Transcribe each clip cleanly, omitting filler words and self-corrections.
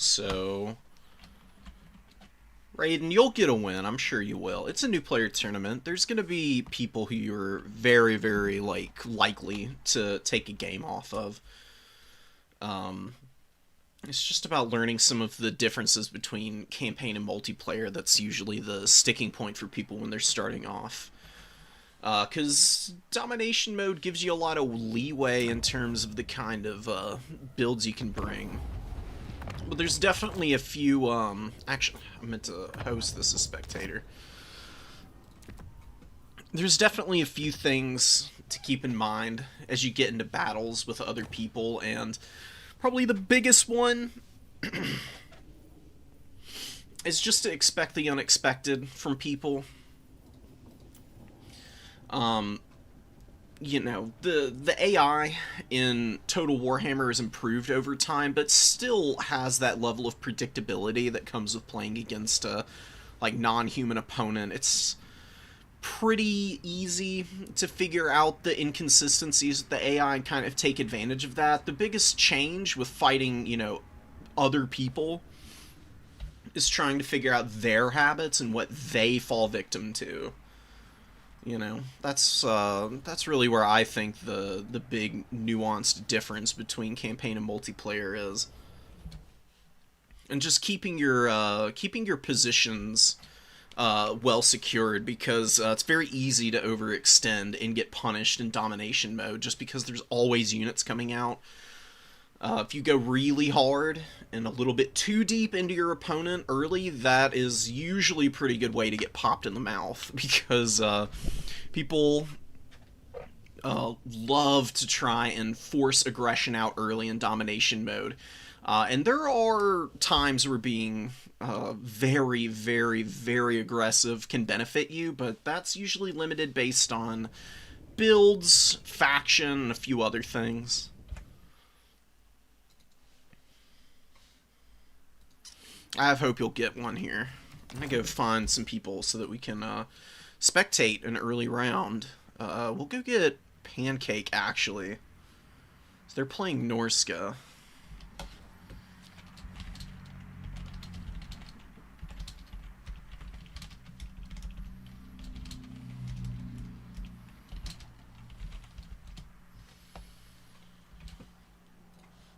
So, Raiden, you'll get a win. I'm sure you will. It's a new player tournament. There's going to be people who you're very, very likely to take a game off of. Um, it's just about learning some of the differences between campaign and multiplayer. That's usually the sticking point for people when they're starting off. Because domination mode gives you a lot of leeway in terms of the kind of builds you can bring. But there's definitely a few, actually, I meant to host this as spectator. There's definitely a few things to keep in mind as you get into battles with other people, and probably the biggest one is just to expect the unexpected from people. You know, the AI in Total Warhammer has improved over time, but still has that level of predictability that comes with playing against a like non-human opponent. It's pretty easy to figure out the inconsistencies of the AI and kind of take advantage of that. The biggest change with fighting, you know, other people is trying to figure out their habits and what they fall victim to. You know, that's really where I think the big nuanced difference between campaign and multiplayer is, and just keeping your positions well secured, because it's very easy to overextend and get punished in domination mode just because there's always units coming out. If you go really hard and a little bit too deep into your opponent early, that is usually a pretty good way to get popped in the mouth, because people love to try and force aggression out early in domination mode. And there are times where being very, very, very aggressive can benefit you, but that's usually limited based on builds, faction, and a few other things. I have hope you'll get one here. I'm gonna go find some people so that we can spectate an early round. We'll go get Pancake, actually. So they're playing Norska.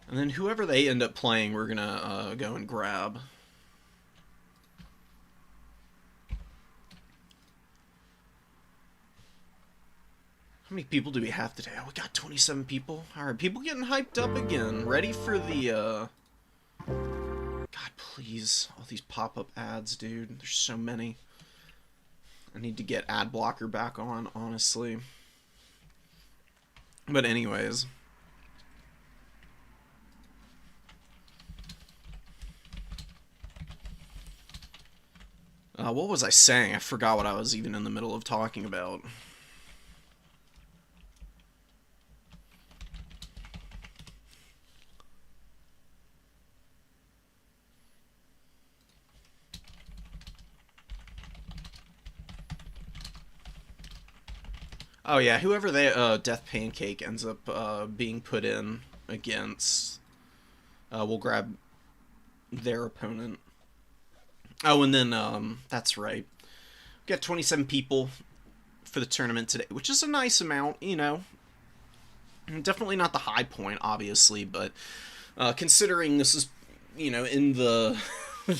And then whoever they end up playing, we're gonna go and grab. How many people do we have today? Oh, we got 27 people. Alright, people getting hyped up again. Ready for the, God, please. All these pop-up ads, dude. There's so many. I need to get ad blocker back on, honestly. But anyways. What was I saying? I forgot what I was even in the middle of talking about. Oh yeah, whoever they Death Pancake ends up being put in against, we'll grab their opponent. Oh, and then that's right. We got 27 people for the tournament today, which is a nice amount, you know. Definitely not the high point, obviously, but considering this is, you know, in the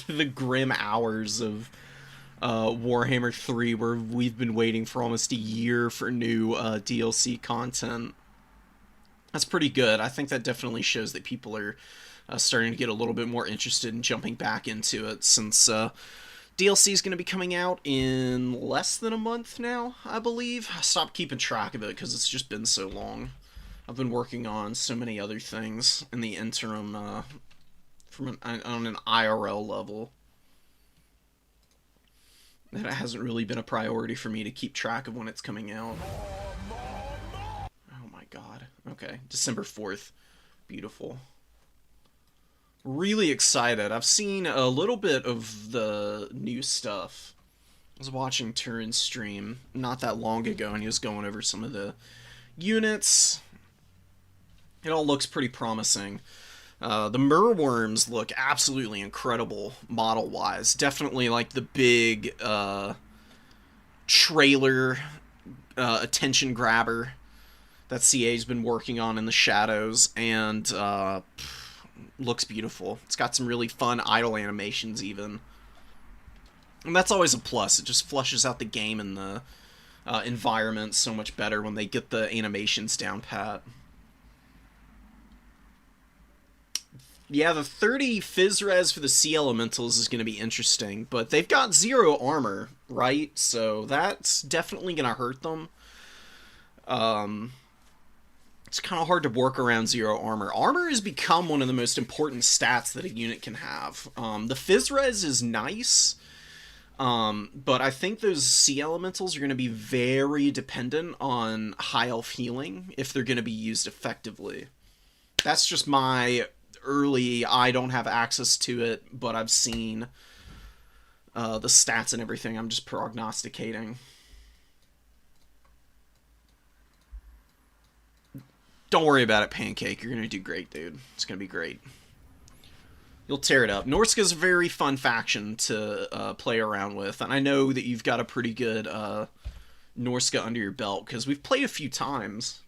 the grim hours of Warhammer 3, where we've been waiting for almost a year for new DLC content. That's pretty good. I think that definitely shows that people are starting to get a little bit more interested in jumping back into it, since DLC is going to be coming out in less than a month now, I believe. I stopped keeping track of it because it's just been so long. I've been working on so many other things in the interim on an IRL level that it hasn't really been a priority for me to keep track of when it's coming out. Oh my god. Okay, December 4th. Beautiful. Really excited. I've seen a little bit of the new stuff. I was watching Turin's stream not that long ago, and he was going over some of the units. It all looks pretty promising. The Merworms look absolutely incredible model-wise. Definitely like the big trailer attention grabber that CA's been working on in the shadows, and looks beautiful. It's got some really fun idle animations even. And that's always a plus. It just flushes out the game and the environment so much better when they get the animations down pat. Yeah, the 30 Phys Res for the Sea Elementals is going to be interesting, but they've got 0 armor, right? So that's definitely going to hurt them. It's kind of hard to work around 0 armor. Armor has become one of the most important stats that a unit can have. The Phys Res is nice, but I think those Sea Elementals are going to be very dependent on High Elf healing if they're going to be used effectively. That's just my early, I don't have access to it, but I've seen the stats and everything. I'm just prognosticating. Don't worry about it, Pancake. You're going to do great, dude. It's going to be great. You'll tear it up. Norska's a very fun faction to play around with, and I know that you've got a pretty good Norska under your belt, because we've played a few times.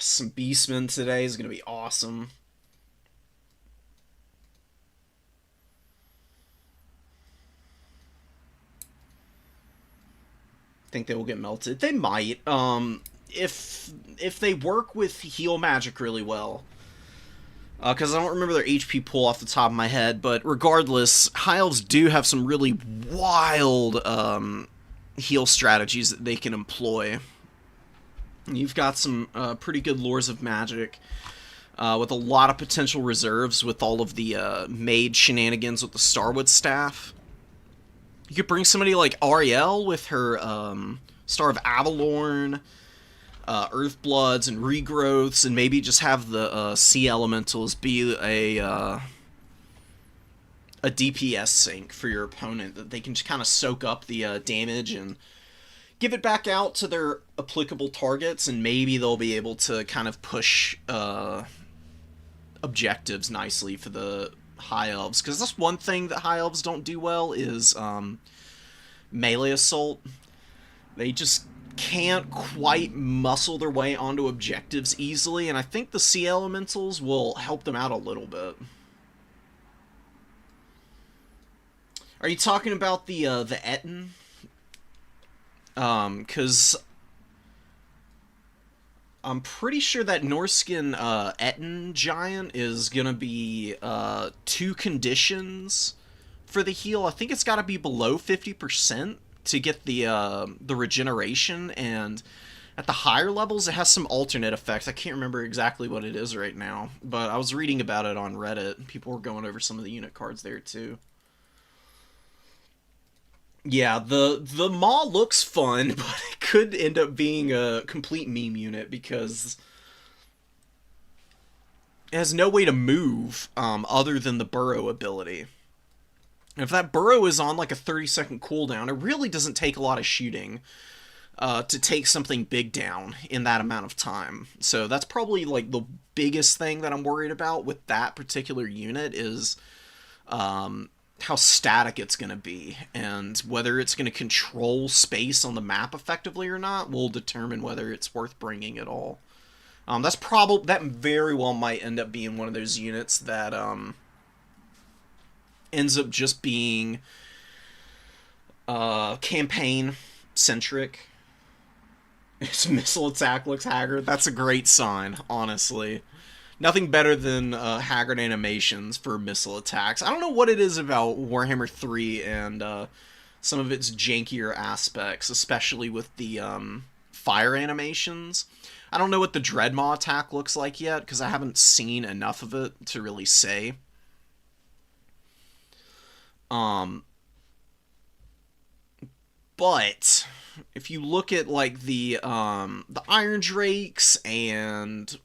Some Beastmen today is going to be awesome. Think they will get melted. They might. If they work with heal magic really well. Because I don't remember their HP pool off the top of my head, but regardless, High Elves do have some really wild heal strategies that they can employ. You've got some pretty good lores of magic with a lot of potential reserves with all of the mage shenanigans with the Starwood Staff. You could bring somebody like Ariel with her Star of Avalorn, Earthbloods, and Regrowths, and maybe just have the Sea Elementals be a DPS sink for your opponent, that they can just kind of soak up the damage and give it back out to their applicable targets, and maybe they'll be able to kind of push objectives nicely for the High Elves. Because that's one thing that High Elves don't do well is melee assault. They just can't quite muscle their way onto objectives easily, and I think the Sea Elementals will help them out a little bit. Are you talking about the Etten? Because I'm pretty sure that Norskin Etten Giant is gonna be 2 conditions for the heal. I think it's got to be below 50% to get the regeneration, and at the higher levels it has some alternate effects. I can't remember exactly what it is right now, but I was reading about it on Reddit. People were going over some of the unit cards there too. Yeah, the Maw looks fun, but it could end up being a complete meme unit because it has no way to move other than the Burrow ability. And if that Burrow is on like a 30-second cooldown, it really doesn't take a lot of shooting to take something big down in that amount of time. So that's probably like the biggest thing that I'm worried about with that particular unit is how static it's going to be, and whether it's going to control space on the map effectively or not will determine whether it's worth bringing at all. That very well might end up being one of those units that ends up just being campaign centric. Its missile attack looks haggard. That's a great sign, honestly. Nothing better than haggard animations for missile attacks. I don't know what it is about Warhammer 3 and some of its jankier aspects, especially with the fire animations. I don't know what the Dreadmaw attack looks like yet, because I haven't seen enough of it to really say. But if you look at like the Iron Drakes and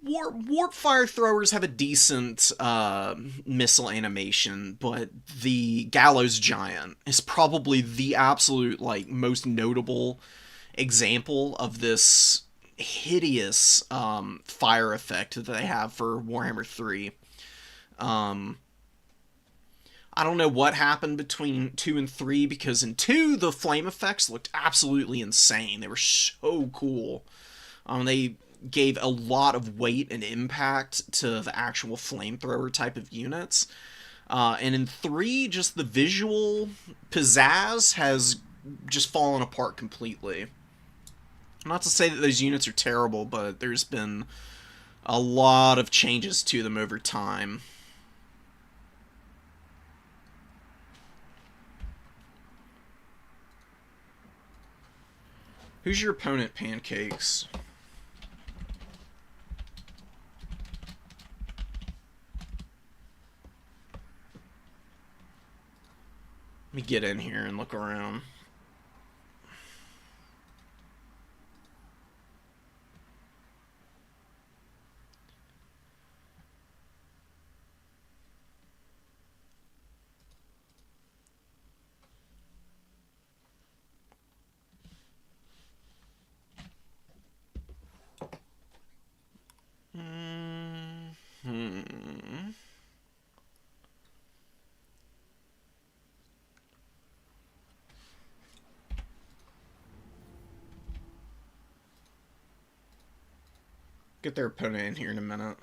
Warp Fire Throwers have a decent missile animation, but the Gallows Giant is probably the absolute like most notable example of this hideous fire effect that they have for Warhammer 3. Um, I don't know what happened between 2 and 3, because in 2 the flame effects looked absolutely insane. They were so cool. They gave a lot of weight and impact to the actual flamethrower type of units. And in 3, just the visual pizzazz has just fallen apart completely. Not to say that those units are terrible, but there's been a lot of changes to them over time. Who's your opponent, Pancakes? Let me get in here and look around. Get their opponent in here in a minute.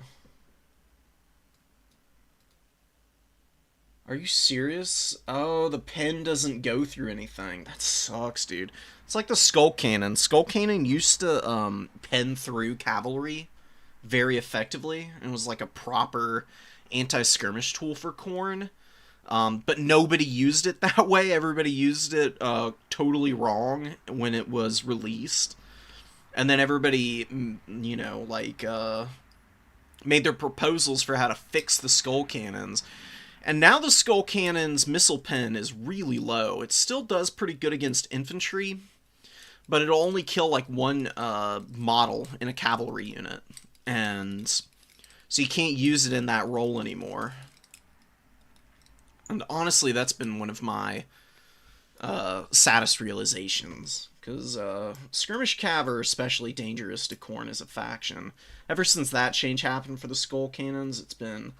Are you serious? Oh, the pen doesn't go through anything. That sucks, dude. It's like the Skull Cannon. Skull Cannon used to pen through cavalry very effectively and was like a proper anti-skirmish tool for Khorne. But nobody used it that way. Everybody used it totally wrong when it was released. And then everybody, you know, like, made their proposals for how to fix the Skull Cannons. And now the Skull Cannon's missile pen is really low. It still does pretty good against infantry, but it'll only kill like one model in a cavalry unit. And so you can't use it in that role anymore. And honestly, that's been one of my saddest realizations. Because skirmish cav are especially dangerous to Khorne as a faction. Ever since that change happened for the Skull Cannons, it's been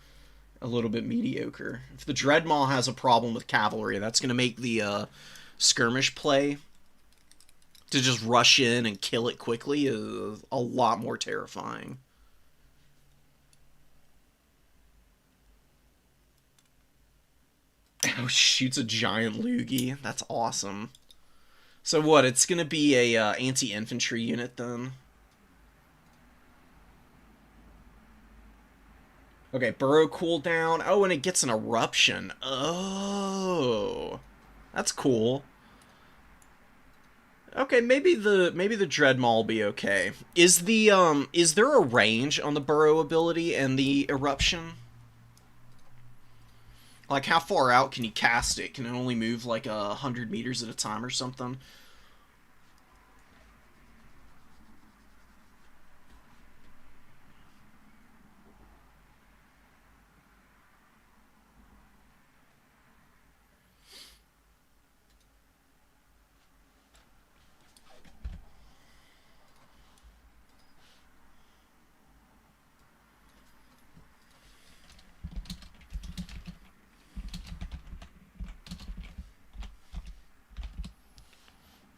a little bit mediocre. If the Dreadmaw has a problem with cavalry, that's going to make the skirmish play to just rush in and kill it quickly is a lot more terrifying. Oh, shoots a giant loogie. That's awesome. So what, it's going to be a anti-infantry unit then? Okay, burrow cooldown. Oh, and it gets an eruption. Oh, that's cool. Okay, maybe the Dreadmaw will be okay. Is there a range on the burrow ability and the eruption? Like, how far out can you cast it? Can it only move like 100 meters at a time or something?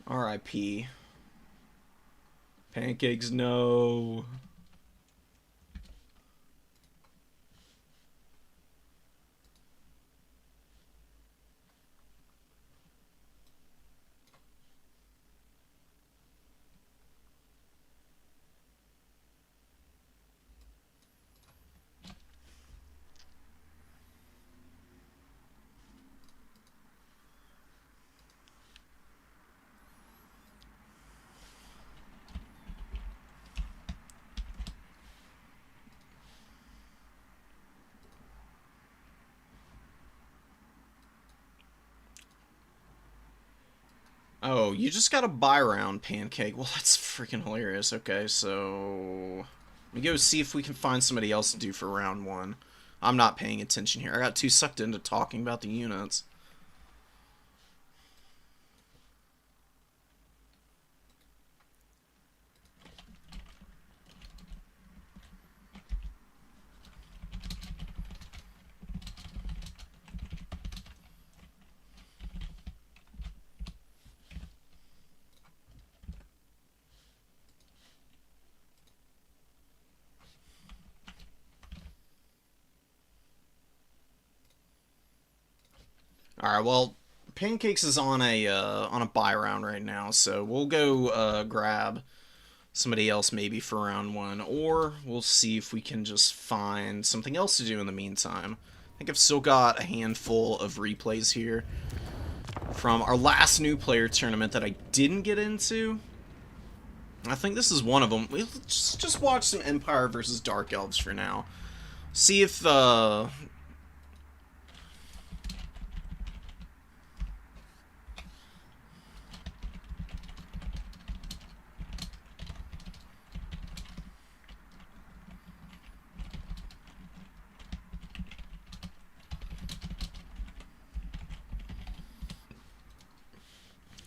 R.I.P. Pancakes, no. Oh, you just got a buy round, Pancake. Well, that's freaking hilarious. Okay, so let me go see if we can find somebody else to do for round one. I'm not paying attention here. I got too sucked into talking about the units. All right, well, Pancakes is on a buy round right now, so we'll go grab somebody else maybe for round one, or we'll see if we can just find something else to do in the meantime. I think I've still got a handful of replays here from our last new player tournament that I didn't get into. I think this is one of them. Let's just watch some Empire versus Dark Elves for now. See if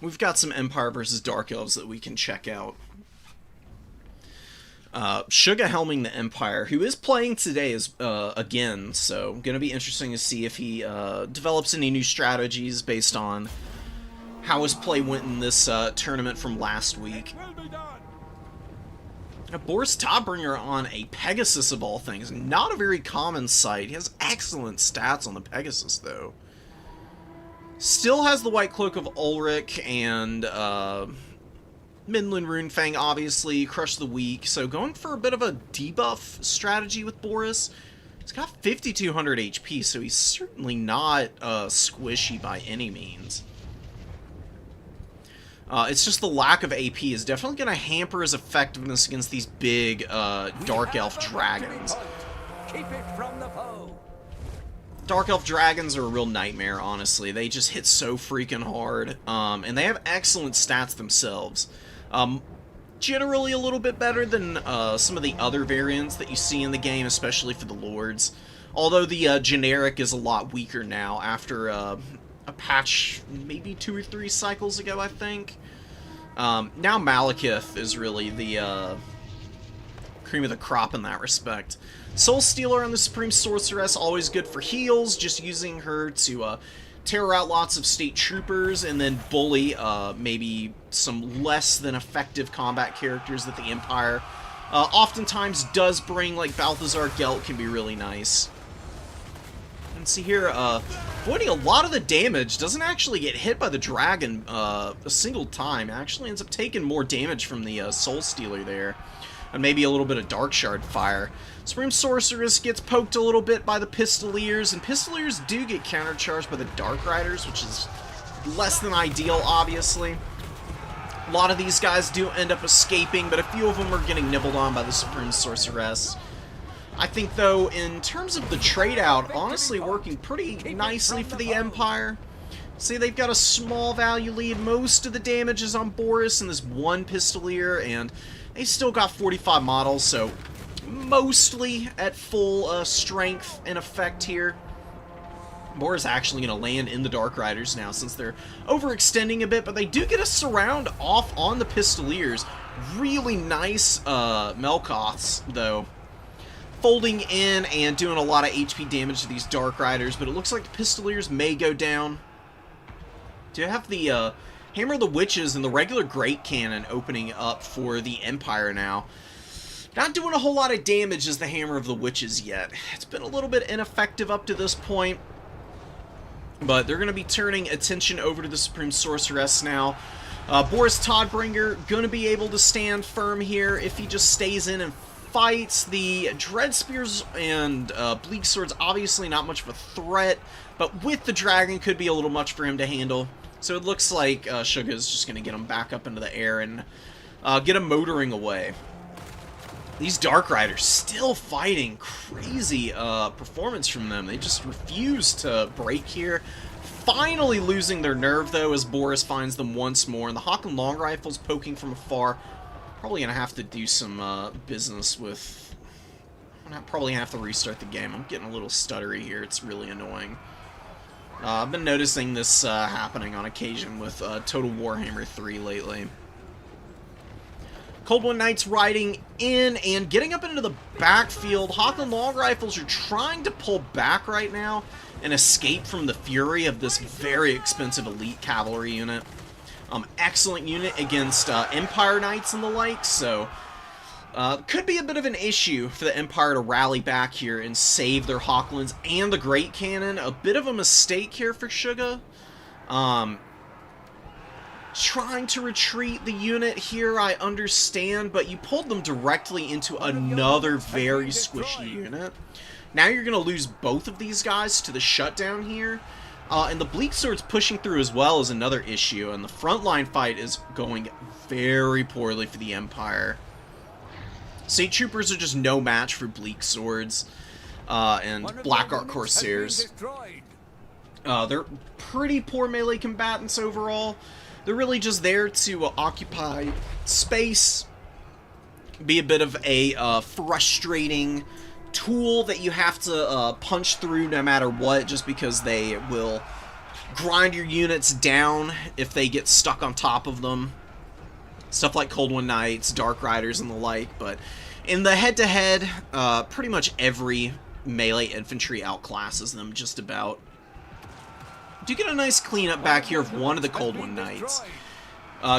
we've got some Empire versus Dark Elves that we can check out. Suga helming the Empire, who is playing today is again, so going to be interesting to see if he develops any new strategies based on how his play went in this tournament from last week. Boris Todbringer on a Pegasus of all things. Not a very common sight. He has excellent stats on the Pegasus, though. Still has the White Cloak of Ulrich and Midland Runefang, obviously. Crush the Weak. So going for a bit of a debuff strategy with Boris. He's got 5,200 HP, so he's certainly not squishy by any means. It's just the lack of AP is definitely going to hamper his effectiveness against these big Dark Elf dragons. Keep it from the foe. Dark Elf dragons are a real nightmare, honestly. They just hit so freaking hard, and they have excellent stats themselves. Generally a little bit better than some of the other variants that you see in the game, especially for the Lords. Although the generic is a lot weaker now after a patch maybe 2 or 3 cycles ago, I think. Now Malekith is really the cream of the crop in that respect. Soul Stealer on the Supreme Sorceress, always good for heals, just using her to tear out lots of state troopers and then bully maybe some less than effective combat characters that the Empire oftentimes does bring, like Balthazar Gelt can be really nice. And see here, avoiding a lot of the damage, doesn't actually get hit by the dragon a single time, actually ends up taking more damage from the Soul Stealer there. And maybe a little bit of Dark Shard fire. Supreme Sorceress gets poked a little bit by the Pistoliers, and Pistoliers do get countercharged by the Dark Riders, which is less than ideal, obviously. A lot of these guys do end up escaping, but a few of them are getting nibbled on by the Supreme Sorceress. I think, though, in terms of the trade-out, honestly working pretty nicely for the Empire. See, they've got a small value lead. Most of the damage is on Boris and this one Pistolier, and they still got 45 models, so mostly at full strength and effect here. Boris actually going to land in the Dark Riders now since they're overextending a bit, but they do get a surround off on the Pistoliers. Really nice Melkoths, though. Folding in and doing a lot of HP damage to these Dark Riders, but it looks like the Pistoliers may go down. Do you have the Hammer of the Witches and the regular Great Cannon opening up for the Empire now? Not doing a whole lot of damage as the Hammer of the Witches yet. It's been a little bit ineffective up to this point. But they're going to be turning attention over to the Supreme Sorceress now. Boris Todbringer going to be able to stand firm here if he just stays in and fights. The Dread Spears and Bleak Swords obviously not much of a threat, but with the dragon could be a little much for him to handle. So it looks like Suga is just going to get him back up into the air and get him motoring away. These Dark Riders still fighting. Crazy performance from them. They just refuse to break here. Finally losing their nerve, though, as Boris finds them once more. And the Hawk and Long Rifles poking from afar. Probably going to have to do some business with... I'm probably going to have to restart the game. I'm getting a little stuttery here. It's really annoying. I've been noticing this happening on occasion with Total Warhammer 3 lately. Cold One Knights riding in and getting up into the backfield. Hawk and Long Rifles are trying to pull back right now and escape from the fury of this very expensive elite cavalry unit. Excellent unit against Empire Knights and the like, so Could be a bit of an issue for the Empire to rally back here and save their Hawklands and the Great Cannon. A bit of a mistake here for Suga. Trying to retreat the unit here, I understand, but you pulled them directly into another very squishy unit. Now you're going to lose both of these guys to the shutdown here. And the Bleak Sword's pushing through as well is another issue, and the frontline fight is going very poorly for the Empire. State Troopers are just no match for Bleak Swords and Black Ark Corsairs. They're pretty poor melee combatants overall. They're really just there to occupy space, be a bit of a frustrating tool that you have to punch through no matter what, just because they will grind your units down if they get stuck on top of them. Stuff like Cold One Knights, Dark Riders, and the like. But in the head-to-head, pretty much every melee infantry outclasses them just about. Do get a nice cleanup back here of one of the Cold One Knights.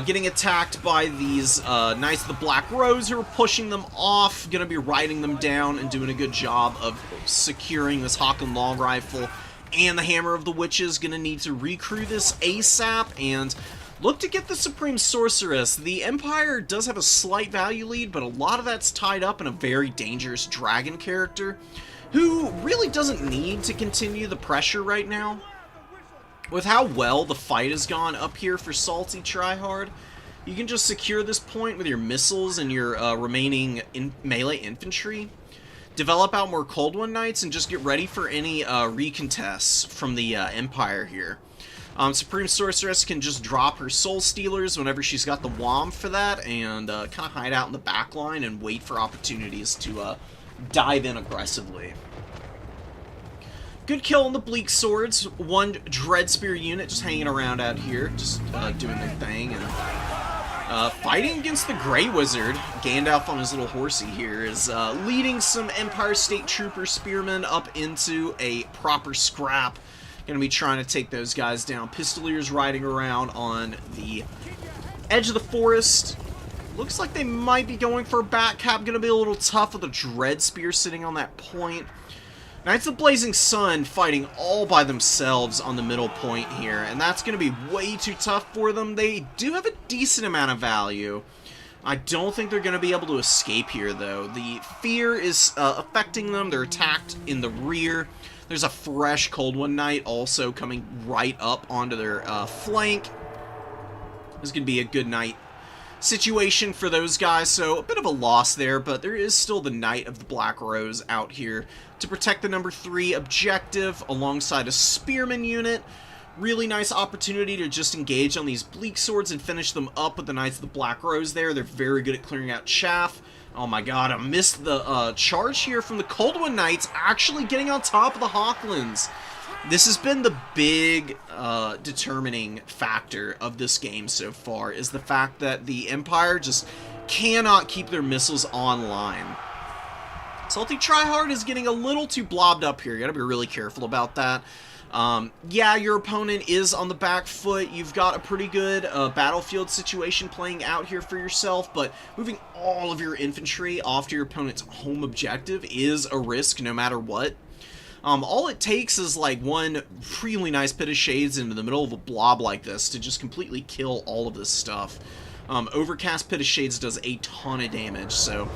Getting attacked by these Knights of the Black Rose who are pushing them off, gonna be riding them down and doing a good job of securing this Hawk and Long Rifle. And the Hammer of the Witches gonna need to recrew this ASAP and look to get the Supreme Sorceress. The Empire does have a slight value lead, but a lot of that's tied up in a very dangerous dragon character who really doesn't need to continue the pressure right now. With how well the fight has gone up here for Salty Tryhard, you can just secure this point with your missiles and your remaining melee infantry. Develop out more Cold One Knights and just get ready for any recontests from the Empire here. Supreme Sorceress can just drop her Soul Stealers whenever she's got the WOM for that and kind of hide out in the back line and wait for opportunities to dive in aggressively. Good kill on the Bleak Swords. One Dread Spear unit just hanging around out here, just doing their thing. And fighting against the Grey Wizard. Gandalf on his little horsey here is leading some Empire State Trooper spearmen up into a proper scrap. Gonna be trying to take those guys down. Pistoliers riding around on the edge of the forest. Looks like they might be going for a back cap. Gonna be a little tough with a Dread Spear sitting on that point. Knights of the Blazing Sun fighting all by themselves on the middle point here, and that's going to be way too tough for them. They do have a decent amount of value. I don't think they're going to be able to escape here, though. The fear is affecting them. They're attacked in the rear. There's a fresh Cold One Knight also coming right up onto their flank. This is going to be a good night situation for those guys, so a bit of a loss there, but there is still the Knight of the Black Rose out here to protect the number 3 objective alongside a Spearman unit. Really nice opportunity to just engage on these Bleak Swords and finish them up with the Knights of the Black Rose there. They're very good at clearing out chaff. Oh my god, I missed the charge here from the Cold One Knights actually getting on top of the Hawklands. This has been the big determining factor of this game so far, is the fact that the Empire just cannot keep their missiles online. Salty Tryhard is getting a little too blobbed up here. You gotta be really careful about that. Yeah, your opponent is on the back foot. You've got a pretty good battlefield situation playing out here for yourself, but moving all of your infantry off to your opponent's home objective is a risk no matter what. All it takes is like one really nice Pit of Shades into the middle of a blob like this to just completely kill all of this stuff. Overcast Pit of Shades does a ton of damage, so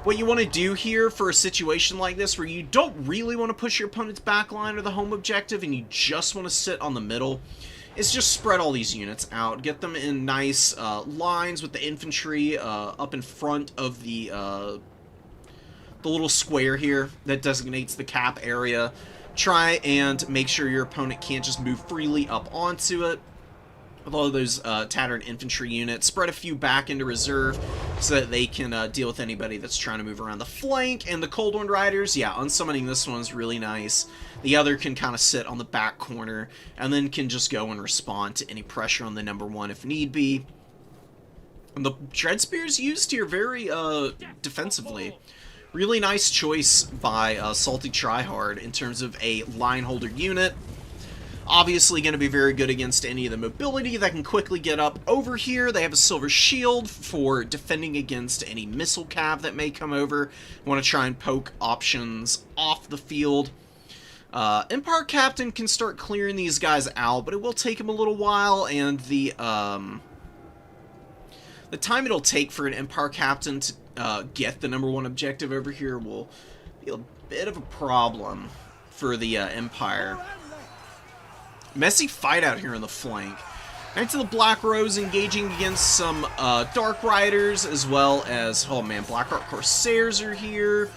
what you want to do here for a situation like this where you don't really want to push your opponent's backline or the home objective and you just want to sit on the middle is just spread all these units out. Get them in nice lines with the infantry up in front of the little square here that designates the cap area. Try and make sure your opponent can't just move freely up onto it. With all of those tattered infantry units, spread a few back into reserve so that they can deal with anybody that's trying to move around the flank. And the Cold One Riders, yeah, unsummoning this one's really nice. The other can kind of sit on the back corner and then can just go and respond to any pressure on the number 1 if need be. And the Dread Spear's used here very defensively. Really nice choice by Salty Tryhard in terms of a line holder unit. Obviously going to be very good against any of the mobility that can quickly get up over here. They have a silver shield for defending against any missile cav that may come over. Want to try and poke options off the field. Empire Captain can start clearing these guys out, but it will take him a little while, and the time it'll take for an Empire Captain to get the #1 objective over here will be a bit of a problem for the Empire. Messy fight out here on the flank. Knights of the Black Rose engaging against some Dark Riders, as well as, oh man, Blackheart Corsairs are here.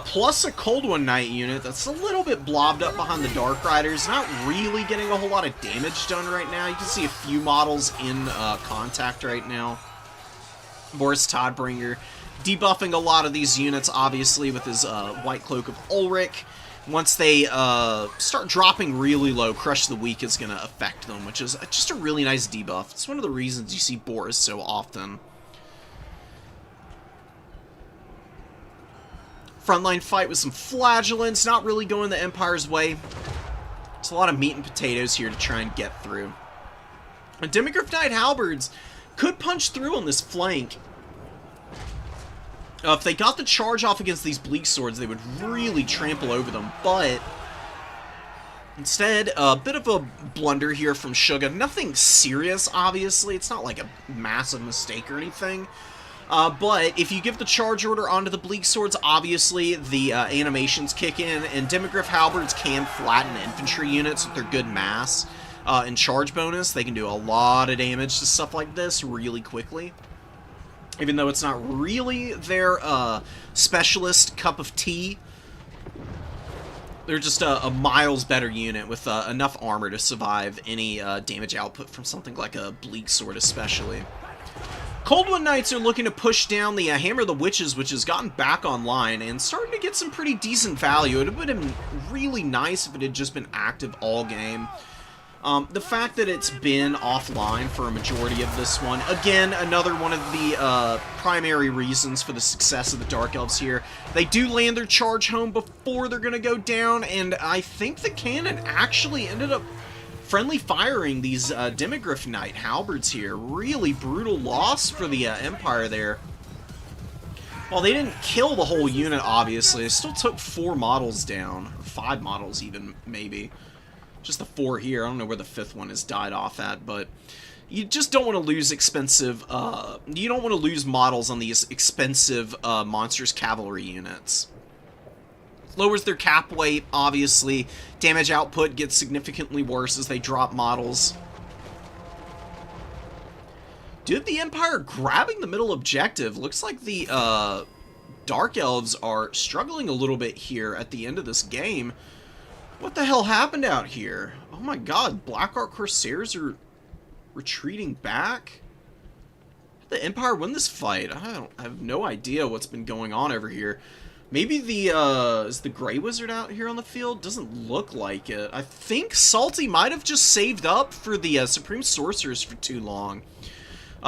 Plus a Cold One Knight unit that's a little bit blobbed up behind the Dark Riders. Not really getting a whole lot of damage done right now. You can see a few models in contact right now. Boris Todbringer debuffing a lot of these units, obviously, with his White Cloak of Ulrich. Once they start dropping really low, Crush the Weak is going to affect them, which is just a really nice debuff. It's one of the reasons you see Boris so often. Frontline fight with some Flagellants, not really going the Empire's way. There's a lot of meat and potatoes here to try and get through. And Demigryph Knight Halberds could punch through on this flank. If they got the charge off against these Bleak Swords, they would really trample over them, but instead, a bit of a blunder here from Suga. Nothing serious, obviously. It's not like a massive mistake or anything. But if you give the charge order onto the Bleak Swords, obviously the animations kick in, and Demigryph Halberds can flatten infantry units with their good mass and charge bonus. They can do a lot of damage to stuff like this really quickly. Even though it's not really their specialist cup of tea, they're just a miles better unit with enough armor to survive any damage output from something like a Bleak Sword especially. Cold One Knights are looking to push down the Hammer of the Witches, which has gotten back online and starting to get some pretty decent value. It would have been really nice if it had just been active all game. The fact that it's been offline for a majority of this one, again, another one of the primary reasons for the success of the Dark Elves here. They do land their charge home before they're going to go down, and I think the cannon actually ended up friendly firing these Demigryph Knight Halberds here. Really brutal loss for the Empire there. Well, they didn't kill the whole unit, obviously. They still took 4 models down, or 5 models even, maybe. Just the 4 here. I don't know where the 5th one has died off at, but you just don't want to lose expensive, you don't want to lose models on these expensive monstrous cavalry units. Lowers their cap weight, obviously. Damage output gets significantly worse as they drop models. Dude, the Empire grabbing the middle objective. Looks like the Dark Elves are struggling a little bit here at the end of this game. What the hell happened out here? Oh my god, Blackheart Corsairs are retreating back? How did the Empire win this fight? I have no idea what's been going on over here. Maybe the, is the Grey Wizard out here on the field? Doesn't look like it. I think Salty might have just saved up for the Supreme Sorceress for too long.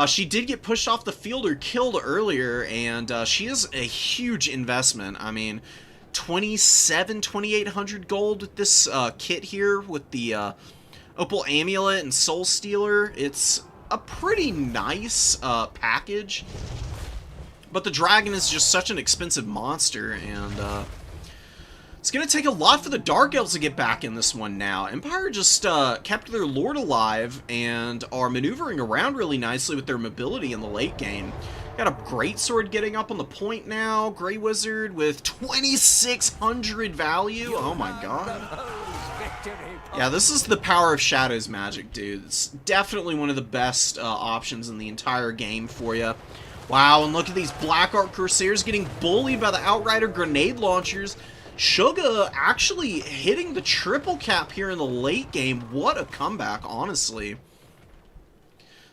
She did get pushed off the field or killed earlier, and she is a huge investment. I mean, 2,800 gold with this kit here with the Opal Amulet and Soul Stealer. It's a pretty nice package. But the dragon is just such an expensive monster, and it's going to take a lot for the Dark Elves to get back in this one now. Empire just kept their lord alive and are maneuvering around really nicely with their mobility in the late game. Got a Greatsword getting up on the point now. Grey Wizard with 2,600 value. Oh my god. Yeah, this is the power of Shadow's magic, dude. It's definitely one of the best options in the entire game for you. Wow, and look at these Blackheart Corsairs getting bullied by the Outrider grenade launchers. Suga actually hitting the triple cap here in the late game. What a comeback, honestly.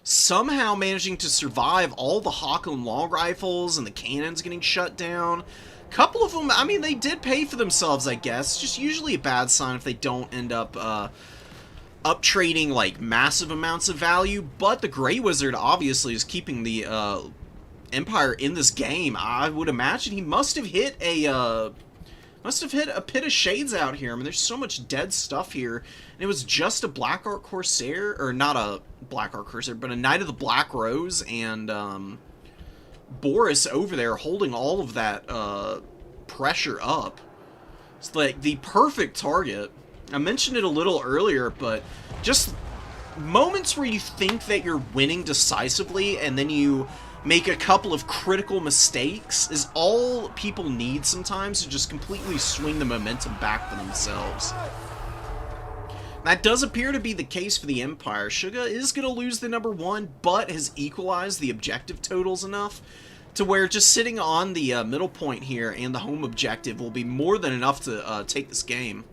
Somehow managing to survive all the Hawkland long rifles and the cannons getting shut down. A couple of them, I mean, they did pay for themselves, I guess. Just usually a bad sign if they don't end up up-trading, like, massive amounts of value. But the Grey Wizard, obviously, is keeping the Empire in this game. I would imagine he must have hit a Must have hit a pit of shades out here. I mean, there's so much dead stuff here. And it was just a Black Ark Corsair, or not a Black Ark Corsair, but a Knight of the Black Rose and Boris over there holding all of that pressure up. It's like the perfect target. I mentioned it a little earlier, but just moments where you think that you're winning decisively and then you make a couple of critical mistakes is all people need sometimes to just completely swing the momentum back for themselves. That does appear to be the case for the Empire. Suga is going to lose the number 1, but has equalized the objective totals enough to where just sitting on the middle point here and the home objective will be more than enough to take this game.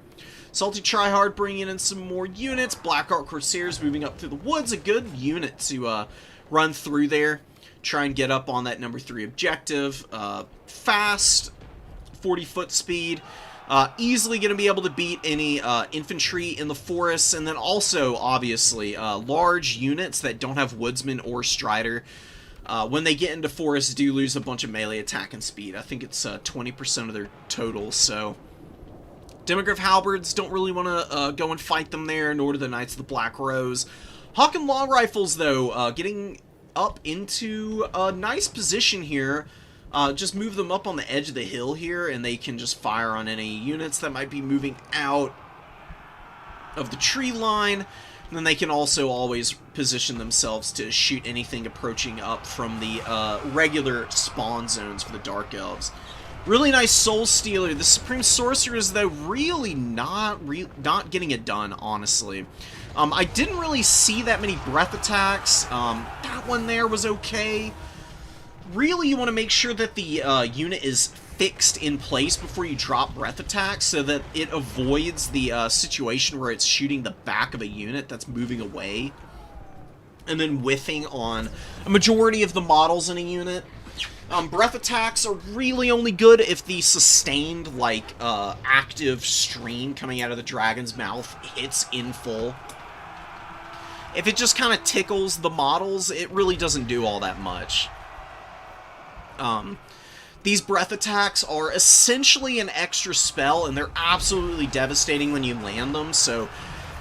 Salty Tryhard bringing in some more units. Black Ark Corsairs moving up through the woods. A good unit to run through there. Try and get up on that number 3 objective. Fast, 40-foot speed. Easily going to be able to beat any infantry in the forests. And then also, obviously, large units that don't have Woodsman or Strider. When they get into forests, do lose a bunch of melee attack and speed. I think it's 20% of their total, so... Demogryph Halberds don't really want to go and fight them there, nor do the Knights of the Black Rose. Hawk and Long Rifles, though, getting up into a nice position here. Just move them up on the edge of the hill here, and they can just fire on any units that might be moving out of the tree line. And then they can also always position themselves to shoot anything approaching up from the regular spawn zones for the Dark Elves. Really nice Soul Stealer. The Supreme Sorceress, though, really not getting it done, honestly. I didn't really see that many breath attacks. That one there was okay. Really, you want to make sure that the unit is fixed in place before you drop breath attacks so that it avoids the situation where it's shooting the back of a unit that's moving away and then whiffing on a majority of the models in a unit. Breath attacks are really only good if the sustained, like, active stream coming out of the dragon's mouth hits in full. If it just kind of tickles the models, it really doesn't do all that much. These breath attacks are essentially an extra spell, and they're absolutely devastating when you land them, so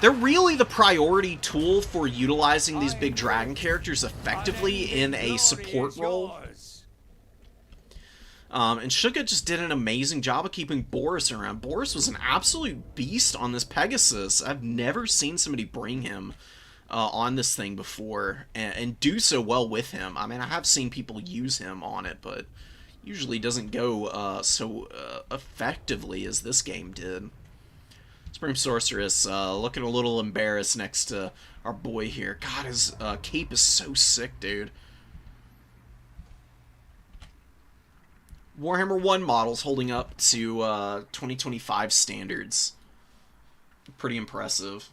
they're really the priority tool for utilizing these big dragon characters effectively in a support role. And Suga just did an amazing job of keeping Boris around. Boris was an absolute beast on this Pegasus. I've never seen somebody bring him on this thing before and do so well with him. I mean, I have seen people use him on it, but usually doesn't go so effectively as this game did. Supreme Sorceress looking a little embarrassed next to our boy here. God, his cape is so sick, dude. Warhammer 1 models holding up to 2025 standards. Pretty impressive.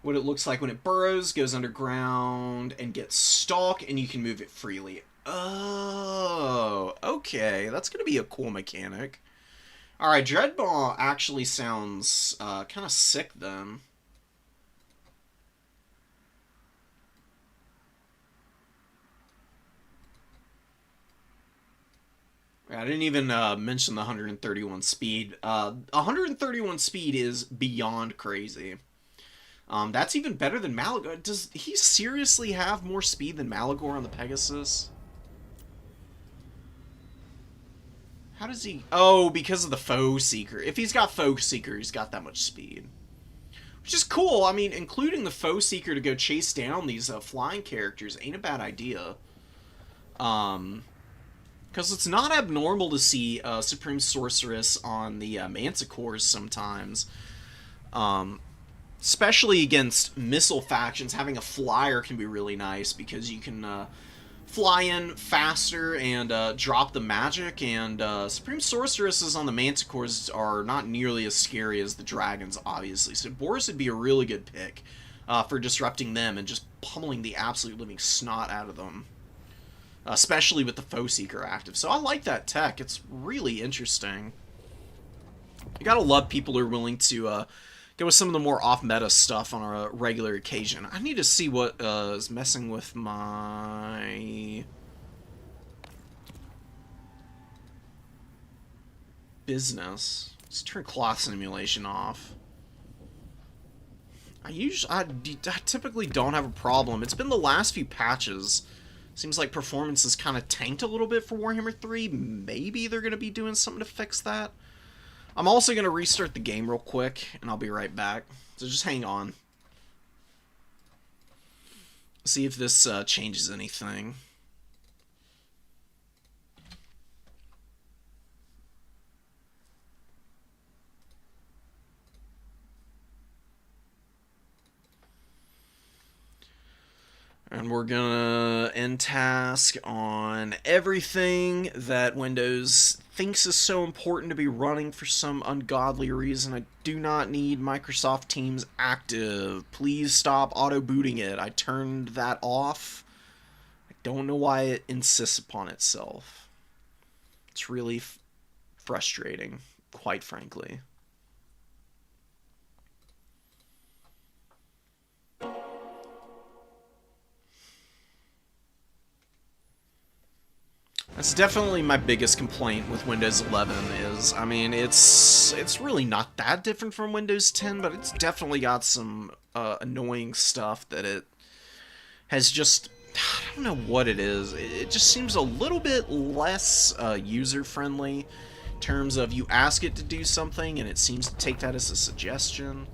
What it looks like when it burrows, goes underground, and gets stalk, and you can move it freely. Oh, okay. That's going to be a cool mechanic. Alright, Dreadmaw actually sounds kind of sick then. I didn't even mention the 131 speed. 131 speed is beyond crazy. That's even better than Malagor. Does he seriously have more speed than Malagor on the Pegasus? How does he... Oh, because of the Foe Seeker. If he's got Foe Seeker, he's got that much speed. Which is cool. I mean, including the Foe Seeker to go chase down these flying characters ain't a bad idea. Because it's not abnormal to see Supreme Sorceress on the Manticores sometimes. Especially against missile factions, having a flyer can be really nice because you can fly in faster and drop the magic. And Supreme Sorceresses on the Manticores are not nearly as scary as the dragons, obviously. So Boris would be a really good pick for disrupting them and just pummeling the absolute living snot out of them. Especially with the Foe Seeker active. So I like that tech. It's really interesting. You gotta love people who are willing to go with some of the more off-meta stuff on a regular occasion. I need to see what is messing with my business. Let's turn cloth simulation off. I typically don't have a problem. It's been the last few patches. Seems like performance is kind of tanked a little bit for Warhammer 3. Maybe they're going to be doing something to fix that. I'm also going to restart the game real quick, and I'll be right back. So just hang on. See if this changes anything. And we're gonna end task on everything that Windows thinks is so important to be running for some ungodly reason. I do not need Microsoft Teams active. Please stop auto-booting it. I turned that off. I don't know why it insists upon itself. It's really frustrating, quite frankly. That's definitely my biggest complaint with Windows 11 is, I mean, it's really not that different from Windows 10, but it's definitely got some annoying stuff that it has just, I don't know what it is. It just seems a little bit less user-friendly in terms of you ask it to do something and it seems to take that as a suggestion.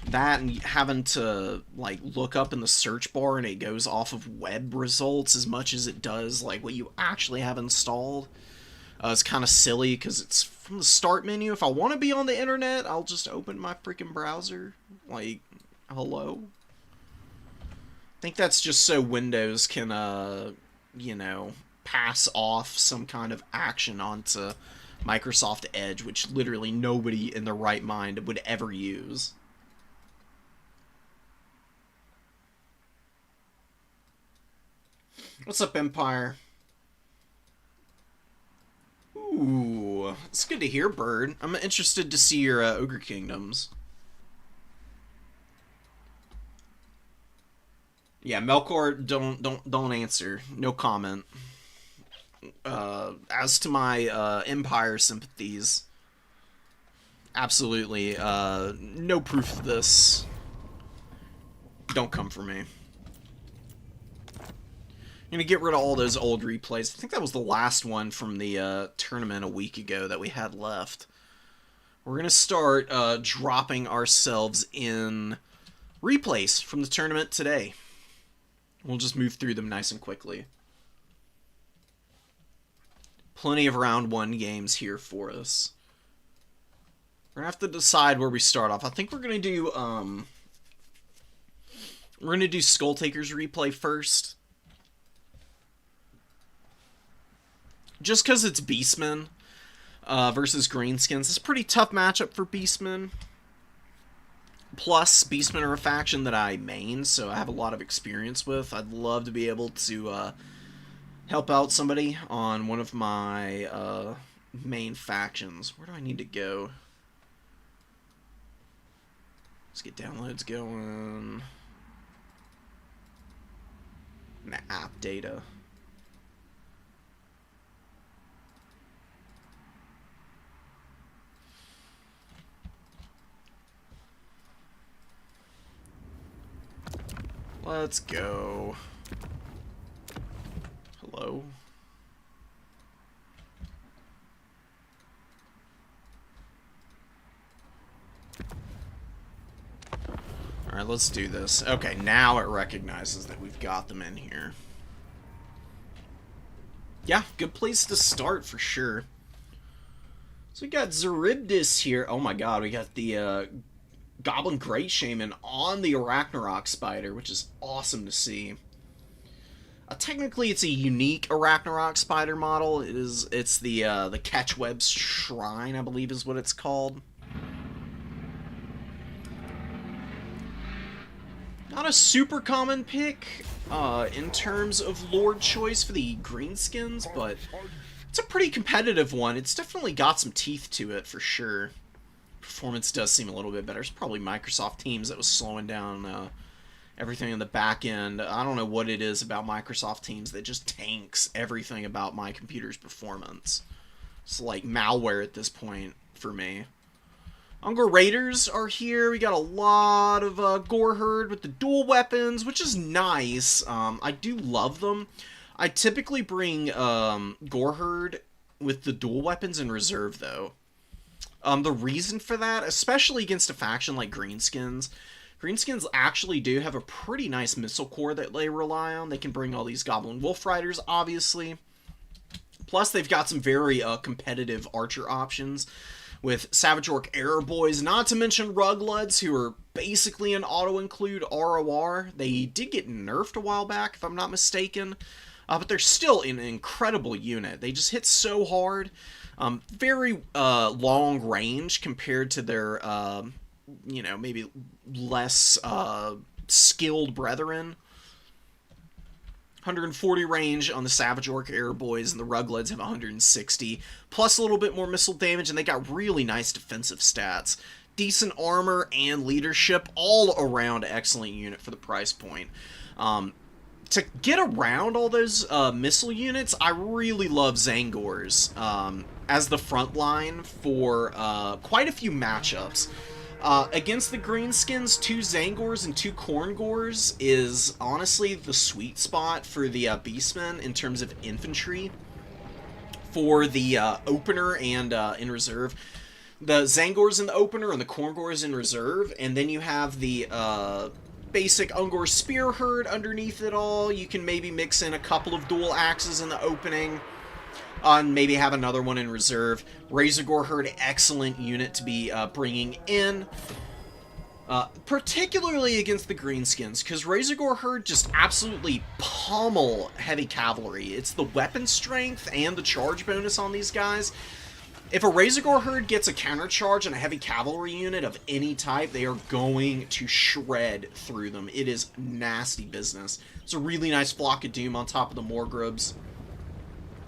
That and having to like look up in the search bar and it goes off of web results as much as it does like what you actually have installed. It's kind of silly because it's from the start menu. If I want to be on the internet, I'll just open my freaking browser. Like, hello? I think that's just so Windows can, you know, pass off some kind of action onto Microsoft Edge, which literally nobody in their right mind would ever use. What's up, Empire? Ooh, it's good to hear, Bird. I'm interested to see your Ogre Kingdoms. Yeah, Melkor, don't answer. No comment. As to my Empire sympathies, absolutely no proof of this. Don't come for me. I'm gonna get rid of all those old replays. I think that was the last one from the tournament a week ago that we had left. We're gonna start dropping ourselves in replays from the tournament today. We'll just move through them nice and quickly. Plenty of round one games here for us. We're gonna have to decide where we start off. I think we're gonna do Skull Taker's replay first. Just because it's Beastmen versus Greenskins. It's a pretty tough matchup for Beastmen. Plus, Beastmen are a faction that I main, so I have a lot of experience with. I'd love to be able to help out somebody on one of my main factions. Where do I need to go? Let's get downloads going. And app data. Let's go. Hello? Alright, let's do this. Okay, now it recognizes that we've got them in here. Yeah, good place to start for sure. So we got Zaribdis here. Oh my god, we got the Goblin Great Shaman on the Arachnarok Spider, which is awesome to see. Technically, it's a unique Arachnarok Spider model. It's the Catchweb's Shrine, I believe is what it's called. Not a super common pick in terms of Lord choice for the Greenskins, but it's a pretty competitive one. It's definitely got some teeth to it, for sure. Performance does seem a little bit better. It's probably Microsoft Teams that was slowing down everything in the back end. I don't know what it is about Microsoft Teams that just tanks everything about my computer's performance. It's like malware at this point for me. Ungor Raiders are here. We got a lot of Gore Herd with the dual weapons, which is nice. I do love them. I typically bring Gore Herd with the dual weapons in reserve, though. The reason for that, especially against a faction like Greenskins, Greenskins actually do have a pretty nice missile core that they rely on. They can bring all these Goblin Wolf Riders, obviously. Plus, they've got some very competitive archer options with Savage Orc Arrow Boys, not to mention Rugloods, who are basically an auto-include ROR. They did get nerfed a while back, if I'm not mistaken, but they're still an incredible unit. They just hit so hard. Very long range compared to their, you know, maybe less skilled brethren. 140 range on the Savage Orc Arrow Boys, and the Rugloods have 160, plus a little bit more missile damage, and they got really nice defensive stats. Decent armor and leadership, all around excellent unit for the price point. To get around all those missile units, I really love Zangors as the front line for quite a few matchups. Against the Greenskins, 2 Zangors and 2 Korngors is honestly the sweet spot for the Beastmen in terms of infantry for the opener and in reserve. The Zangors in the opener and the Korngors in reserve, and then you have the basic Ungor Spear Herd underneath it all. You can maybe mix in a couple of dual axes in the opening. And maybe have another one in reserve. Razorgore Herd, excellent unit to be bringing in. Particularly against the Greenskins, because Razorgore Herd just absolutely pummel heavy cavalry. It's the weapon strength and the charge bonus on these guys. If a Razorgore Herd gets a countercharge on a heavy cavalry unit of any type, they are going to shred through them. It is nasty business. It's a really nice Flock of Doom on top of the Morgrubs.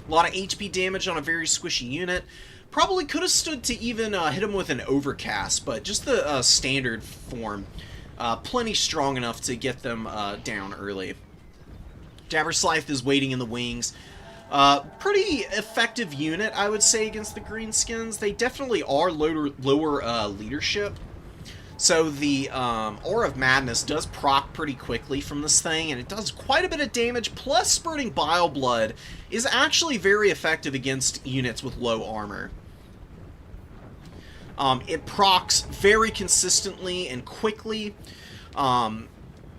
A lot of HP damage on a very squishy unit. Probably could have stood to even hit him with an Overcast, but just the standard form. Plenty strong enough to get them down early. Daverslythe is waiting in the wings. Pretty effective unit, I would say, against the Greenskins. They definitely are lower leadership. So the Aura of Madness does proc pretty quickly from this thing, and it does quite a bit of damage, plus Spurting Bile Blood is actually very effective against units with low armor. It procs very consistently and quickly.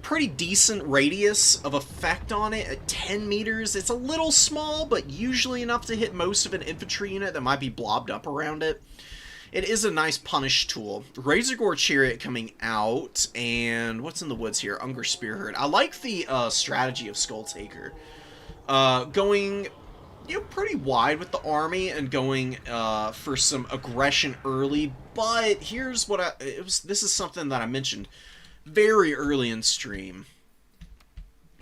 Pretty decent radius of effect on it at 10 meters. It's a little small, but usually enough to hit most of an infantry unit that might be blobbed up around it. It is a nice punish tool. Razorgore Chariot coming out, and what's in the woods here? Ungor Spearherd. I like the strategy of Skulltaker. Going, you know, pretty wide with the army and going for some aggression early. But here's what this is something that I mentioned very early in stream.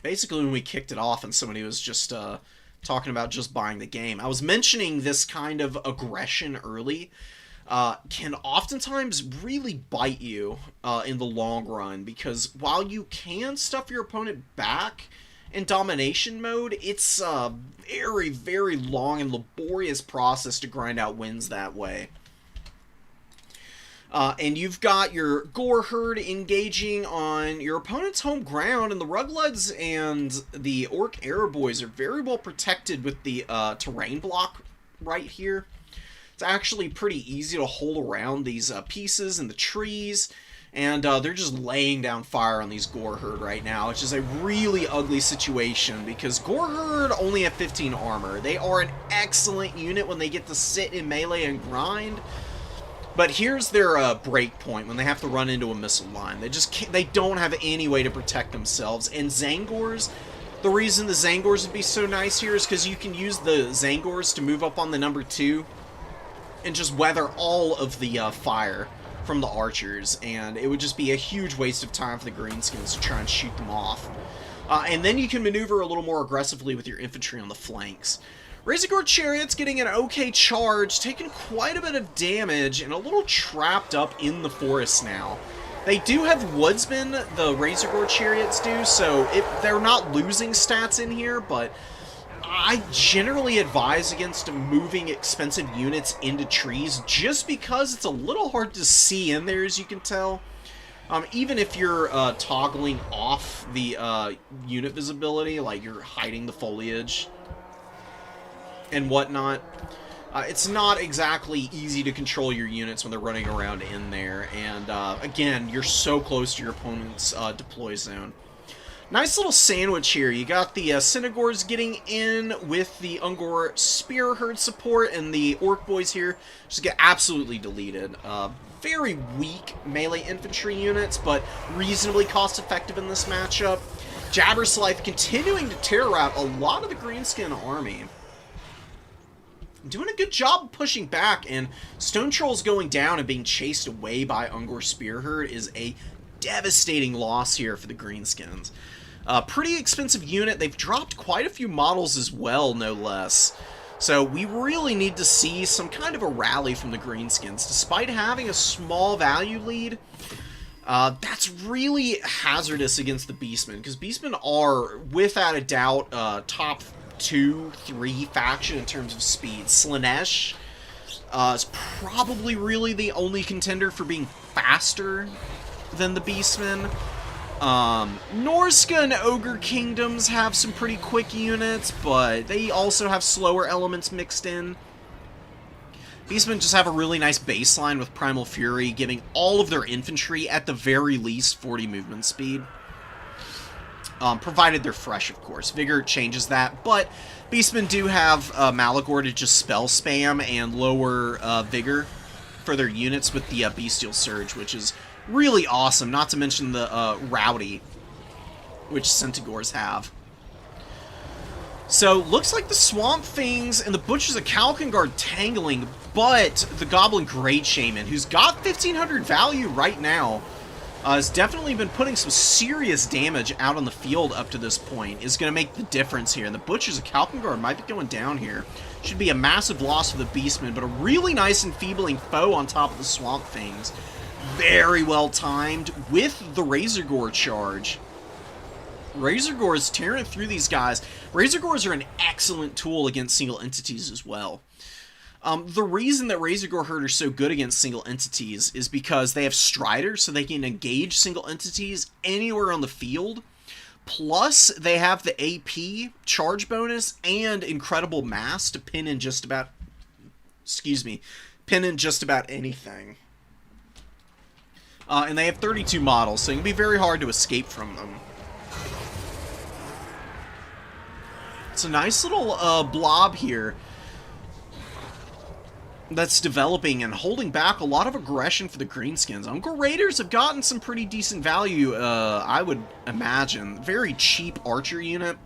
Basically, when we kicked it off, and somebody was just talking about just buying the game, I was mentioning this kind of aggression early. Can oftentimes really bite you in the long run, because while you can stuff your opponent back in domination mode, it's a very, very long and laborious process to grind out wins that way. And you've got your Gore Herd engaging on your opponent's home ground, and the Rugloods and the Orc Arrow Boys are very well protected with the terrain block right here. It's actually pretty easy to hold around these pieces and the trees, and they're just laying down fire on these Gore Herd right now, which is a really ugly situation because Gore Herd only have 15 armor. They are an excellent unit when they get to sit in melee and grind, but here's their break point when they have to run into a missile line. They just can't, they don't have any way to protect themselves, and Zangors. The reason the Zangors would be so nice here is because you can use the Zangors to move up on the number 2 and just weather all of the fire from the archers, and it would just be a huge waste of time for the Greenskins to try and shoot them off. And then you can maneuver a little more aggressively with your infantry on the flanks. Razorgore Chariot's getting an okay charge, taking quite a bit of damage, and a little trapped up in the forest now. They do have Woodsman, the Razorgore Chariots do, so they're not losing stats in here, but I generally advise against moving expensive units into trees just because it's a little hard to see in there, as you can tell. Even if you're toggling off the unit visibility, like you're hiding the foliage and whatnot, it's not exactly easy to control your units when they're running around in there. And again, you're so close to your opponent's deploy zone. Nice little sandwich here. You got the Synagors getting in with the Ungor Spear Herd support, and the Orc Boys here just get absolutely deleted. Very weak melee infantry units, but reasonably cost-effective in this matchup. Jabberslife continuing to tear out a lot of the Greenskin army. Doing a good job of pushing back, and Stone Trolls going down and being chased away by Ungor Spear Herd is a devastating loss here for the Greenskins. Pretty expensive unit. They've dropped quite a few models as well, no less. So we really need to see some kind of a rally from the Greenskins. Despite having a small value lead, that's really hazardous against the Beastmen, because Beastmen are, without a doubt, top 2-3 faction in terms of speed. Slaanesh is probably really the only contender for being faster than the Beastmen. Norska and Ogre Kingdoms have some pretty quick units, but they also have slower elements mixed in. Beastmen just have a really nice baseline with Primal Fury, giving all of their infantry, at the very least, 40 movement speed. Provided they're fresh, of course. Vigor changes that, but Beastmen do have Malagor to just spell spam and lower Vigor for their units with the Bestial Surge, which is really awesome, not to mention the Rowdy, which Centaurs have. So, looks like the Swamp Things and the Butchers of Kalkengard tangling, but the Goblin Great Shaman, who's got 1500 value right now, has definitely been putting some serious damage out on the field up to this point, is going to make the difference here. And the Butchers of Kalkengard might be going down here. Should be a massive loss for the Beastmen, but a really nice enfeebling foe on top of the Swamp Things. Very well timed with the Razorgore charge. Razorgore is tearing through these guys. Razorgores are an excellent tool against single entities as well. The reason that Razorgore Herd are so good against single entities is because they have Striders, so they can engage single entities anywhere on the field. Plus, they have the AP charge bonus and incredible mass to pin in just about... pin in just about anything. And they have 32 models, so it can be very hard to escape from them. It's a nice little blob here that's developing and holding back a lot of aggression for the Greenskins. Ungor Raiders have gotten some pretty decent value, I would imagine. Very cheap archer unit.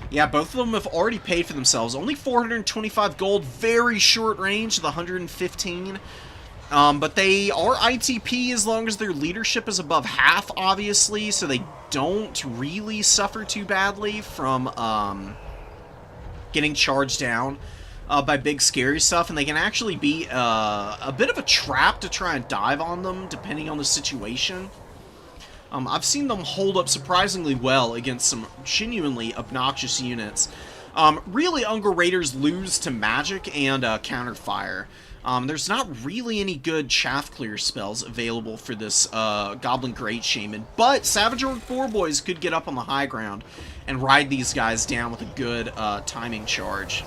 Yeah, both of them have already paid for themselves. Only 425 gold, very short range, the 115. But they are ITP as long as their leadership is above half, obviously, so they don't really suffer too badly from getting charged down by big scary stuff, and they can actually be a bit of a trap to try and dive on them, depending on the situation. I've seen them hold up surprisingly well against some genuinely obnoxious units. Really, Ungor Raiders lose to magic and counterfire. There's not really any good chaff clear spells available for this Goblin Great Shaman, but Savage Orc Boar Boys could get up on the high ground and ride these guys down with a good timing charge.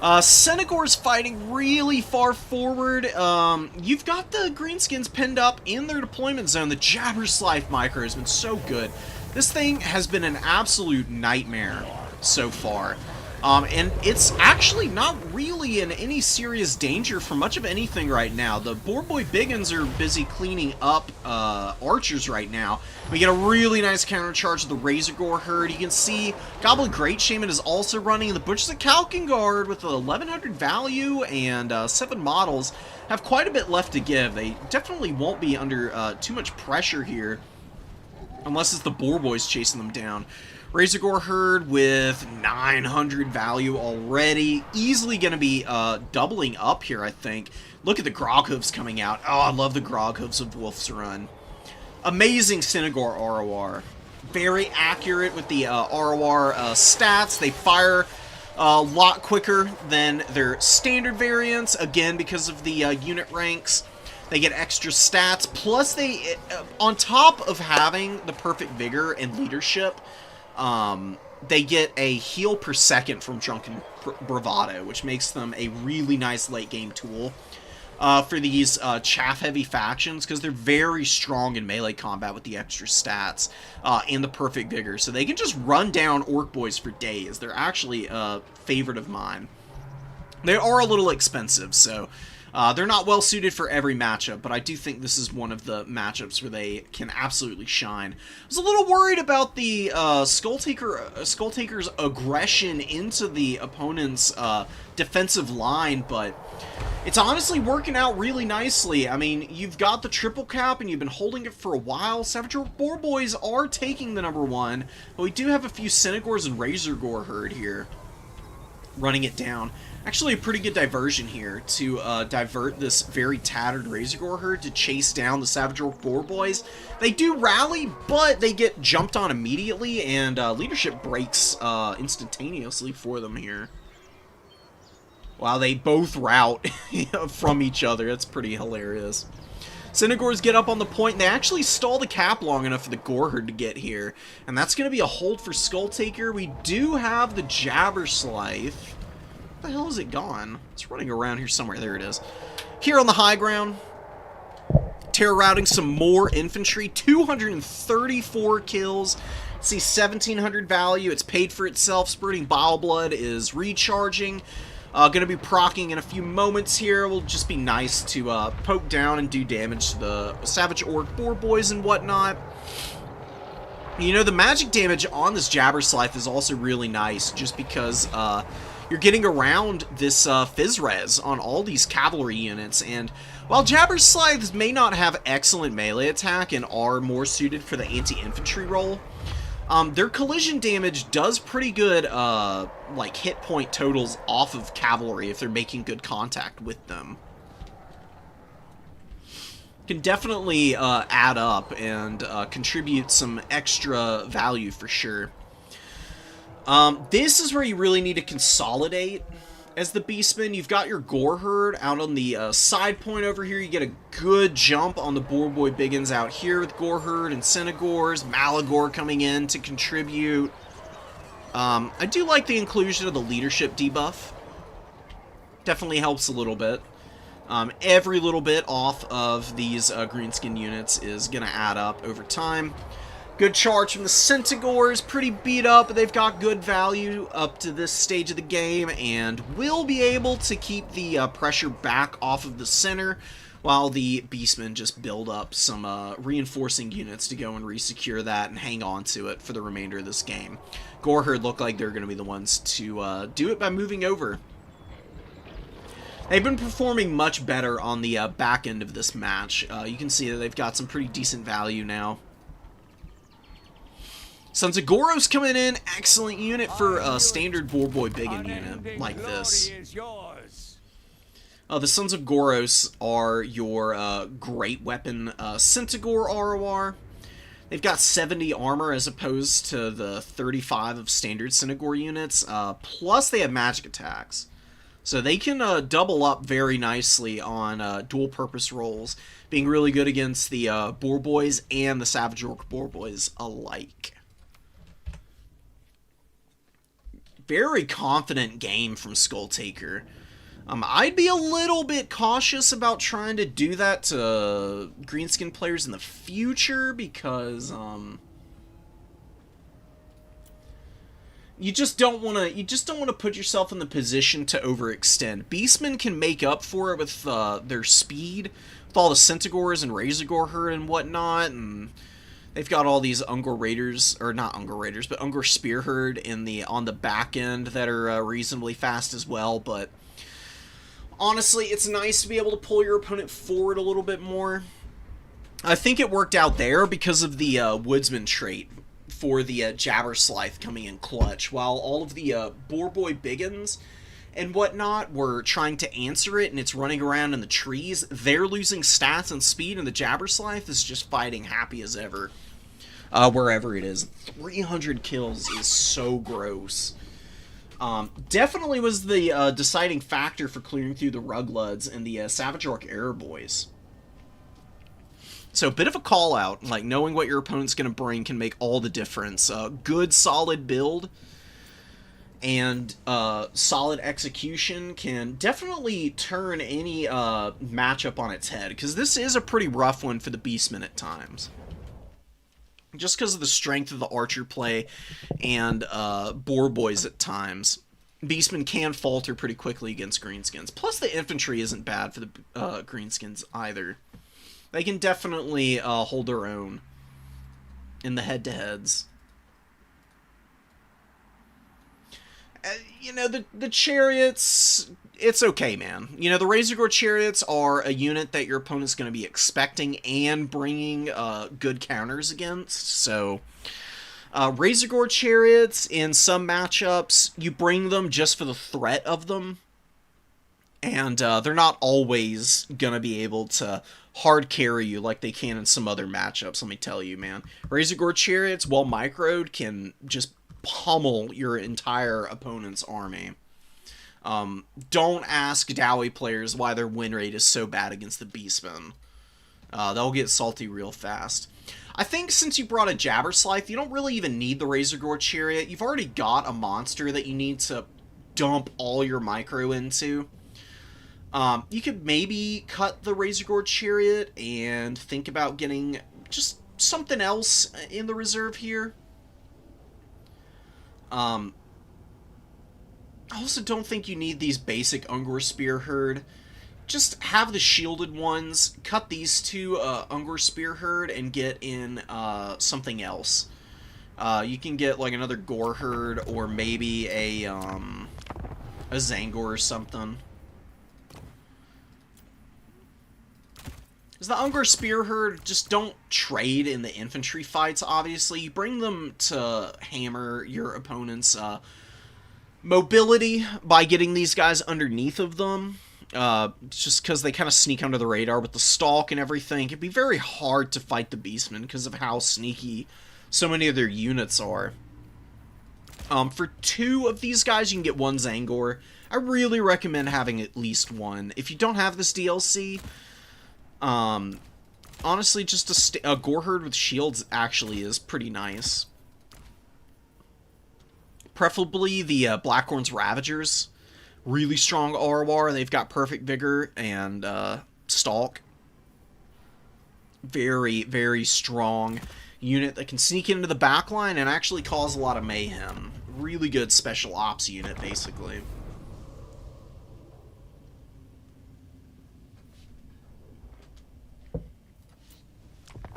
Senegor's fighting really far forward. You've got the Greenskins pinned up in their deployment zone. The Jabberslife micro has been so good. This thing has been an absolute nightmare so far. And it's actually not really in any serious danger for much of anything right now. The Boar Boy Biggins are busy cleaning up archers right now. We get a really nice countercharge of the Razorgore Herd. You can see Goblin Great Shaman is also running. The Butchers of Kalkengard with 1100 value and 7 models have quite a bit left to give. They definitely won't be under too much pressure here, unless it's the Boar Boys chasing them down. Razorgore Herd with 900 value already. Easily going to be doubling up here, I think. Look at the Groghoofs coming out. Oh, I love the Groghoofs of Wolf's Run. Amazing Synagore ROR. Very accurate with the ROR stats. They fire a lot quicker than their standard variants, again, because of the unit ranks. They get extra stats, plus they, on top of having the perfect vigor and leadership, they get a heal per second from Drunken Bravado, which makes them a really nice late game tool for these chaff-heavy factions, because they're very strong in melee combat with the extra stats and the perfect vigor. So they can just run down Orc Boys for days. They're actually a favorite of mine. They are a little expensive, so they're not well suited for every matchup, but I do think this is one of the matchups where they can absolutely shine. I was a little worried about the Skulltaker's aggression into the opponent's defensive line, but it's honestly working out really nicely. I mean, you've got the triple cap, and you've been holding it for a while. Savage Orc Boar Boys are taking the #1, but we do have a few Synagores and Razorgore Herd here running it down. Actually, a pretty good diversion here to divert this very tattered Razorgore Herd to chase down the Savage Orc Boar Boys. They do rally, but they get jumped on immediately, and leadership breaks instantaneously for them here. Wow, they both rout from each other. That's pretty hilarious. Synagores get up on the point, and they actually stall the cap long enough for the Gore Herd to get here. And that's going to be a hold for Skulltaker. We do have the Jabberslythe. Where the hell is it gone? It's running around here somewhere. There it is. Here on the high ground, terror routing some more infantry. 234 kills. See 1,700 value. It's paid for itself. Spurting Bile Blood is recharging. Going to be proccing in a few moments here. Will just be nice to poke down and do damage to the Savage Orc Boar Boys and whatnot. You know, the magic damage on this Jabberslythe is also really nice, just because you're getting around this Phys-Res on all these cavalry units. And while Jabberslythes may not have excellent melee attack and are more suited for the anti-infantry role, their collision damage does pretty good, like, hit point totals off of cavalry if they're making good contact with them. Can definitely add up and contribute some extra value for sure. This is where you really need to consolidate as the Beastman. You've got your Gore Herd out on the side point over here. You get a good jump on the Boar Boy Biggins out here with Gore Herd and Synagores. Malagor coming in to contribute. I do like the inclusion of the leadership debuff. Definitely helps a little bit. Every little bit off of these greenskin units is going to add up over time. Good charge from the Centaurs, pretty beat up, but they've got good value up to this stage of the game, and will be able to keep the pressure back off of the center, while the Beastmen just build up some reinforcing units to go and resecure that and hang on to it for the remainder of this game. Gore Herd look like they're going to be the ones to do it by moving over. They've been performing much better on the back end of this match. You can see that they've got some pretty decent value now. Sons of Goros coming in, excellent unit for a standard Boar Boy Biggin unit like this. The Sons of Goros are your great weapon Centaur ROR. They've got 70 armor as opposed to the 35 of standard Centaur units, plus they have magic attacks. So they can double up very nicely on dual purpose rolls, being really good against the Boar Boys and the Savage Orc Boar Boys alike. Very confident game from Skulltaker. I'd be a little bit cautious about trying to do that to greenskin players in the future, because you just don't want to put yourself in the position to overextend. Beastmen can make up for it with their speed, with all the Centaurs and Razorgore Herd and whatnot, and they've got all these Ungor Raiders, or not Ungor Raiders, but Ungor Spear Herd on the back end that are reasonably fast as well. But honestly, it's nice to be able to pull your opponent forward a little bit more. I think it worked out there because of the Woodsman trait for the Jabberslythe coming in clutch, while all of the Boarboy Biggins and whatnot were trying to answer it, and it's running around in the trees. They're losing stats and speed, and the Jabberslythe is just fighting happy as ever, wherever it is. 300 kills is so gross. Definitely was the deciding factor for clearing through the Rugludds and the Savage Orc Error Boys. So, a bit of a call-out, like, knowing what your opponent's going to bring can make all the difference. Good, solid build and solid execution can definitely turn any matchup on its head, because this is a pretty rough one for the Beastmen at times. Just because of the strength of the Archer play and Boarboys at times. Beastmen can falter pretty quickly against Greenskins. Plus, the infantry isn't bad for the Greenskins either. They can definitely hold their own in the head-to-heads. You know, the Chariots, it's okay, man. You know, the Razorgore Chariots are a unit that your opponent's going to be expecting and bringing good counters against. So, Razorgore Chariots, in some matchups, you bring them just for the threat of them. And they're not always going to be able to hard carry you like they can in some other matchups, let me tell you, man. Razorgore Chariots, well microed, can just pummel your entire opponent's army. Don't ask Dowie players why their win rate is so bad against the Beastmen. They'll get salty real fast. I think since you brought a Jabberslythe, you don't really even need the Razorgore Chariot. You've already got a monster that you need to dump all your micro into. You could maybe cut the Razorgore Chariot and think about getting just something else in the reserve here. I also don't think you need these basic Ungor Spear Herd. Just have the shielded ones, cut these two Ungor Spear Herd, and get in something else. You can get like another Gore Herd, or maybe a Zangor or something. Because the Ungor Spear Herd just don't trade in the infantry fights, obviously. You bring them to hammer your opponent's mobility by getting these guys underneath of them. Just because they kind of sneak under the radar with the stalk and everything. It'd be very hard to fight the Beastmen because of how sneaky so many of their units are. For two of these guys, you can get one Zangor. I really recommend having at least one. If you don't have this DLC, honestly, just a Gore Herd with shields actually is pretty nice. Preferably the Blackhorn's Ravagers. Really strong ROR. They've got perfect vigor and stalk. Very, very strong unit that can sneak into the backline and actually cause a lot of mayhem. Really good special ops unit, basically.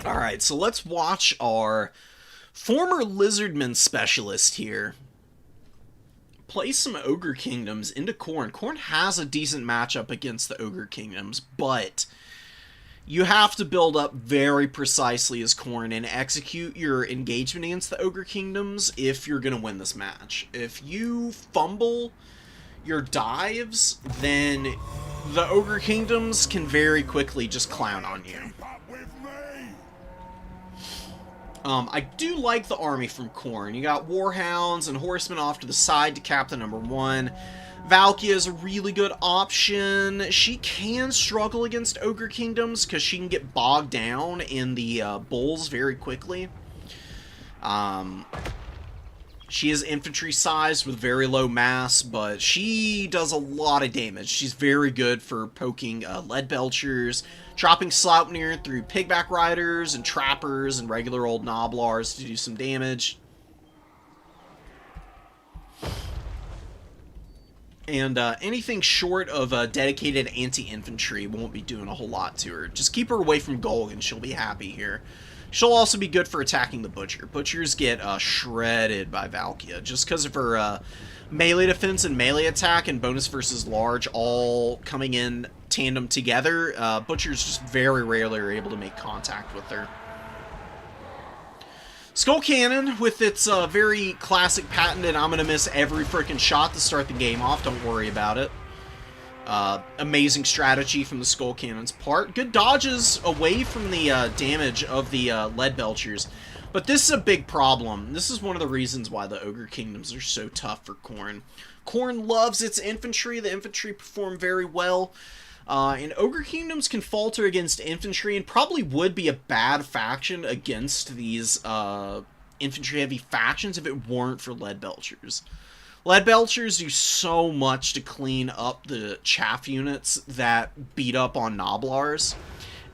Alright, so let's watch our former Lizardman specialist here play some Ogre Kingdoms into Khorne. Khorne has a decent matchup against the Ogre Kingdoms, but you have to build up very precisely as Khorne and execute your engagement against the Ogre Kingdoms if you're going to win this match. If you fumble your dives, then the Ogre Kingdoms can very quickly just clown on you. I do like the army from Khorne. You got Warhounds and Horsemen off to the side to cap the number one. Valkia is a really good option. She can struggle against Ogre Kingdoms because she can get bogged down in the bulls very quickly. She is infantry sized with very low mass, but she does a lot of damage. She's very good for poking lead belchers, dropping Sleipnir through pigback riders and trappers and regular old Noblars to do some damage. And anything short of dedicated anti-infantry won't be doing a whole lot to her. Just keep her away from Golg and she'll be happy here. She'll also be good for attacking the Butcher. Butchers get shredded by Valkia just because of her melee defense and melee attack and bonus versus large all coming in tandem together. Butchers just very rarely are able to make contact with her. Skull Cannon, with its very classic patented I'm gonna miss every freaking shot to start the game off, don't worry about it. Amazing strategy from the Skull Cannon's part. Good dodges away from the damage of the Lead Belchers. But this is a big problem. This is one of the reasons why the Ogre Kingdoms are so tough for Khorne. Khorne loves its infantry. The infantry perform very well. And Ogre Kingdoms can falter against infantry and probably would be a bad faction against these infantry-heavy factions if it weren't for Lead Belchers. Lead Belchers do so much to clean up the chaff units that beat up on Gnoblars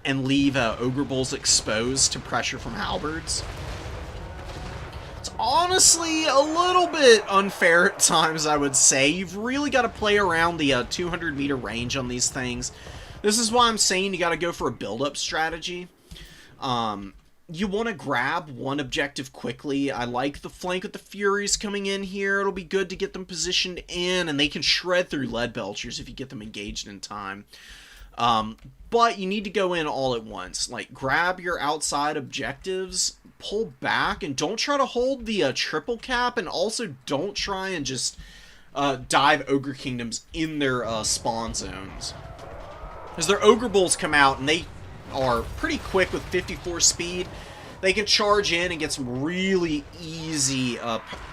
and leave Ogre Bulls exposed to pressure from halberds. It's honestly a little bit unfair at times, I would say. You've really got to play around the 200-meter range on these things. This is why I'm saying you got to go for a build-up strategy. You want to grab one objective quickly. I like the flank with the Furies coming in here. It'll be good to get them positioned in, and they can shred through Lead Belchers if you get them engaged in time. But you need to go in all at once. Like, grab your outside objectives, pull back, and don't try to hold the triple cap, and also don't try and just dive Ogre Kingdoms in their spawn zones. Because their Ogre Bulls come out, and they are pretty quick with 54 speed. They can charge in and get some really easy,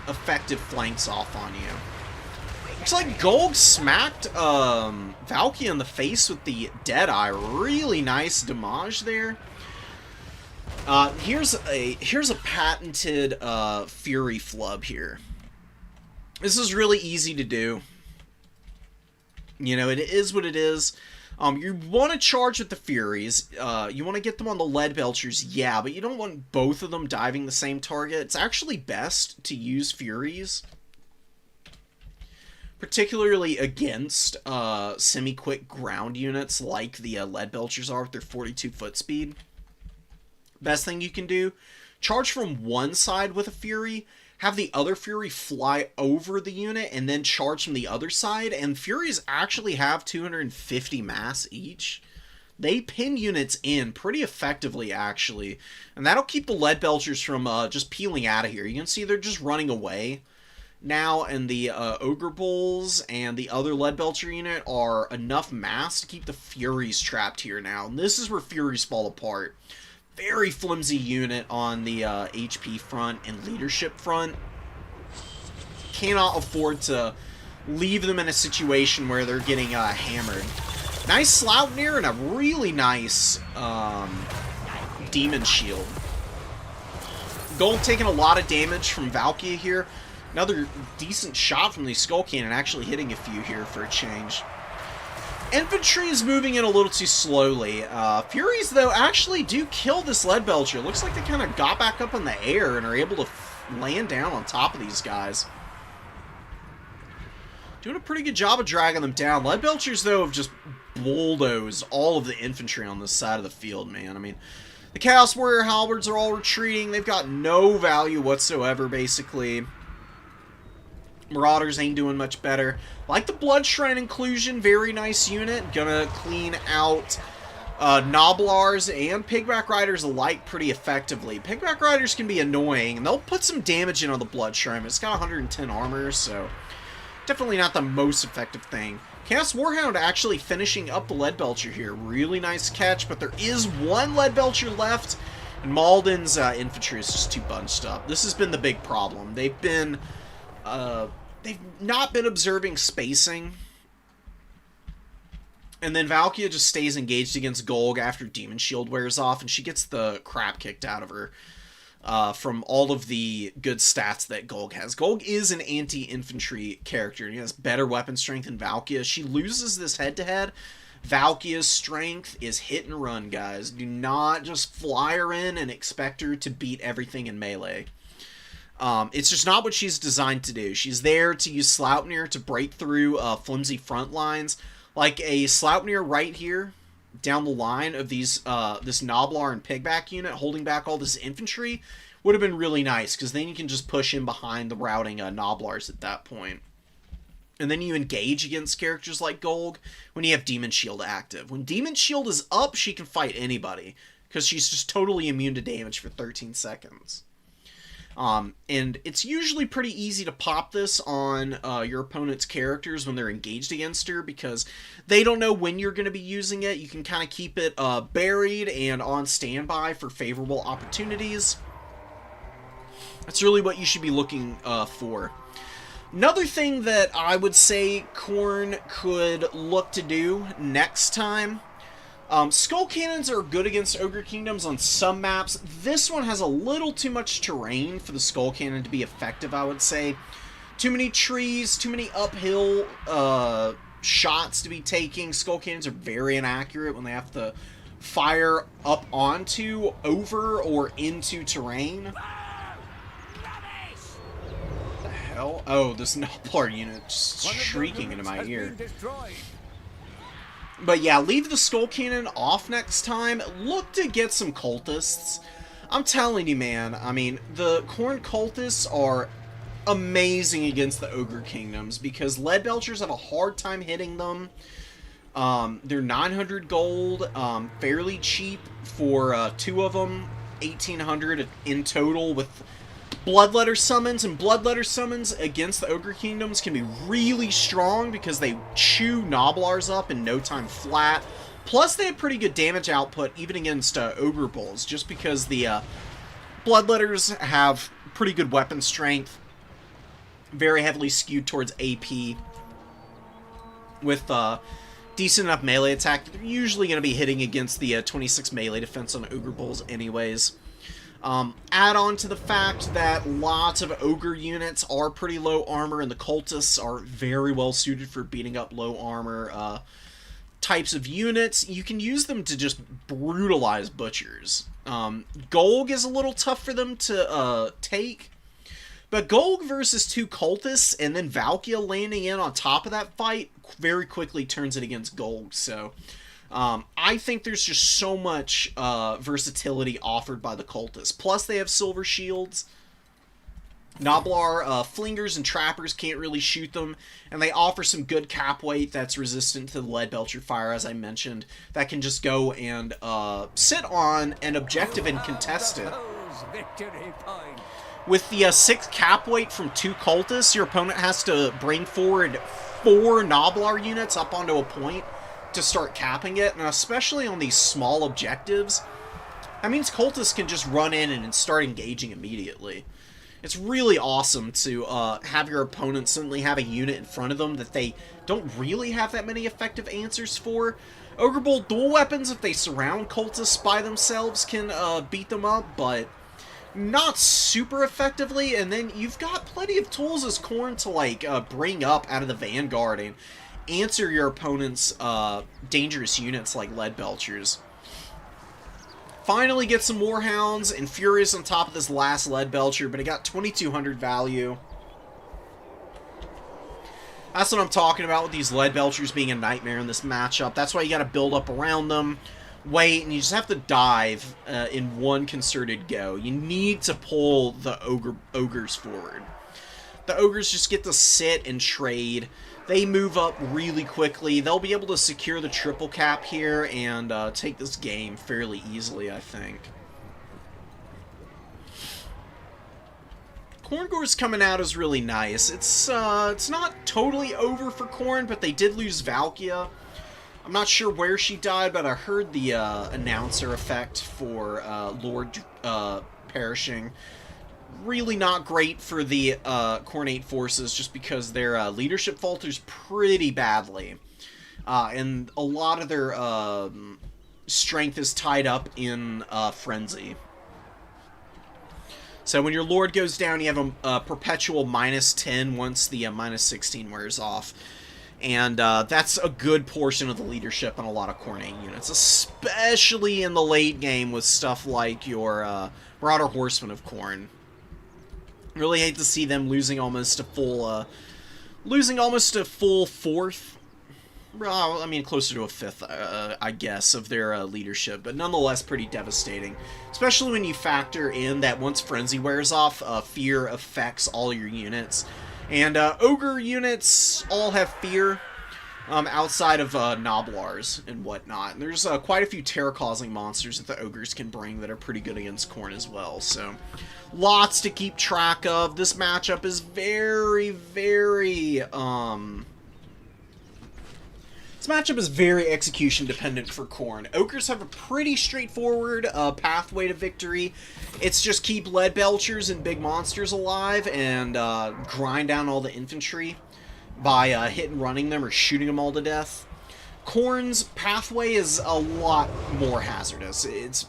effective flanks off on you. Looks like Golg smacked Valky in the face with the Deadeye. Really nice damage there. Here's a patented Fury flub here. This is really easy to do. You know, it is what it is. You want to charge with the Furies. You want to get them on the Lead Belchers, yeah, but you don't want both of them diving the same target. It's actually best to use Furies, particularly against semi-quick ground units like the Lead Belchers are with their 42-foot speed. Best thing you can do, charge from one side with a Fury, have the other Fury fly over the unit, and then charge from the other side, and Furies actually have 250 mass each. They pin units in pretty effectively, actually, and that'll keep the Lead Belchers from just peeling out of here. You can see they're just running away now, and the Ogre Bulls and the other Lead Belcher unit are enough mass to keep the Furies trapped here now, and this is where Furies fall apart. Very flimsy unit on the HP front and leadership front. Cannot afford to leave them in a situation where they're getting hammered. Nice Sloughnir and a really nice Demon Shield. Gold taking a lot of damage from Valkia here. Another decent shot from the Skull Cannon, actually hitting a few here for a change. Infantry is moving in a little too slowly. Furies, though, actually do kill this Lead Belcher. Looks like they kind of got back up in the air and are able to land down on top of these guys. Doing a pretty good job of dragging them down. Lead Belchers, though, have just bulldozed all of the infantry on this side of the field, man. I mean, the Chaos Warrior Halberds are all retreating. They've got no value whatsoever, basically. Marauders ain't doing much better. Like the Blood Shrine inclusion, very nice unit. Gonna clean out Gnoblars and Pigback Riders alike pretty effectively. Pigback Riders can be annoying, and they'll put some damage in on the Blood Shrine. It's got 110 armor, so definitely not the most effective thing. Chaos Warhound actually finishing up the Lead Belcher here. Really nice catch, but there is one Lead Belcher left, and Malden's infantry is just too bunched up. This has been the big problem. They've been... they've not been observing spacing. And then Valkia just stays engaged against Golg after Demon Shield wears off, and she gets the crap kicked out of her from all of the good stats that Golg has. Golg is an anti-infantry character, and he has better weapon strength than Valkia. She loses this head-to-head. Valkia's strength is hit and run, guys. Do not just fly her in and expect her to beat everything in melee. It's just not what she's designed to do. She's there to use Sloughnir to break through flimsy front lines. Like a Sloughnir right here, down the line of these this Gnoblar and Pigback unit, holding back all this infantry, would have been really nice, because then you can just push in behind the routing Gnoblars at that point. And then you engage against characters like Golg when you have Demon Shield active. When Demon Shield is up, she can fight anybody, because she's just totally immune to damage for 13 seconds. And it's usually pretty easy to pop this on your opponent's characters when they're engaged against her, because they don't know when you're going to be using it. You can kind of keep it buried and on standby for favorable opportunities. That's really what you should be looking for. Another thing that I would say Khorne could look to do next time, Skull Cannons are good against Ogre Kingdoms on some maps. This one has a little too much terrain for the Skull Cannon to be effective, I would say. Too many trees, too many uphill shots to be taking. Skull Cannons are very inaccurate when they have to fire up onto, over, or into terrain. Oh, this Noplar unit just shrieking into my ear. But yeah, leave the Skull Cannon off next time. Look to get some cultists. I'm telling you, man, I mean, the Khorne cultists are amazing against the Ogre Kingdoms, because Lead Belchers have a hard time hitting them. They're 900 gold, fairly cheap for 2 of them, 1800 in total with Bloodletter summons, and Bloodletter summons against the Ogre Kingdoms can be really strong because they chew Noblars up in no time flat. Plus, they have pretty good damage output even against Ogre Bulls, just because the Bloodletters have pretty good weapon strength, very heavily skewed towards AP, with decent enough melee attack. They're usually going to be hitting against the 26 melee defense on Ogre Bulls anyways. Add on to the fact that lots of Ogre units are pretty low armor, and the Cultists are very well suited for beating up low armor types of units. You can use them to just brutalize Butchers. Golg is a little tough for them to take, but Golg versus 2 Cultists and then Valkia landing in on top of that fight very quickly turns it against Golg, so I think there's just so much versatility offered by the Cultists. Plus, they have silver shields. Noblar flingers and trappers can't really shoot them, and they offer some good cap weight that's resistant to the Lead Belcher fire, as I mentioned, that can just go and sit on an objective and contest it. With the 6 cap weight from 2 Cultists, your opponent has to bring forward 4 Noblar units up onto a point to start capping it, and especially on these small objectives, that means Cultists can just run in and start engaging immediately. It's really awesome to have your opponent suddenly have a unit in front of them that they don't really have that many effective answers for. Ogre Bull dual weapons, if they surround Cultists by themselves, can beat them up, but not super effectively, and then you've got plenty of tools as Khorne to like bring up out of the Vanguard and answer your opponent's dangerous units like Lead Belchers. Finally get some Warhounds and Furious on top of this last Lead Belcher, but it got 2200 value. That's what I'm talking about with these Lead Belchers being a nightmare in this matchup. That's why you gotta build up around them, wait, and you just have to dive in one concerted go. You need to pull the Ogres forward. The Ogres just get to sit and trade. They move up really quickly. They'll be able to secure the triple cap here and take this game fairly easily, I think. Khorngor's coming out is really nice. It's not totally over for Khorne, but they did lose Valkia. I'm not sure where she died, but I heard the announcer effect for Lord perishing. Really not great for the Khornate forces, just because their leadership falters pretty badly. And a lot of their strength is tied up in Frenzy. So when your Lord goes down, you have a perpetual -10 once the -16 wears off. And that's a good portion of the leadership on a lot of Khornate units, especially in the late game with stuff like your Marauder Horsemen of Khorne. Really hate to see them losing almost a full fourth. Well, I mean, closer to a fifth, I guess, of their leadership, but nonetheless pretty devastating. Especially when you factor in that once Frenzy wears off, Fear affects all your units. And Ogre units all have Fear. outside of Noblars and whatnot. And there's quite a few terror-causing monsters that the ogres can bring that are pretty good against Khorne as well. So, lots to keep track of. This matchup is very, very... This matchup is very execution dependent for Khorne. Ogres have a pretty straightforward pathway to victory. It's just keep lead belchers and big monsters alive and grind down all the infantry by hit and running them or shooting them all to death. Khorne's pathway is a lot more hazardous. It's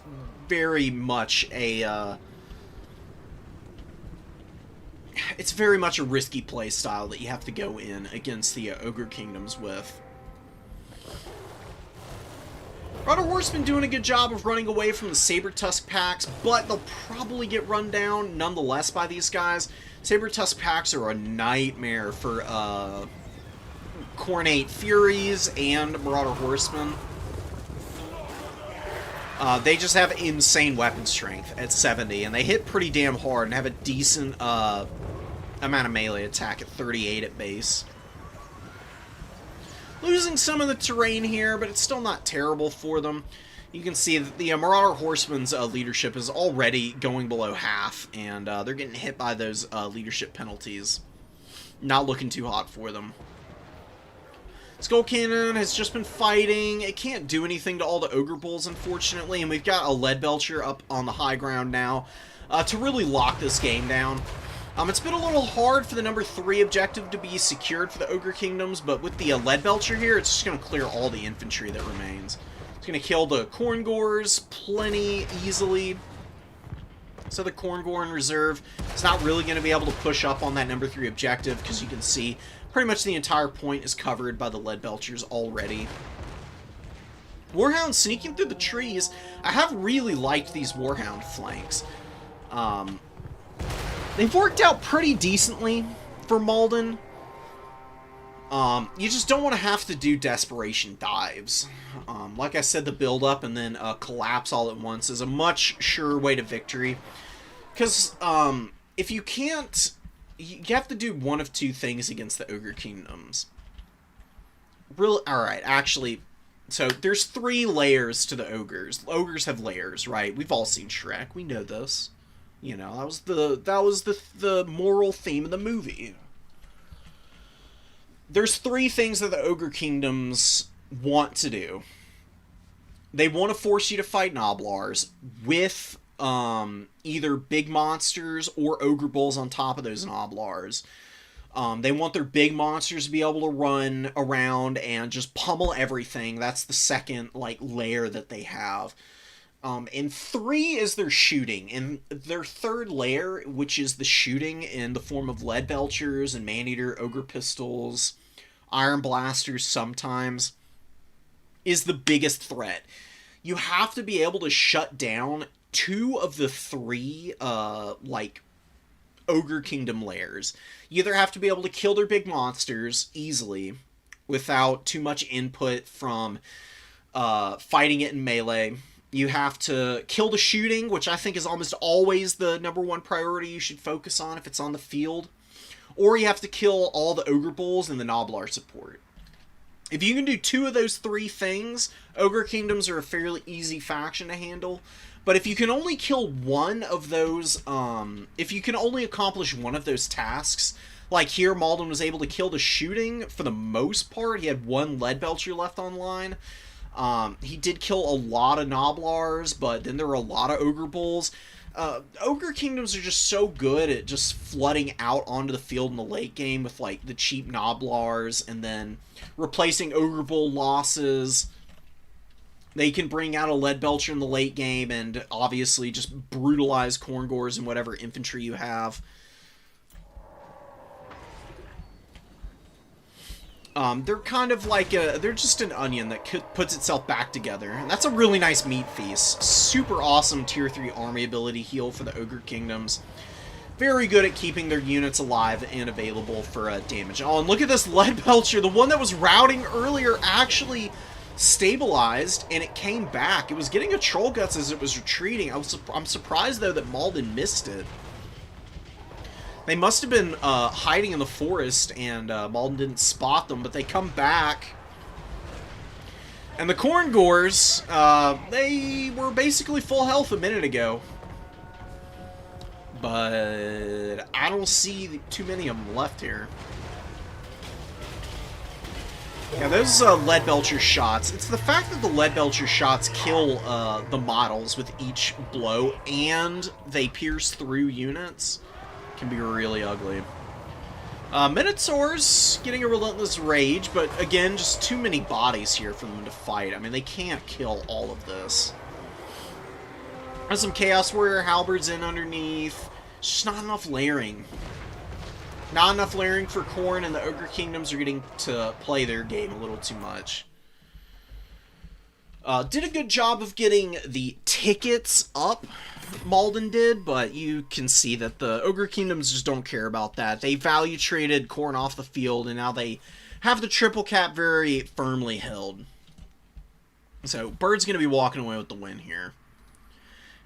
very much a it's very much a risky play style that you have to go in against the Ogre Kingdoms with. Marauder Horsemen doing a good job of running away from the Saber-Tusk packs, but they'll probably get run down nonetheless by these guys. Saber-Tusk packs are a nightmare for Khornate Furies and Marauder Horsemen. They just have insane weapon strength at 70, and they hit pretty damn hard and have a decent amount of melee attack at 38 at base. Losing some of the terrain here, but it's still not terrible for them. You can see that the Marauder Horsemen's leadership is already going below half, and they're getting hit by those leadership penalties. Not looking too hot for them. Skull Cannon has just been fighting. It can't do anything to all the Ogre Bulls, unfortunately, and we've got a Lead Belcher up on the high ground now to really lock this game down. It's been a little hard for the number 3 objective to be secured for the Ogre Kingdoms, but with the Lead Belcher here, it's just going to clear all the infantry that remains. It's going to kill the Khorne Gores plenty easily. So the Khorne Gore in reserve is not really going to be able to push up on that number 3 objective, because you can see pretty much the entire point is covered by the Lead Belchers already. Warhound sneaking through the trees. I have really liked these Warhound flanks. They've worked out pretty decently for Malden. You just don't want to have to do desperation dives. Like I said, the build-up and then collapse all at once is a much surer way to victory. Because if you can't... You have to do one of two things against the Ogre Kingdoms. Alright, actually... So, there's 3 layers to the Ogres. Ogres have layers, right? We've all seen Shrek. We know this. You know, that was the moral theme of the movie. There's 3 things that the Ogre Kingdoms want to do. They want to force you to fight Noblars with either big monsters or Ogre Bulls on top of those Noblars. They want their big monsters to be able to run around and just pummel everything. That's the second, layer that they have. And 3 is their shooting. And their third layer, which is the shooting in the form of Lead Belchers and Maneater, Ogre Pistols, Iron Blasters sometimes, is the biggest threat. You have to be able to shut down 2 of the 3, Ogre Kingdom layers. You either have to be able to kill their big monsters easily, without too much input from fighting it in melee. You have to kill the shooting, which I think is almost always the number 1 priority you should focus on if it's on the field. Or you have to kill all the Ogre Bulls and the Noblar support. If you can do 2 of those 3 things, Ogre Kingdoms are a fairly easy faction to handle. But if you can only kill one of those, if you can only accomplish one of those tasks, like here, Malden was able to kill the shooting for the most part. He had 1 Lead Belcher left online. He did kill a lot of Noblars, but then there were a lot of Ogre Bulls. Ogre Kingdoms are just so good at just flooding out onto the field in the late game with, the cheap Noblars, and then replacing Ogre Bull losses. They can bring out a Lead Belcher in the late game, and obviously just brutalize Khorne Gores and whatever infantry you have. They're kind of they're just an onion that puts itself back together. And that's a really nice meat feast. Super awesome tier 3 army ability heal for the Ogre Kingdoms. Very good at keeping their units alive and available for damage. Oh, and look at this Lead Belcher. The one that was routing earlier actually stabilized, and it came back. It was getting a Troll Guts as it was retreating. I'm surprised, though, that Malden missed it. They must have been hiding in the forest, and Malden didn't spot them, but they come back And the Corn Gores, they were basically full health a minute ago. But I don't see too many of them left here. Yeah, those lead belcher shots, it's the fact that the lead belcher shots kill the models with each blow and they pierce through units can be really ugly. Minotaurs getting a relentless rage, but again, just too many bodies here for them to fight. I mean, they can't kill all of this. There's some Chaos Warrior halberds in underneath. Just not enough layering. Not enough layering for Khorne, and the Ogre Kingdoms are getting to play their game a little too much. Did a good job of getting the tickets up, Malden did, but you can see that the Ogre Kingdoms just don't care about that. They value traded Khorne off the field, and now they have the triple cap very firmly held. So, Bird's going to be walking away with the win here.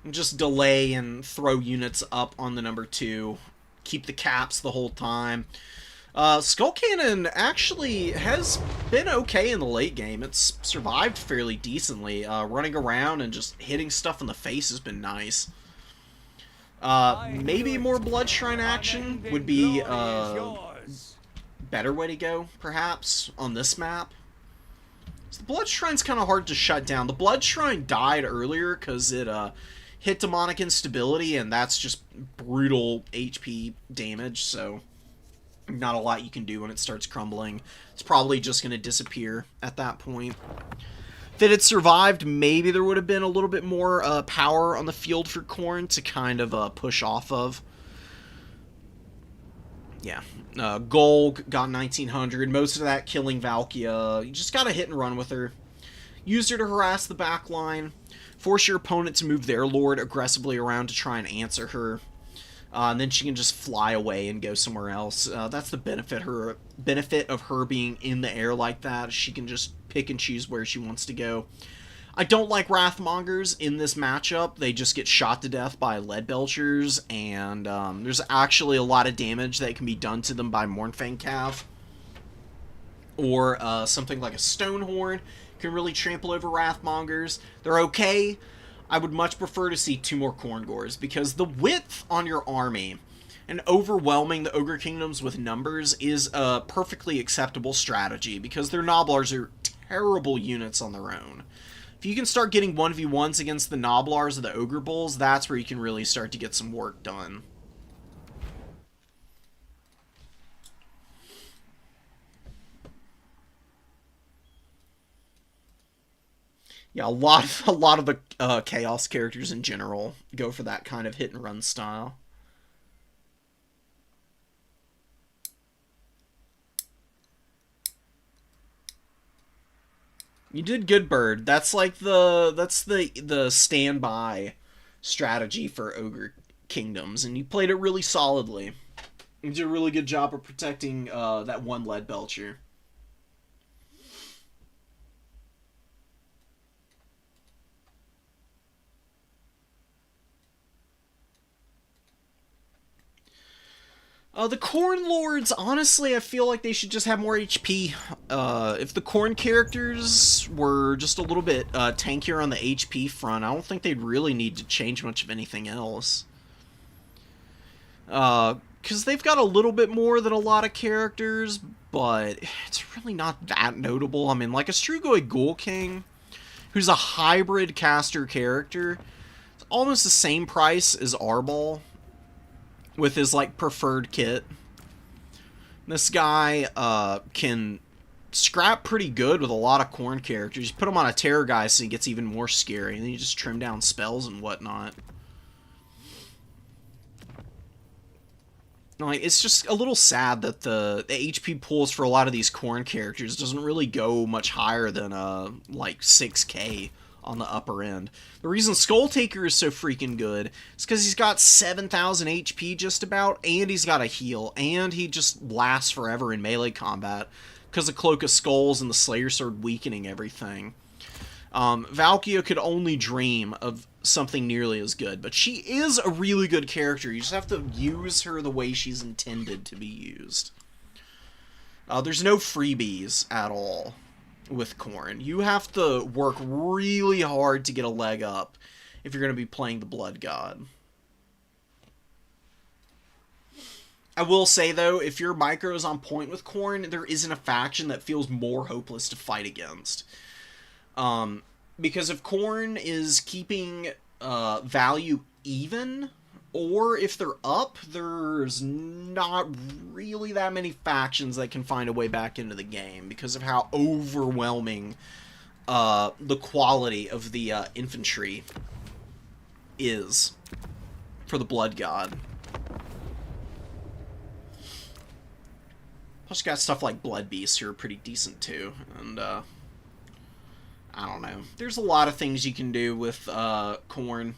And just delay and throw units up on the number 2. Keep the caps the whole time. Skull Cannon actually has been okay in the late game. It's survived fairly decently. Running around and just hitting stuff in the face has been nice. Maybe more Blood Shrine action would be a better way to go, perhaps, on this map. So the Blood Shrine's kind of hard to shut down. The Blood Shrine died earlier because it hit demonic instability, and that's just brutal HP damage, so not a lot you can do when it starts crumbling. It's probably just going to disappear at that point. If it had survived, maybe there would have been a little bit more power on the field for Khorne to kind of push off of. Yeah. Golg got 1900. Most of that killing Valkia. You just got to hit and run with her. Use her to harass the back line. Force your opponent to move their lord aggressively around to try and answer her. And then she can just fly away and go somewhere else. That's the benefit of her being in the air like that. She can just pick and choose where she wants to go. I don't like Wrathmongers in this matchup. They just get shot to death by lead belchers, and there's actually a lot of damage that can be done to them by Mournfang Cav. Or something like a Stonehorn can really trample over Wrathmongers. They're okay. I would much prefer to see 2 more Khorne Gores, because the width on your army and overwhelming the Ogre Kingdoms with numbers is a perfectly acceptable strategy, because their Noblars are terrible units on their own. If you can start getting 1v1s against the Noblars of the Ogre Bulls, that's where you can really start to get some work done. Yeah, a lot of the Chaos characters in general go for that kind of hit-and-run style. You did good, Bird. That's like the standby strategy for Ogre Kingdoms, and you played it really solidly. You did a really good job of protecting that one lead belcher. The Khorne Lords, honestly, I feel like they should just have more HP. If the Khorne characters were just a little bit tankier on the HP front, I don't think they'd really need to change much of anything else. Because they've got a little bit more than a lot of characters, but it's really not that notable. I mean, like a Strugoi Ghoul King, who's a hybrid caster character, it's almost the same price as Arbol, with his, like, preferred kit. This guy can scrap pretty good with a lot of Khorne characters. You put him on a Terror guy so he gets even more scary, and then you just trim down spells and whatnot. Like, it's just a little sad that the HP pools for a lot of these Khorne characters doesn't really go much higher than, like, 6k on the upper end. The reason Skull Taker is so freaking good is because he's got 7,000 HP just about, and he's got a heal, and he just lasts forever in melee combat because of Cloak of Skulls and the Slayer Sword weakening everything. Valkia could only dream of something nearly as good, but she is a really good character. You just have to use her the way she's intended to be used. There's no freebies at all. with Khorne. You have to work really hard to get a leg up if you're going to be playing the Blood God. I will say, though, if your micro is on point with Khorne, there isn't a faction that feels more hopeless to fight against. Because if Khorne is keeping value even, or if they're up, there's not really that many factions that can find a way back into the game because of how overwhelming the quality of the infantry is for the Blood God. Plus, you got stuff like Blood Beasts who are pretty decent too, and I don't know. There's a lot of things you can do with Khorne,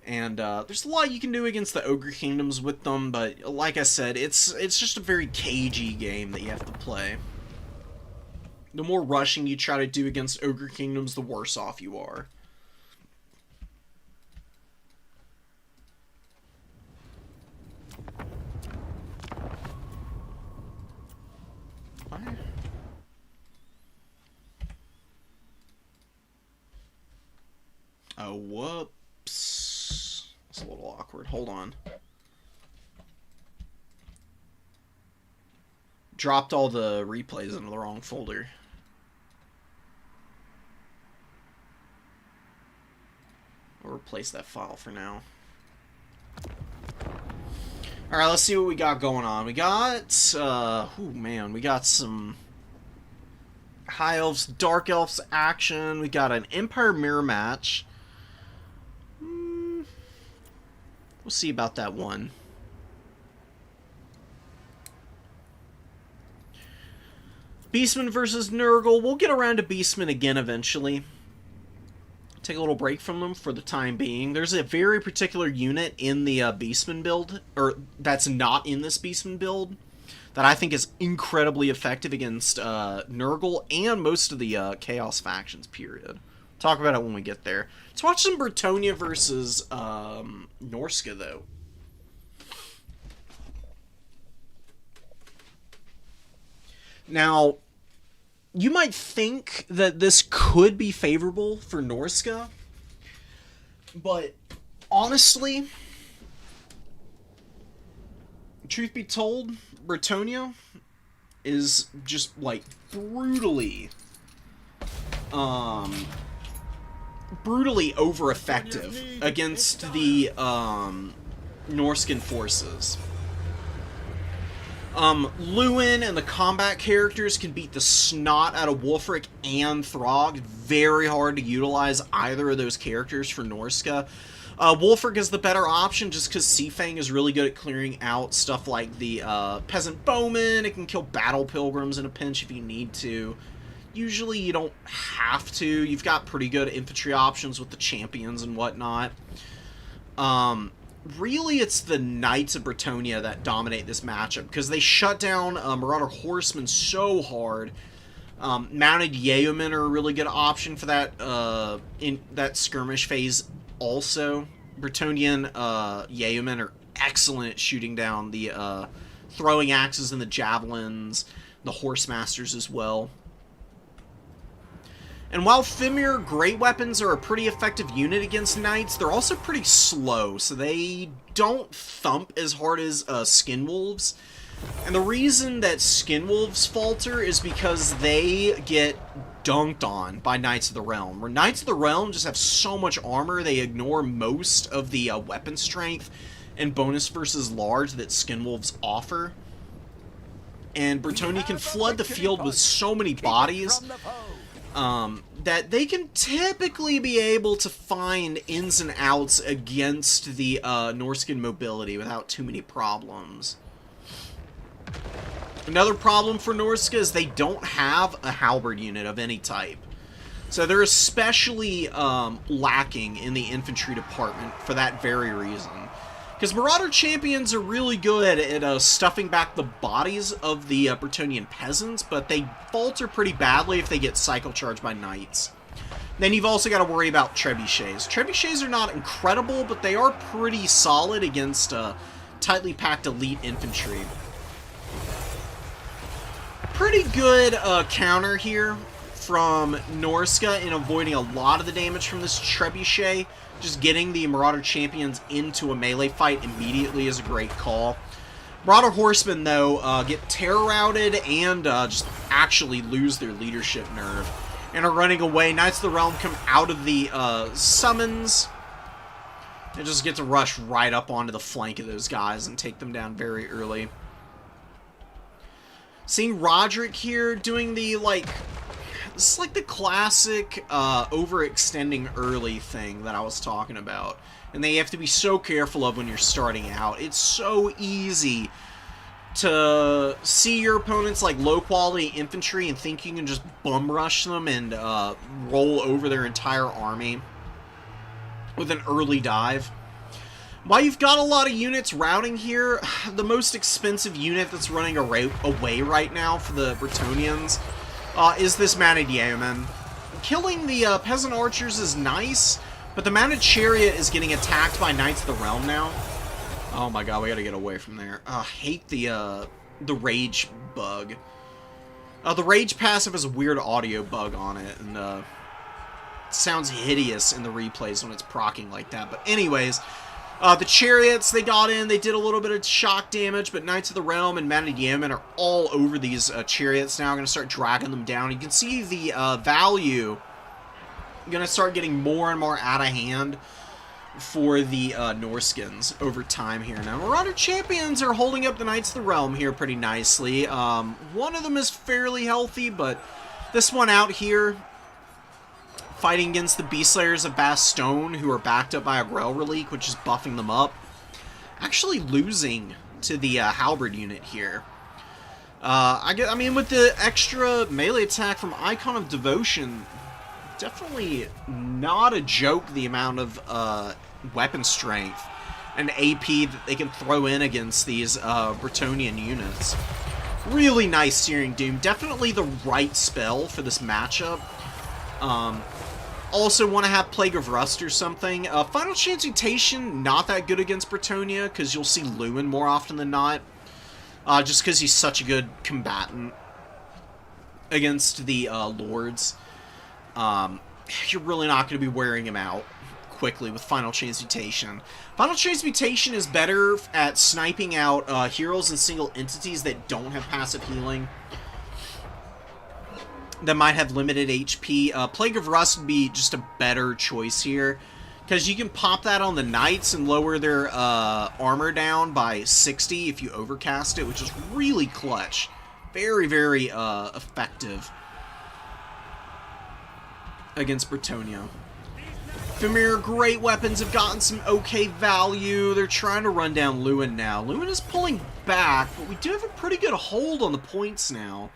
and there's a lot you can do against the Ogre Kingdoms with them. But like I said, it's just a very cagey game that you have to play. The more rushing you try to do against Ogre Kingdoms, the worse off you are. Oh, whoops. It's a little awkward. Hold on. Dropped all the replays into the wrong folder. I'll replace that file for now. Alright, let's see what we got going on. We got, oh man, we got some High Elves, Dark Elves action. We got an Empire Mirror match. We'll see about that one. Beastman versus Nurgle. We'll get around to Beastman again eventually. Take a little break from them for the time being. There's a very particular unit in the Beastman build, or that's not in this Beastman build, that I think is incredibly effective against Nurgle and most of the Chaos factions, period. Talk about it when we get there. Let's watch some Bretonnia versus Norska, though. Now, you might think that this could be favorable for Norska, but honestly, truth be told, Bretonnia is just, like, brutally over effective against the Norscan forces. Lewin and the combat characters can beat the snot out of Wulfric and Throg. Very hard to utilize either of those characters for Norska. Wulfric is the better option just because Seafang is really good at clearing out stuff like the Peasant Bowman. It can kill Battle Pilgrims in a pinch if you need to. Usually you don't have to. You've got pretty good infantry options with the champions and whatnot. Really, it's the Knights of Bretonnia that dominate this matchup because they shut down Marauder Horsemen so hard. Mounted Yeomen are a really good option for that in that skirmish phase also. Bretonnian Yeomen are excellent at shooting down the throwing axes and the javelins, the Horsemasters as well. And while Fimir Great Weapons are a pretty effective unit against Knights, they're also pretty slow, so they don't thump as hard as Skinwolves. And the reason that Skinwolves falter is because they get dunked on by Knights of the Realm. Where Knights of the Realm just have so much armor, they ignore most of the weapon strength and bonus versus large that Skinwolves offer. And Bretonnia can flood the field with so many bodies that they can typically be able to find ins and outs against the Norscan mobility without too many problems. Another problem for Norska is they don't have a halberd unit of any type. So they're especially lacking in the infantry department for that very reason. Because Marauder Champions are really good at stuffing back the bodies of the Bretonnian peasants, but they falter pretty badly if they get cycle charged by Knights. Then you've also got to worry about Trebuchets. Trebuchets are not incredible, but they are pretty solid against tightly packed elite infantry. pretty good counter here from Norska in avoiding a lot of the damage from this Trebuchet. Just getting the Marauder Champions into a melee fight immediately is a great call. Marauder Horsemen, though, get terror routed and just actually lose their leadership nerve and are running away. Knights of the Realm come out of the summons and just get to rush right up onto the flank of those guys and take them down very early. Seeing Roderick here doing the, like, this is like the classic overextending early thing that I was talking about. And they have to be so careful of when you're starting out. It's so easy to see your opponents like low-quality infantry and think you can just bum rush them and roll over their entire army with an early dive. While you've got a lot of units routing here, the most expensive unit that's running away right now for the Bretonnians is this Mounted Yeoman. Killing the Peasant Archers is nice, but the Mounted Chariot is getting attacked by Knights of the Realm now. Oh my god, we gotta get away from there. I hate the Rage bug. The Rage passive has a weird audio bug on it, and it sounds hideous in the replays when it's proccing like that. But anyways, the Chariots, they got in, they did a little bit of shock damage, but Knights of the Realm and Mounted Yeomen are all over these Chariots now. Going to start dragging them down. You can see the value going to start getting more and more out of hand for the Norskins over time here. Now, Marauder Champions are holding up the Knights of the Realm here pretty nicely. One of them is fairly healthy, but this one out here, fighting against the Beastslayers of Bastogne, who are backed up by a Grail Relic, which is buffing them up. Actually losing to the Halberd unit here. I mean, with the extra melee attack from Icon of Devotion, definitely not a joke the amount of weapon strength and AP that they can throw in against these Bretonnian units. Really nice Searing Doom. Definitely the right spell for this matchup. Also want to have Plague of Rust or something. Final Transmutation, not that good against Bretonnia, because you'll see Lewin more often than not. Just because he's such a good combatant against the Lords. You're really not going to be wearing him out quickly with Final Transmutation. Final Transmutation is better at sniping out heroes and single entities that don't have passive healing, that might have limited HP. Plague of Rust would be just a better choice here, because you can pop that on the Knights and lower their armor down by 60 if you overcast it, which is really clutch. Very, very effective against Bretonnia. Familiar great weapons have gotten some okay value. They're trying to run down Lewin now. Lewin is pulling back, but we do have a pretty good hold on the points now.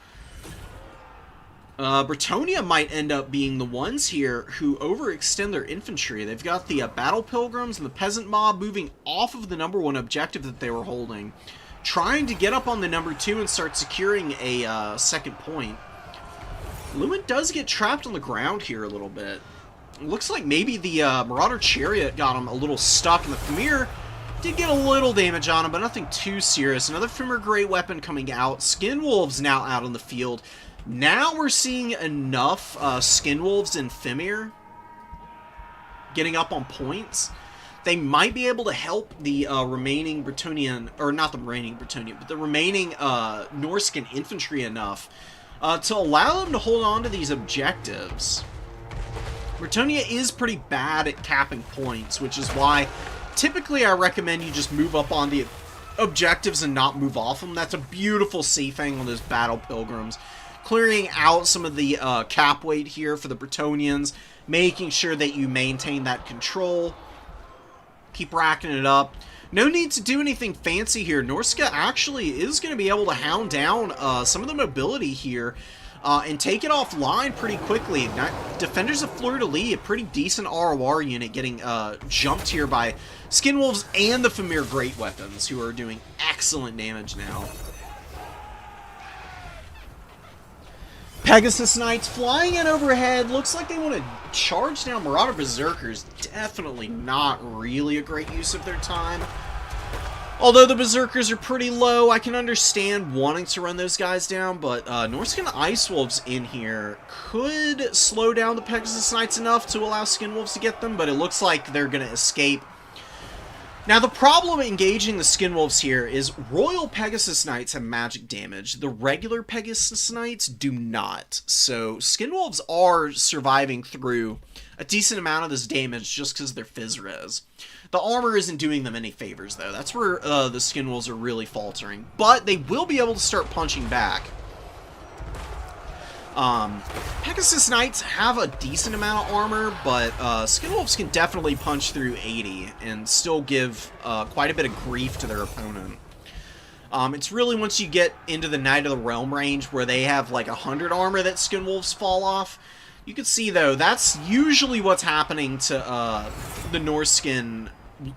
Bretonnia might end up being the ones here who overextend their infantry. They've got the Battle Pilgrims and the Peasant Mob moving off of the #1 objective that they were holding, trying to get up on the #2 and start securing a second point. Lewin does get trapped on the ground here a little bit. It looks like maybe the Marauder Chariot got him a little stuck, and the Famir did get a little damage on him, but nothing too serious. Another Famir Great Weapon coming out. Skinwolves now out on the field. Now we're seeing enough Skinwolves and Fimir getting up on points. They might be able to help the remaining Bretonnian, or not the remaining Bretonnian, but the remaining Norscan infantry enough to allow them to hold on to these objectives. Bretonnia is pretty bad at capping points, which is why typically I recommend you just move up on the objectives and not move off them. That's a beautiful safe angle on those Battle Pilgrims. Clearing out some of the cap weight here for the Bretonnians, making sure that you maintain that control. Keep racking it up. No need to do anything fancy here. Norska actually is going to be able to hound down some of the mobility here and take it offline pretty quickly. Defenders of Fleur-de-Lis, a pretty decent ROR unit, getting jumped here by Skinwolves and the Famir Great Weapons, who are doing excellent damage now. Pegasus Knights flying in overhead. Looks like they want to charge down Marauder Berserkers. Definitely not really a great use of their time. Although the Berserkers are pretty low, I can understand wanting to run those guys down, but Norskin Ice Wolves in here could slow down the Pegasus Knights enough to allow Skin Wolves to get them, but it looks like they're going to escape. Now, the problem engaging the Skin Wolves here is Royal Pegasus Knights have magic damage. The regular Pegasus Knights do not. So, Skin Wolves are surviving through a decent amount of this damage just because they're Phys Res. The armor isn't doing them any favors, though. That's where the Skin Wolves are really faltering. But they will be able to start punching back. Pegasus Knights have a decent amount of armor, but Skin Wolves can definitely punch through 80 and still give quite a bit of grief to their opponent. It's really once you get into the Knight of the Realm range where they have like 100 armor that Skin Wolves fall off. You can see, though, that's usually what's happening to the Norskin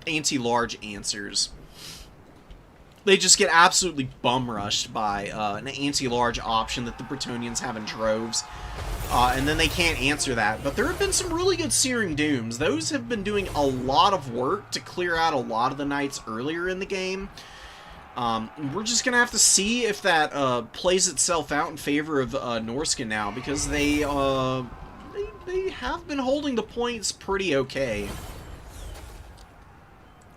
anti-large answers. They just get absolutely bum-rushed by an anti-large option that the Bretonnians have in droves. And then they can't answer that. But there have been some really good Searing Dooms. Those have been doing a lot of work to clear out a lot of the knights earlier in the game. We're just going to have to see if that plays itself out in favor of Norskin now, because they have been holding the points pretty okay.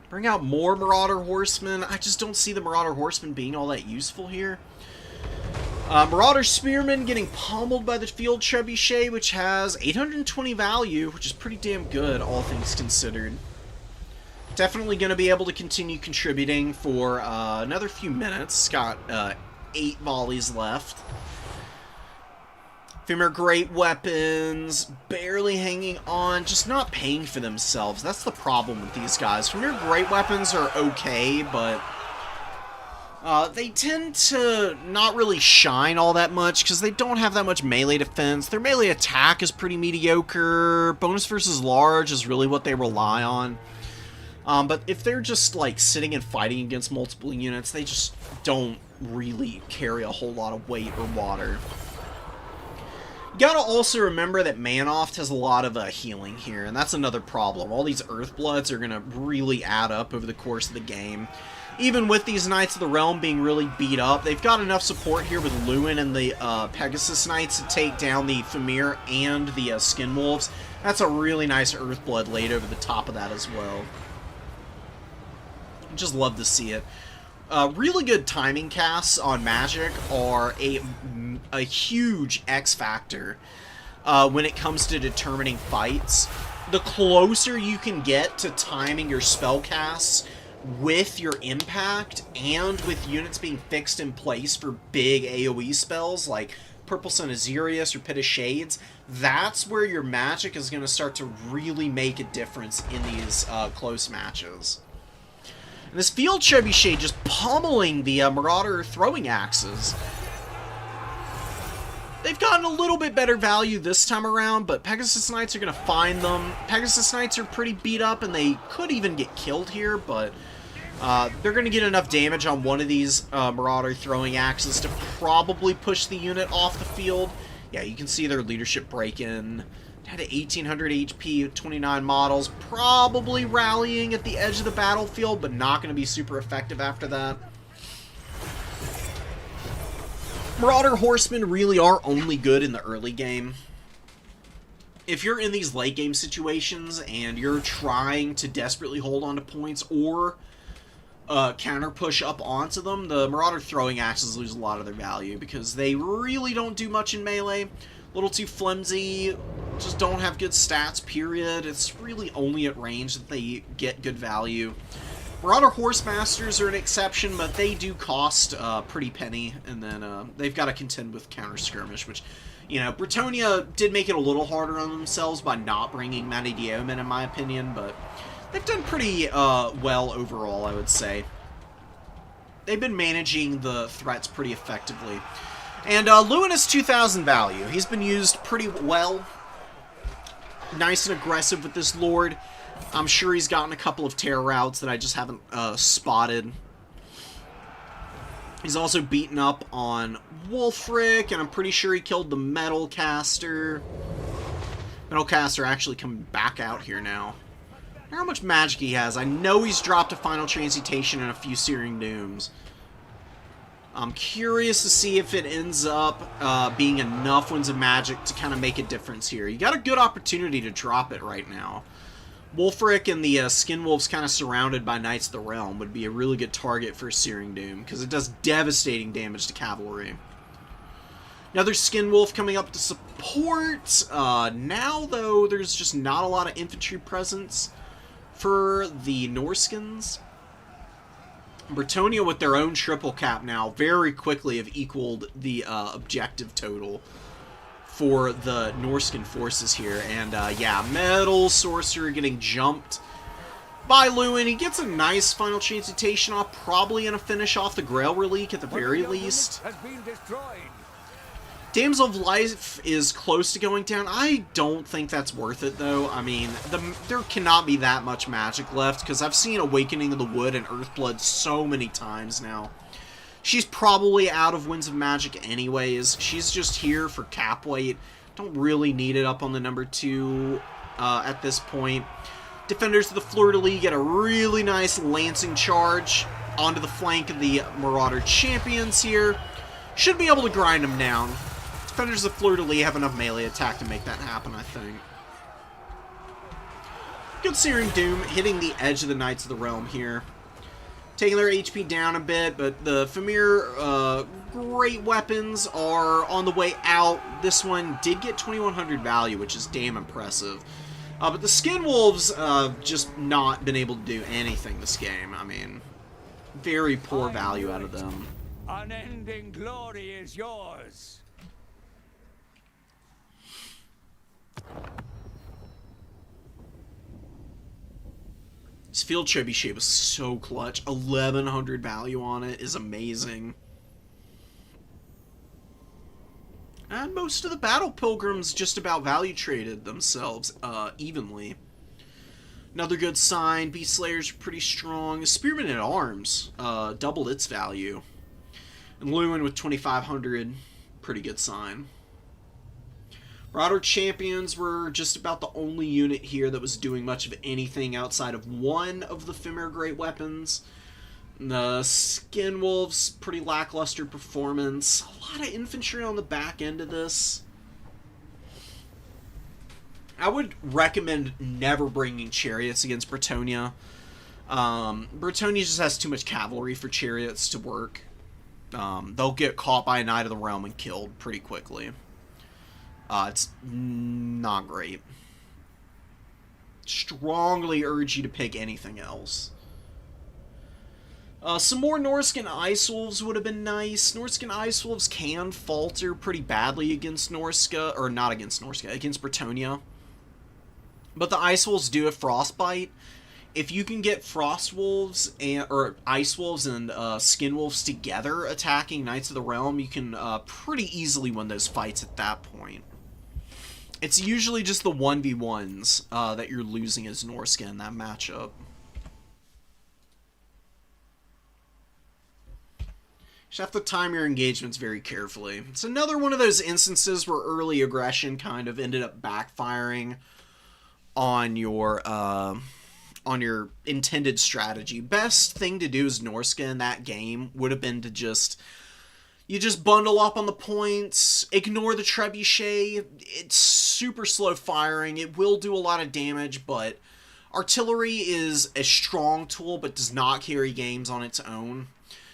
Bring out more Marauder Horsemen. I just don't see the Marauder Horsemen being all that useful here. Marauder Spearmen getting pummeled by the Field Trebuchet, which has 820 value, which is pretty damn good, all things considered. Definitely going to be able to continue contributing for another few minutes. Got 8 volleys left. Femur Great Weapons, barely hanging on, just not paying for themselves. That's the problem with these guys. Femur Great Weapons are okay, but they tend to not really shine all that much because they don't have that much melee defense. Their melee attack is pretty mediocre. Bonus versus large is really what they rely on. But if they're just like sitting and fighting against multiple units, they just don't really carry a whole lot of weight or water. You gotta also remember that Manoft has a lot of healing here, and that's another problem. All these Earthbloods are gonna really add up over the course of the game. Even with these Knights of the Realm being really beat up, they've got enough support here with Lewin and the Pegasus Knights to take down the Femir and the Skin Wolves. That's a really nice Earthblood laid over the top of that as well. Just love to see it. Really good timing casts on Magic are a huge X factor when it comes to determining fights. The closer you can get to timing your spell casts with your impact and with units being fixed in place for big AoE spells like Purple Sun Azirius or Pit of Shades, that's where your Magic is going to start to really make a difference in these close matches. And this Field Trebuchet just pummeling the Marauder throwing axes. They've gotten a little bit better value this time around, but Pegasus Knights are going to find them. Pegasus Knights are pretty beat up, and they could even get killed here, but they're going to get enough damage on one of these Marauder throwing axes to probably push the unit off the field. Yeah, you can see their leadership break-in. Had 1800 HP, 29 models, probably rallying at the edge of the battlefield, but not going to be super effective after that. Marauder Horsemen really are only good in the early game. If you're in these late game situations and you're trying to desperately hold on to points or counter push up onto them, the Marauder throwing axes lose a lot of their value because they really don't do much in melee. A little too flimsy, just don't have good stats, period. It's really only at range that they get good value. Marauder Horsemasters are an exception, but they do cost a pretty penny, and then they've got to contend with counter skirmish, which, you know, Bretonnia did make it a little harder on themselves by not bringing Manidiomen, in my opinion, but they've done pretty well overall, I would say. They've been managing the threats pretty effectively. And Lewin is 2,000 value. He's been used pretty well. Nice and aggressive with this Lord. I'm sure he's gotten a couple of terror routes that I just haven't spotted. He's also beaten up on Wulfric, and I'm pretty sure he killed the Metalcaster. Metalcaster actually coming back out here now. How much magic he has. I know he's dropped a Final Transmutation and a few Searing Dooms. I'm curious to see if it ends up being enough Winds of Magic to kind of make a difference here. You got a good opportunity to drop it right now. Wolfric and the Skinwolves kind of surrounded by Knights of the Realm would be a really good target for Searing Doom, because it does devastating damage to cavalry. Another Skinwolf coming up to support. Now, though, there's just not a lot of infantry presence for the Norskins. Bretonnia with their own triple cap now very quickly have equaled the objective total for the Norskin forces here. And yeah, Metal Sorcerer getting jumped by Lewin. He gets a nice Final Transmutation off, probably going to finish off the Grail Relique at the very least. Has been destroyed. Damsel of Life is close to going down. I don't think that's worth it, though. I mean, there cannot be that much magic left, because I've seen Awakening of the Wood and Earthblood so many times now. She's probably out of Winds of Magic anyways. She's just here for cap weight. Don't really need it up on the number 2 at this point. Defenders of the Fleur-de-Lis get a really nice Lancing Charge onto the flank of the Marauder Champions here. Should be able to grind them down. Defenders of Fleur-de-Lis have enough melee attack to make that happen, I think. Good Searing Doom, hitting the edge of the Knights of the Realm here. Taking their HP down a bit, but the Famir great weapons are on the way out. This one did get 2100 value, which is damn impressive. But the Skinwolves just not been able to do anything this game. I mean, very poor value out of them. Unending glory is yours. This Field Trebuchet was so clutch. 1100 value on it is amazing. And most of the Battle Pilgrims just about value traded themselves evenly. Another good sign. Beast Slayers are pretty strong. Spearman at Arms doubled its value. And Lewin with 2500, pretty good sign. Marauder Champions were just about the only unit here that was doing much of anything outside of one of the Famir Great Weapons. The Skinwolves, pretty lackluster performance. A lot of infantry on the back end of this. I would recommend never bringing chariots against Bretonnia. Bretonnia just has too much cavalry for chariots to work. They'll get caught by a Knight of the Realm and killed pretty quickly. It's not great. Strongly urge you to pick anything else. Some more Norskin Ice Wolves would have been nice. Norskin Ice Wolves can falter pretty badly against Norska, or not against Norska, against Bretonnia. But the Ice Wolves do have Frostbite. If you can get Frost Wolves or Ice Wolves and Skin Wolves together attacking Knights of the Realm, you can pretty easily win those fights at that point. It's usually just the 1v1s that you're losing as Norska in that matchup. You just have to time your engagements very carefully. It's another one of those instances where early aggression kind of ended up backfiring on your intended strategy. Best thing to do as Norska in that game would have been to just bundle up on the points, ignore the trebuchet. It's super slow firing. It will do a lot of damage, but artillery is a strong tool but does not carry games on its own.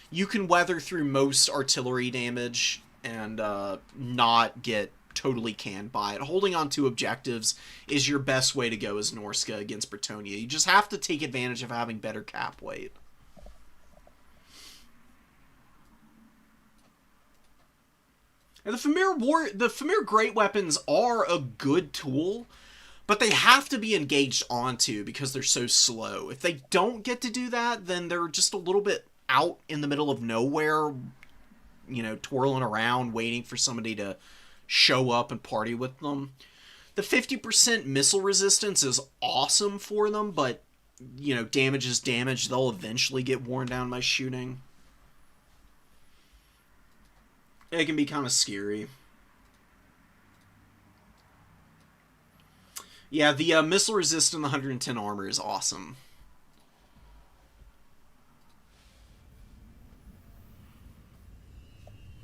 You can weather through most artillery damage and not get totally canned by it. Holding on to objectives is your best way to go as Norska against Bretonnia. You just have to take advantage of having better cap weight. And the Famir Great Weapons are a good tool, but they have to be engaged onto because they're so slow. If they don't get to do that, then they're just a little bit out in the middle of nowhere, you know, twirling around, waiting for somebody to show up and party with them. The 50% missile resistance is awesome for them, but, you know, damage is damage. They'll eventually get worn down by shooting. It can be kind of scary. Yeah, the missile resist and the 110 armor is awesome.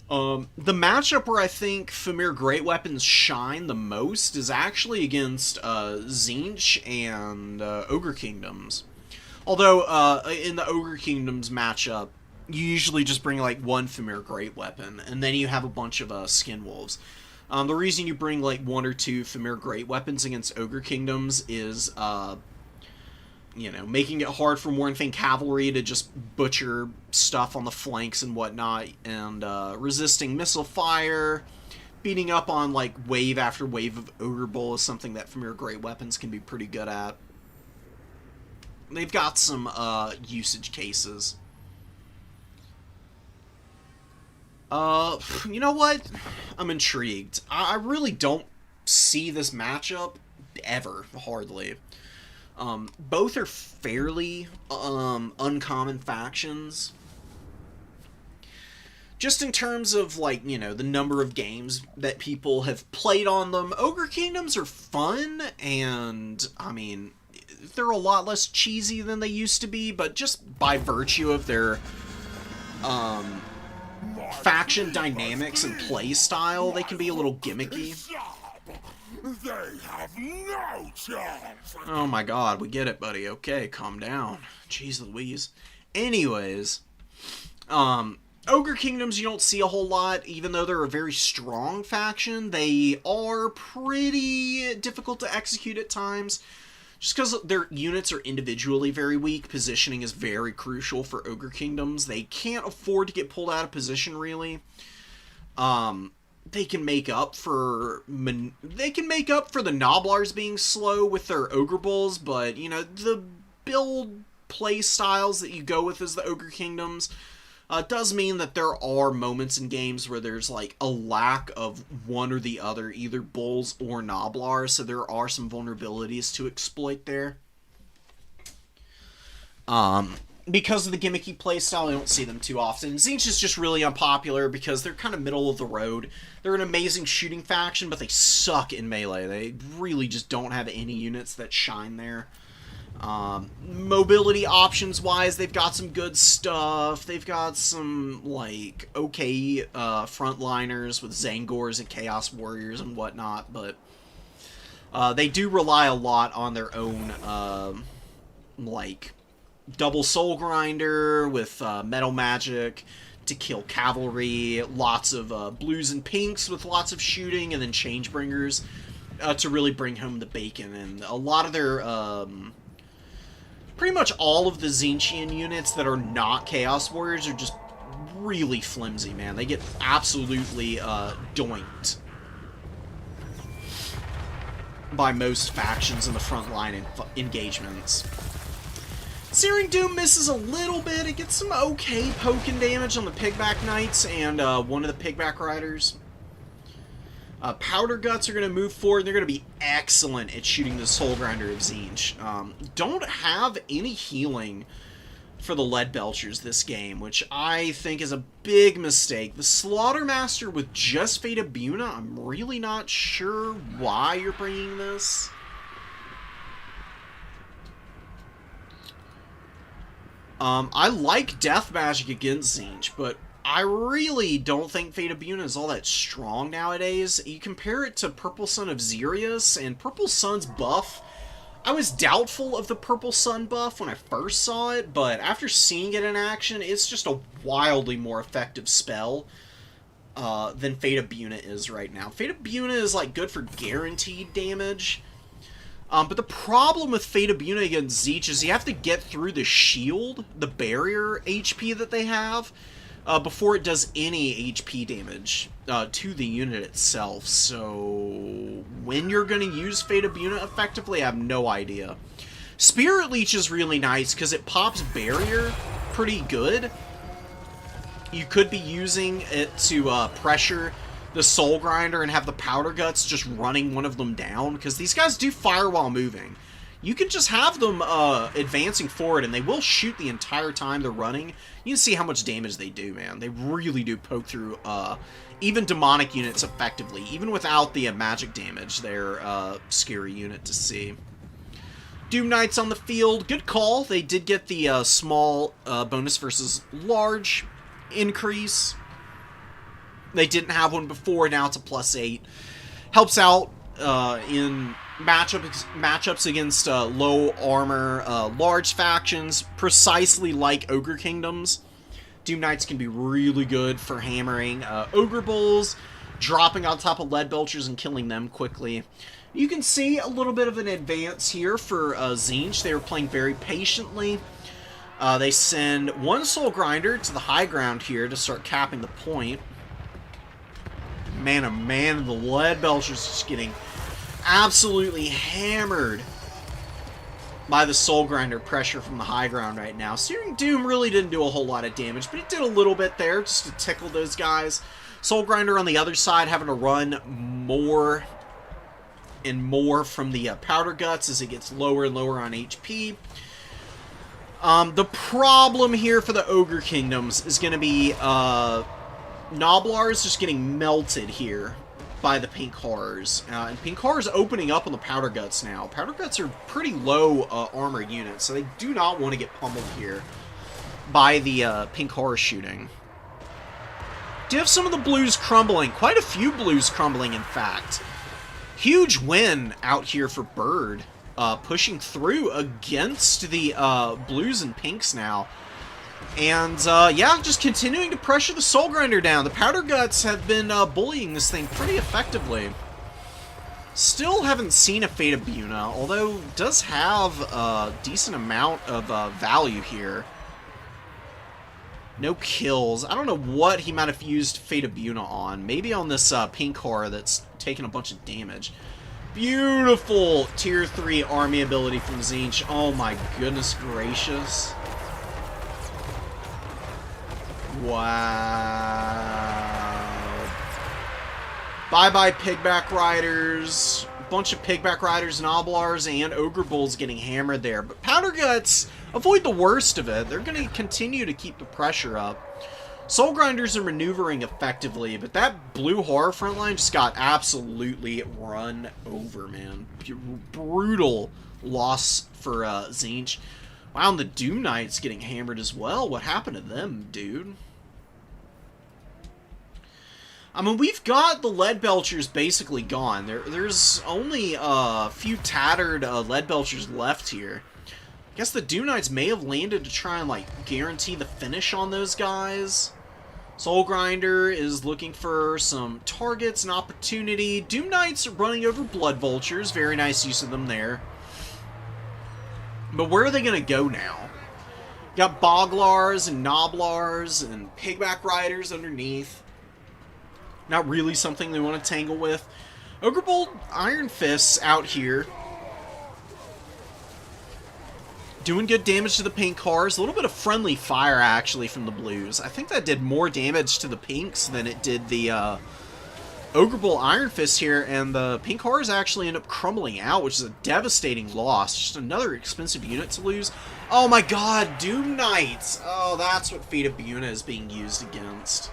The matchup where I think Famir Great Weapons shine the most is actually against Tzeentch and Ogre Kingdoms. Although, in the Ogre Kingdoms matchup, you usually just bring like one Famir Great Weapon, and then you have a bunch of Skin Wolves. The reason you bring like one or two Famir Great Weapons against Ogre Kingdoms is, making it hard for Warnfang Cavalry to just butcher stuff on the flanks and whatnot, and resisting missile fire, beating up on like wave after wave of Ogre Bull is something that Famir Great Weapons can be pretty good at. They've got some usage cases. You know what? I'm intrigued. I really don't see this matchup ever, hardly. Both are fairly uncommon factions. Just in terms of, like, the number of games that people have played on them, Ogre Kingdoms are fun, and, I mean, they're a lot less cheesy than they used to be, but just by virtue of their faction dynamics and play style, they can be a little gimmicky. They have no chance. Oh my god, we get it, buddy. Okay, calm down. Jeez Louise. Anyways, Ogre Kingdoms you don't see a whole lot, even though they're a very strong faction. They are pretty difficult to execute at times. Just because their units are individually very weak, positioning is very crucial for Ogre Kingdoms. They can't afford to get pulled out of position, really. They can make up for the Noblars being slow with their Ogre Bulls, but, the build play styles that you go with as the Ogre Kingdoms does mean that there are moments in games where there's, like, a lack of one or the other, either Bulls or Noblars, so there are some vulnerabilities to exploit there. Because of the gimmicky playstyle, I don't see them too often. Tzeentch is just really unpopular because they're kind of middle of the road. They're an amazing shooting faction, but they suck in melee. They really just don't have any units that shine there. Mobility options-wise, they've got some good stuff. They've got some, like, okay frontliners with Zangors and Chaos Warriors and whatnot, but they do rely a lot on their own, like, double Soul Grinder with Metal Magic to kill cavalry, lots of blues and pinks with lots of shooting, and then Changebringers to really bring home the bacon. And a lot of their, pretty much all of the Tzeentchian units that are not Chaos Warriors are just really flimsy, man. They get absolutely doinked by most factions in the front line engagements. Searing Doom misses a little bit. It gets some okay poking damage on the Pigback Knights and one of the Pigback Riders. Powder Guts are going to move forward. They're going to be excellent at shooting the Soul Grinder of Tzeentch. Don't have any healing for the Lead Belchers this game, which I think is a big mistake. The Slaughtermaster with just Fate of Buna, I'm really not sure why you're bringing this. I like Death Magic against Tzeentch, but I really don't think Fate of Buna is all that strong nowadays. You compare it to Purple Sun of Xerius, and Purple Sun's buff, I was doubtful of the Purple Sun buff when I first saw it, but after seeing it in action, it's just a wildly more effective spell than Fate of Buna is right now. Fate of Buna is, like, good for guaranteed damage. But the problem with Fate of Buna against Tzeentch is you have to get through the shield, the barrier HP that they have, before it does any HP damage to the unit itself. So when you're going to use Fate of Buna effectively, I have no idea. Spirit Leech is really nice because it pops barrier pretty good. You could be using it to pressure the Soul Grinder and have the Powder Guts just running one of them down, because these guys do fire while moving. you can just have them advancing forward, and they will shoot the entire time they're running. You can see how much damage they do, man. They really do poke through even demonic units effectively. Even without the magic damage, they're a scary unit to see. Doom Knights on the field. Good call. They did get the small bonus versus large increase. They didn't have one before. Now it's a +8. Helps out in matchups against low armor, large factions, precisely like Ogre Kingdoms. Doom Knights can be really good for hammering Ogre Bulls, dropping on top of Lead Belchers and killing them quickly. You can see a little bit of an advance here for Tzeentch. They were playing very patiently. They send one Soul Grinder to the high ground here to start capping the point. Man, oh man, the Lead Belchers just getting absolutely hammered by the Soul Grinder pressure from the high ground right now. Searing Doom really didn't do a whole lot of damage, but it did a little bit there just to tickle those guys. Soul Grinder on the other side having to run more and more from the Powder Guts as it gets lower and lower on HP. The problem here for the Ogre Kingdoms is going to be Gnoblars just getting melted here by the Pink Horrors. And Pink Horrors opening up on the Powder Guts now. Powder Guts are pretty low armor units, so they do not want to get pummeled here by the Pink Horror shooting. Do have some of the blues crumbling. Quite a few blues crumbling, in fact. Huge win out here for Bird. Pushing through against the blues and pinks now. And, yeah, just continuing to pressure the Soul Grinder down. The Powder Guts have been bullying this thing pretty effectively. Still haven't seen a Fate of Buna, although does have a decent amount of value here. No kills. I don't know what he might have used Fate of Buna on. Maybe on this pink horror that's taking a bunch of damage. Beautiful tier 3 army ability from Tzeentch. Oh my goodness gracious. Wow. Bye-bye Pigback Riders. A bunch of Pigback Riders, Gnoblars, and Ogre Bulls getting hammered there. But Powder Guts avoid the worst of it. They're going to continue to keep the pressure up. Soul Grinders are maneuvering effectively, but that blue horror front line just got absolutely run over, man. Brutal loss for Tzeentch. Wow, and the Doom Knights getting hammered as well. What happened to them, dude? I mean, we've got the Lead Belchers basically gone. There's only a few tattered Lead Belchers left here. I guess the Doom Knights may have landed to try and, like, guarantee the finish on those guys. Soul Grinder is looking for some targets and opportunity. Doom Knights are running over Blood Vultures. Very nice use of them there. But where are they going to go now? Got Boglars and Gnoblars and Pigback Riders underneath. Not really something they want to tangle with. Ogre Bolt Iron Fists out here. Doing good damage to the pink cars. A little bit of friendly fire, actually, from the blues. I think that did more damage to the pinks than it did the Ogre Bolt Iron Fist here. And the pink cars actually end up crumbling out, which is a devastating loss. Just another expensive unit to lose. Oh my god, Doom Knights! Oh, that's what Fate of Buna is being used against.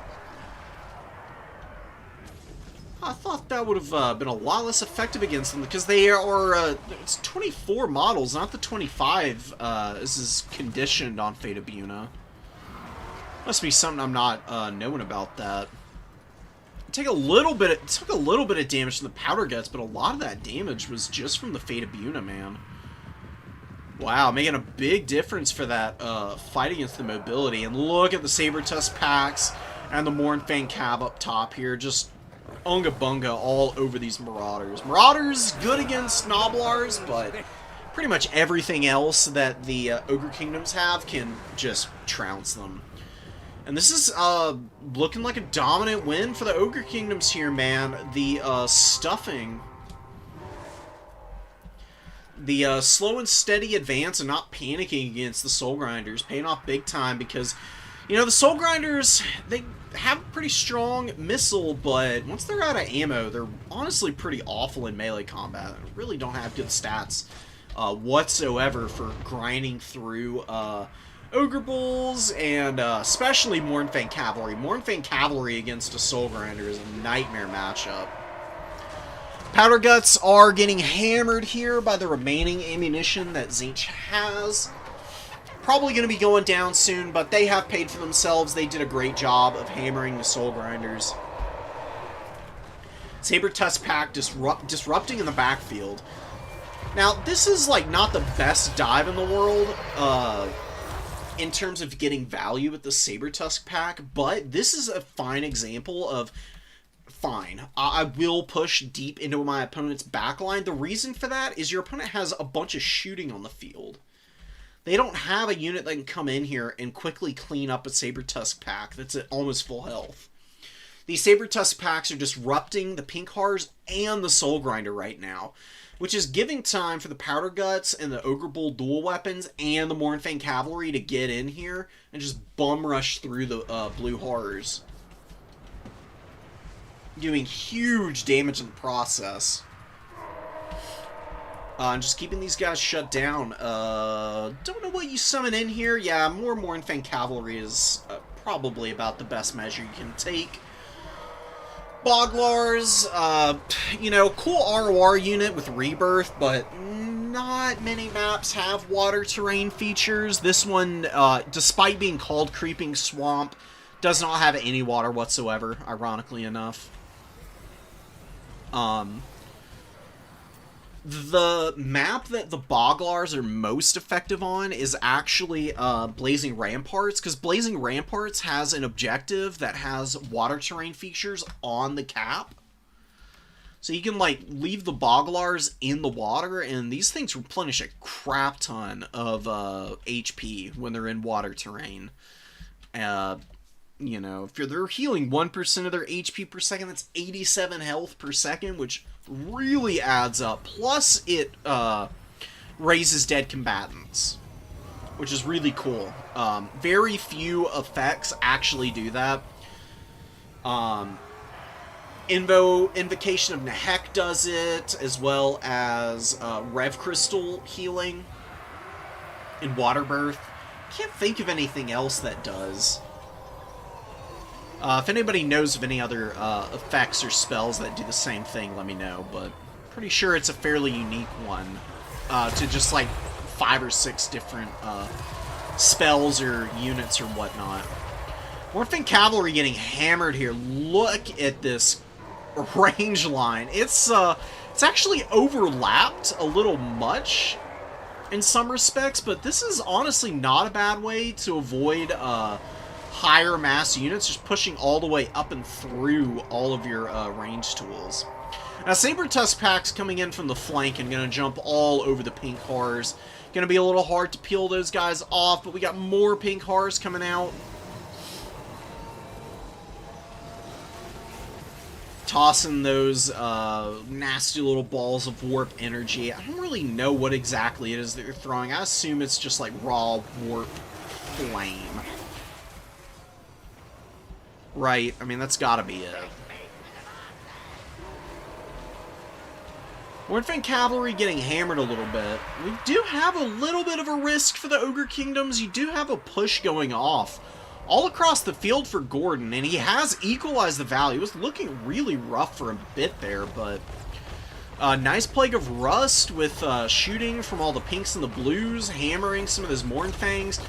I thought that would have been a lot less effective against them, because they are, it's 24 models, not the 25, this is conditioned on Fate of Buna. Must be something I'm not, knowing about that. It took a little bit of damage from the Powder Guts, but a lot of that damage was just from the Fate of Buna, man. Wow, making a big difference for that, fight against the mobility. And look at the Saber Tusk packs, and the Mournfang Cab up top here, just unga bunga all over these Marauders. Marauders good against Gnoblars, but pretty much everything else that the Ogre Kingdoms have can just trounce them. And this is looking like a dominant win for the Ogre Kingdoms here, man. The stuffing, the slow and steady advance and not panicking against the Soul Grinders paying off big time, because, you know, the Soul Grinders, they have a pretty strong missile, but once they're out of ammo, they're honestly pretty awful in melee combat. They really don't have good stats whatsoever for grinding through Ogre Bulls and especially Mournfang Cavalry. Mournfang Cavalry against a Soul Grinder is a nightmare matchup. Powder Guts are getting hammered here by the remaining ammunition that Tzeentch has. Probably going to be going down soon, but they have paid for themselves. They did a great job of hammering the Soul Grinders. Saber-Tusk Pack disrupting in the backfield. Now, this is like not the best dive in the world in terms of getting value with the Saber-Tusk Pack, but this is a fine example of, fine, I will push deep into my opponent's backline. The reason for that is your opponent has a bunch of shooting on the field. They don't have a unit that can come in here and quickly clean up a Saber-Tusk Pack that's at almost full health. These Saber-Tusk Packs are disrupting the Pink Hearts and the Soul Grinder right now, which is giving time for the Powder Guts and the Ogre Bull dual weapons and the Mournfang Cavalry to get in here and just bum rush through the Blue Horrors, doing huge damage in the process. And just keeping these guys shut down. Don't know what you summon in here. Yeah, more Mournfang Cavalry is probably about the best measure you can take. Boglars, you know, cool ROR unit with Rebirth, but not many maps have water terrain features. This one, despite being called Creeping Swamp, does not have any water whatsoever, ironically enough. The map that the Boglars are most effective on is actually Blazing Ramparts, because Blazing Ramparts has an objective that has water terrain features on the cap. So you can, like, leave the Boglars in the water, and these things replenish a crap ton of HP when they're in water terrain. You know, if they're healing 1% of their HP per second, that's 87 health per second, which really adds up. Plus, it raises dead combatants, which is really cool. Very few effects actually do that. Invocation of Nehek does it, as well as Rev Crystal healing in Water Birth. Can't think of anything else that does. If anybody knows of any other effects or spells that do the same thing, let me know, but pretty sure it's a fairly unique one to just like 5 or 6 different spells or units or whatnot. Mournfang Cavalry getting hammered here. Look at this range line. It's actually overlapped a little much in some respects, but this is honestly not a bad way to avoid higher mass units, just pushing all the way up and through all of your range tools. Now, Saber-Tusk Pack's coming in from the flank and going to jump all over the Pink Horrors. Going to be a little hard to peel those guys off, but we got more Pink Horrors coming out. Tossing those nasty little balls of warp energy. I don't really know what exactly it is that you're throwing. I assume it's just like raw warp flame. Right, I mean, that's gotta be it. Mournfang Cavalry getting hammered a little bit. We do have a little bit of a risk for the Ogre Kingdoms. You do have a push going off all across the field for Gordon, and he has equalized the value. It was looking really rough for a bit there, but nice Plague of Rust with shooting from all the pinks and the blues, hammering some of those Mournfangs.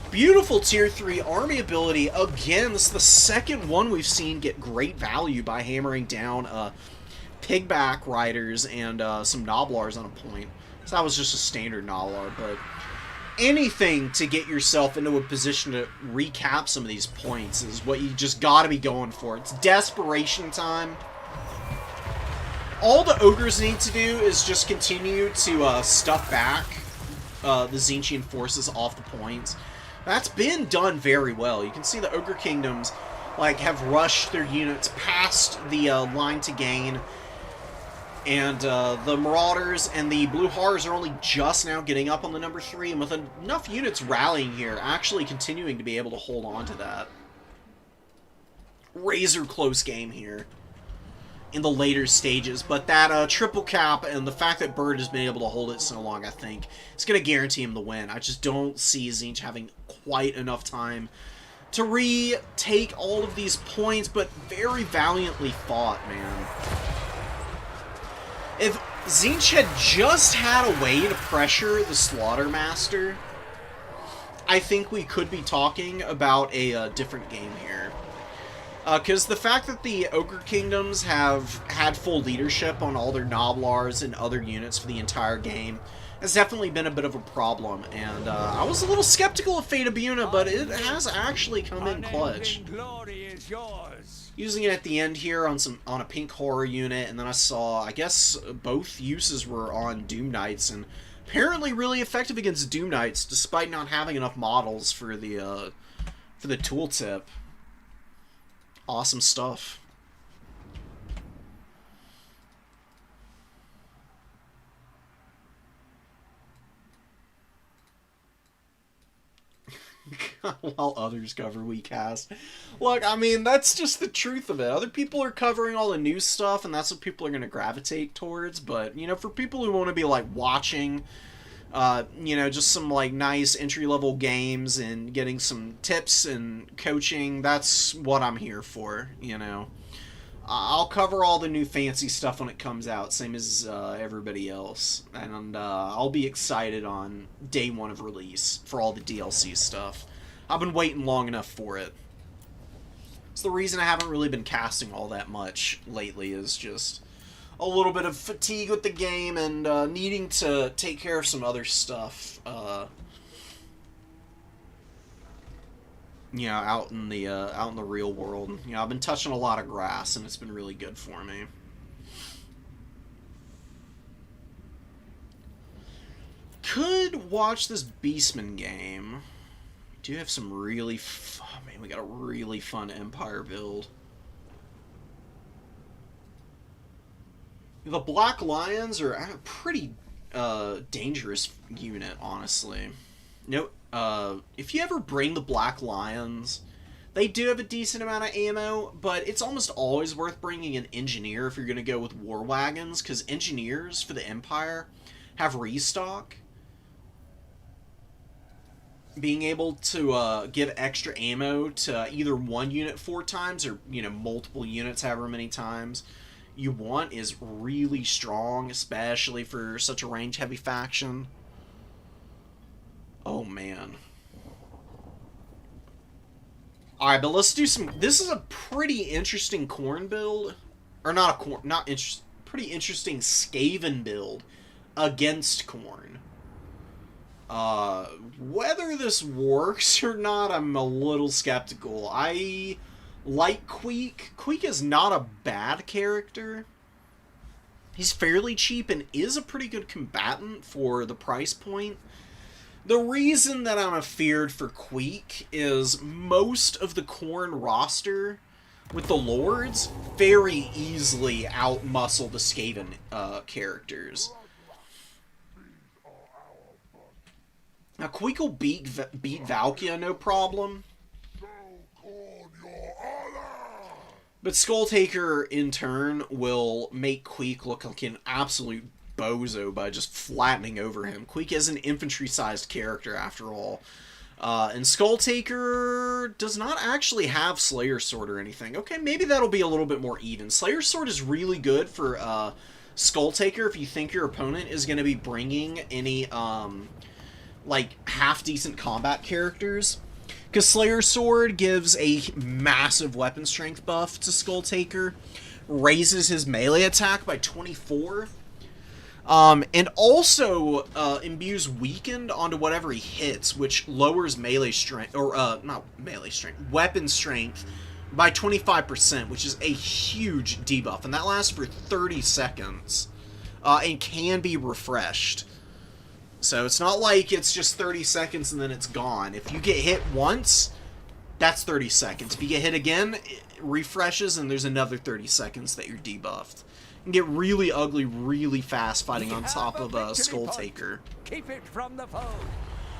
Beautiful Tier 3 army ability. Again, this is the second one we've seen get great value by hammering down Pigback Riders and some Noblars on a point. So that was just a standard Noblar, but anything to get yourself into a position to recap some of these points is what you just gotta be going for. It's desperation time. All the Ogres need to do is just continue to stuff back the Tzeentchian forces off the points. That's been done very well. You can see the Ogre Kingdoms like have rushed their units past the line to gain, and the Marauders and the Blue Horrors are only just now getting up on the number 3, and with enough units rallying here, actually continuing to be able to hold on to that. Razor close game here in the later stages. But that triple cap and the fact that Bird has been able to hold it so long, I think, it's going to guarantee him the win. I just don't see Tzeentch having quite enough time to retake all of these points, but very valiantly fought, man. If Tzeentch had just had a way to pressure the Slaughtermaster, I think we could be talking about a different game here. Because the fact that the Ogre Kingdoms have had full leadership on all their Noblars and other units for the entire game has definitely been a bit of a problem. And I was a little skeptical of Fate of Buna, but it has actually come in clutch. Glory is yours. Using it at the end here on a pink horror unit, and then I saw, I guess both uses were on Doom Knights, and apparently really effective against Doom Knights, despite not having enough models for the tooltip. Awesome stuff. While others cover we cast. Look, I mean, that's just the truth of it. Other people are covering all the new stuff, and that's what people are going to gravitate towards. But, you know, for people who want to be, like, watching, you know, just some, like, nice entry-level games and getting some tips and coaching, that's what I'm here for, you know. I'll cover all the new fancy stuff when it comes out, same as everybody else. And I'll be excited on day one of release for all the DLC stuff. I've been waiting long enough for it. It's the reason I haven't really been casting all that much lately, is just a little bit of fatigue with the game and needing to take care of some other stuff. You know, out in the real world. You know, I've been touching a lot of grass, and it's been really good for me. Could watch this Beastman game. We do have some really oh man, we got a really fun Empire build. The Black Lions are a pretty dangerous unit, honestly. No. If you ever bring the Black Lions, they do have a decent amount of ammo, but it's almost always worth bringing an engineer if you're going to go with war wagons, because engineers for the Empire have restock. Being able to give extra ammo to either one unit 4 times or, you know, multiple units however many times you want is really strong, especially for such a range-heavy faction. Oh, man. Alright, but let's do some... This is a pretty interesting Khorne build. Or not a Khorne... Not interest... Pretty interesting Skaven build against Khorne. Whether this works or not, I'm a little skeptical. I like Queek. Queek is not a bad character. He's fairly cheap and is a pretty good combatant for the price point. The reason that I'm afeared for Queek is most of the Khorne roster with the Lords very easily outmuscle the Skaven characters. Now, Queek will beat Valkia, no problem. But Skulltaker, in turn, will make Queek look like an absolute bozo by just flattening over him. Queek is an infantry-sized character, after all. And Skulltaker does not actually have Slayer Sword or anything. Okay, maybe that'll be a little bit more even. Slayer Sword is really good for Skulltaker if you think your opponent is going to be bringing any, like, half-decent combat characters. Because Slayer Sword gives a massive weapon strength buff to Skulltaker, raises his melee attack by 24, and also imbues Weakened onto whatever he hits, which lowers melee strength, or not melee strength, weapon strength by 25%, which is a huge debuff, and that lasts for 30 seconds, and can be refreshed. So it's not like it's just 30 seconds and then it's gone. If you get hit once, that's 30 seconds. If you get hit again, it refreshes and there's another 30 seconds that you're debuffed. You can get really ugly really fast fighting on top of a Skulltaker. Keep it from the foe.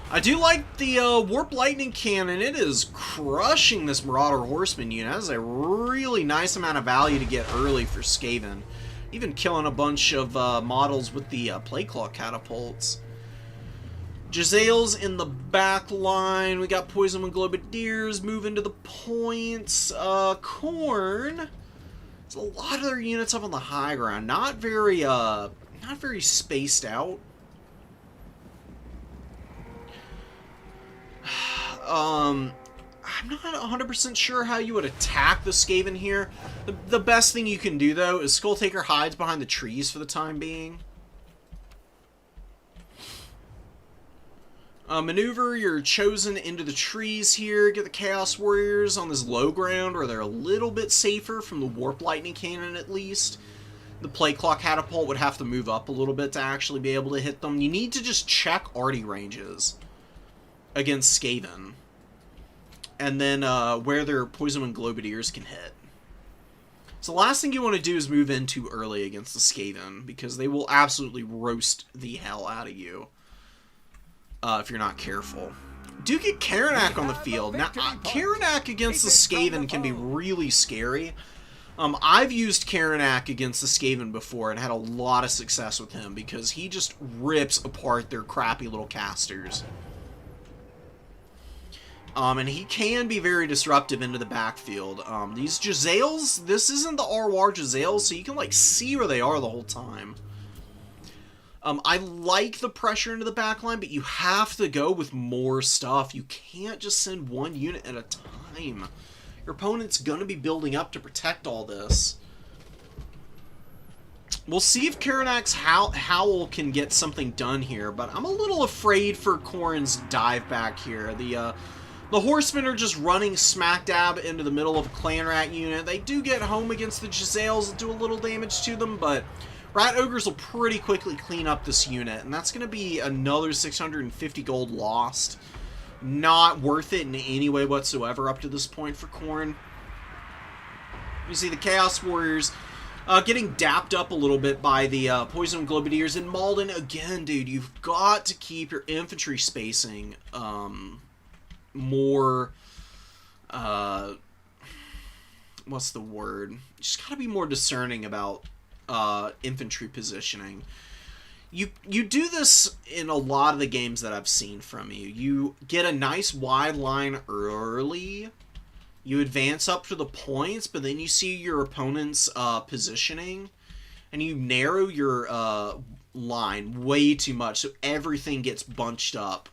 I do like the Warp Lightning Cannon. It is crushing this Marauder Horseman unit. That is a really nice amount of value to get early for Skaven. Even killing a bunch of models with the Plagueclaw Catapults. Jezzail's in the back line. We got Poison and Globadiers moving to the points. Khorne. There's a lot of their units up on the high ground. Not very spaced out. I'm not 100% sure how you would attack the Skaven here. The best thing you can do, though, is Skulltaker hides behind the trees for the time being. Maneuver your Chosen into the trees here. Get the Chaos Warriors on this low ground where they're a little bit safer from the Warp Lightning Cannon, at least. The Plagueclaw Catapult would have to move up a little bit to actually be able to hit them. You need to just check arty ranges against Skaven. And then where their Poison and Globadiers can hit. So the last thing you want to do is move in too early against the Skaven, because they will absolutely roast the hell out of you if you're not careful. Do get Karanak on the field. Now, Karanak against the Skaven can be really scary. I've used Karanak against the Skaven before and had a lot of success with him, because he just rips apart their crappy little casters. And he can be very disruptive into the backfield. These Jezzails, this isn't the Arwar Jezzails, so you can, like, see where they are the whole time. I like the pressure into the backline, but you have to go with more stuff. You can't just send one unit at a time. Your opponent's going to be building up to protect all this. We'll see if Karanak's Howl can get something done here, but I'm a little afraid for Khorne's dive back here. The Horsemen are just running smack dab into the middle of a Clan Rat unit. They do get home against the Jezzails and do a little damage to them, but Rat Ogres will pretty quickly clean up this unit, and that's going to be another 650 gold lost. Not worth it in any way whatsoever up to this point for Khorne. You see the Chaos Warriors getting dapped up a little bit by the Poison Globadiers. And Malden, again, dude, you've got to keep your infantry spacing more, what's the word? You just gotta be more discerning about infantry positioning. You do this in a lot of the games that I've seen from you. You get a nice wide line early, you advance up to the points, but then you see your opponent's positioning, and you narrow your line way too much, so everything gets bunched up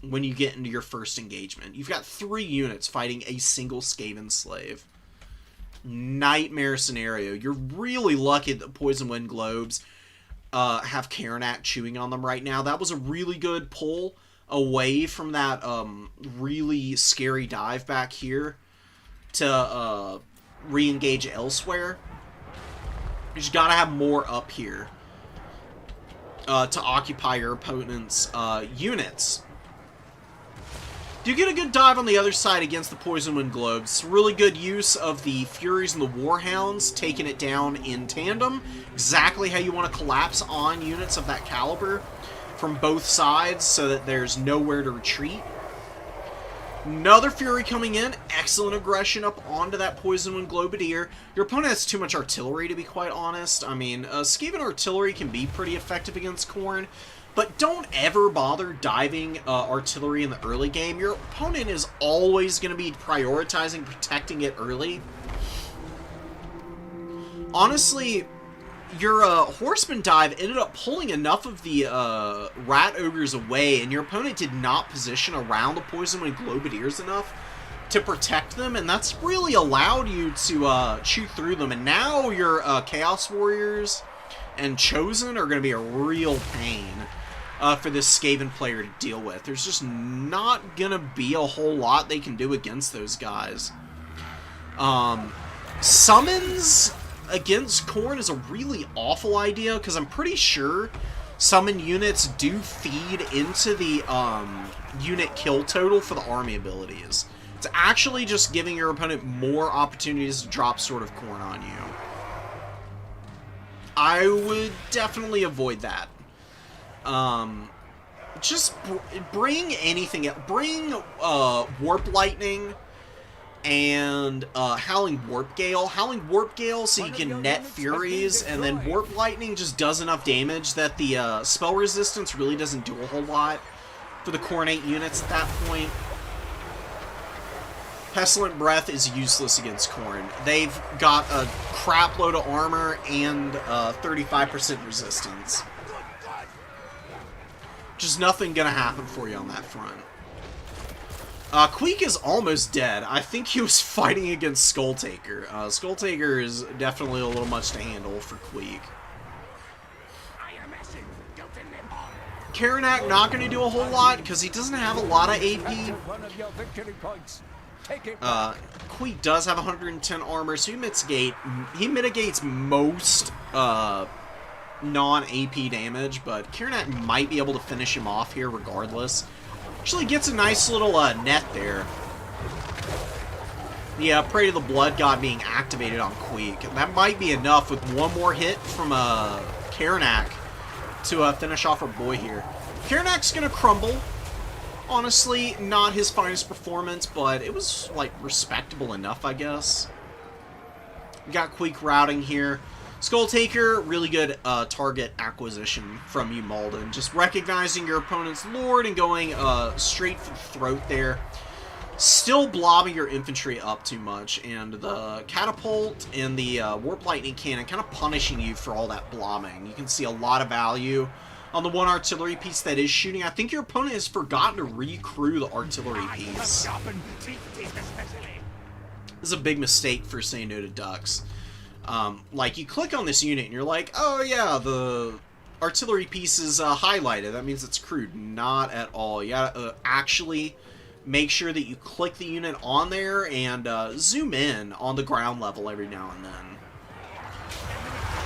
when you get into your first engagement. You've got 3 units fighting a single Skaven slave. Nightmare scenario. You're really lucky that Poison Wind Globes have Karanak chewing on them right now. That was a really good pull away from that really scary dive back here to re-engage elsewhere. You just gotta have more up here to occupy your opponent's units. You get a good dive on the other side against the Poison Wind Globes. Really good use of the Furies and the Warhounds, taking it down in tandem. Exactly how you want to collapse on units of that caliber from both sides so that there's nowhere to retreat. Another Fury coming in. Excellent aggression up onto that Poison Wind Globadier. Your opponent has too much artillery, to be quite honest. I mean, Skaven artillery can be pretty effective against Khorne, but don't ever bother diving artillery in the early game. Your opponent is always going to be prioritizing protecting it early. Honestly, your Horseman dive ended up pulling enough of the Rat Ogres away, and your opponent did not position around the Poison Wind Globadiers enough to protect them, and that's really allowed you to shoot through them. And now your Chaos Warriors and Chosen are going to be a real pain for this Skaven player to deal with. There's just not going to be a whole lot they can do against those guys. Summons against Khorne is a really awful idea, because I'm pretty sure summon units do feed into the unit kill total for the army abilities. It's actually just giving your opponent more opportunities to drop Sword of Khorne on you. I would definitely avoid that. just bring anything. Bring Warp Lightning and Howling Warp Gale. Howling Warp Gale so you can net Furies, and then Warp Lightning just does enough damage that the spell resistance really doesn't do a whole lot for the Coronate units at that point. Pestilent Breath is useless against Khorne. They've got a crap load of armor and 35% resistance. Just nothing gonna happen for you on that front. Queek is almost dead. I think he was fighting against Skulltaker. Skulltaker is definitely a little much to handle for Queek. Karanak not going to do a whole lot because he doesn't have a lot of AP. Queek does have 110 armor, so he mitigates most non-AP damage, but Karanak might be able to finish him off here regardless. Actually gets a nice little net there. Yeah, Pray to the Blood God being activated on Queek. That might be enough with one more hit from Karanak to finish off our boy here. Karanak's gonna crumble. Honestly, not his finest performance, but it was, like, respectable enough, I guess. We got Queek routing here. Skulltaker, really good target acquisition from you, Malden. Just recognizing your opponent's lord and going straight for the throat there. Still blobbing your infantry up too much, and the catapult and the warp lightning cannon kind of punishing you for all that blobbing. You can see a lot of value on the one artillery piece that is shooting. I think your opponent has forgotten to recrew the artillery piece. This is a big mistake for saying no to ducks. Like, you click on this unit and you're like, oh yeah, the artillery piece is highlighted. That means it's crewed. Not at all. You gotta actually make sure that you click the unit on there and zoom in on the ground level every now and then.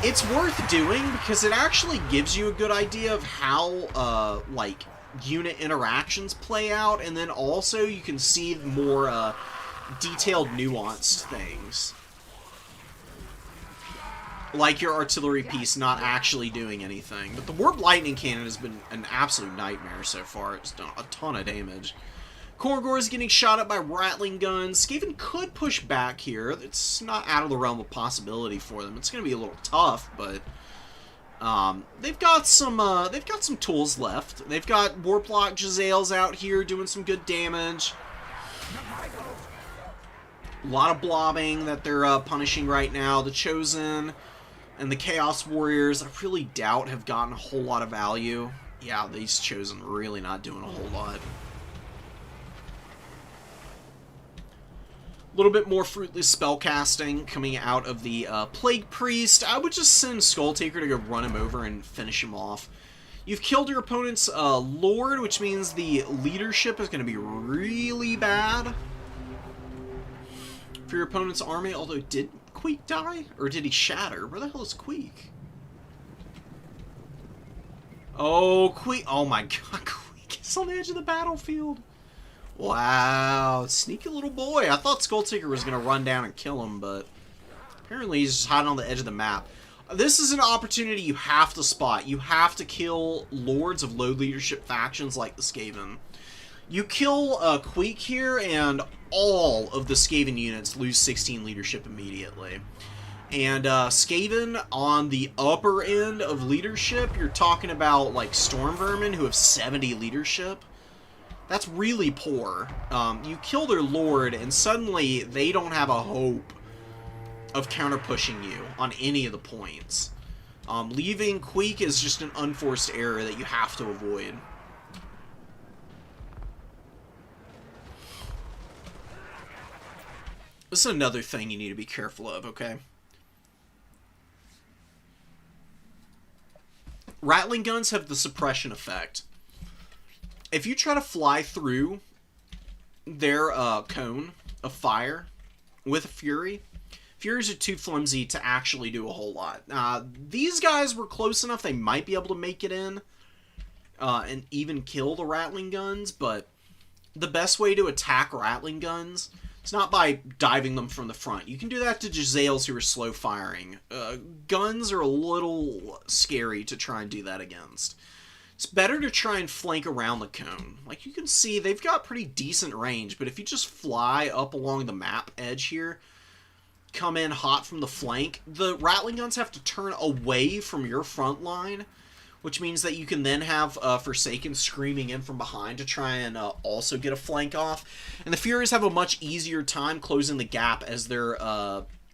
It's worth doing because it actually gives you a good idea of how, like, unit interactions play out, and then also you can see more detailed, nuanced things. Like your artillery piece not actually doing anything. But the Warp Lightning Cannon has been an absolute nightmare so far. It's done a ton of damage. Korgor is getting shot at by Rattling Guns. Skaven could push back here. It's not out of the realm of possibility for them. It's going to be a little tough, but they've got some tools left. They've got Warplock Jezzails out here doing some good damage. A lot of blobbing that they're punishing right now. The Chosen and the Chaos Warriors, I really doubt have gotten a whole lot of value. Yeah, these Chosen really not doing a whole lot. A little bit more fruitless spellcasting coming out of the Plague Priest. I would just send Skulltaker to go run him over and finish him off. You've killed your opponent's Lord, which means the leadership is going to be really bad for your opponent's army. Although, did Queek die? Or did he shatter? Where the hell is Queek? Oh, Queek. Oh my god, Queek is on the edge of the battlefield. Wow, sneaky little boy. I thought Skulltaker was going to run down and kill him, but apparently he's just hiding on the edge of the map. This is an opportunity you have to spot. You have to kill lords of low leadership factions like the Skaven. You kill Queek here, and all of the Skaven units lose 16 leadership immediately. And Skaven on the upper end of leadership, you're talking about like Storm Vermin who have 70 leadership. That's really poor. You kill their lord, and suddenly they don't have a hope of counter-pushing you on any of the points. Leaving Queek is just an unforced error that you have to avoid. This is another thing you need to be careful of, okay? Rattling Guns have the suppression effect. If you try to fly through their cone of fire with a Fury, Furies are too flimsy to actually do a whole lot. These guys were close enough they might be able to make it in and even kill the Rattling Guns, but the best way to attack Rattling Guns is not by diving them from the front. You can do that to Jezzails who are slow firing. Guns are a little scary to try and do that against. It's better to try and flank around the cone. Like, you can see, they've got pretty decent range, but if you just fly up along the map edge here, come in hot from the flank, the Rattling guns have to turn away from your front line, which means that you can then have Forsaken screaming in from behind to try and also get a flank off. And the Furies have a much easier time closing the gap as they're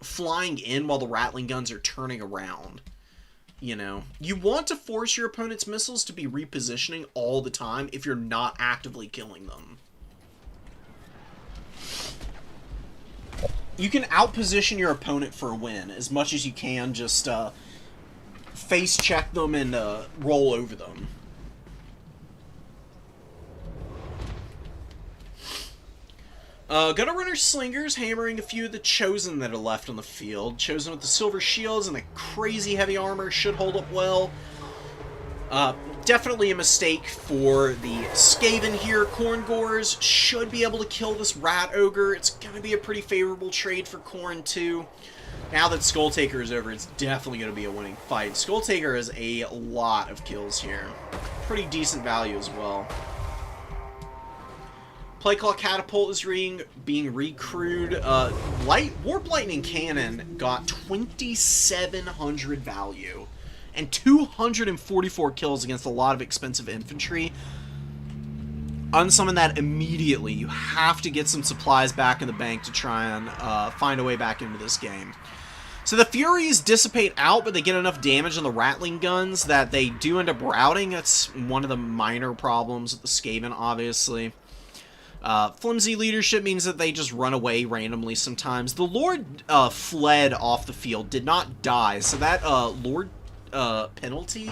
flying in while the Rattling guns are turning around. You know, you want to force your opponent's missiles to be repositioning all the time if you're not actively killing them. You can outposition your opponent for a win as much as you can just face check them and roll over them. Gutter Runner Slingers hammering a few of the Chosen that are left on the field. Chosen with the silver shields and the crazy heavy armor should hold up well. Definitely a mistake for the Skaven here. Khorne Gores should be able to kill this Rat Ogre. It's going to be a pretty favorable trade for Khorne too. Now that Skulltaker is over, it's definitely going to be a winning fight. Skulltaker has a lot of kills here. Pretty decent value as well. Playclaw Catapult is being recrewed. Warp Lightning Cannon got 2,700 value and 244 kills against a lot of expensive infantry. Unsummon that immediately. You have to get some supplies back in the bank to try and find a way back into this game. So the Furies dissipate out, but they get enough damage on the Rattling guns that they do end up routing. That's one of the minor problems with the Skaven, obviously. Flimsy leadership means that they just run away randomly sometimes. The Lord fled off the field, did not die, so that Lord penalty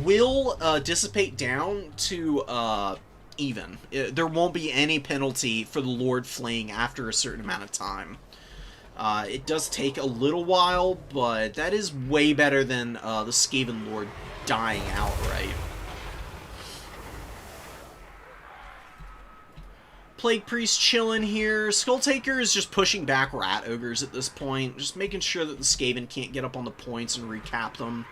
will dissipate down to even. There won't be any penalty for the Lord fleeing after a certain amount of time. It does take a little while, but that is way better than the Skaven Lord dying outright. Plague Priest chilling here. Skulltaker is just pushing back Rat Ogres at this point, just making sure that the Skaven can't get up on the points and recap them.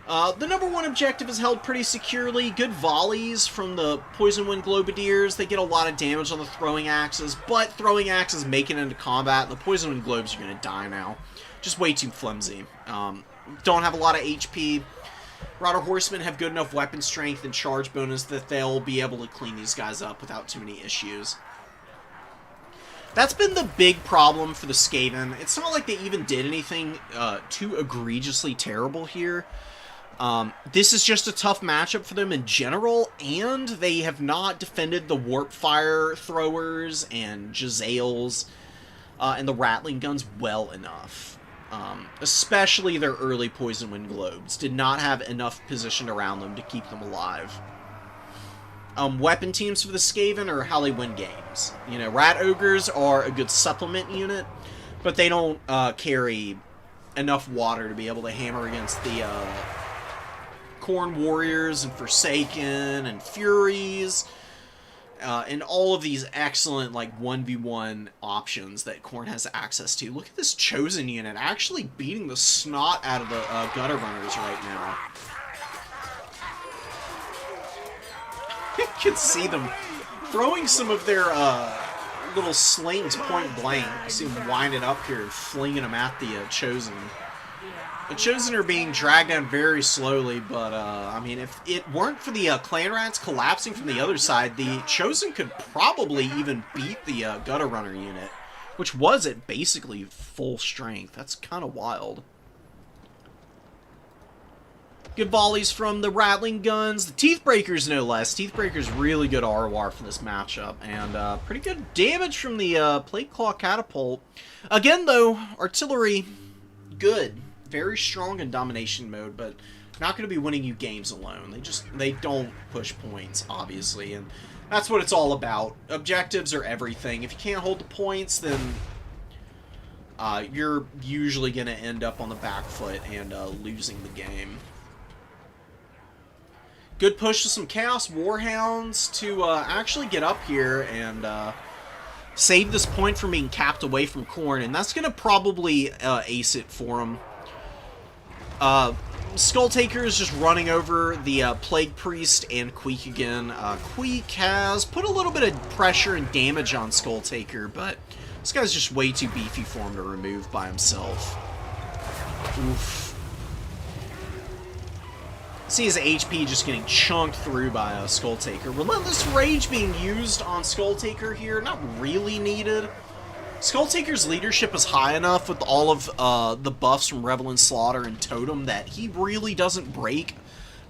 The number one objective is held pretty securely. Good volleys from the Poison Wind Globadiers. They get a lot of damage on the Throwing Axes, but Throwing Axes make it into combat, and the Poison Wind Globes are going to die now. Just way too flimsy. Don't have a lot of HP. Rider Horsemen have good enough weapon strength and charge bonus that they'll be able to clean these guys up without too many issues. That's been the big problem for the Skaven. It's not like they even did anything too egregiously terrible here. This is just a tough matchup for them in general, and they have not defended the Warp Fire throwers and Jezzails and the Rattling guns well enough. Especially their early Poison Wind Globes did not have enough position around them to keep them alive. Weapon teams for the Skaven are how they win games. You know, Rat Ogres are a good supplement unit, but they don't carry enough water to be able to hammer against the Khorne Warriors and Forsaken and Furies. And all of these excellent, like, 1v1 options that Khorne has access to. Look at this Chosen unit actually beating the snot out of the Gutter Runners right now. You can see them throwing some of their little slings point blank. You see them winding up here and flinging them at the Chosen. The Chosen are being dragged down very slowly, but, I mean, if it weren't for the Clan Rats collapsing from the other side, the Chosen could probably even beat the Gutter Runner unit, which was at basically full strength. That's kind of wild. Good volleys from the Rattling guns. The Teethbreakers, no less. Teethbreakers really good ROR for this matchup, and pretty good damage from the Plate Claw Catapult. Again, though, artillery, good. Very strong in domination mode, but not going to be winning you games alone. They don't push points, obviously, and that's what it's all about. Objectives are everything. If you can't hold the points, then you're usually going to end up on the back foot and losing the game. Good push to some Chaos Warhounds to actually get up here and save this point from being capped away from Khorne, and that's going to probably ace it for him. Skull Taker is just running over the Plague Priest and Queek again. Queek has put a little bit of pressure and damage on Skull Taker, but this guy's just way too beefy for him to remove by himself. Oof. See his HP just getting chunked through by Skull Taker. Relentless Rage being used on Skull Taker here, not really needed. Skull Taker's leadership is high enough with all of the buffs from Revel and Slaughter and Totem that he really doesn't break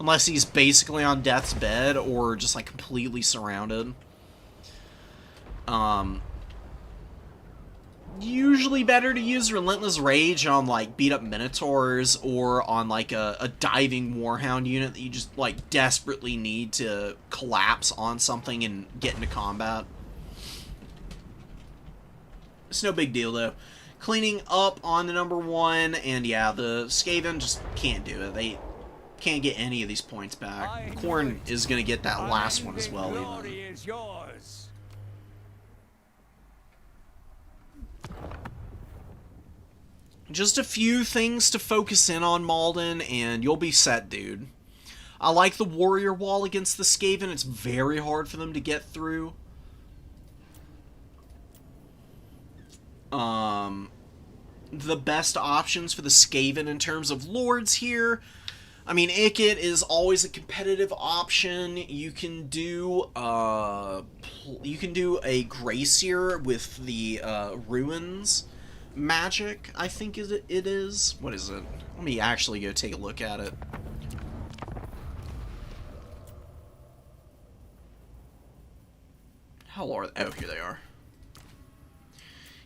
unless he's basically on death's bed or just like completely surrounded. Usually better to use Relentless Rage on like beat up Minotaurs or on like a diving Warhound unit that you just like desperately need to collapse on something and get into combat. It's no big deal, though. Cleaning up on the number 1, and yeah, the Skaven just can't do it. They can't get any of these points back. Khorne is going to get that last one as well, even. Just a few things to focus in on, Malden, and you'll be set, dude. I like the Warrior Wall against the Skaven. It's very hard for them to get through. The best options for the Skaven in terms of lords here, I mean, Ikit is always a competitive option. You can do a Gracier with the Ruins magic, I think it is. What is it? Let me actually go take a look at it. How are they? Oh, here they are.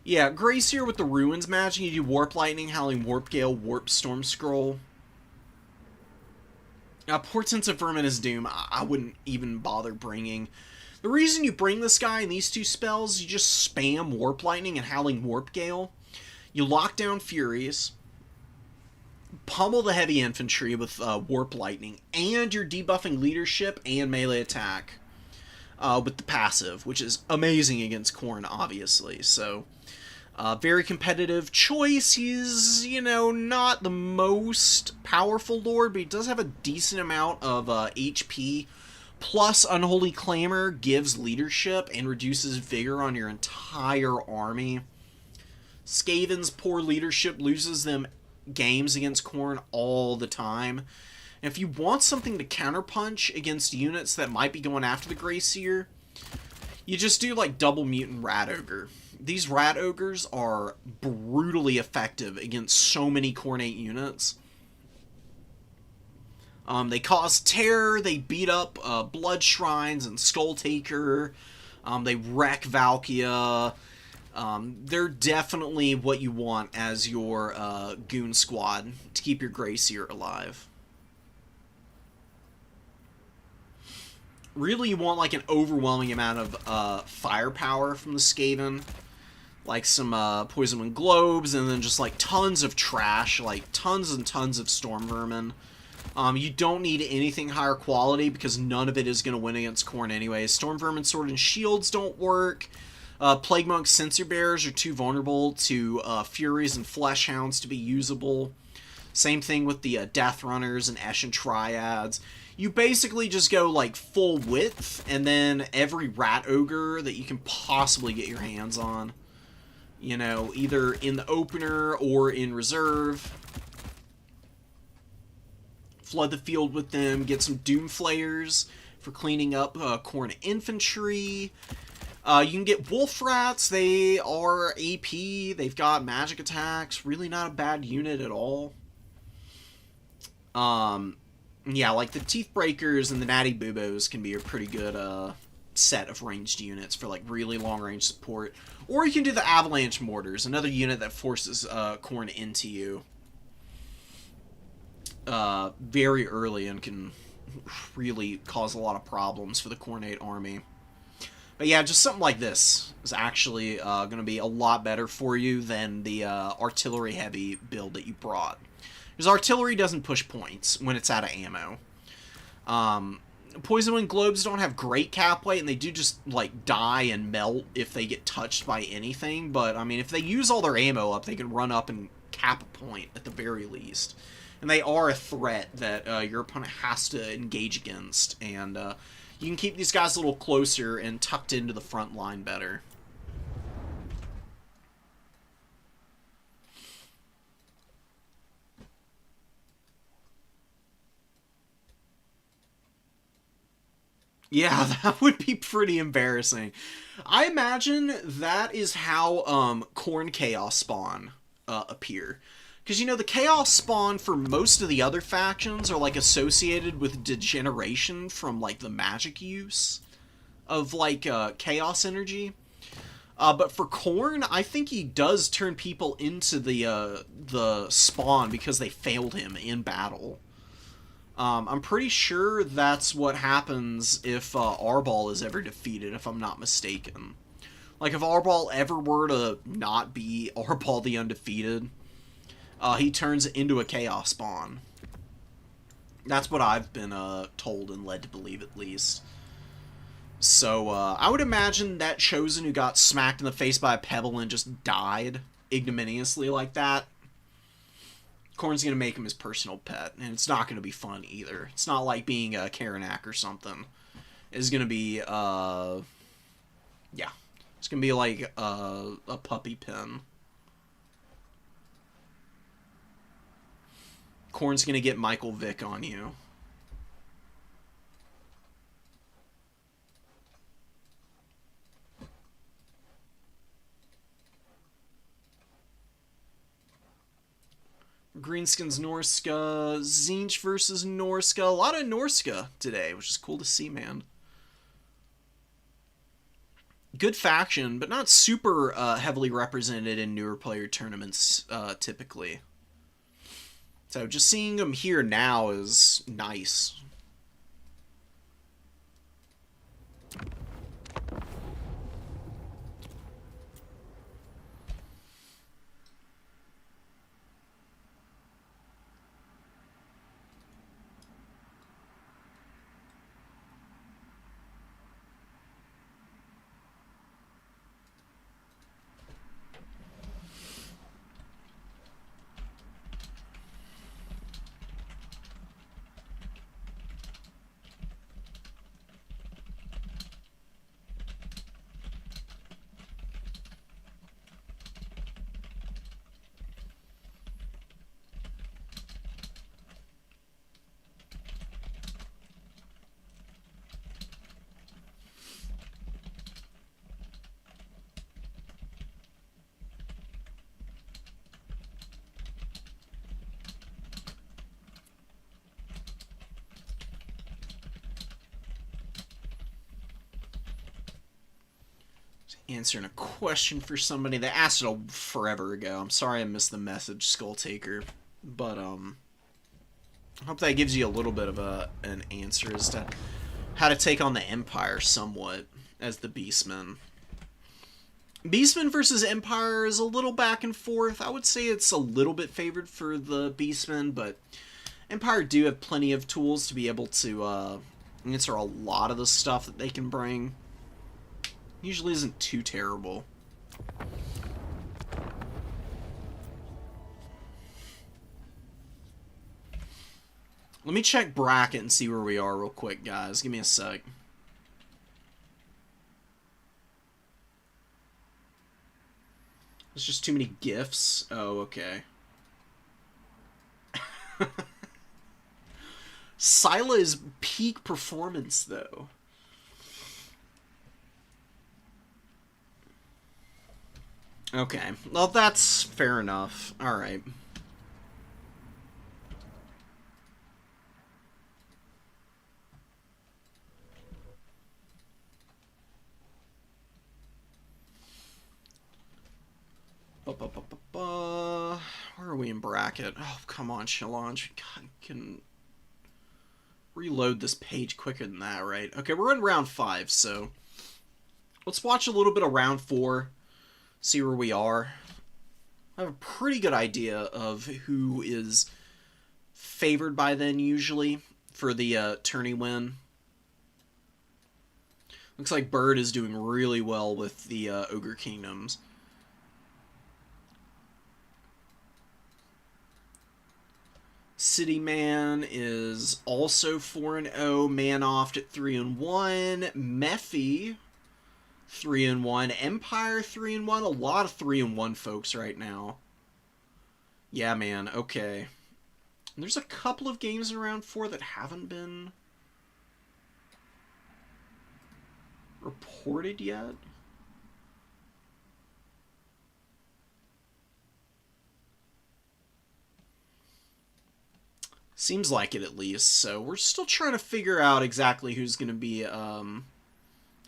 Yeah, Gracier with the Ruins magic. You do Warp Lightning, Howling Warp Gale, Warp Storm Scroll. Portents of Verminous Doom, I wouldn't even bother bringing. The reason you bring this guy in these two spells, you just spam Warp Lightning and Howling Warp Gale. You lock down Furies, pummel the heavy infantry with Warp Lightning, and you're debuffing leadership and melee attack with the passive, which is amazing against Khorne, obviously. So, very competitive choice. He's, you know, not the most powerful lord, but he does have a decent amount of HP. Plus, Unholy Clamor gives leadership and reduces vigor on your entire army. Skaven's poor leadership loses them games against Khorne all the time. And if you want something to counterpunch against units that might be going after the Gracier, you just do like double Mutant Rat Ogre. These Rat Ogres are brutally effective against so many Khornate units. They cause terror, they beat up Blood Shrines and Skull Taker, they wreck Valkia. They're definitely what you want as your goon squad to keep your Gracier alive. Really, you want like an overwhelming amount of firepower from the Skaven. Like some Poison Wind Globes, and then just like tons of trash, like tons and tons of Storm Vermin. You don't need anything higher quality because none of it is going to win against Khorne anyway. Storm Vermin, Sword, and Shields don't work. Plague Monk Censer Bearers are too vulnerable to Furies and Flesh Hounds to be usable. Same thing with the Death Runners and Eshin Triads. You basically just go like full width, and then every Rat Ogre that you can possibly get your hands on. You know, either in the opener or in reserve. Flood the field with them, get some Doom Flayers for cleaning up Khorne infantry. You can get Wolf Rats, they are AP, they've got magic attacks, really not a bad unit at all. Yeah, like the Teeth Breakers and the Natty Boobos can be a pretty good set of ranged units for like really long range support. Or you can do the Avalanche Mortars, another unit that forces Khorne into you very early and can really cause a lot of problems for the Khornate army. But yeah, just something like this is actually going to be a lot better for you than the artillery-heavy build that you brought. Because artillery doesn't push points when it's out of ammo. Poison Wind Globes don't have great cap weight, and they do just, like, die and melt if they get touched by anything, but, I mean, if they use all their ammo up, they can run up and cap a point, at the very least. And they are a threat that your opponent has to engage against, and you can keep these guys a little closer and tucked into the front line better. Yeah, that would be pretty embarrassing. I imagine that is how Khorne Chaos Spawn appear. Because, you know, the Chaos Spawn for most of the other factions are, like, associated with degeneration from, like, the magic use of, like, Chaos Energy. But for Khorne, I think he does turn people into the Spawn because they failed him in battle. I'm pretty sure that's what happens if Arbol is ever defeated, if I'm not mistaken. Like, if Arbol ever were to not be Arbol the Undefeated, he turns into a Chaos Spawn. That's what I've been told and led to believe, at least. So, I would imagine that Chosen who got smacked in the face by a pebble and just died ignominiously like that, Khorne's going to make him his personal pet, and it's not going to be fun either. It's not like being a Karanak or something. It's going to be, yeah. It's going to be like a puppy pen. Khorne's going to get Michael Vick on you. Greenskins Norska, Tzeentch versus Norska. A lot of Norska today, which is cool to see, man. Good faction, but not super heavily represented in newer player tournaments, typically. So just seeing them here now is nice. Answering a question for somebody that asked it forever ago. I'm sorry I missed the message, Skulltaker, but I hope that gives you a little bit of an answer as to how to take on the Empire somewhat as the Beastmen. Beastmen versus Empire is a little back and forth. I would say it's a little bit favored for the Beastmen, but Empire do have plenty of tools to be able to answer a lot of the stuff that they can bring. Usually isn't too terrible. Let me check bracket and see where we are real quick, guys. Give me a sec. There's just too many gifs. Oh, okay. Scylla is peak performance, though. Okay, well, that's fair enough. Alright. Where are we in bracket? Oh, come on, Challenge. God, can reload this page quicker than that, right? Okay, we're in round 5, so let's watch a little bit of round 4. See where we are. I have a pretty good idea of who is favored by then, usually, for the tourney win. Looks like Bird is doing really well with the Ogre Kingdoms. City Man is also 4-0. Manoft at 3-1. Mephi 3-1. Empire 3-1. A lot of 3-1 folks right now. Yeah, man. Okay. There's a couple of games in round 4 that haven't been reported yet. Seems like it, at least. So we're still trying to figure out exactly who's going to be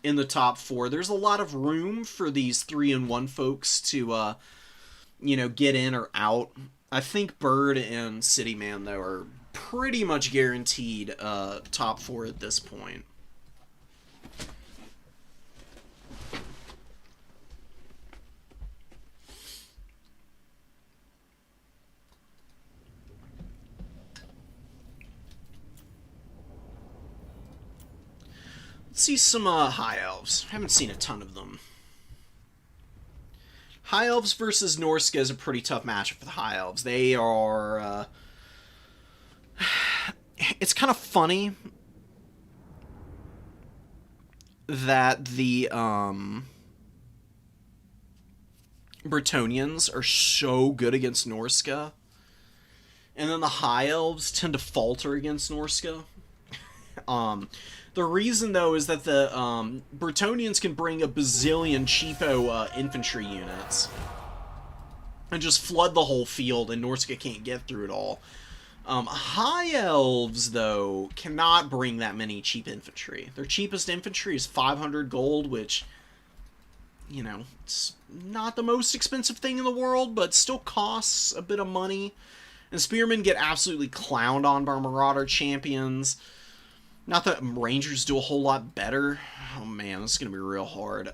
in the top 4. There's a lot of room for these 3-1 folks to, you know, get in or out. I think Bird and City Man, though, are pretty much guaranteed top 4 at this point. Let's see some High Elves. Haven't seen a ton of them. High Elves versus Norska is a pretty tough matchup for the High Elves. They are... it's kind of funny that the Bretonnians are so good against Norska, and then the High Elves tend to falter against Norska. The reason, though, is that the Bretonnians can bring a bazillion cheapo infantry units and just flood the whole field, and Norska can't get through it all. High Elves, though, cannot bring that many cheap infantry. Their cheapest infantry is 500 gold, which, you know, it's not the most expensive thing in the world, but still costs a bit of money. And Spearmen get absolutely clowned on by Marauder champions. Not that Rangers do a whole lot better. Oh man, this is going to be real hard.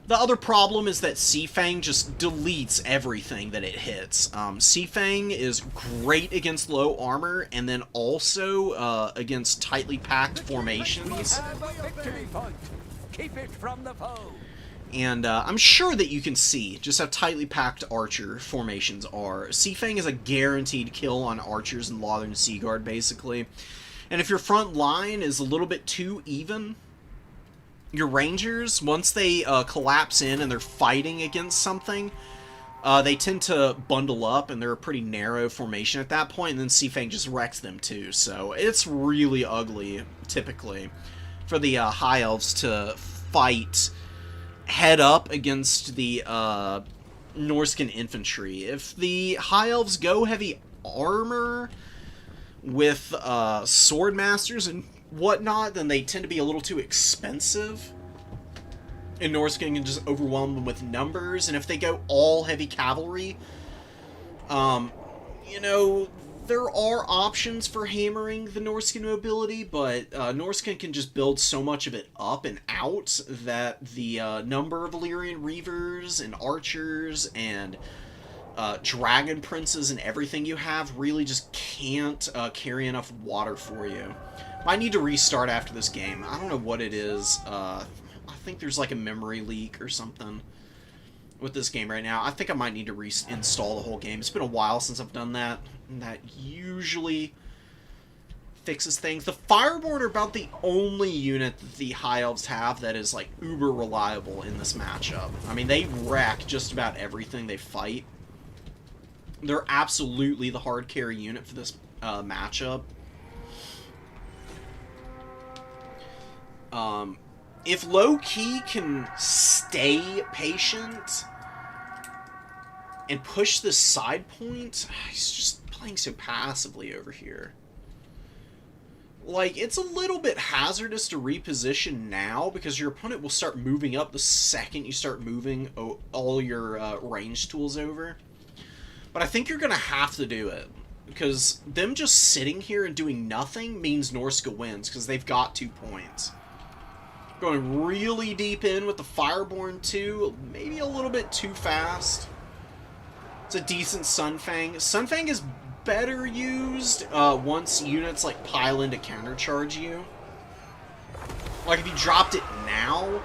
The other problem is that Seafang just deletes everything that it hits. Seafang is great against low armor, and then also against tightly packed formations. Keep it from the foe. And I'm sure that you can see just how tightly packed archer formations are. Seafang is a guaranteed kill on archers and Lothern Seaguard, basically. And if your front line is a little bit too even, your Rangers, once they collapse in and they're fighting against something, they tend to bundle up, and they're a pretty narrow formation at that point, and then Seafang just wrecks them too. So it's really ugly, typically, for the High Elves to fight head up against the Norscan infantry. If the High Elves go heavy armor with sword masters and whatnot, then they tend to be a little too expensive, and Norscan can just overwhelm them with numbers. And if they go all heavy cavalry, you know, there are options for hammering the Norscan mobility, but Norscan can just build so much of it up and out that the number of Illyrian Reavers and archers and Dragon Princes and everything you have really just can't carry enough water for you. Might need to restart after this game. I don't know what it is. I think there's like a memory leak or something with this game right now. I think I might need to reinstall the whole game. It's been a while since I've done that, and that usually fixes things. The Fireborn are about the only unit that the High Elves have that is like uber reliable in this matchup. I mean, they wreck just about everything they fight. They're absolutely the hard carry unit for this matchup. If low-key can stay patient and push this side point, he's just playing so passively over here. Like, it's a little bit hazardous to reposition now, because your opponent will start moving up the second you start moving all your range tools over. But I think you're going to have to do it, because them just sitting here and doing nothing means Norska wins, because they've got 2 points. Going really deep in with the Fireborn too, maybe a little bit too fast. It's a decent Sunfang. Sunfang is better used once units like pile in to countercharge you. Like, if you dropped it now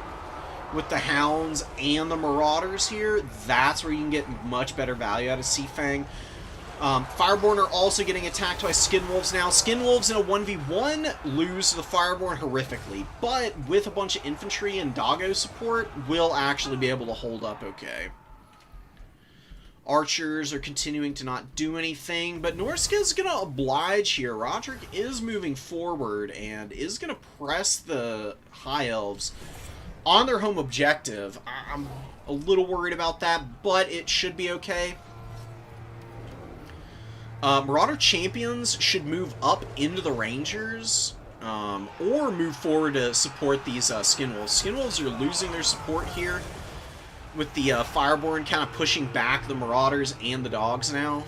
with the Hounds and the Marauders here, that's where you can get much better value out of Seafang. Fireborn are also getting attacked by Skinwolves now. Skinwolves in a 1v1 lose to the Fireborn horrifically, but with a bunch of infantry and doggo support, will actually be able to hold up okay. Archers are continuing to not do anything, but Norska's going to oblige here. Roderick is moving forward and is going to press the High Elves on their home objective. I'm a little worried about that, but it should be okay. Marauder Champions should move up into the Rangers, or move forward to support these Skinwolves. Skinwolves are losing their support here, with the Fireborn kind of pushing back the Marauders and the Dogs now.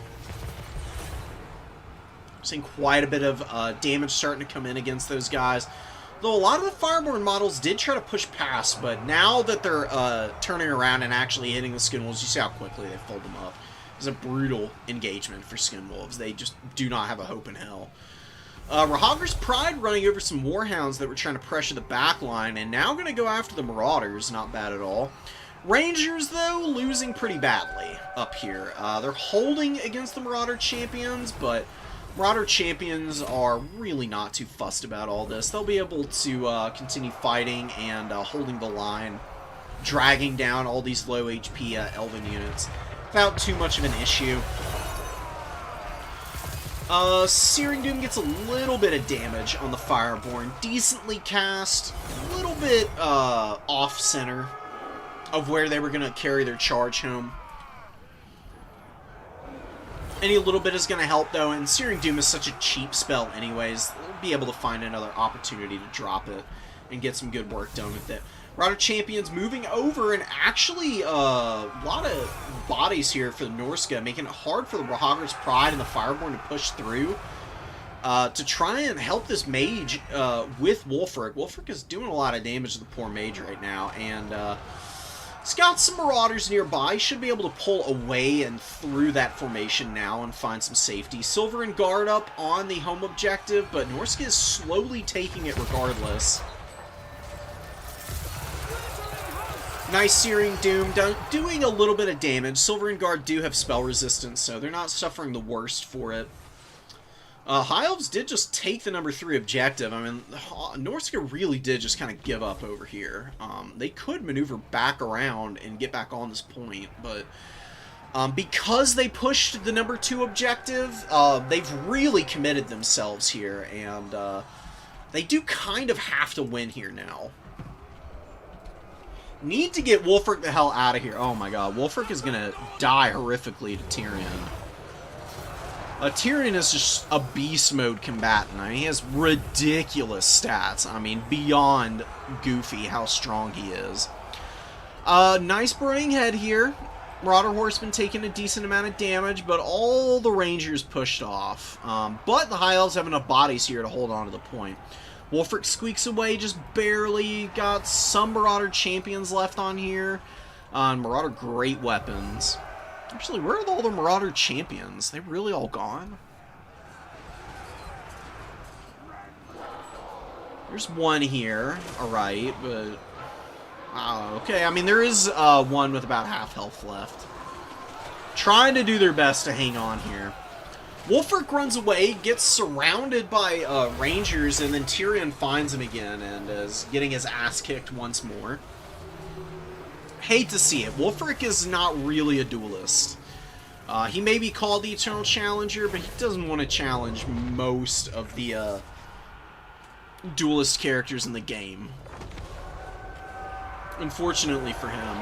I'm seeing quite a bit of damage starting to come in against those guys. Though a lot of the Fireborn models did try to push past, but now that they're turning around and actually hitting the Skinwolves, you see how quickly they fold them up. It's a brutal engagement for Skinwolves. They just do not have a hope in hell. Rahager's Pride running over some Warhounds that were trying to pressure the back line, and now going to go after the Marauders. Not bad at all. Rangers, though, losing pretty badly up here. They're holding against the Marauder Champions, but Marauder Champions are really not too fussed about all this. They'll be able to continue fighting and holding the line, dragging down all these low HP Elven units without too much of an issue. Searing Doom gets a little bit of damage on the Fireborn. Decently cast, a little bit off-center of where they were going to carry their charge home. Any little bit is going to help, though, and Searing Doom is such a cheap spell anyways. They'll be able to find another opportunity to drop it and get some good work done with it. Marauder Champions moving over, and actually a lot of bodies here for the Norska, making it hard for the Rahager's Pride and the Fireborn to push through to try and help this mage with Wolfric. Wolfric is doing a lot of damage to the poor mage right now, and he's got some Marauders nearby. Should be able to pull away and through that formation now and find some safety. Silver and Guard up on the home objective, but Norska is slowly taking it regardless. Nice Searing Doom, doing a little bit of damage. Silver and Guard do have spell resistance, so they're not suffering the worst for it. High Elves did just take the number 3 objective. I mean, Norska really did just kind of give up over here. They could maneuver back around and get back on this point, but because they pushed the number 2 objective, they've really committed themselves here, and they do kind of have to win here now. Need to get Wolfric the hell out of here. Oh my god, Wolfric is going to die horrifically to Tyrion. Tyrion is just a beast mode combatant. I mean, he has ridiculous stats. I mean, beyond goofy how strong he is. Nice Burning Head here. Marauder Horseman taking a decent amount of damage, but all the Rangers pushed off. But the High Elves have enough bodies here to hold on to the point. Wolfric squeaks away just barely. Got some Marauder Champions left on here. Marauder Great Weapons. Actually, where are all the Marauder Champions? They really all gone? There's one here. Alright, but... okay, I mean, there is one with about half health left. Trying to do their best to hang on here. Wolfric runs away, gets surrounded by Rangers, and then Tyrion finds him again and is getting his ass kicked once more. Hate to see it. Wolfric is not really a duelist. He may be called the Eternal Challenger, but he doesn't want to challenge most of the duelist characters in the game. Unfortunately for him.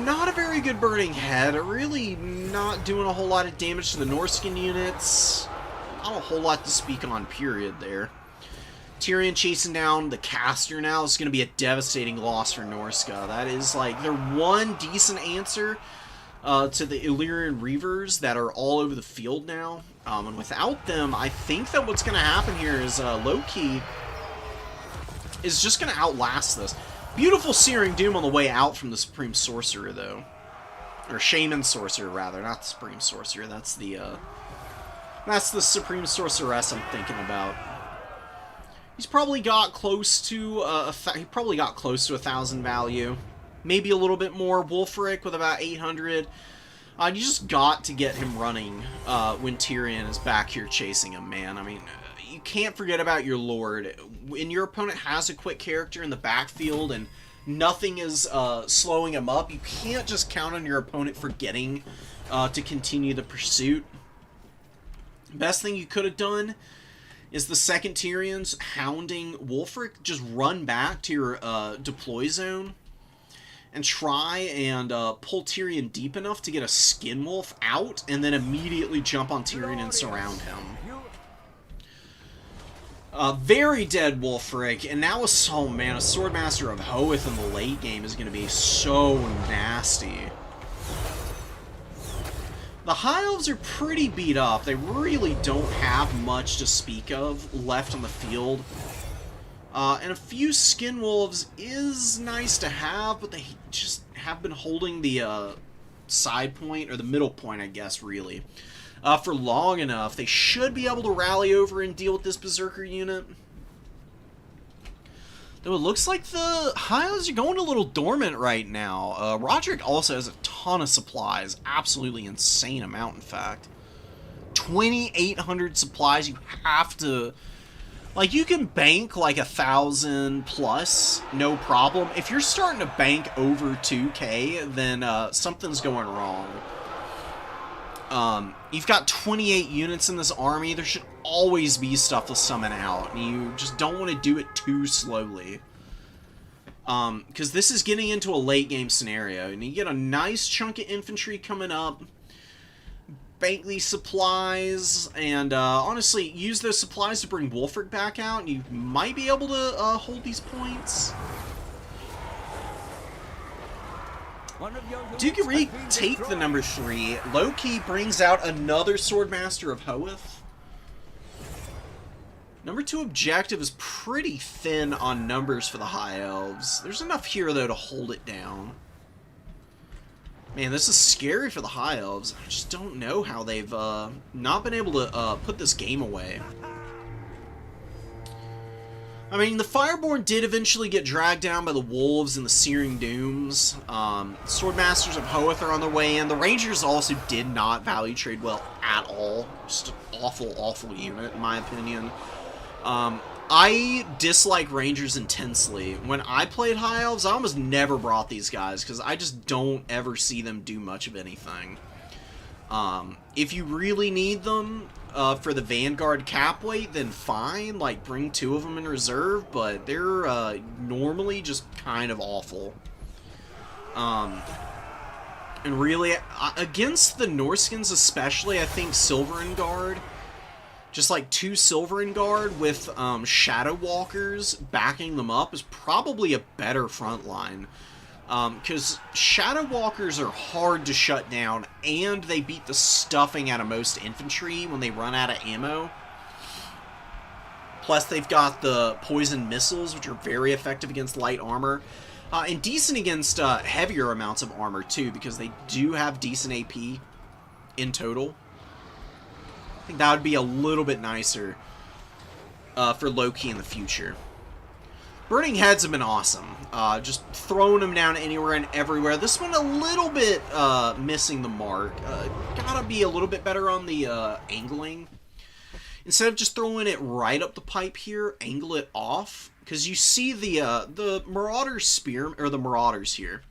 Not a very good Burning Head. Really not doing a whole lot of damage to the Norskin units. Not a whole lot to speak on, period, there. Tyrion chasing down the caster now is going to be a devastating loss for Norska. That is, like, their one decent answer to the Illyrian Reavers that are all over the field now. And without them, I think that what's going to happen here is Loki is just going to outlast this. Beautiful Searing Doom on the way out from the Supreme Sorcerer, though. Or Shaman Sorcerer, rather. Not the Supreme Sorcerer. That's the Supreme Sorceress I'm thinking about. He's probably got close to he probably got close to 1,000 value, maybe a little bit more. Wulfric with about 800. You just got to get him running when Tyrion is back here chasing him, man. I mean, you can't forget about your Lord. When your opponent has a quick character in the backfield and nothing is slowing him up, you can't just count on your opponent forgetting to continue the pursuit. Best thing you could have done is the second Tyrion's hounding Wulfric, just run back to your deploy zone and try and pull Tyrion deep enough to get a Skin Wolf out, and then immediately jump on Tyrion and surround him. Very dead Wulfric, and now a Swordmaster of Hoeth in the late game is going to be so nasty. The High Elves are pretty beat up. They really don't have much to speak of left on the field. And a few Skin Wolves is nice to have, but they just have been holding the side point, or the middle point, I guess, really, for long enough. They should be able to rally over and deal with this Berserker unit. Though it looks like the High Elves are going a little dormant right now. Roderick also has a ton of supplies. Absolutely insane amount, in fact. 2,800 supplies. You have to... Like, you can bank, like, 1,000 plus, no problem. If you're starting to bank over 2K, then something's going wrong. You've got 28 units in this army. There should always be stuff to summon out. You just don't want to do it too slowly. Because this is getting into a late game scenario. And you get a nice chunk of infantry coming up. Bank these supplies, and honestly, use those supplies to bring Wulfric back out, and you might be able to hold these points. Duke of Reek take the number 3. Loki brings out another Swordmaster of Hoeth. Number 2 objective is pretty thin on numbers for the High Elves. There's enough here, though, to hold it down. Man, this is scary for the High Elves. I just don't know how they've not been able to put this game away. I mean, the Fireborn did eventually get dragged down by the Wolves and the Searing Dooms. Swordmasters of Hoeth are on their way in. The Rangers also did not value trade well at all. Just an awful, awful unit, in my opinion. I dislike Rangers intensely. When I played High Elves, I almost never brought these guys, because I just don't ever see them do much of anything. If you really need them for the Vanguard cap weight, then fine, like, bring 2 of them in reserve, but they're normally just kind of awful. And really, against the Norskins especially, I think Silverin Guard, just like 2 Silverin Guard with Shadow Walkers backing them up is probably a better front line. Because Shadow Walkers are hard to shut down, and they beat the stuffing out of most infantry when they run out of ammo. Plus, they've got the poison missiles, which are very effective against light armor. And decent against heavier amounts of armor, too, because they do have decent AP in total. I think that would be a little bit nicer for Loki in the future. Burning Heads have been awesome. Just throwing them down anywhere and everywhere. This one a little bit missing the mark. Gotta be a little bit better on the angling. Instead of just throwing it right up the pipe here, angle it off. Because you see the Marauder Spear, or the Marauders here.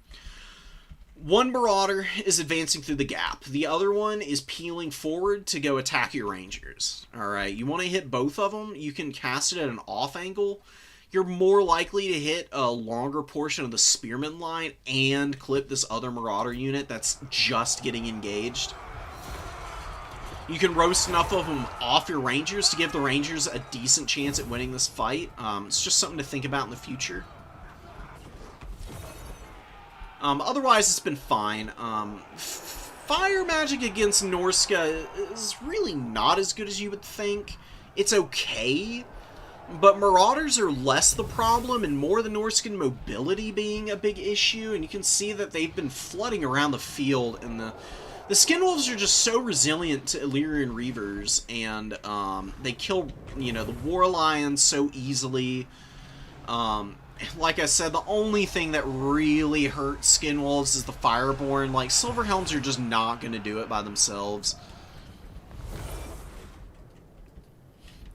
One Marauder is advancing through the gap. The other one is peeling forward to go attack your Rangers. Alright, you want to hit both of them. You can cast it at an off angle. You're more likely to hit a longer portion of the Spearman line and clip this other Marauder unit that's just getting engaged. You can roast enough of them off your Rangers to give the Rangers a decent chance at winning this fight. It's just something to think about in the future. Otherwise, it's been fine. Fire magic against Norska is really not as good as you would think. It's okay, but Marauders are less the problem and more the Norscan mobility being a big issue, and you can see that they've been flooding around the field, and The Skinwolves are just so resilient to Illyrian Reavers, and they kill, you know, the War Lions so easily. Like I said, the only thing that really hurts Skinwolves is the Fireborn. Like, Silverhelms are just not going to do it by themselves.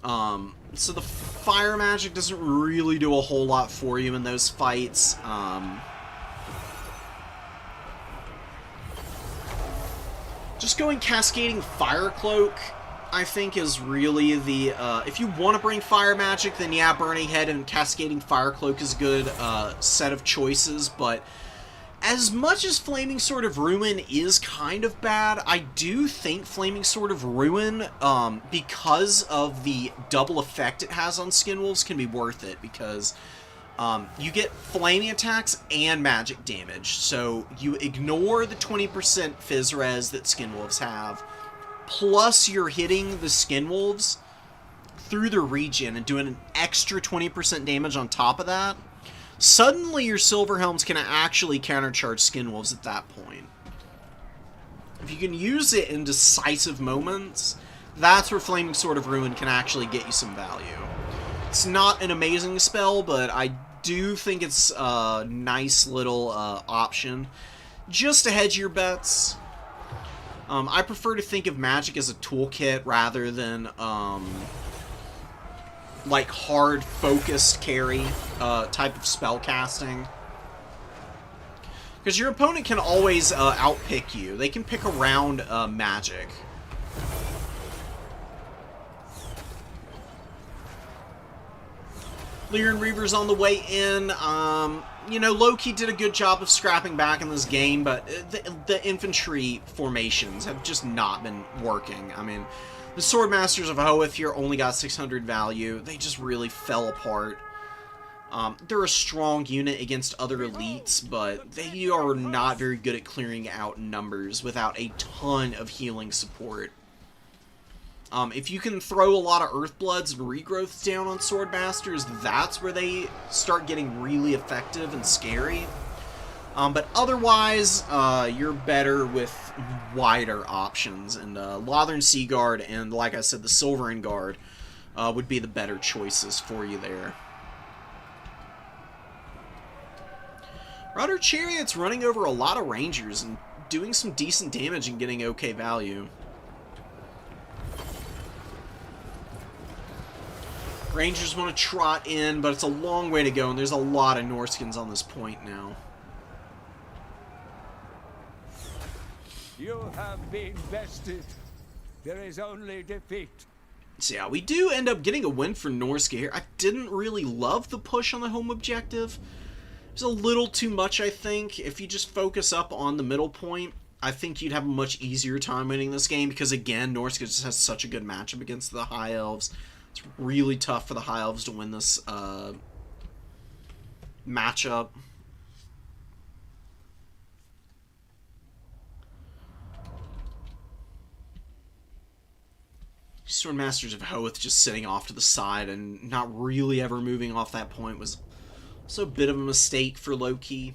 So the fire magic doesn't really do a whole lot for you in those fights. Just going Cascading Fire Cloak, I think, is really the... if you want to bring fire magic, then yeah, Burning Head and Cascading Fire Cloak is a good set of choices, but as much as Flaming Sword of Ruin is kind of bad, I do think Flaming Sword of Ruin, because of the double effect it has on Skinwolves, can be worth it, because you get flaming attacks and magic damage, so you ignore the 20% Fizz Res that Skinwolves have, plus you're hitting the Skinwolves through the regen and doing an extra 20% damage on top of that. Suddenly your Silverhelms can actually countercharge Skinwolves at that point. If you can use it in decisive moments, that's where Flaming Sword of Ruin can actually get you some value. It's not an amazing spell, but I do think it's a nice little option just to hedge your bets. I prefer to think of magic as a toolkit rather than like hard focused carry type of spell casting, because your opponent can always outpick you. They can pick around magic. Lyran Reaver's on the way in. You know, Loki did a good job of scrapping back in this game, but the infantry formations have just not been working. I mean, the Swordmasters of Hoeth here only got 600 value. They just really fell apart. They're a strong unit against other elites, but they are not very good at clearing out numbers without a ton of healing support. If you can throw a lot of Earthbloods and Regrowths down on Swordmasters, that's where they start getting really effective and scary. But otherwise, you're better with wider options, and Lothern Seaguard and, like I said, the Silverin Guard would be the better choices for you there. Rudder Chariot's running over a lot of Rangers and doing some decent damage and getting okay value. Rangers want to trot in, but it's a long way to go, and there's a lot of Norskins on this point now. You have been bested. There is only defeat. So yeah, we do end up getting a win for Norska here. I didn't really love the push on the home objective. It's a little too much, I think. If you just focus up on the middle point, I think you'd have a much easier time winning this game, because again, Norska just has such a good matchup against the High Elves. It's really tough for the High Elves to win this matchup. Swordmasters of Hoeth just sitting off to the side and not really ever moving off that point was also a bit of a mistake for Loki.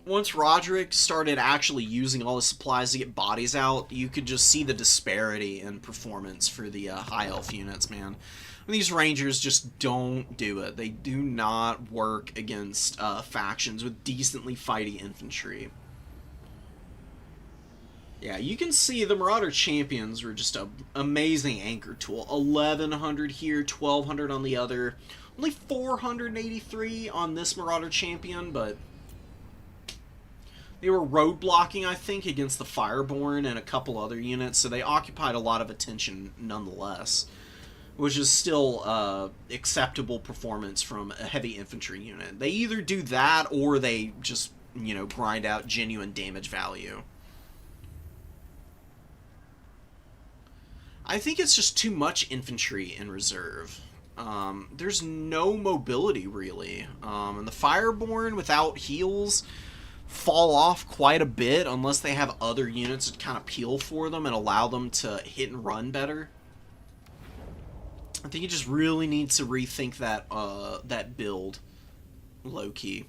Once Roderick started actually using all the supplies to get bodies out, you could just see the disparity in performance for the High Elf units, man. And these Rangers just don't do it. They do not work against factions with decently fighty infantry. Yeah, you can see the Marauder Champions were just an amazing anchor tool. 1100 here, 1200 on the other. Only 483 on this Marauder Champion, but they were road blocking, I think, against the Fireborn and a couple other units, so they occupied a lot of attention nonetheless, which is still acceptable performance from a heavy infantry unit. They either do that or they just, you know, grind out genuine damage value. I think it's just too much infantry in reserve. There's no mobility, really. And the Fireborn, without heals, fall off quite a bit unless they have other units that kind of peel for them and allow them to hit and run better. I think you just really need to rethink that that build, low-key.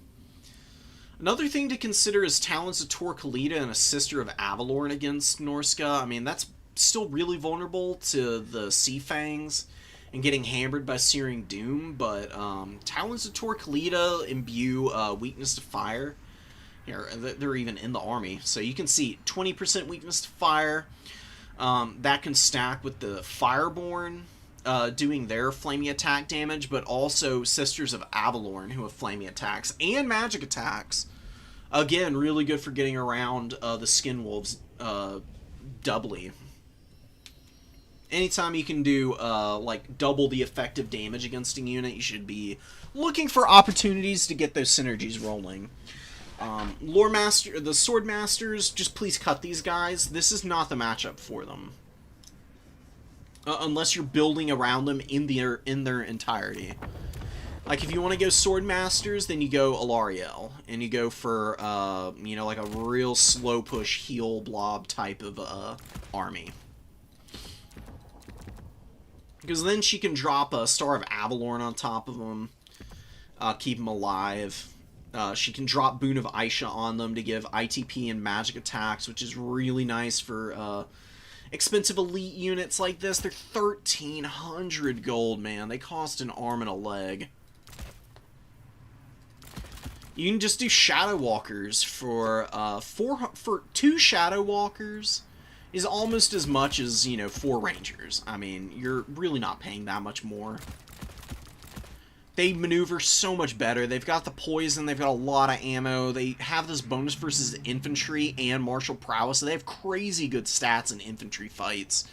Another thing to consider is Talons of Tor-Kalita and a Sister of Avalorn against Norska. I mean, that's still really vulnerable to the Sea Fangs and getting hammered by Searing Doom, but Talons of Tor-Kalita imbue weakness to fire. Here, they're even in the army. So you can see 20% weakness to fire. That can stack with the Fireborn doing their flaming attack damage, but also Sisters of Avalorn who have flaming attacks and magic attacks. Again, really good for getting around the Skinwolves doubly. Anytime you can do like double the effective damage against a unit, you should be looking for opportunities to get those synergies rolling. Lore Master, the Sword Masters, just please cut these guys. This is not the matchup for them. Unless you're building around them in their entirety. Like, if you want to go Sword Masters, then you go Alariel. And you go for, you know, like a real slow push heal blob type of army. Because then she can drop a Star of Avalorn on top of them. Keep them alive. She can drop Boon of Aisha on them to give ITP and magic attacks, which is really nice for expensive elite units like this. They're 1,300 gold, man. They cost an arm and a leg. You can just do Shadow Walkers for 2 Shadow Walkers is almost as much as, you know, 4 Rangers. I mean, you're really not paying that much more. They maneuver so much better. They've got the poison. They've got a lot of ammo. They have this bonus versus infantry and martial prowess. So they have crazy good stats in infantry fights.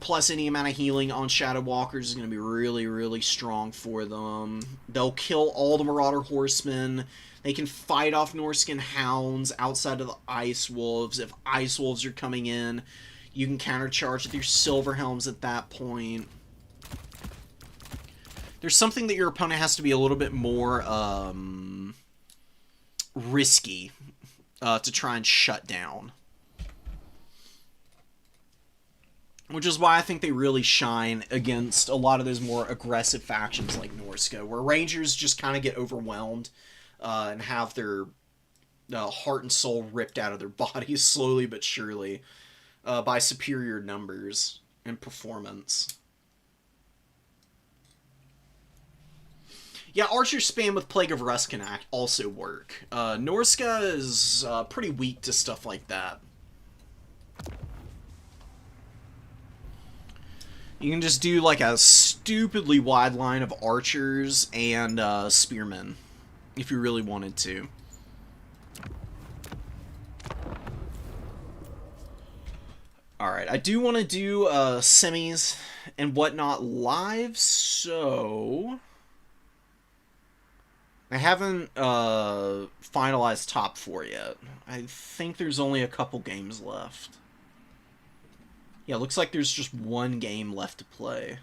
Plus any amount of healing on Shadow Walkers is going to be really, really strong for them. They'll kill all the Marauder Horsemen. They can fight off Norskin Hounds outside of the Ice Wolves. If Ice Wolves are coming in, you can countercharge with your Silver Helms at that point. There's something that your opponent has to be a little bit more risky to try and shut down. Which is why I think they really shine against a lot of those more aggressive factions like Norska, where Rangers just kind of get overwhelmed and have their heart and soul ripped out of their bodies slowly but surely by superior numbers and performance. Yeah, Archer spam with Plague of Rust can also work. Norska is pretty weak to stuff like that. You can just do like a stupidly wide line of archers and spearmen, if you really wanted to. Alright, I do want to do semis and whatnot live, so I haven't finalized top 4 yet. I think there's only a couple games left. Yeah, looks like there's just 1 game left to play.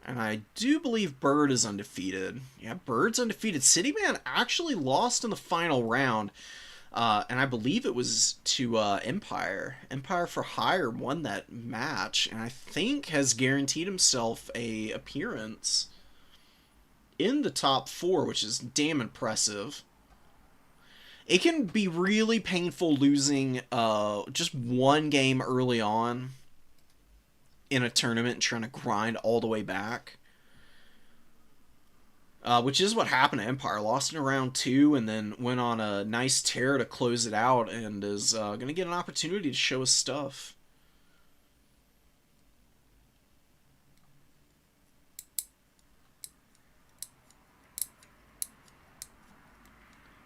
And I do believe Bird is undefeated. Yeah, Bird's undefeated. Cityman actually lost in the final round. And I believe it was to Empire. Empire for Hire won that match. And I think has guaranteed himself a appearance in the top 4, which is damn impressive. It can be really painful losing just 1 game early on in a tournament and trying to grind all the way back. Which is what happened to Empire. Lost in round 2 and then went on a nice tear to close it out and is going to get an opportunity to show his stuff.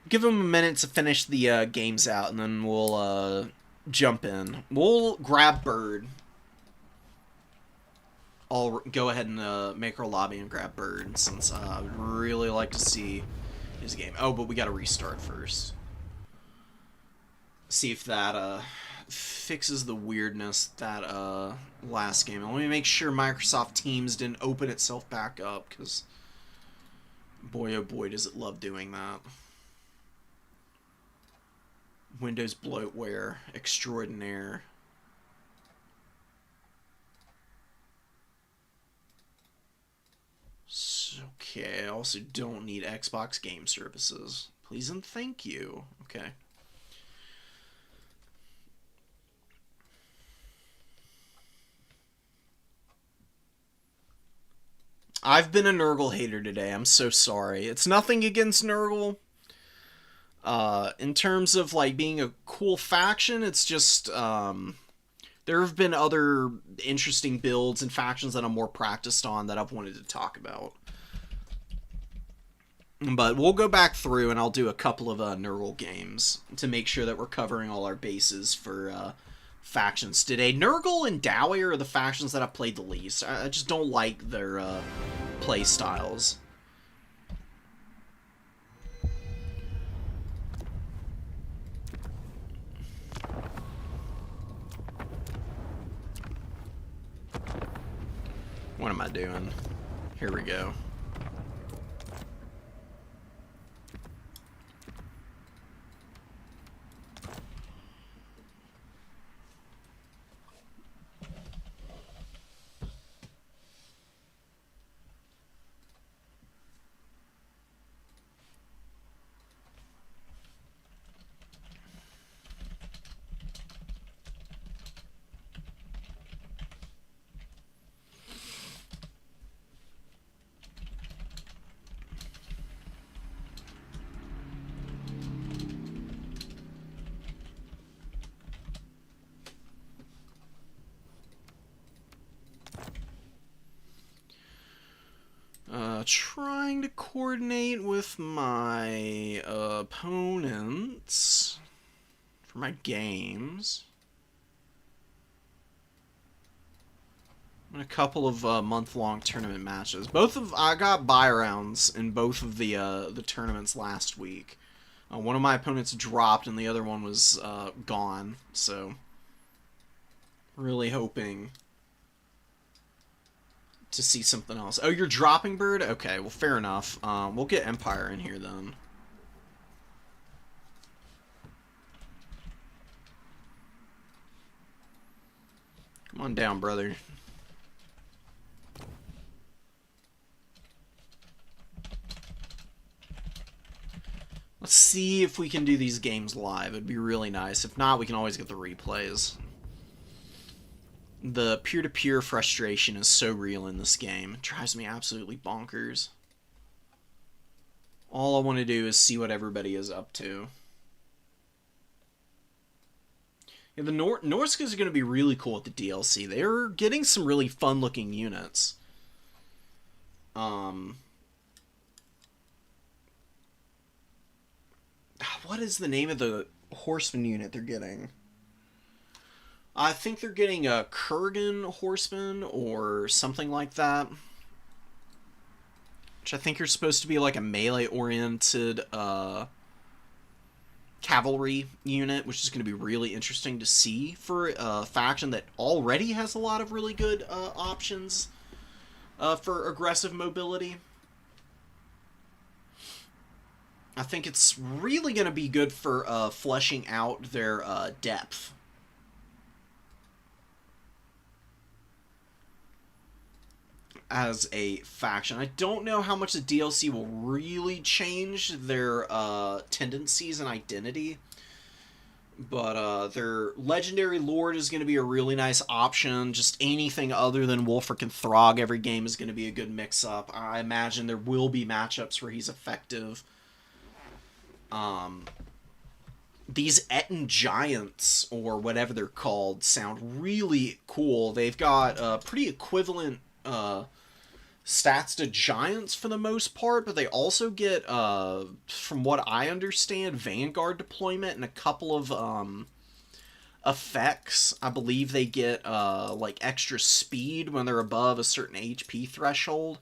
Give him a minute to finish the games out, and then we'll jump in. We'll grab Bird. I'll go ahead and make our lobby and grab Bird, since I would really like to see his game. Oh, but we gotta restart first. See if that fixes the weirdness that last game. Let me make sure Microsoft Teams didn't open itself back up, because boy oh boy does it love doing that. Windows bloatware extraordinaire. So Okay, I also don't need Xbox Game Services. Please and thank you. Okay. I've been a Nurgle hater today. I'm so sorry. It's nothing against Nurgle. In terms of like being a cool faction, it's just there have been other interesting builds and factions that I'm more practiced on that I've wanted to talk about. But we'll go back through and I'll do a couple of Nurgle games to make sure that we're covering all our bases for factions today. Nurgle and Dowie are the factions that I've played the least. I just don't like their play styles. What am I doing? Here we go. Trying to coordinate with my opponents for my games. A couple of month-long tournament matches. I got bye rounds in both of the tournaments last week. One of my opponents dropped, and the other one was gone. So, really hoping to see something else. Oh, you're dropping Bird? Okay, well, fair enough. We'll get Empire in here, then. Come on down, brother. Let's see if we can do these games live. It'd be really nice. If not, we can always get the replays. The peer-to-peer frustration is so real in this game. It drives me absolutely bonkers. All I want to do is see what everybody is up to. Yeah, the Norskas are going to be really cool with the DLC. They're getting some really fun-looking units. What is the name of the horseman unit they're getting? I think they're getting a Kurgan horseman or something like that. Which I think are supposed to be like a melee-oriented cavalry unit, which is going to be really interesting to see for a faction that already has a lot of really good options for aggressive mobility. I think it's really going to be good for fleshing out their depth. As a faction. I don't know how much the DLC will really change their tendencies and identity, but their Legendary Lord is going to be a really nice option. Just anything other than Wolfric and Throg every game is going to be a good mix-up. I imagine there will be matchups where he's effective. These Etten Giants, or whatever they're called, sound really cool. They've got pretty equivalent stats to Giants for the most part, but they also get, from what I understand, Vanguard deployment and a couple of effects. I believe they get like extra speed when they're above a certain HP threshold,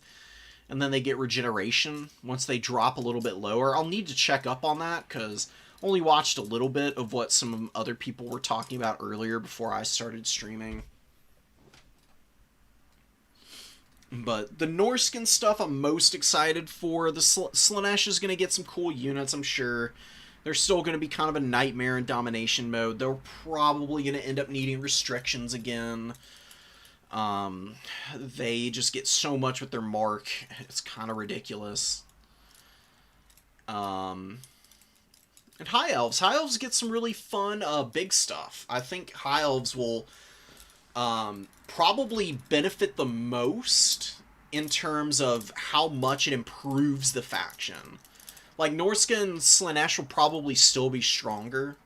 and then they get regeneration once they drop a little bit lower. I'll need to check up on that, because I only watched a little bit of what some other people were talking about earlier before I started streaming. But the Norskin stuff I'm most excited for. The Slaanesh is going to get some cool units, I'm sure. They're still going to be kind of a nightmare in domination mode. They're probably going to end up needing restrictions again. They just get so much with their mark. It's kind of ridiculous. And High Elves. High Elves get some really fun, big stuff. I think High Elves will probably benefit the most in terms of how much it improves the faction. Like, Norska and Slaanesh will probably still be stronger.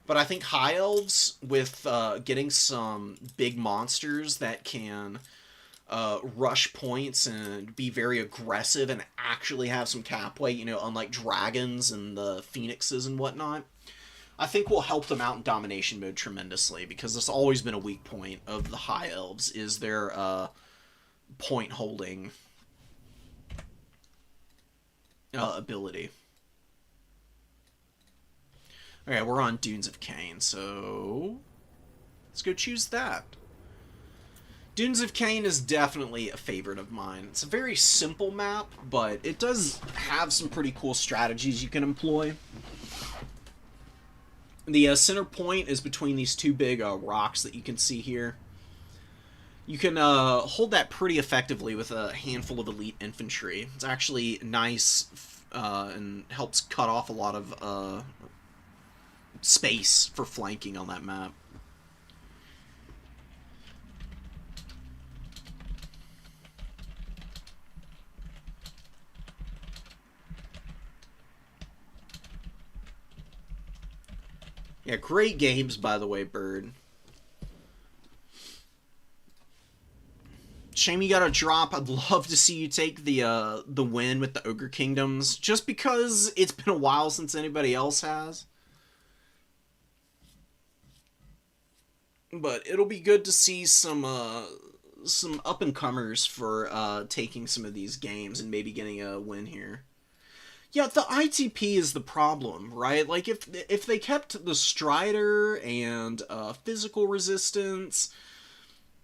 But I think High Elves, with getting some big monsters that can rush points and be very aggressive and actually have some cap weight, you know, unlike dragons and the phoenixes and whatnot, I think will help them out in domination mode tremendously, because that's always been a weak point of the High Elves, is their point holding ability. Okay, we're on Dunes of Cain, so let's go choose that. Dunes of Cain is definitely a favorite of mine. It's a very simple map, but it does have some pretty cool strategies you can employ. The center point is between these two big rocks that you can see here. You can hold that pretty effectively with a handful of elite infantry. It's actually nice and helps cut off a lot of space for flanking on that map. Yeah, great games, by the way, Bird. Shame you got a drop. I'd love to see you take the win with the Ogre Kingdoms, just because it's been a while since anybody else has. But it'll be good to see some up-and-comers for taking some of these games and maybe getting a win here. Yeah, the ITP is the problem, right? Like, if they kept the Strider and physical resistance,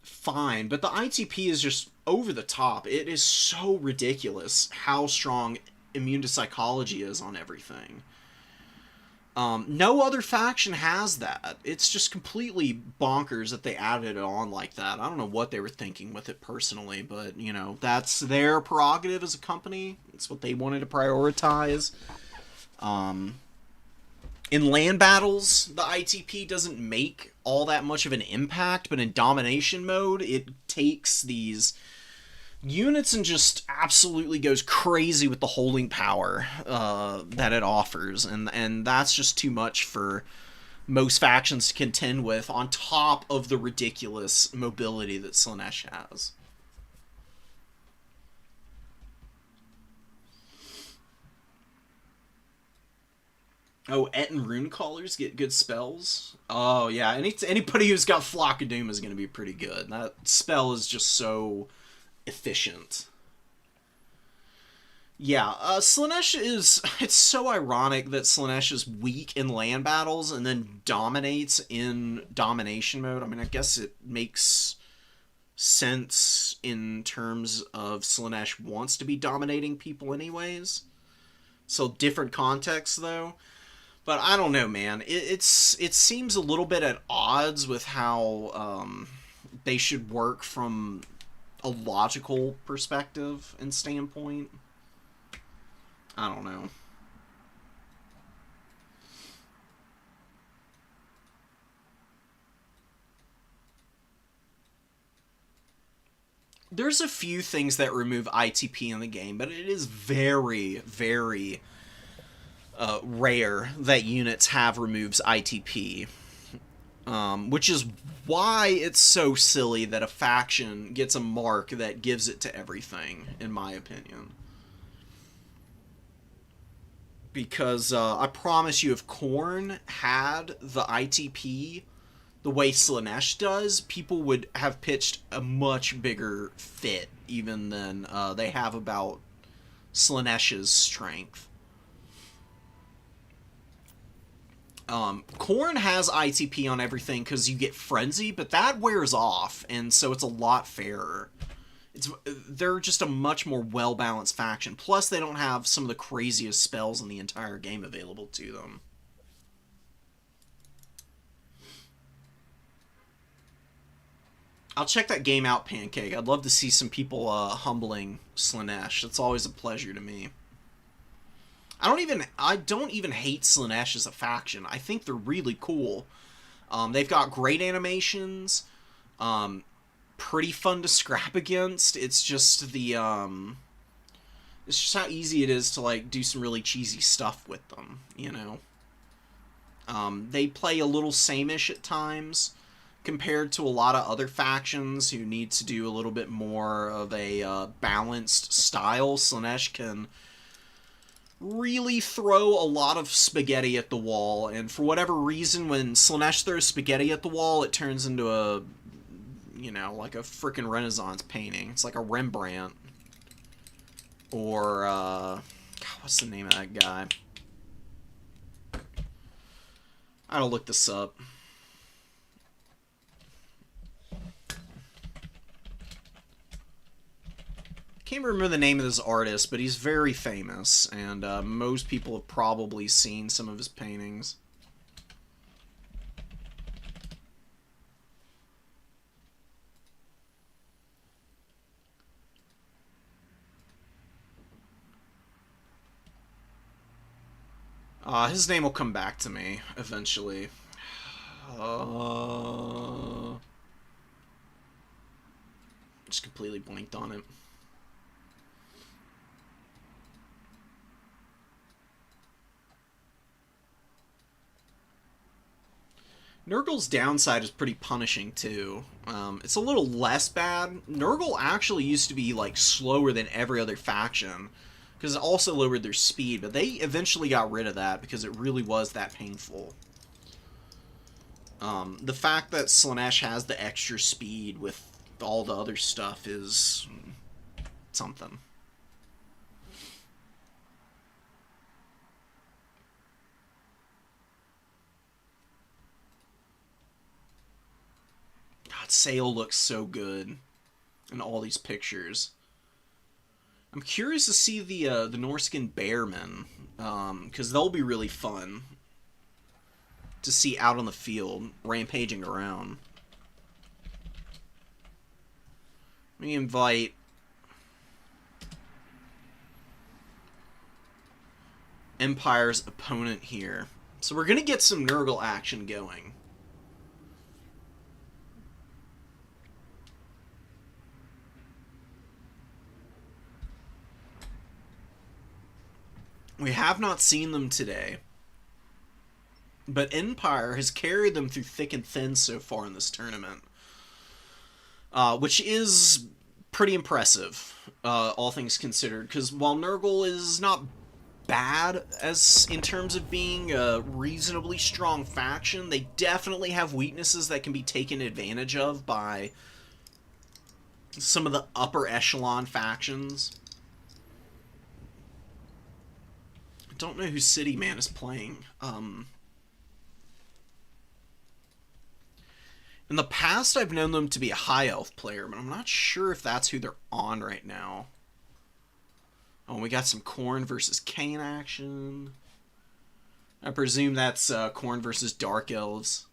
fine. But the ITP is just over the top. It is so ridiculous how strong immune to psychology is on everything. No other faction has that. It's just completely bonkers that they added it on like that. I don't know what they were thinking with it personally, but, you know, that's their prerogative as a company. It's what they wanted to prioritize. In land battles, the ITP doesn't make all that much of an impact, but in domination mode, it takes these units and just absolutely goes crazy with the holding power that it offers, and that's just too much for most factions to contend with, on top of the ridiculous mobility that Slaanesh has. Oh, Et and Rune Callers get good spells? Oh, yeah, anybody who's got Flock of Doom is going to be pretty good. That spell is just so efficient. Yeah, Slaanesh is... It's so ironic that Slaanesh is weak in land battles and then dominates in domination mode. I mean, I guess it makes sense in terms of Slaanesh wants to be dominating people anyways. So, different context, though. But I don't know, man. It seems a little bit at odds with how they should work from a logical perspective and standpoint. I don't know. There's a few things that remove ITP in the game, but it is very, very rare that units have removes ITP. Which is why it's so silly that a faction gets a mark that gives it to everything, in my opinion. Because I promise you, if Khorne had the ITP the way Slaanesh does, people would have pitched a much bigger fit even than they have about Slaanesh's strength. Khorne has ITP on everything because you get Frenzy, but that wears off, and so it's a lot fairer. They're just a much more well-balanced faction. Plus, they don't have some of the craziest spells in the entire game available to them. I'll check that game out, Pancake. I'd love to see some people humbling Slaanesh. That's always a pleasure to me. I don't even hate Slaanesh as a faction. I think they're really cool. They've got great animations. Pretty fun to scrap against. It's just it's just how easy it is to like do some really cheesy stuff with them, you know. They play a little same-ish at times compared to a lot of other factions who need to do a little bit more of a balanced style. Slaanesh can really throw a lot of spaghetti at the wall, and for whatever reason, when Slaanesh throws spaghetti at the wall, it turns into a, you know, like a frickin' Renaissance painting. It's like a Rembrandt. Or, God, what's the name of that guy? I gotta look this up. Can't remember the name of this artist, but he's very famous, and most people have probably seen some of his paintings. His name will come back to me eventually. Just completely blanked on it. Nurgle's downside is pretty punishing, too. It's a little less bad. Nurgle actually used to be, like, slower than every other faction, because it also lowered their speed, but they eventually got rid of that because it really was that painful. The fact that Slaanesh has the extra speed with all the other stuff is something. God, Sail looks so good in all these pictures. I'm curious to see the Norskin Bearmen, because they'll be really fun to see out on the field, rampaging around. Let me invite Empire's opponent here. So we're going to get some Nurgle action going. We have not seen them today, but Empire has carried them through thick and thin so far in this tournament, which is pretty impressive, all things considered, because while Nurgle is not bad as in terms of being a reasonably strong faction, they definitely have weaknesses that can be taken advantage of by some of the upper echelon factions. Don't know who City Man is playing. In the past, I've known them to be a high elf player, but I'm not sure if that's who they're on right now. Oh, we got some Khorne versus Kain action. I presume that's Khorne versus Dark Elves.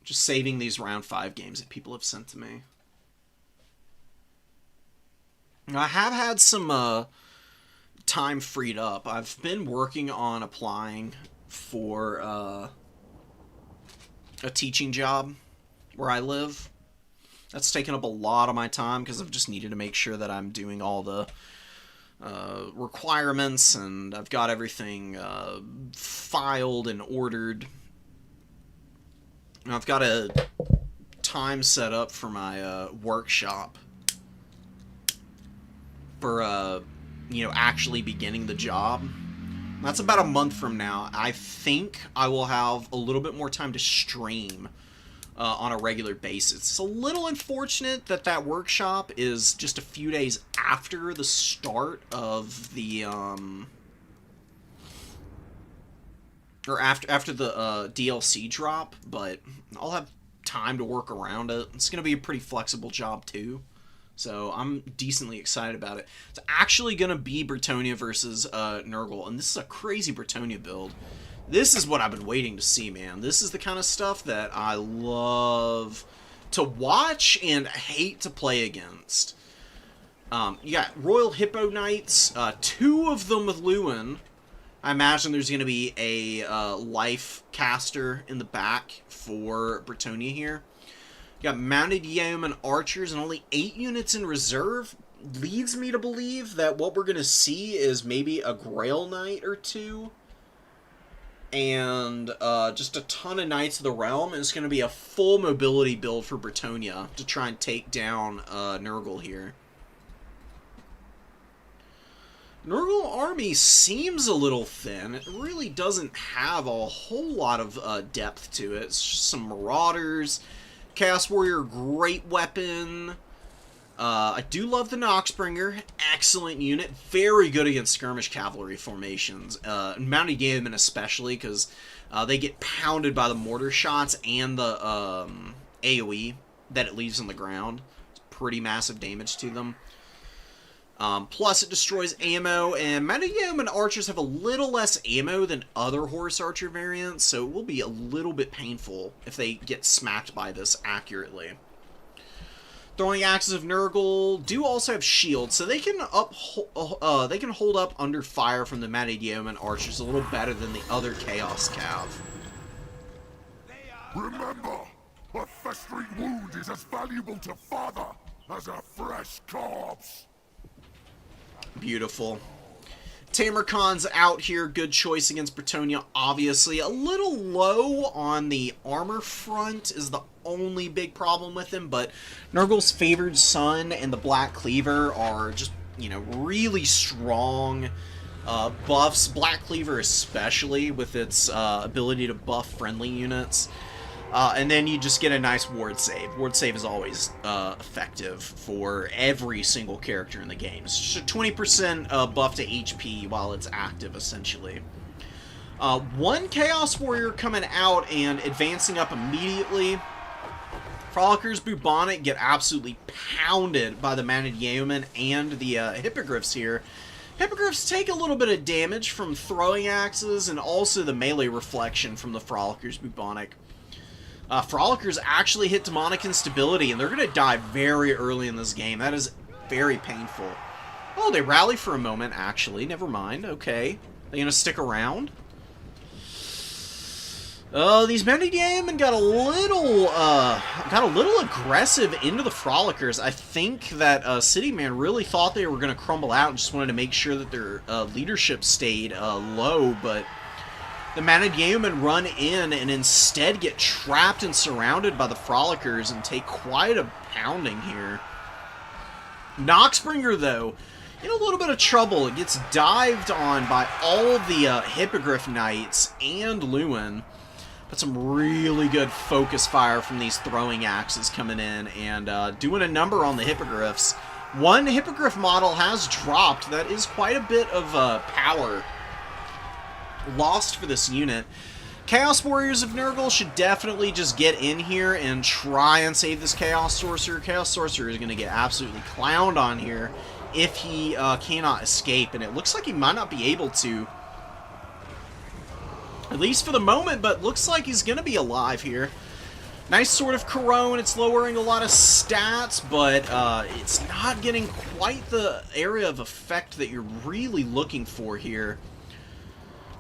Just saving these round 5 games that people have sent to me. I have had some time freed up. I've been working on applying for a teaching job where I live. That's taken up a lot of my time because I've just needed to make sure that I'm doing all the requirements and I've got everything filed and ordered. And I've got a time set up for my workshop for, you know, actually beginning the job. That's about a month from now. I think I will have a little bit more time to stream on a regular basis. It's a little unfortunate that that workshop is just a few days after the start of the, or after the DLC drop, but I'll have time to work around it. It's going to be a pretty flexible job, too. So I'm decently excited about it. It's actually going to be Bretonnia versus Nurgle, and this is a crazy Bretonnia build. This is what I've been waiting to see, man. This is the kind of stuff that I love to watch and hate to play against. You got Royal Hippo Knights, 2 of them with Lewin. I imagine there's going to be a life caster in the back for Bretonnia here. You got Mounted Yeoman Archers and only 8 units in reserve. Leads me to believe that what we're going to see is maybe a Grail Knight or 2. And just a ton of Knights of the Realm. And it's going to be a full mobility build for Bretonnia to try and take down Nurgle here. Nurgle army seems a little thin. It really doesn't have a whole lot of depth to it. It's just some Marauders. Chaos Warrior, great weapon. I do love the Noxbringer. Excellent unit. Very good against skirmish cavalry formations. Mounted Yeomen especially, because they get pounded by the mortar shots and the AoE that it leaves on the ground. It's pretty massive damage to them. Plus, it destroys ammo, and Mounted Yeoman Archers have a little less ammo than other Horse Archer variants, so it will be a little bit painful if they get smacked by this accurately. Throwing Axes of Nurgle do also have shields, so they can hold up under fire from the Mounted Yeoman Archers a little better than the other Chaos Cav. Remember, a festering wound is as valuable to father as a fresh corpse. Beautiful. Tamercon's out here. Good choice against Bretonnia, obviously. A little low on the armor front is the only big problem with him, but Nurgle's Favored Son and the Black Cleaver are just, you know, really strong buffs. Black Cleaver especially, with its ability to buff friendly units. And then you just get a nice ward save. Ward save is always effective for every single character in the game. It's just a 20% buff to HP while it's active, essentially. One Chaos Warrior coming out and advancing up immediately. Frolickers Bubonic get absolutely pounded by the Mounted Yeoman and the Hippogriffs here. Hippogriffs take a little bit of damage from throwing axes and also the melee reflection from the Frolickers Bubonic. Frolickers actually hit demonic instability, and they're going to die very early in this game. That is very painful. Oh, they rally for a moment, actually. Never mind. Okay. They're going to stick around. These Mounted Yeomen got a little aggressive into the Frolickers. I think that City Man really thought they were going to crumble out and just wanted to make sure that their leadership stayed low, but the Mounted Yeomen run in and instead get trapped and surrounded by the Frolickers and take quite a pounding here. Noxbringer, though, in a little bit of trouble. It gets dived on by all the Hippogriff Knights and Lewin. But some really good focus fire from these throwing axes coming in and doing a number on the Hippogriffs. One Hippogriff model has dropped. That is quite a bit of power lost for this unit. Chaos Warriors of Nurgle should definitely just get in here and try and save this Chaos Sorcerer. Chaos Sorcerer is going to get absolutely clowned on here if he cannot escape, and it looks like he might not be able to. At least for the moment, but looks like he's going to be alive here. Nice Sword of Corone. It's lowering a lot of stats, but it's not getting quite the area of effect that you're really looking for here.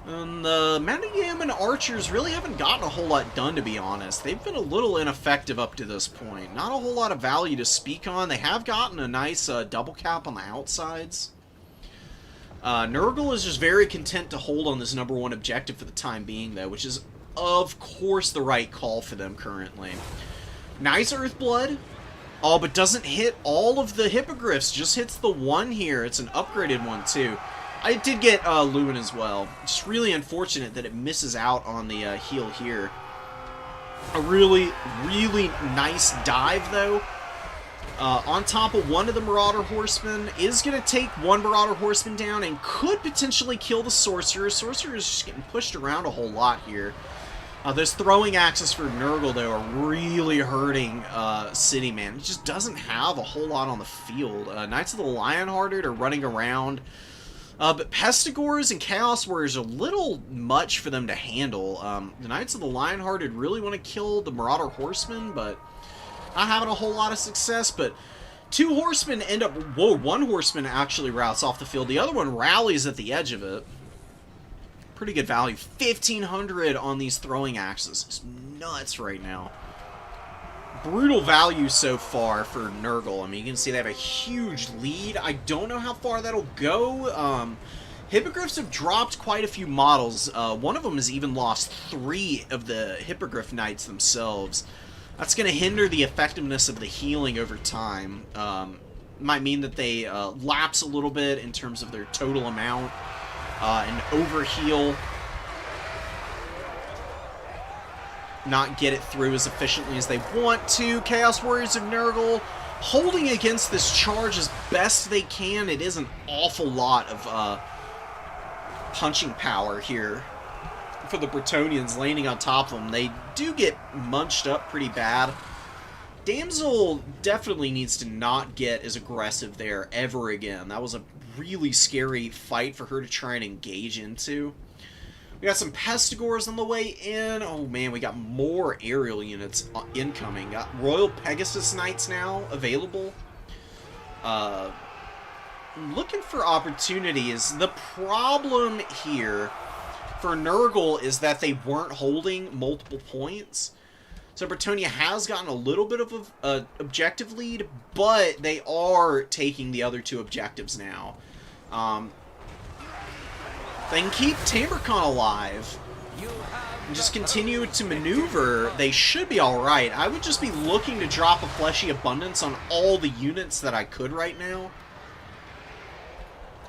And the Mounted Yeoman Archers really haven't gotten a whole lot done, to be honest. They've been a little ineffective up to this point. Not a whole lot of value to speak on. They have gotten a nice double cap on the outsides. Nurgle is just very content to hold on this #1 objective for the time being, though, which is, of course, the right call for them currently. Nice Earthblood. Oh, but doesn't hit all of the Hippogriffs. Just hits the one here. It's an upgraded one, too. I did get Lewin as well. It's really unfortunate that it misses out on the heal here. A really, really nice dive, though. On top of one of the Marauder Horsemen. Is going to take one Marauder Horseman down and could potentially kill the Sorcerer. Sorcerer is just getting pushed around a whole lot here. Those throwing axes for Nurgle, though, are really hurting City Man. He just doesn't have a whole lot on the field. Knights of the Lionhearted are running around. But Pestigores and Chaos Warriors are a little much for them to handle. The Knights of the Lionhearted really want to kill the Marauder Horsemen, but not having a whole lot of success. But two horsemen end up... Whoa, one horseman actually routes off the field. The other one rallies at the edge of it. Pretty good value. 1,500 on these throwing axes. It's nuts right now. Brutal value so far for Nurgle. I mean, you can see they have a huge lead. I don't know how far that'll go. Hippogriffs have dropped quite a few models. One of them has even lost 3 of the Hippogriff Knights themselves. That's going to hinder the effectiveness of the healing over time. Might mean that they lapse a little bit in terms of their total amount and overheal. Not get it through as efficiently as they want to. Chaos Warriors of Nurgle holding against this charge as best they can. It is an awful lot of punching power here for the Bretonnians landing on top of them. They do get munched up pretty bad. Damsel definitely needs to not get as aggressive there ever again. That was a really scary fight for her to try and engage into. We got some Pestigores on the way in. Oh man, we got more aerial units incoming. Got Royal Pegasus Knights now available. Looking for opportunities. The problem here for Nurgle is that they weren't holding multiple points. So Bretonnia has gotten a little bit of an objective lead, but they are taking the other 2 objectives now. They can keep Tamercon alive and just continue to maneuver. They should be alright. I would just be looking to drop a Fleshy Abundance on all the units that I could right now.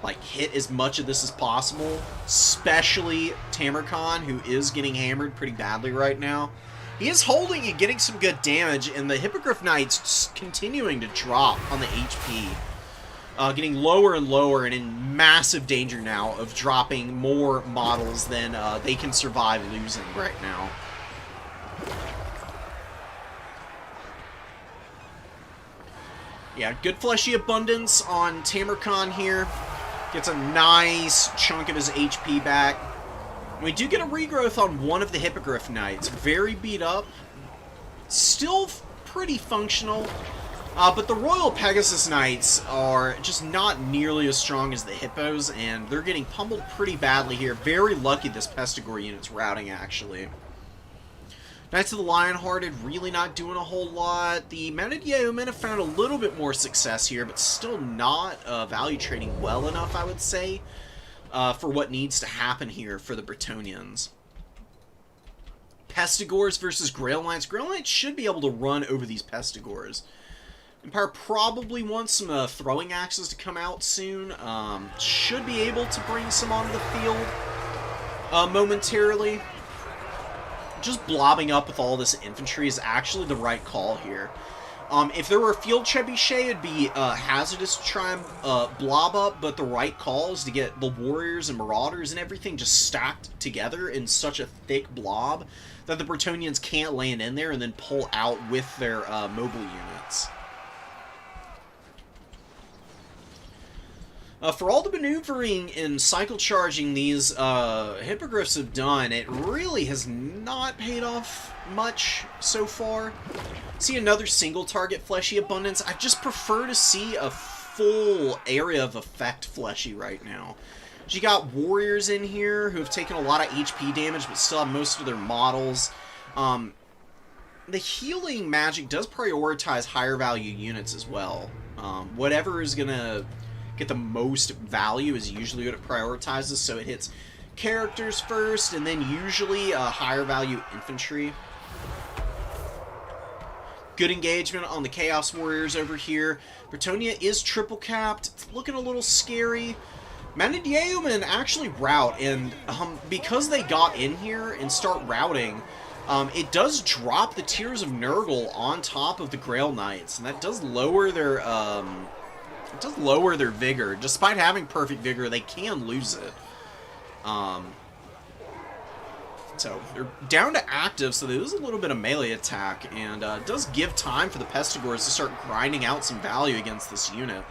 Like, hit as much of this as possible. Especially Tamercon, who is getting hammered pretty badly right now. He is holding and getting some good damage, and the Hippogriff Knights just continuing to drop on the HP. Getting lower and lower and in massive danger now of dropping more models than they can survive losing right now. Yeah, good Fleshy Abundance on Tamercon here. Gets a nice chunk of his HP back. We do get a regrowth on one of the Hippogriff Knights. Very beat up. Still pretty functional. But the Royal Pegasus Knights are just not nearly as strong as the Hippos, and they're getting pummeled pretty badly here. Very lucky this Pestigore unit's routing, actually. Knights of the Lionhearted really not doing a whole lot. The Mounted Yeomen have found a little bit more success here, but still not value trading well enough, I would say, for what needs to happen here for the Bretonnians. Pestigores versus Grail Knights. Grail Knights should be able to run over these Pestigores. Empire probably wants some throwing axes to come out soon. Should be able to bring some onto the field momentarily. Just blobbing up with all this infantry is actually the right call here. If there were a field trebuchet, it'd be hazardous to try and blob up, but the right call is to get the warriors and marauders and everything just stacked together in such a thick blob that the Bretonnians can't land in there and then pull out with their mobile units. For all the maneuvering and cycle charging these Hippogriffs have done, it really has not paid off much so far. See another single target Fleshy Abundance. I just prefer to see a full area of effect Fleshy right now. You got warriors in here who have taken a lot of HP damage but still have most of their models. The healing magic does prioritize higher value units as well. Whatever is going to get the most value is usually what it prioritizes, so it hits characters first, and then usually higher value infantry. Good engagement on the Chaos Warriors over here. Bretonnia is triple capped. It's looking a little scary. Mounted Yeomen actually rout, and because they got in here and start routing, it does drop the Tears of Nurgle on top of the Grail Knights, and that does lower their vigor. Despite having perfect vigor, they can lose it. So they're down to active, so there is a little bit of melee attack, and it does give time for the Pestigores to start grinding out some value against this unit.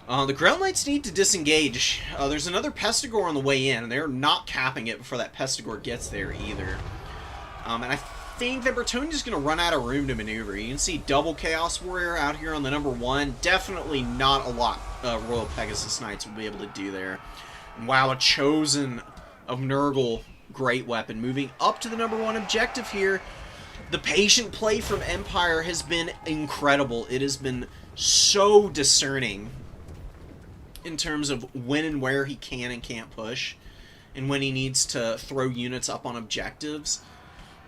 The Ground Knights need to disengage. There's another Pestigore on the way in, and they're not capping it before that Pestigore gets there either. And I think that Bretonnia's going to run out of room to maneuver. You can see double Chaos Warrior out here on the number 1. Definitely not a lot Royal Pegasus Knights will be able to do there. And wow, a Chosen of Nurgle, great weapon. Moving up to the number 1 objective here. The patient play from Empire has been incredible. It has been so discerning in terms of when and where he can and can't push, and when he needs to throw units up on objectives.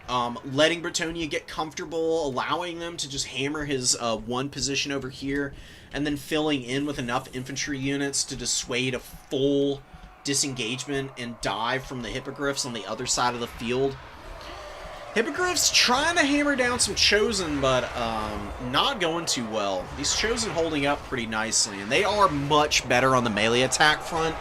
Letting Bretonnia get comfortable, allowing them to just hammer his one position over here, and then filling in with enough infantry units to dissuade a full disengagement and dive from the Hippogriffs on the other side of the field. Hippogriffs trying to hammer down some Chosen, but not going too well. These Chosen holding up pretty nicely, and they are much better on the melee attack front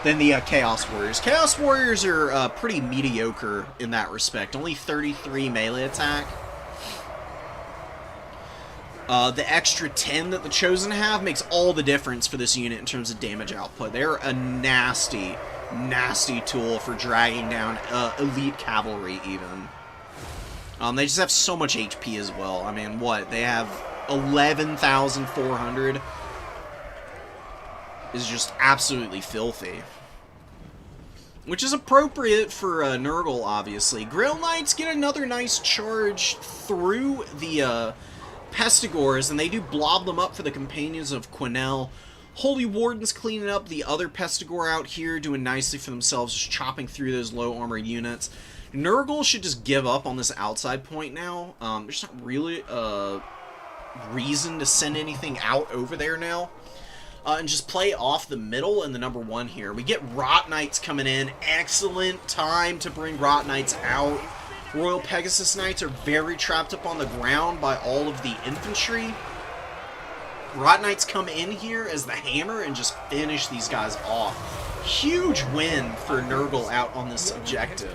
than the Chaos Warriors. Chaos Warriors are pretty mediocre in that respect. Only 33 melee attack. The extra 10 that the Chosen have makes all the difference for this unit in terms of damage output. They're a nasty, nasty tool for dragging down elite cavalry even. They just have so much HP as well. I mean, what? They have 11,400. Is just absolutely filthy. Which is appropriate for Nurgle, obviously. Grail Knights get another nice charge through the Pestigores, and they do blob them up for the Companions of Quenelle. Holy Warden's cleaning up the other Pestigore out here, doing nicely for themselves, just chopping through those low armor units. Nurgle should just give up on this outside point now. There's not really a reason to send anything out over there now. And just play off the middle and the number 1 here. We get Rot Knights coming in. Excellent time to bring Rot Knights out. Royal Pegasus Knights are very trapped up on the ground by all of the infantry. Rot Knights come in here as the hammer and just finish these guys off. Huge win for Nurgle out on this objective.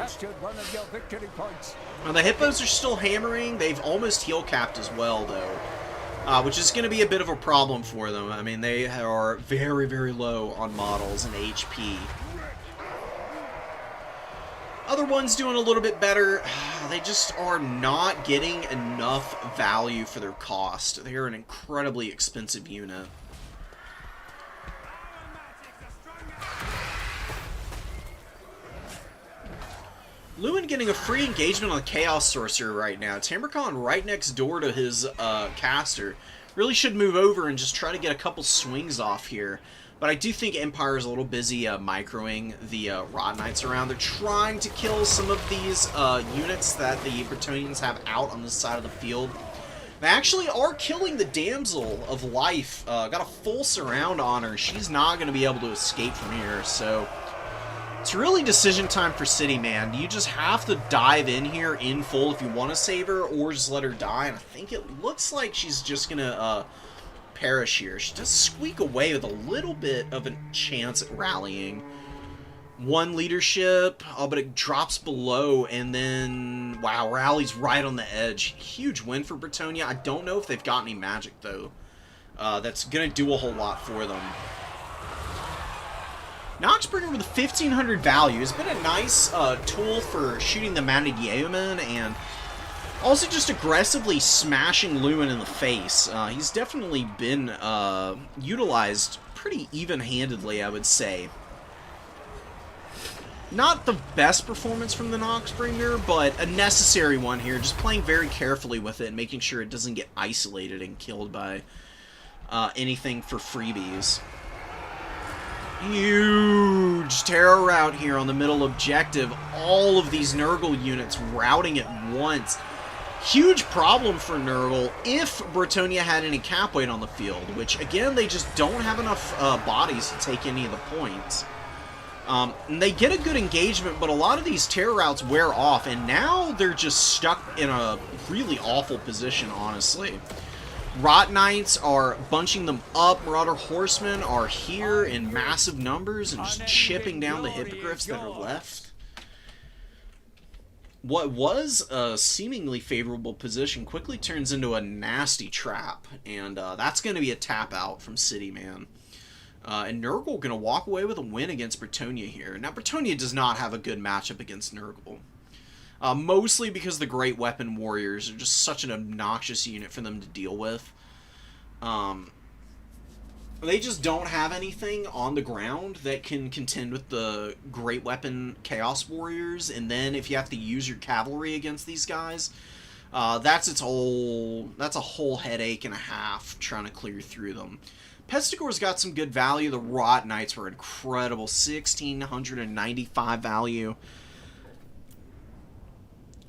Now the Hippos are still hammering. They've almost heal capped as well, though. Which is going to be a bit of a problem for them. I mean, they are very, very low on models and HP. Other ones doing a little bit better. They just are not getting enough value for their cost. They are an incredibly expensive unit. Lewin getting a free engagement on Chaos Sorcerer right now. Tamarcon right next door to his caster. Really should move over and just try to get a couple swings off here. But I do think Empire is a little busy microing the Rot Knights around. They're trying to kill some of these units that the Bretonnians have out on this side of the field. They actually are killing the Damsel of Life. Got a full surround on her. She's not going to be able to escape from here, so it's really decision time for City, man. You just have to dive in here in full if you want to save her, or just let her die. And I think it looks like she's just going to perish here. She does squeak away with a little bit of a chance at rallying. One leadership, but it drops below, and then, wow, rallies right on the edge. Huge win for Bretonnia. I don't know if they've got any magic, though. That's going to do a whole lot for them. Noxbringer with 1,500 value has been a nice tool for shooting the Mounted Yeoman and also just aggressively smashing Lewin in the face. He's definitely been utilized pretty even-handedly, I would say. Not the best performance from the Noxbringer, but a necessary one here. Just playing very carefully with it and making sure it doesn't get isolated and killed by anything for freebies. Huge terror route here on the middle objective. All of these Nurgle units routing at once. Huge problem for Nurgle if Bretonnia had any cap weight on the field, which, again, they just don't have enough bodies to take any of the points. And they get a good engagement, but a lot of these terror routes wear off, and now they're just stuck in a really awful position, honestly. Rot Knights are bunching them up. Marauder Horsemen are here in massive numbers and just chipping down the Hippogriffs that are left. What was a seemingly favorable position quickly turns into a nasty trap, and that's going to be a tap out from City, man. And Nurgle going to walk away with a win against Bretonnia here. Now, Bretonnia does not have a good matchup against Nurgle. Mostly because the Great Weapon Warriors are just such an obnoxious unit for them to deal with. They just don't have anything on the ground that can contend with the Great Weapon Chaos Warriors, and then if you have to use your cavalry against these guys, that's a whole headache and a half trying to clear through them. Pestigor's got some good value. The Rot Knights were incredible. 1,695 value.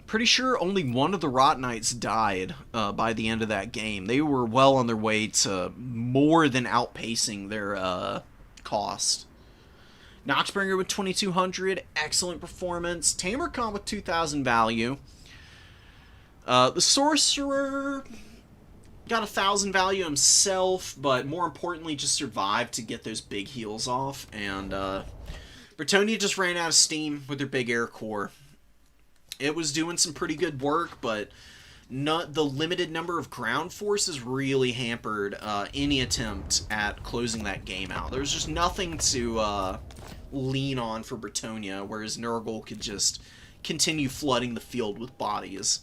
Pretty sure only one of the Rot Knights died by the end of that game. They were well on their way to more than outpacing their cost. Noxbringer with 2,200. Excellent performance. Tamercon with 2,000 value. The Sorcerer got 1,000 value himself, but more importantly just survived to get those big heals off. And Bretonnia just ran out of steam with their big air core. It was doing some pretty good work, but the limited number of ground forces really hampered any attempt at closing that game out. There was just nothing to lean on for Bretonnia, whereas Nurgle could just continue flooding the field with bodies.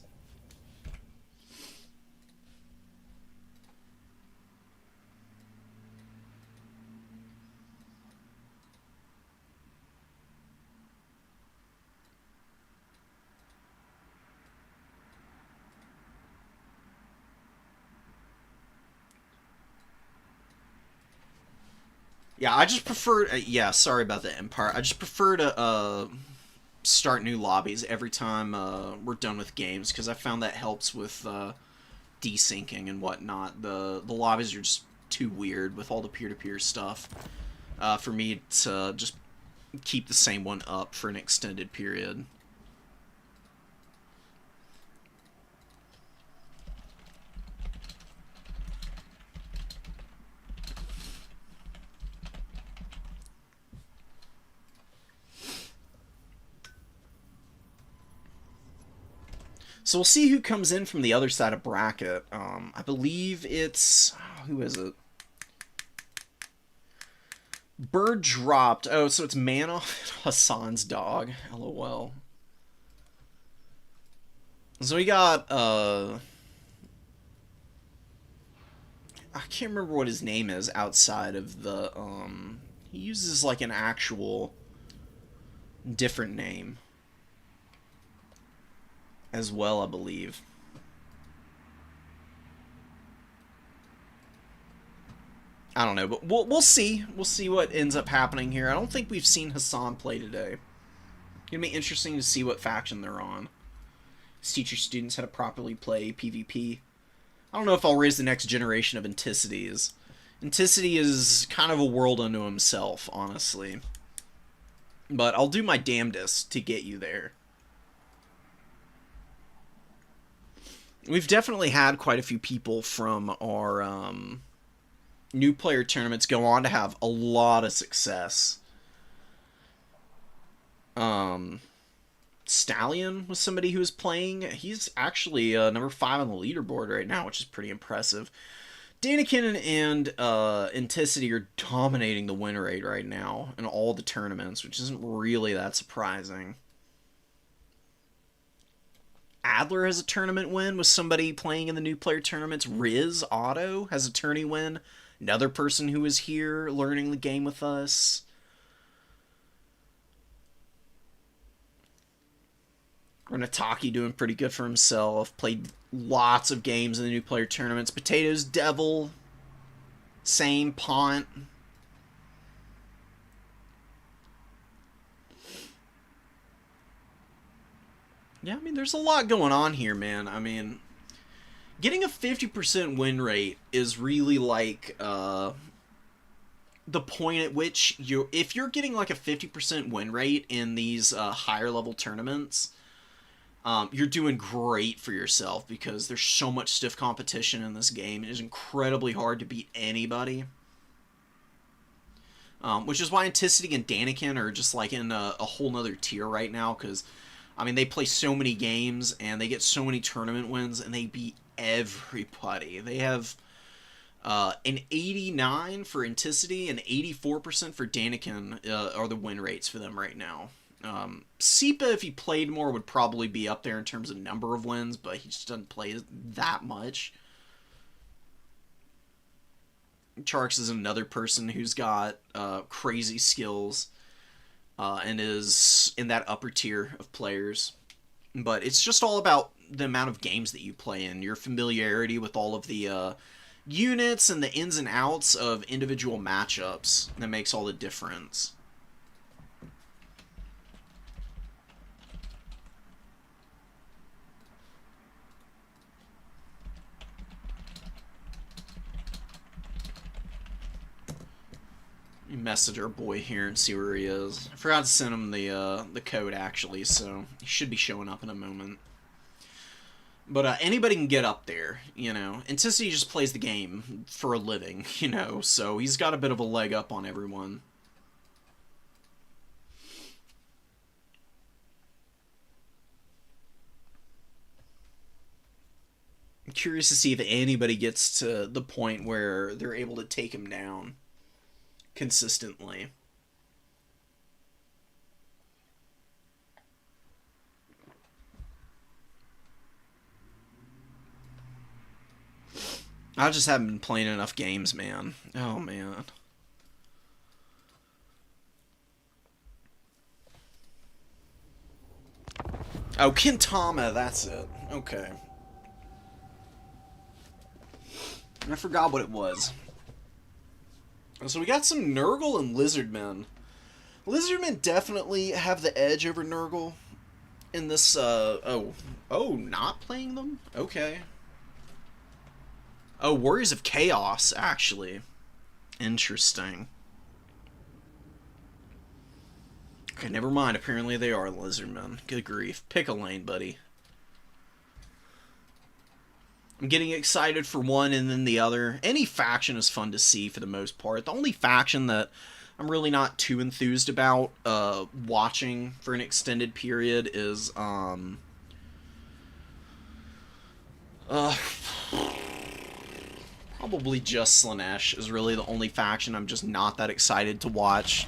Yeah, I just prefer... yeah, sorry about the Empire. I just prefer to start new lobbies every time we're done with games, because I found that helps with desyncing and whatnot. The lobbies are just too weird with all the peer-to-peer stuff for me to just keep the same one up for an extended period. So we'll see who comes in from the other side of bracket. I believe it's... who is it? Bird dropped. Oh, so it's Manoff, Hassan's dog. LOL. So we got... I can't remember what his name is outside of the... he uses like an actual different name as well, I believe. I don't know, but we'll see. We'll see what ends up happening here. I don't think we've seen Hassan play today. It's gonna be interesting to see what faction they're on. Teach your students how to properly play PvP. I don't know if I'll raise the next generation of Anticities. Anticity is kind of a world unto himself, honestly. But I'll do my damnedest to get you there. We've definitely had quite a few people from our new player tournaments go on to have a lot of success. Stallion was somebody who was playing. He's actually number 5 on the leaderboard right now, which is pretty impressive. Danikin and Anticity are dominating the win rate right now in all the tournaments, which isn't really that surprising. Adler has a tournament win with somebody playing in the new player tournaments. Riz Otto has a tourney win. Another person who was here learning the game with us. Renataki doing pretty good for himself. Played lots of games in the new player tournaments. Potatoes Devil. Same. Pont. Yeah, I mean, there's a lot going on here, man. I mean, getting a 50% win rate is really like the point at which if you're getting like a 50% win rate in these higher level tournaments, you're doing great for yourself, because there's so much stiff competition in this game. It is incredibly hard to beat anybody. Which is why Anticity and Danikin are just like in a whole nother tier right now, because I mean, they play so many games, and they get so many tournament wins, and they beat everybody. They have An 89 for Anticity and 84% for Daniken are the win rates for them right now. Sipa, if he played more, would probably be up there in terms of number of wins, but he just doesn't play that much. Charks is another person who's got crazy skills and is in that upper tier of players. But it's just all about the amount of games that you play in, your familiarity with all of the units and the ins and outs of individual matchups that makes all the difference. Message our boy here and see where he is. I forgot to send him the code actually, so he should be showing up in a moment. But anybody can get up there, you know. Anticity just plays the game for a living, you know, so he's got a bit of a leg up on everyone. I'm curious to see if anybody gets to the point where they're able to take him down consistently. I just haven't been playing enough games, man. Oh, man. Oh, Kintama, that's it. Okay. I forgot what it was. So we got some Nurgle and Lizardmen. Lizardmen definitely have the edge over Nurgle in this, not playing them? Okay. Oh, Warriors of Chaos, actually. Interesting. Okay, never mind. Apparently they are Lizardmen. Good grief. Pick a lane, buddy. I'm getting excited for one and then the other. Any faction is fun to see for the most part. The only faction that I'm really not too enthused about watching for an extended period is probably just Slaanesh is really the only faction I'm just not that excited to watch.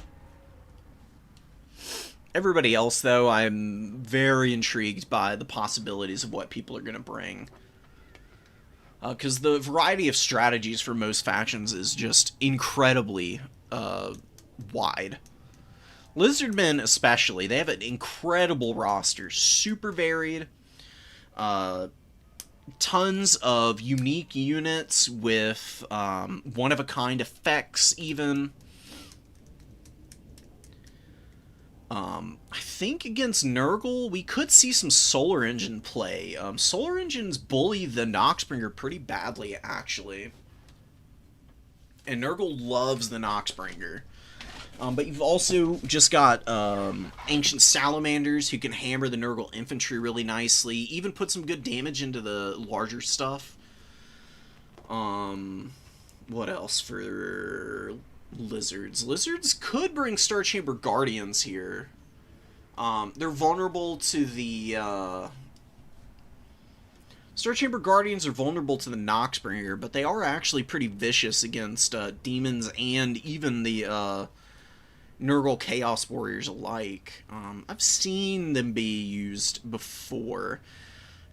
Everybody else, though, I'm very intrigued by the possibilities of what people are going to bring. Because the variety of strategies for most factions is just incredibly wide. Lizardmen especially, they have an incredible roster, super varied, tons of unique units with one-of-a-kind effects even. I think against Nurgle, we could see some Solar Engine play. Solar Engines bully the Noxbringer pretty badly, actually. And Nurgle loves the Noxbringer. But you've also just got Ancient Salamanders who can hammer the Nurgle infantry really nicely. Even put some good damage into the larger stuff. What else for Lizards? Lizards could bring Star Chamber Guardians here. They're vulnerable to the Star Chamber Guardians are vulnerable to the Noxbringer, but they are actually pretty vicious against demons and even the Nurgle Chaos Warriors alike. I've seen them be used before.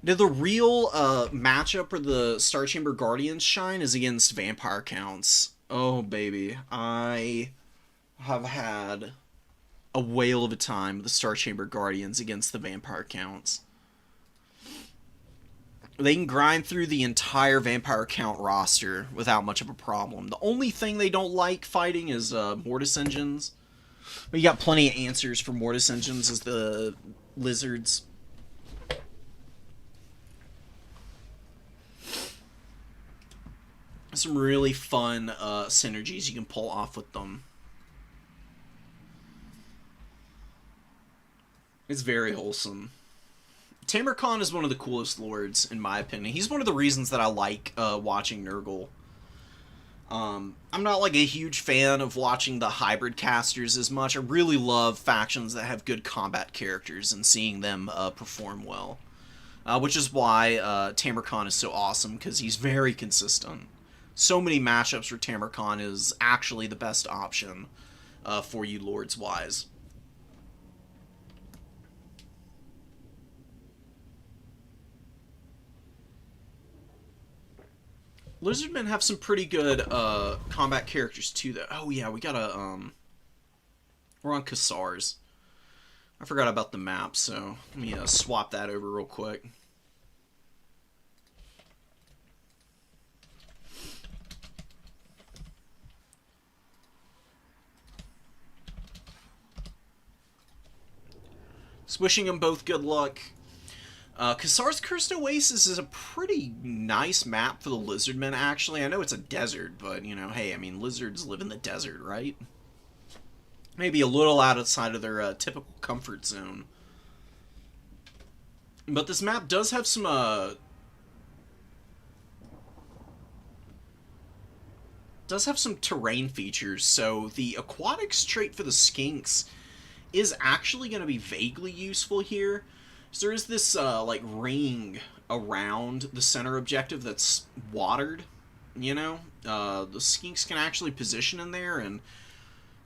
Now, the real matchup for the Star Chamber Guardians shine is against Vampire Counts. Oh, baby. I have had a whale of a time with the Star Chamber Guardians against the Vampire Counts. They can grind through the entire Vampire Count roster without much of a problem. The only thing they don't like fighting is Mortis Engines. But you got plenty of answers for Mortis Engines as the Lizards. Some really fun synergies you can pull off with them. It's very wholesome. Tamarcon is one of the coolest lords, in my opinion. He's one of the reasons that I like watching Nurgle. I'm not like a huge fan of watching the hybrid casters as much. I really love factions that have good combat characters and seeing them perform well. Which is why Tamarcon is so awesome, because he's very consistent. So many matchups where Tamarcon is actually the best option for you Lords-wise. Lizardmen have some pretty good combat characters too, though. Oh yeah, we gotta we're on Cassars. I forgot about the map, so let me swap that over real quick. Just wishing them both good luck. Cassar's Cursed Oasis is a pretty nice map for the Lizardmen, actually. I know it's a desert, but, you know, hey, I mean, lizards live in the desert, right? Maybe a little outside of their typical comfort zone. But this map does have some, terrain features, so the aquatics trait for the skinks is actually going to be vaguely useful here. So there is this, like, ring around the center objective that's watered, you know? The skinks can actually position in there and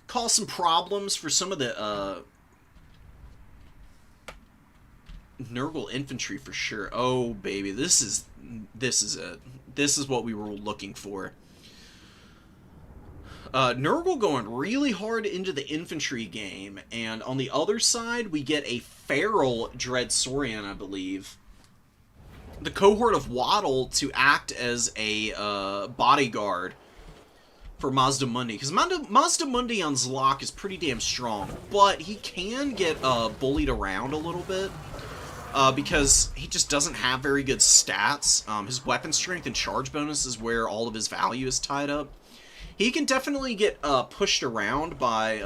cause some problems for some of the, Nurgle infantry for sure. Oh, baby, this is it. This is what we were looking for. Nurgle going really hard into the infantry game, and on the other side, we get a feral Dreadsaurian, I believe. The cohort of Waddle to act as a bodyguard for Mazdamundi, because Mazdamundi on Zlok is pretty damn strong, but he can get bullied around a little bit, because he just doesn't have very good stats. His weapon strength and charge bonus is where all of his value is tied up. He can definitely get pushed around by,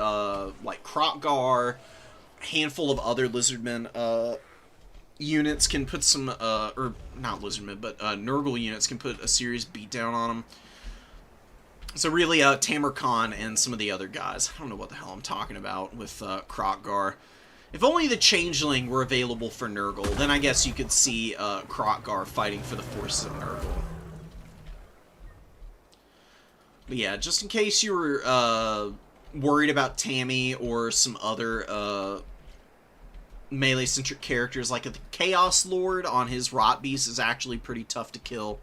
like, Krotgar, a handful of other Lizardmen units can put some, or not Lizardmen, but Nurgle units can put a serious beatdown on him. So really, Tamarcon and some of the other guys. I don't know what the hell I'm talking about with Krotgar. If only the Changeling were available for Nurgle, then I guess you could see Krotgar fighting for the forces of Nurgle. But yeah, just in case you were worried about Tammy or some other melee-centric characters, like the Chaos Lord on his Rot Beast is actually pretty tough to kill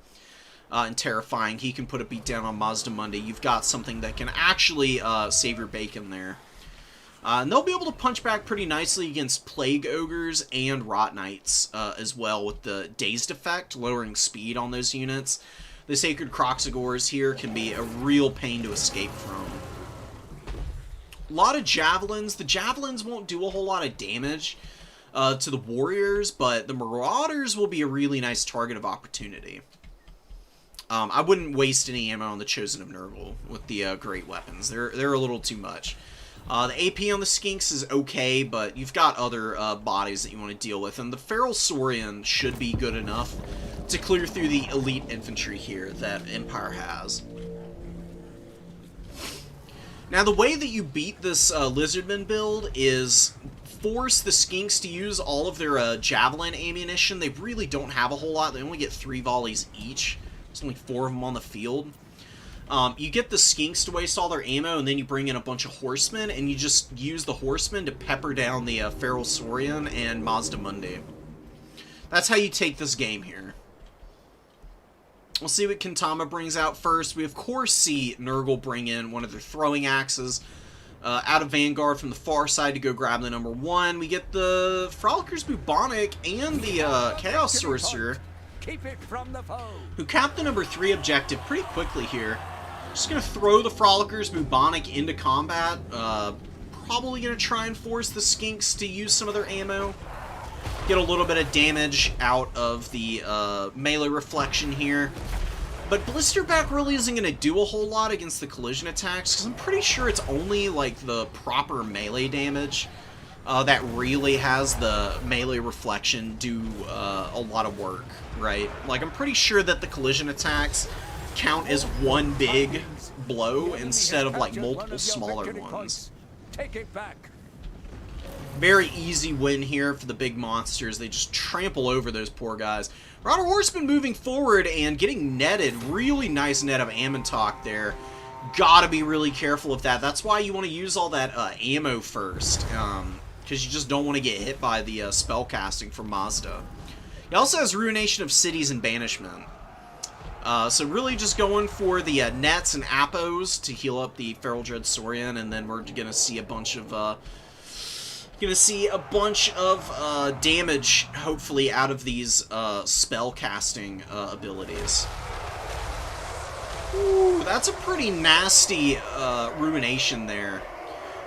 and terrifying. He can put a beat down on Mazdamundi. You've got something that can actually save your bacon there. And they'll be able to punch back pretty nicely against Plague Ogres and Rot Knights as well, with the Dazed effect, lowering speed on those units. The Sacred Croxagores here can be a real pain to escape from. A lot of Javelins. The Javelins won't do a whole lot of damage to the Warriors, but the Marauders will be a really nice target of opportunity. I wouldn't waste any ammo on the Chosen of Nurgle with the great weapons. They're a little too much. The AP on the Skinks is okay, but you've got other bodies that you want to deal with, and the Feral Saurian should be good enough to clear through the elite infantry here that Empire has. Now, the way that you beat this Lizardman build is force the Skinks to use all of their Javelin ammunition. They really don't have a whole lot. They only get 3 volleys each. There's only 4 of them on the field. You get the Skinks to waste all their ammo, and then you bring in a bunch of Horsemen, and you just use the Horsemen to pepper down the Feral Saurian and Mazdamundi. That's how you take this game here. We'll see what Kentama brings out first. We, of course, see Nurgle bring in one of their throwing axes out of Vanguard from the far side to go grab the number 1. We get the Frolickers Bubonic and the Chaos Sorcerer, Keep it from the foe. who capped the number 3 objective pretty quickly here. Just going to throw the Frolickers Bubonic into combat. Probably going to try and force the Skinks to use some of their ammo. Get a little bit of damage out of the melee reflection here. But Blisterback really isn't going to do a whole lot against the collision attacks, because I'm pretty sure it's only like the proper melee damage that really has the melee reflection do a lot of work, right? Like, I'm pretty sure that the collision attacks count as one big blow instead of like multiple smaller ones. Take it back. Very easy win here for the big monsters. They just trample over those poor guys. Marauder Horseman moving forward and getting netted. Really nice net of Ammontok there. Gotta be really careful of that. That's why you want to use all that ammo first. Because you just don't want to get hit by the spell casting from Mazda. He also has Ruination of Cities and Banishment. So really just going for the nets and appos to heal up the Feral Dread Saurian, and then we're gonna see a bunch of damage, hopefully, out of these spell casting abilities. Ooh, that's a pretty nasty ruination there.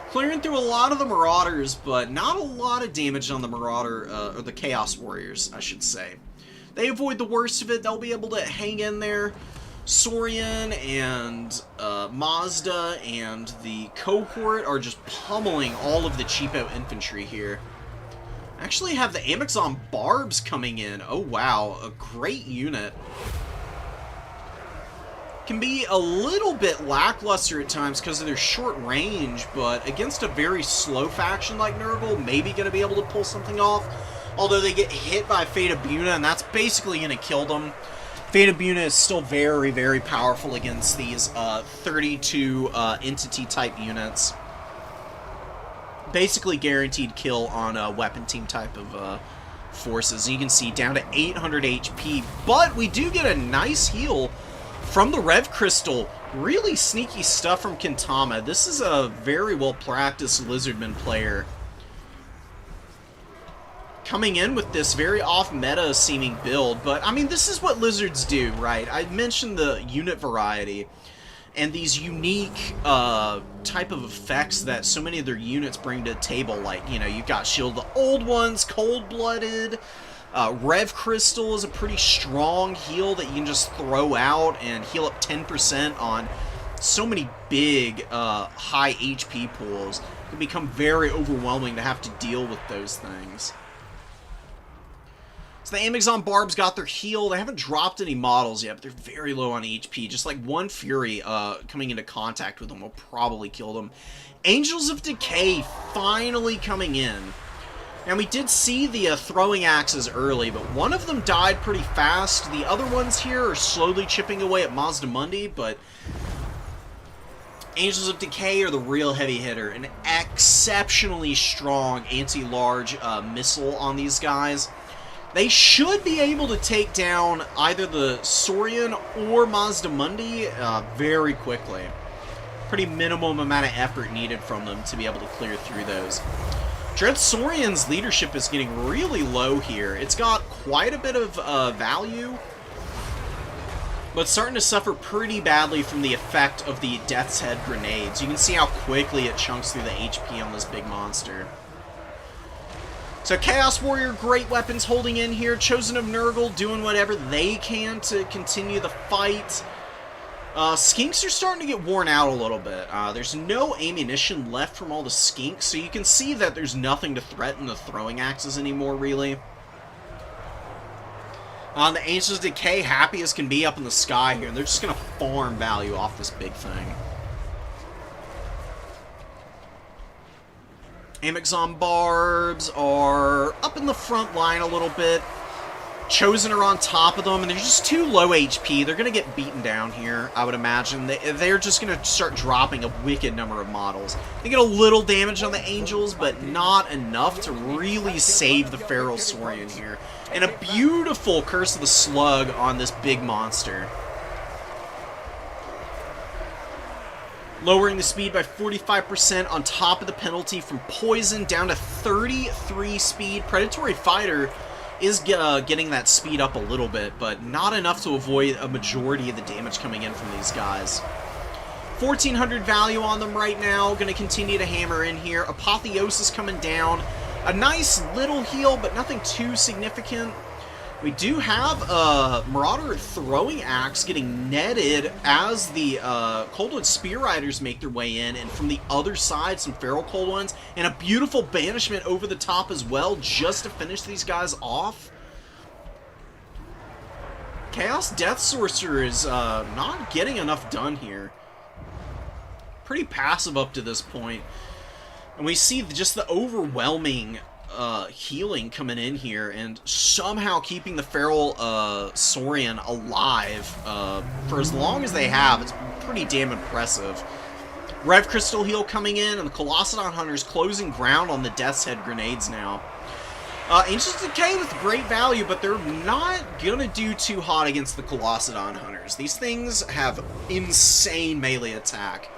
Clearing through a lot of the Marauders, but not a lot of damage on the Marauder, or the Chaos Warriors, I should say. They avoid the worst of it. They'll be able to hang in there. Saurian and Mazda and the cohort are just pummeling all of the cheapo infantry here. Actually have the Amazon Barbs coming in. Oh wow, a great unit. Can be a little bit lackluster at times because of their short range, but against a very slow faction like Nurgle, maybe going to be able to pull something off. Although they get hit by Fate of Buna, and that's basically going to kill them. Fate of Buna is still very, very powerful against these 32 entity-type units. Basically guaranteed kill on weapon team type of forces. And you can see down to 800 HP, but we do get a nice heal from the Rev Crystal. Really sneaky stuff from Kintama. This is a very well-practiced Lizardman player. Coming in with this very off-meta seeming build, but I mean, this is what Lizards do, right? I mentioned the unit variety and these unique type of effects that so many of their units bring to the table. Like, you know, you've got Shield of the Old Ones, Cold-Blooded, Rev Crystal is a pretty strong heal that you can just throw out and heal up 10% on so many big high HP pools. It can become very overwhelming to have to deal with those things. So the Amazon Barbs got their heal. They haven't dropped any models yet, but they're very low on HP. Just like one Fury coming into contact with them will probably kill them. Angels of Decay finally coming in. And we did see the throwing axes early, but one of them died pretty fast. The other ones here are slowly chipping away at Mazda Mundi, but Angels of Decay are the real heavy hitter. An exceptionally strong anti-large missile on these guys. They should be able to take down either the Saurian or Mazda Mundi very quickly. Pretty minimum amount of effort needed from them to be able to clear through those. Dread Saurian's leadership is getting really low here. It's got quite a bit of value, but starting to suffer pretty badly from the effect of the Death's Head grenades. You can see how quickly it chunks through the HP on this big monster. So Chaos Warrior, great weapons holding in here. Chosen of Nurgle doing whatever they can to continue the fight. Skinks are starting to get worn out a little bit. There's no ammunition left from all the Skinks, so you can see that there's nothing to threaten the throwing axes anymore, really. The Angels of Decay, happy as can be up in the sky here, and they're just going to farm value off this big thing. Amazon Barbs are up in the front line a little bit. Chosen are on top of them, and they're just too low HP. They're going to get beaten down here, I would imagine. They're just going to start dropping a wicked number of models. They get a little damage on the Angels, but not enough to really save the Feral Saurian here. And a beautiful Curse of the Slug on this big monster. Lowering the speed by 45% on top of the penalty from poison down to 33 speed. Predatory Fighter is getting that speed up a little bit, but not enough to avoid a majority of the damage coming in from these guys. 1400 value on them right now. Going to continue to hammer in here. Apotheosis coming down. A nice little heal, but nothing too significant. We do have Marauder Throwing Axe getting netted as the Coldwood Spear Riders make their way in, and from the other side, some Feral Cold Ones, and a beautiful Banishment over the top as well, just to finish these guys off. Chaos Death Sorcerer is not getting enough done here. Pretty passive up to this point. And we see just the overwhelming healing coming in here, and somehow keeping the Feral Saurian alive for as long as they have. It's pretty damn impressive. Rev Crystal Heal coming in, and the Colossadon Hunters closing ground on the Death's Head grenades now. Ancient Decay with great value, but they're not gonna do too hot against the Colossadon Hunters. These things have insane melee attack.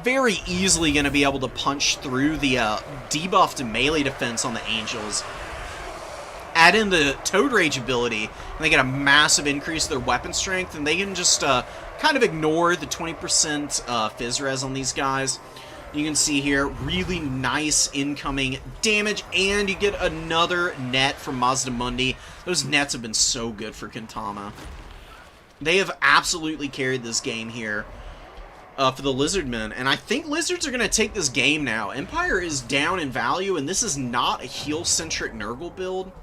Very easily going to be able to punch through the debuffed melee defense on the Angels. Add in the Toad Rage ability, and they get a massive increase to their weapon strength, and they can just kind of ignore the 20% Fizz Res on these guys. You can see here, really nice incoming damage, and you get another net from Mazdamundi. Those nets have been so good for Kintama. They have absolutely carried this game here. For the Lizardmen, and I think Lizards are going to take this game now. Empire is down in value, and this is not a heal-centric Nurgle build.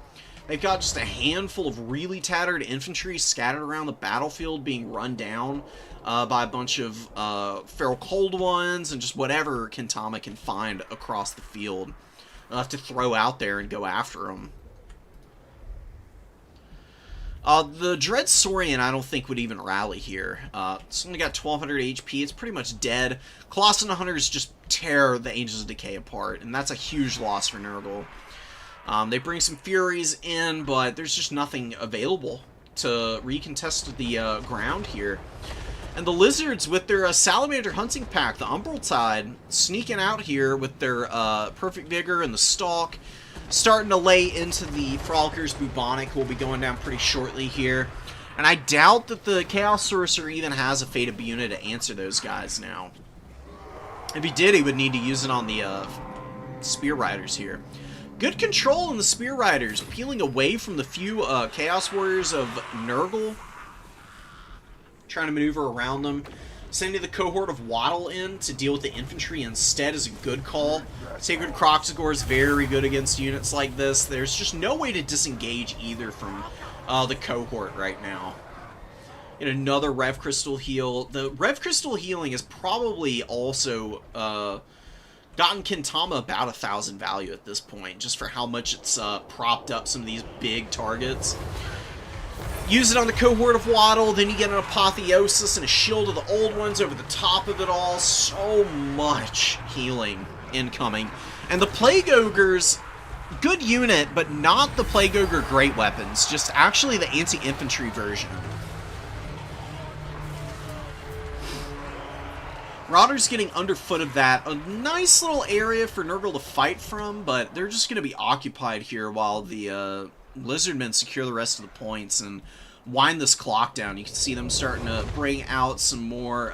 They've got just a handful of really tattered infantry scattered around the battlefield being run down by a bunch of Feral Cold Ones and just whatever Kintama can find across the field to throw out there and go after them. The Dread Saurian, I don't think, would even rally here. It's only got 1200 HP. It's pretty much dead. Colossadon Hunters just tear the Angels of Decay apart, and that's a huge loss for Nurgle. They bring some Furies in, but there's just nothing available to recontest the ground here. And the Lizards, with their Salamander Hunting Pack, the Umbral Tide, sneaking out here with their Perfect Vigor and the Stalk, starting to lay into the Frolickers Bubonic, who will be going down pretty shortly here. And I doubt that the Chaos Sorcerer even has a Fate of Buna to answer those guys now. If he did, he would need to use it on the Spear Riders here. Good control in the Spear Riders, peeling away from the few Chaos Warriors of Nurgle. Trying to maneuver around them. Sending the cohort of Waddle in to deal with the infantry instead is a good call. Sacred Croxagore is very good against units like this. There's just no way to disengage either from the cohort right now. And another Rev Crystal heal. The Rev Crystal healing has probably also gotten Kintama about 1,000 value at this point, just for how much it's propped up some of these big targets. Use it on the cohort of Waddle, then you get an Apotheosis and a Shield of the Old Ones over the top of it all. So much healing incoming. And the Plague Ogres, good unit, but not the Plague Ogre Great Weapons, just actually the anti-infantry version. Marauders getting underfoot of that. A nice little area for Nurgle to fight from, but they're just going to be occupied here while the Lizardmen secure the rest of the points and wind this clock down. You can see them starting to bring out some more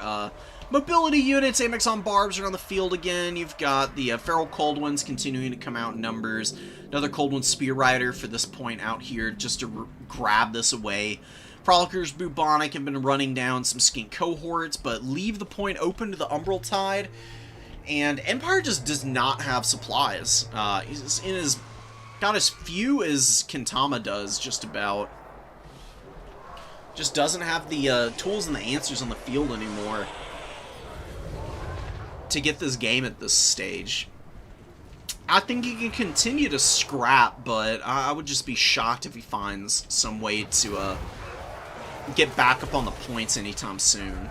mobility units. Amexon Barbs are on the field again. You've got the Feral Cold Ones continuing to come out in numbers. Another Cold One Spear Rider for this point out here just to grab this away. Frolickers Bubonic have been running down some skink cohorts, but leave the point open to the Umbral Tide. And Empire just does not have supplies. He's in his... got as few as Kintama does, just about. Just doesn't have the tools and the answers on the field anymore to get this game at this stage. I think he can continue to scrap, but I would just be shocked if he finds some way to get back up on the points anytime soon.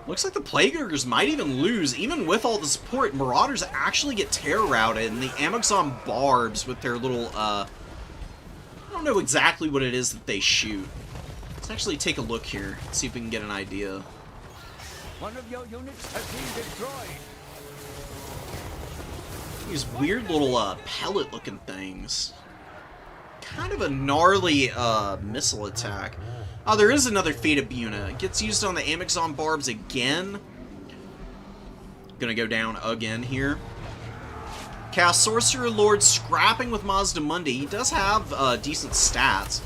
Looks like the Plague Ogres might even lose. Even with all the support, Marauders actually get terror routed, and the Amazon Barbs with their little, I don't know exactly what it is that they shoot. Let's actually take a look here, see if we can get an idea. One of your units has been destroyed. These weird little, pellet-looking things. Kind of a gnarly, missile attack. Oh, there is another Fate of Buna. It gets used on the Amexon Barbs again. Gonna go down again here. Chaos Sorcerer Lord scrapping with Mazdamundi. He does have decent stats.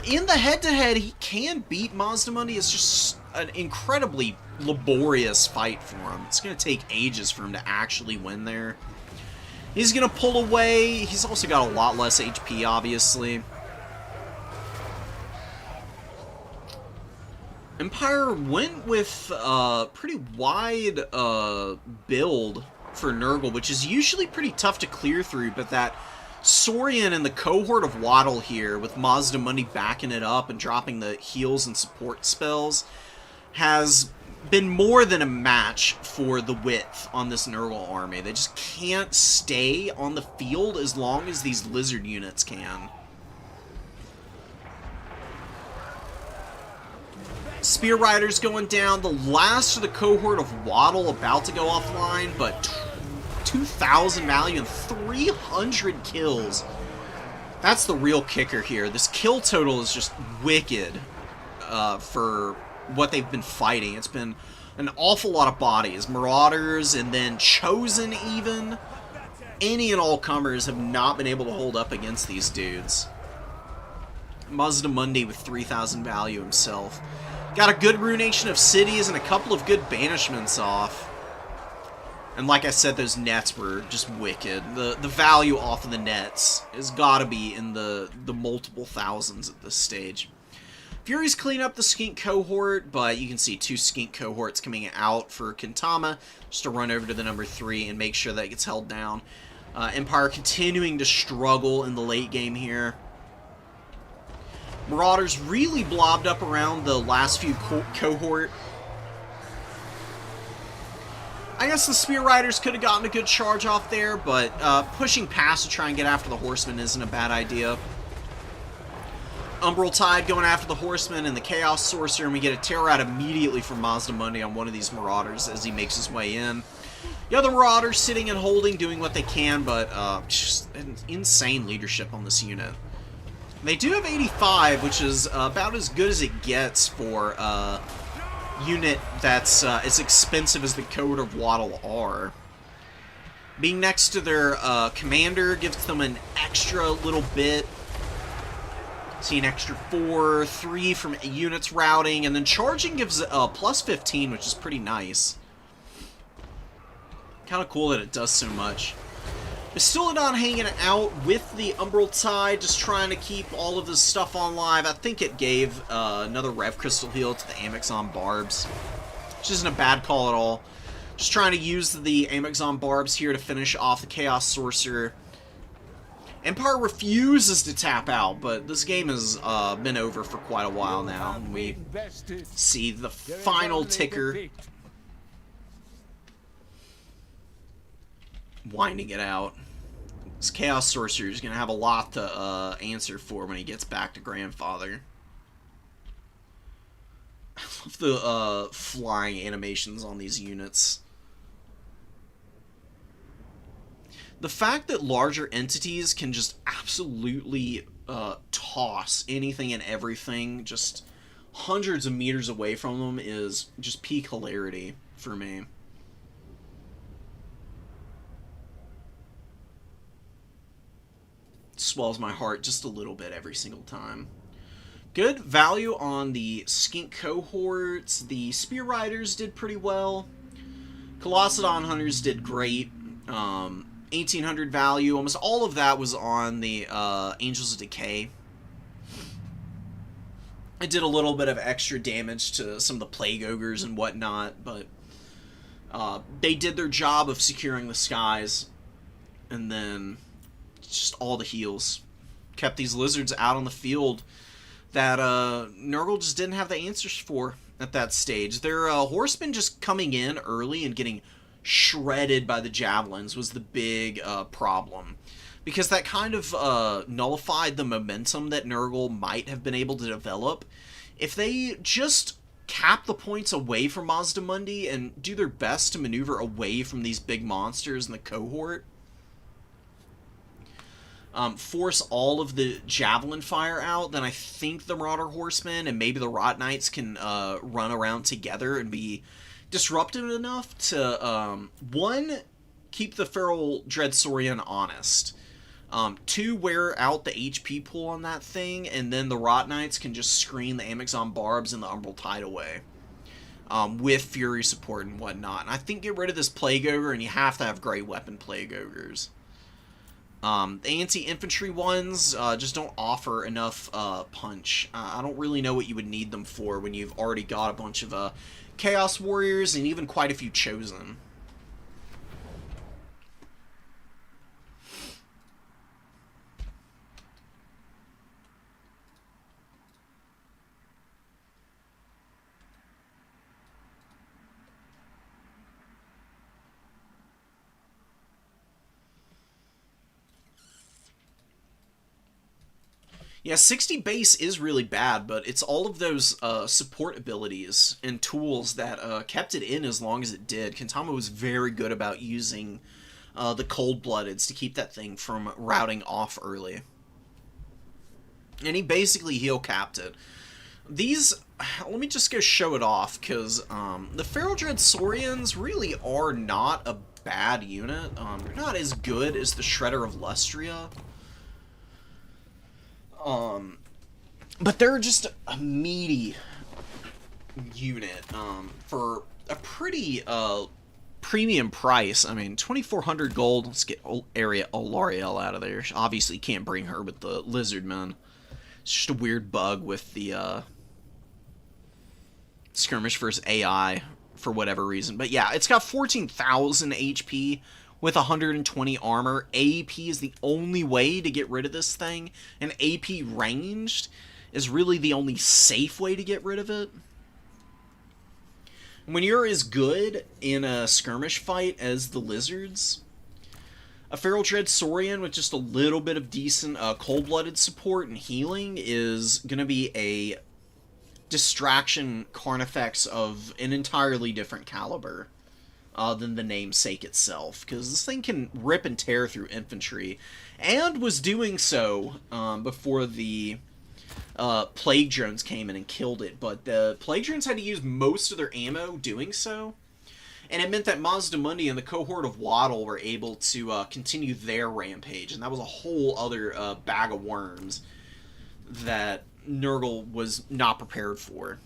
In the head-to-head, he can beat Mazdamundi. It's just an incredibly laborious fight for him. It's gonna take ages for him to actually win there. He's gonna pull away. He's also got a lot less HP, obviously. Empire went with a pretty wide build for Nurgle, which is usually pretty tough to clear through, but that Saurian and the cohort of Waddle here, with Mazdamundi backing it up and dropping the heals and support spells, has been more than a match for the width on this Nurgle army. They just can't stay on the field as long as these lizard units can. Spear Riders going down. The last of the cohort of Waddle about to go offline, but 2,000 value and 300 kills. That's the real kicker here. This kill total is just wicked for what they've been fighting. It's been an awful lot of bodies. Marauders and then Chosen even. Any and all comers have not been able to hold up against these dudes. Mazdamundi with 3,000 value himself. Got a good Ruination of Cities and a couple of good banishments off. And like I said, those nets were just wicked. The value off of the nets has got to be in the multiple thousands at this stage. Furies clean up the Skink cohort, but you can see 2 Skink cohorts coming out for Kintama, just to run over to the number 3 and make sure that it gets held down. Empire continuing to struggle in the late game here. Marauders really blobbed up around the last few cohort. I guess the Spear Riders could have gotten a good charge off there, but pushing past to try and get after the Horsemen isn't a bad idea. Umbral Tide going after the Horsemen and the Chaos Sorcerer, and we get a tear out immediately from Mazdamundi on one of these Marauders as he makes his way in. The other Marauders sitting and holding, doing what they can, but just an insane leadership on this unit. They do have 85, which is about as good as it gets for a unit that's as expensive as the Code of Waddle are. Being next to their commander gives them an extra little bit. See an extra 4, 3 from units routing, and then charging gives plus 15, which is pretty nice. Kind of cool that it does so much. Bastillodon hanging out with the Umbral Tide, just trying to keep all of this stuff on live. I think it gave another Rev Crystal heal to the Amazon Barbs, which isn't a bad call at all. Just trying to use the Amazon Barbs here to finish off the Chaos Sorcerer. Empire refuses to tap out, but this game has been over for quite a while now. And we see the final ticker winding it out. This Chaos Sorcerer is going to have a lot to answer for when he gets back to Grandfather. I love the flying animations on these units. The fact that larger entities can just absolutely toss anything and everything just hundreds of meters away from them is just peak hilarity for me. Swells my heart just a little bit every single time. Good value on the Skink cohorts. The Spear Riders did pretty well. Colossadon Hunters did great. 1,800 value. Almost all of that was on the Angels of Decay. I did a little bit of extra damage to some of the Plague Ogres and whatnot, but they did their job of securing the skies. And then just all the heals kept these lizards out on the field that Nurgle just didn't have the answers for at that stage. Their horsemen just coming in early and getting shredded by the javelins was the big problem, because that kind of nullified the momentum that Nurgle might have been able to develop if they just cap the points away from Mazdamundi and do their best to maneuver away from these big monsters in the cohort. Force all of the javelin fire out, then I think the Marauder Horsemen and maybe the Rot Knights can run around together and be disruptive enough to, 1, keep the Feral Dread Saurian honest, 2, wear out the HP pool on that thing, and then the Rot Knights can just screen the Amazon Barbs and the Umbral Tide away, with Fury support and whatnot. And I think get rid of this Plague Ogre, and you have to have great weapon Plague Ogres. The anti-infantry ones just don't offer enough punch. I don't really know what you would need them for when you've already got a bunch of Chaos Warriors and even quite a few Chosen. Yeah, 60 base is really bad, but it's all of those support abilities and tools that kept it in as long as it did. Kentama was very good about using the Cold-Bloodeds to keep that thing from routing off early. And he basically heal-capped it. These, let me just go show it off, because the Feral Dread Saurians really are not a bad unit. They're not as good as the Shredder of Lustria. But they're just a meaty unit, for a pretty, premium price. I mean, 2,400 gold. Let's get Area Olariel out of there. Obviously, can't bring her with the Lizardmen. It's just a weird bug with the, skirmish versus AI, for whatever reason. But yeah, it's got 14,000 HP. With 120 armor. AAP is the only way to get rid of this thing, and AP ranged is really the only safe way to get rid of it. When you're as good in a skirmish fight as the Lizards, a Feral Dread Saurian with just a little bit of decent cold-blooded support and healing is going to be a distraction Carnifex of an entirely different caliber. Than the namesake itself, because this thing can rip and tear through infantry, and was doing so before the Plague Drones came in and killed it, but the Plague Drones had to use most of their ammo doing so, and it meant that Mazdamundi and the cohort of Waddle were able to continue their rampage, and that was a whole other bag of worms that Nurgle was not prepared for.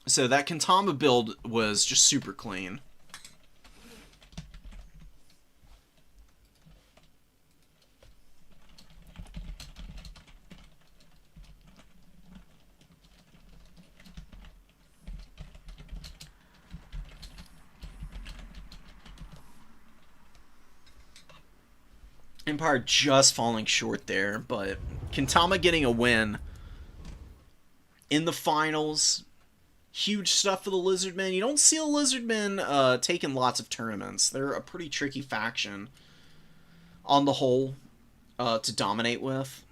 So that Kentama build was just super clean. Empire just falling short there, but Kentama getting a win in the finals. Huge stuff for the Lizardmen. You don't see the Lizardmen taking lots of tournaments. They're a pretty tricky faction on the whole to dominate with.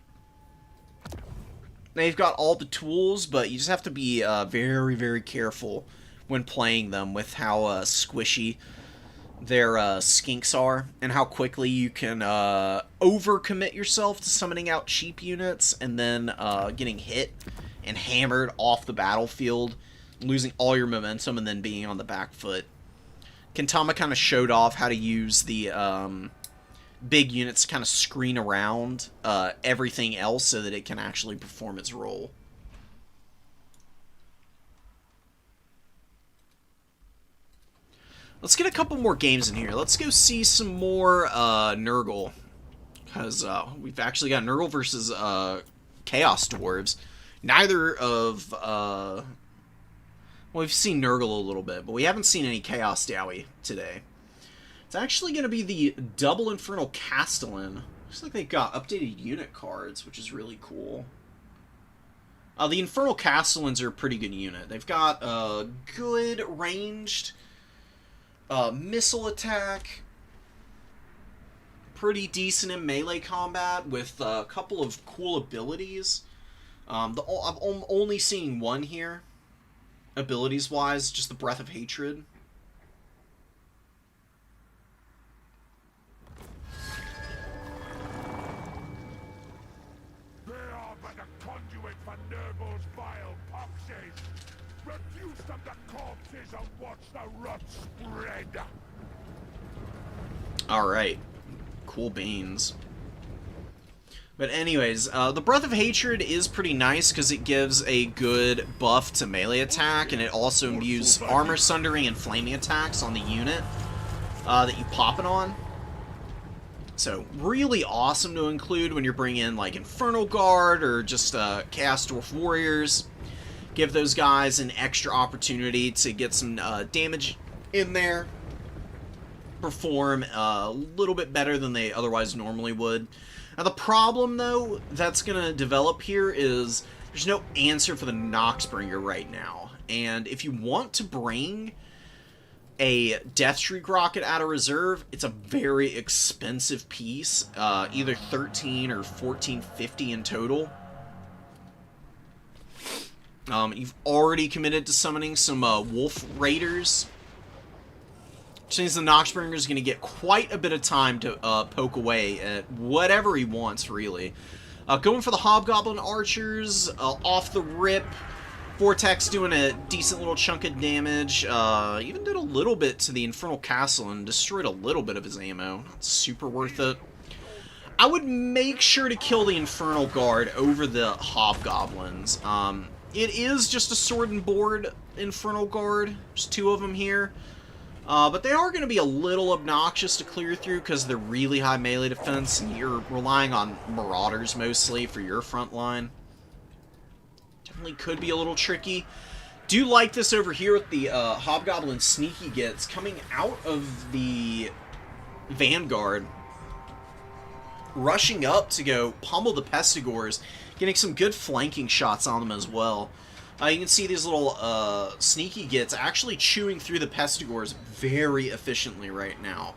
They've got all the tools, but you just have to be very, very careful when playing them with how squishy their skinks are, and how quickly you can overcommit yourself to summoning out cheap units and then getting hit and hammered off the battlefield, losing all your momentum, and then being on the back foot. Kentama kind of showed off how to use the big units to kind of screen around everything else so that it can actually perform its role. Let's get a couple more games in here. Let's go see some more Nurgle, because we've actually got Nurgle versus Chaos Dwarves. Neither of... well, we've seen Nurgle a little bit, but we haven't seen any Chaos Dowie today. It's actually going to be the Double Infernal Castellan. Looks like they've got updated unit cards, which is really cool. The Infernal Castellans are a pretty good unit. They've got a good ranged missile attack, pretty decent in melee combat with a couple of cool abilities. I'm only seeing one here, abilities-wise, just the Breath of Hatred. They are but a conduit for Nurgle's vile poxes. Refuse them the corpses and watch the rot spread. Alright. Cool beans. But anyways, the Breath of Hatred is pretty nice because it gives a good buff to melee attack, and it also imbues armor sundering and flaming attacks on the unit that you pop it on. So, really awesome to include when you're bringing in, like, Infernal Guard or just Chaos Dwarf Warriors. Give those guys an extra opportunity to get some damage in there. Perform a little bit better than they otherwise normally would. Now, the problem, though, that's going to develop here is there's no answer for the Noxbringer right now. And if you want to bring a Deathshriek rocket out of reserve, it's a very expensive piece, either $13 or $14.50 in total. You've already committed to summoning some Wolf Raiders, which means the Noxbringer is going to get quite a bit of time to poke away at whatever he wants, really. Going for the Hobgoblin Archers, off the rip. Vortex doing a decent little chunk of damage. Even did a little bit to the Infernal Castle and destroyed a little bit of his ammo. Not super worth it. I would make sure to kill the Infernal Guard over the Hobgoblins. It is just a sword and board Infernal Guard. There's two of them here. But they are going to be a little obnoxious to clear through because they're really high melee defense and you're relying on Marauders mostly for your front line. Could be a little tricky. Do like this over here with the Hobgoblin Sneaky Gets coming out of the Vanguard, rushing up to go pummel the Pestigores, getting some good flanking shots on them as well. You can see these little Sneaky Gets actually chewing through the Pestigores very efficiently right now.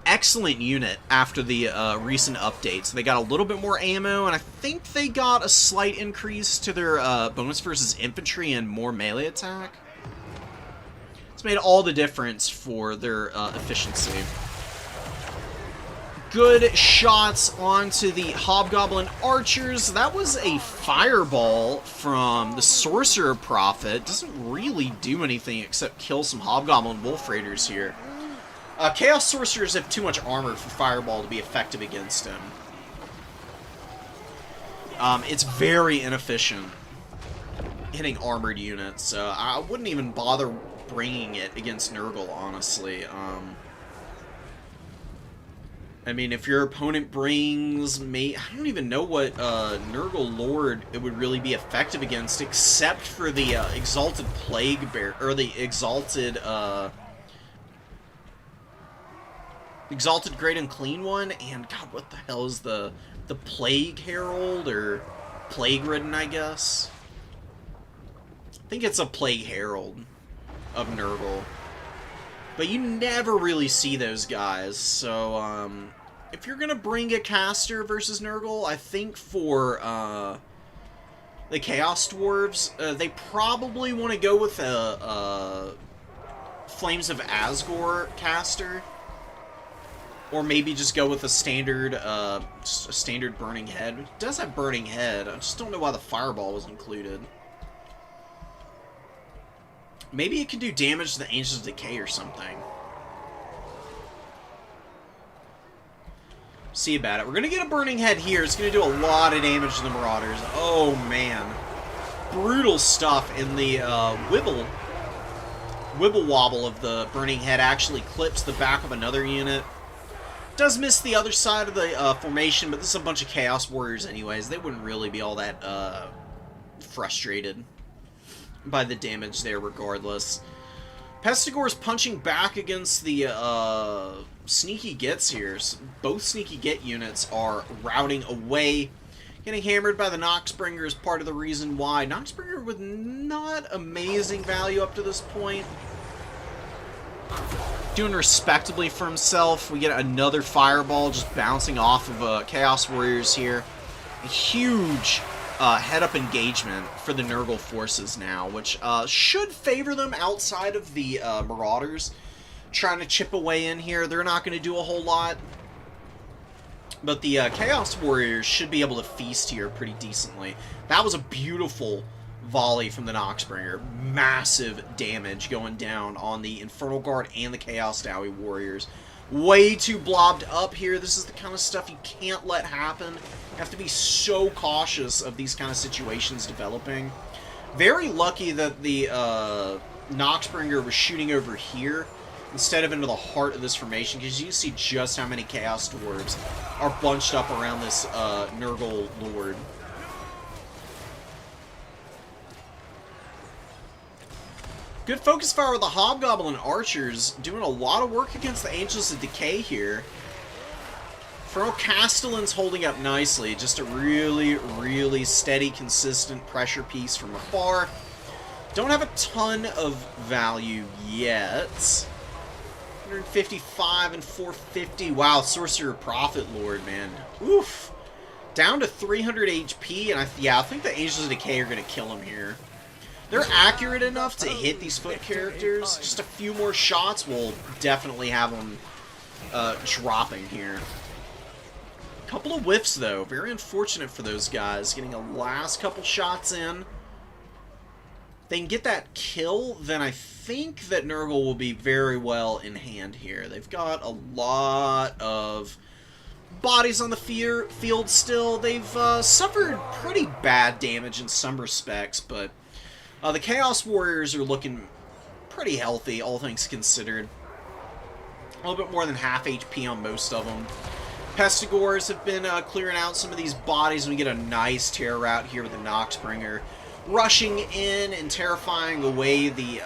Excellent unit after the recent updates. They got a little bit more ammo, and I think they got a slight increase to their bonus versus infantry and more melee attack. It's made all the difference for their efficiency. Good shots onto the Hobgoblin Archers. That was a fireball from the Sorcerer Prophet. Doesn't really do anything except kill some Hobgoblin Wolf Raiders here. Chaos Sorcerers have too much armor for Fireball to be effective against him. It's very inefficient hitting armored units, so I wouldn't even bother bringing it against Nurgle, honestly. I mean, if your opponent brings... I don't even know what Nurgle Lord it would really be effective against, except for the Exalted Plague Bear, or the Exalted Great Unclean one, and God, what the hell is the Plague Herald, or Plague Ridden, I guess? I think it's a Plague Herald of Nurgle. But you never really see those guys, so, if you're gonna bring a caster versus Nurgle, I think for, the Chaos Dwarves, they probably want to go with a Flames of Asgore caster. Or maybe just go with a standard Burning Head. It does have Burning Head. I just don't know why the Fireball was included. Maybe it can do damage to the Angels of Decay or something. See about it. We're going to get a Burning Head here. It's going to do a lot of damage to the Marauders. Oh, man. Brutal stuff in the Wibble Wobble of the Burning Head actually clips the back of another unit. Does miss the other side of the formation, but this is a bunch of Chaos Warriors anyways. They wouldn't really be all that frustrated by the damage there regardless. Pestigor's punching back against the Sneaky Gets here. Both Sneaky Get units are routing away. Getting hammered by the Noxbringer is part of the reason why. Noxbringer with not amazing value up to this point. Doing respectably for himself. We get another Fireball just bouncing off of Chaos Warriors here. A huge head-up engagement for the Nurgle forces now, which should favor them outside of the Marauders. Trying to chip away in here. They're not going to do a whole lot. But the Chaos Warriors should be able to feast here pretty decently. That was a beautiful volley from the Noxbringer. Massive damage going down on the Infernal Guard and the Chaos Dowie Warriors. Way too blobbed up here. This is the kind of stuff you can't let happen. You have to be so cautious of these kind of situations developing. Very lucky that the Noxbringer was shooting over here, instead of into the heart of this formation, because you can see just how many Chaos Dwarves are bunched up around this Nurgle Lord. Good focus fire with the Hobgoblin Archers, doing a lot of work against the Angels of Decay here. Infernal Castellan's holding up nicely, just a really, really steady, consistent pressure piece from afar. Don't have a ton of value yet. 155 and 450. Wow, Sorcerer Prophet Lord, man. Oof. Down to 300 HP, and I think the Angels of Decay are going to kill him here. They're accurate enough to hit these foot characters. Just a few more shots will definitely have them dropping here. Couple of whiffs, though. Very unfortunate for those guys. Getting a last couple shots in. If they can get that kill, then I think that Nurgle will be very well in hand here. They've got a lot of bodies on the field still. They've suffered pretty bad damage in some respects, but the Chaos Warriors are looking pretty healthy, all things considered. A little bit more than half HP on most of them. Pestigors have been clearing out some of these bodies, and we get a nice terror out here with the Noxbringer rushing in and terrifying away the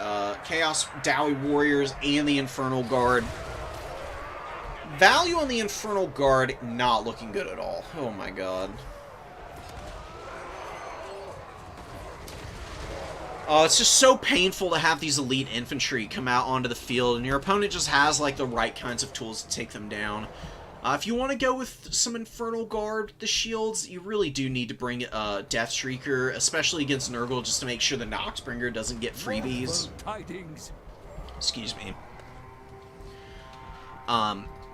Chaos Dowie Warriors and the Infernal Guard. Value on the Infernal Guard not looking good at all. Oh my god. Oh, it's just so painful to have these elite infantry come out onto the field, and your opponent just has like the right kinds of tools to take them down. If you want to go with some Infernal Guard with the shields, you really do need to bring Death Shrieker, especially against Nurgle, just to make sure the Noxbringer doesn't get freebies. Excuse me.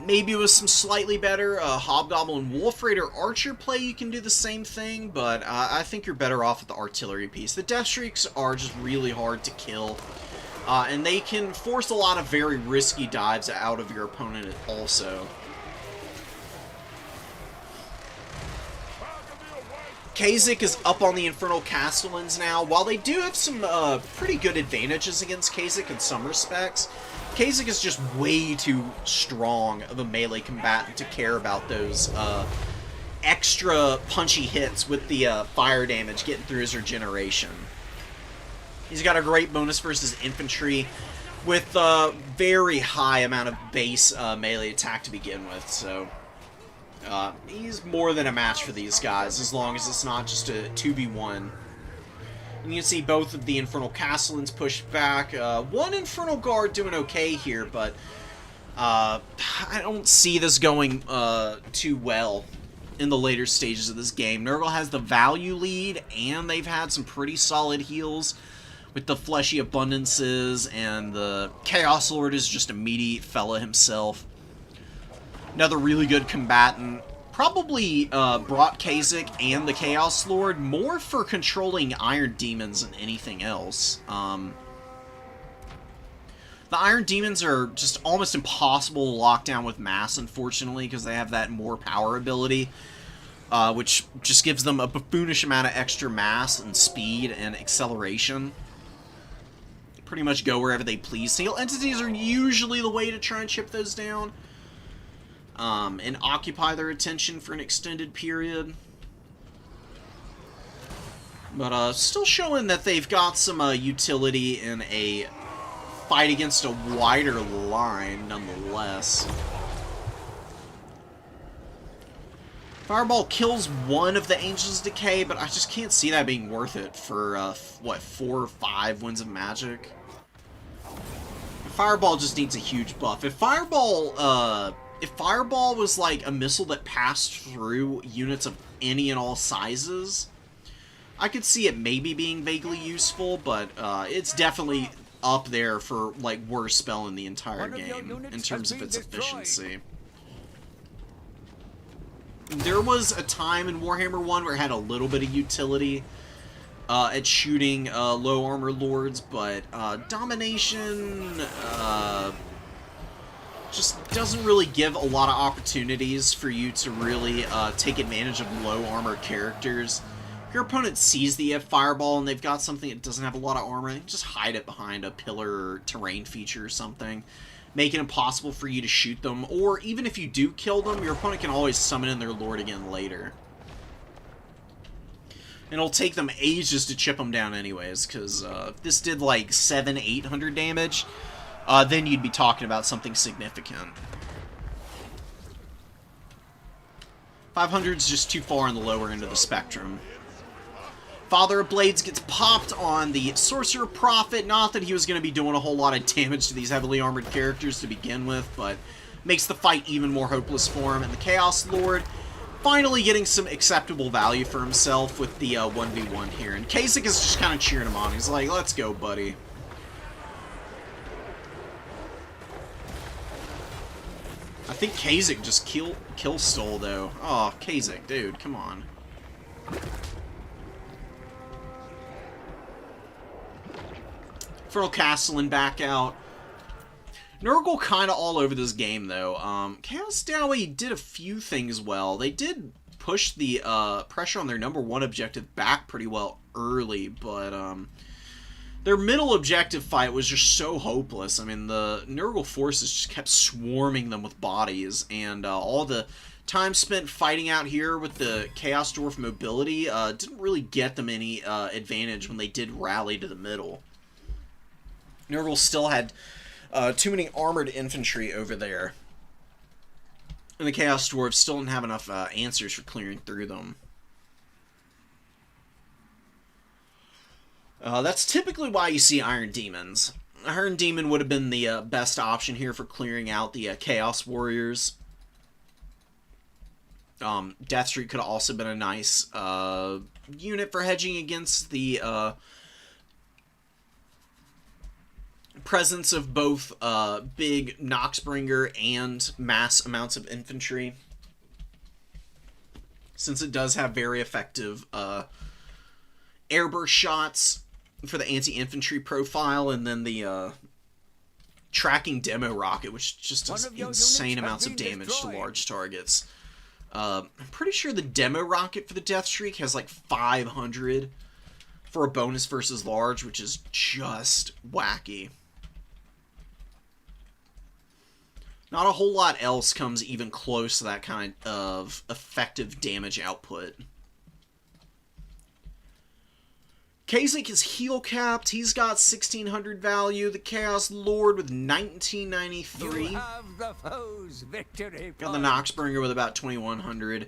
Maybe with some slightly better Hobgoblin Wolf Raider Archer play, you can do the same thing, but I think you're better off with the artillery piece. The Death Shrieks are just really hard to kill, and they can force a lot of very risky dives out of your opponent also. Kha'Zix is up on the Infernal Castellans now. While they do have some pretty good advantages against Kha'Zix in some respects, Kha'Zix is just way too strong of a melee combatant to care about those extra punchy hits with the fire damage getting through his regeneration. He's got a great bonus versus infantry with a very high amount of base melee attack to begin with, so he's more than a match for these guys, as long as it's not just a 2v1. And you can see both of the Infernal Castellans pushed back. One Infernal Guard doing okay here, but I don't see this going too well in the later stages of this game. Nurgle has the value lead, and they've had some pretty solid heals with the Fleshy Abundances, and the Chaos Lord is just a meaty fella himself. Another really good combatant. Probably brought Kha'Zix and the Chaos Lord more for controlling Iron Demons than anything else. The Iron Demons are just almost impossible to lock down with mass, unfortunately, because they have that more power ability, which just gives them a buffoonish amount of extra mass and speed and acceleration. Pretty much go wherever they please. Single entities are usually the way to try and chip those down. And occupy their attention for an extended period. But still showing that they've got some utility in a fight against a wider line, nonetheless. Fireball kills one of the Angels' Decay, but I just can't see that being worth it for, what, 4 or 5 Winds of Magic? Fireball just needs a huge buff. If Fireball was like a missile that passed through units of any and all sizes, I could see it maybe being vaguely useful, but it's definitely up there for like worst spell in the entire game in terms of its efficiency. There was a time in Warhammer 1 where it had a little bit of utility at shooting low armor lords, but Domination just doesn't really give a lot of opportunities for you to really take advantage of low armor characters. If your opponent sees that you have Fireball and they've got something that doesn't have a lot of armor, they can just hide it behind a pillar or terrain feature or something. make it impossible for you to shoot them, or even if you do kill them, your opponent can always summon in their lord again later. And it'll take them ages to chip them down anyways, because if this did like 700-800 damage, then you'd be talking about something significant. 500 is just too far on the lower end of the spectrum. Father of Blades gets popped on the Sorcerer Prophet. Not that he was going to be doing a whole lot of damage to these heavily armored characters to begin with, but makes the fight even more hopeless for him. And the Chaos Lord finally getting some acceptable value for himself with the 1v1 here. And Kasich is just kind of cheering him on. He's like, let's go, buddy. I think Kasich just kill stole, though. Oh, Kasich, dude, come on. Infernal Castellan back out. Nurgle kind of all over this game, though. Chaos Dowie did a few things well. They did push the pressure on their #1 objective back pretty well early, but their middle objective fight was just so hopeless. I mean, the Nurgle forces just kept swarming them with bodies, and all the time spent fighting out here with the Chaos Dwarf mobility didn't really get them any advantage when they did rally to the middle. Nurgle still had too many armored infantry over there. And the Chaos Dwarves still didn't have enough answers for clearing through them. That's typically why you see Iron Demons. Iron Demon would have been the best option here for clearing out the Chaos Warriors. Deathstreak could have also been a nice unit for hedging against the presence of both big Noxbringer and mass amounts of infantry, since it does have very effective airburst shots for the anti-infantry profile, and then the tracking demo rocket, which just does insane amounts of damage to large targets. I'm pretty sure the demo rocket for the Deathstreak has like 500 for a bonus versus large, which is just wacky. Not a whole lot else comes even close to that kind of effective damage output. Kasich is heal capped. He's got 1600 value. The Chaos Lord with 1993. You have the foe's victory. Got the Noxbringer with about 2100.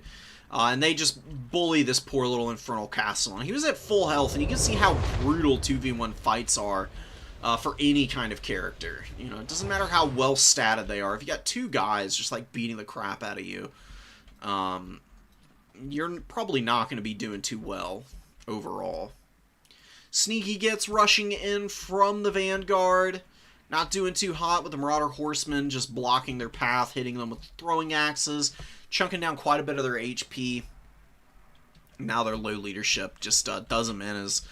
And they just bully this poor little Infernal Castellan. He was at full health, and you can see how brutal 2v1 fights are for any kind of character. You know, it doesn't matter how well statted they are. If you got two guys just like beating the crap out of you, you're probably not going to be doing too well overall. Sneaky gets rushing in from the Vanguard. Not doing too hot with the Marauder Horsemen, just blocking their path, hitting them with throwing axes, chunking down quite a bit of their HP. Now their low leadership just does them in, as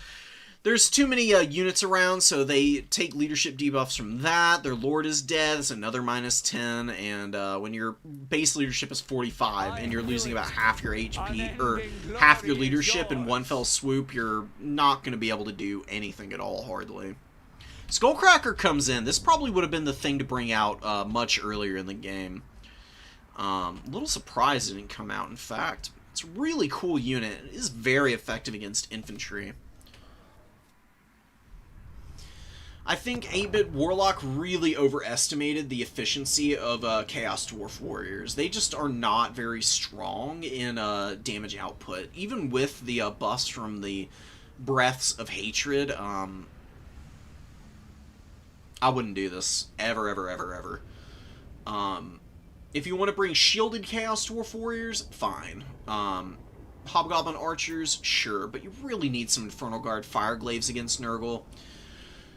there's too many units around, so they take leadership debuffs from that. Their Lord is dead, it's another -10, and when your base leadership is 45 and you're losing about half your HP, or half your leadership in one fell swoop, you're not going to be able to do anything at all, hardly. Skullcracker comes in. This probably would have been the thing to bring out much earlier in the game. A little surprised it didn't come out, in fact. It's a really cool unit. It is very effective against infantry. I think 8-Bit Warlock really overestimated the efficiency of Chaos Dwarf Warriors. They just are not very strong in damage output. Even with the buffs from the Breaths of Hatred, I wouldn't do this. Ever, ever, ever, ever. If you want to bring shielded Chaos Dwarf Warriors, fine. Hobgoblin Archers, sure. But you really need some Infernal Guard Fireglaves against Nurgle.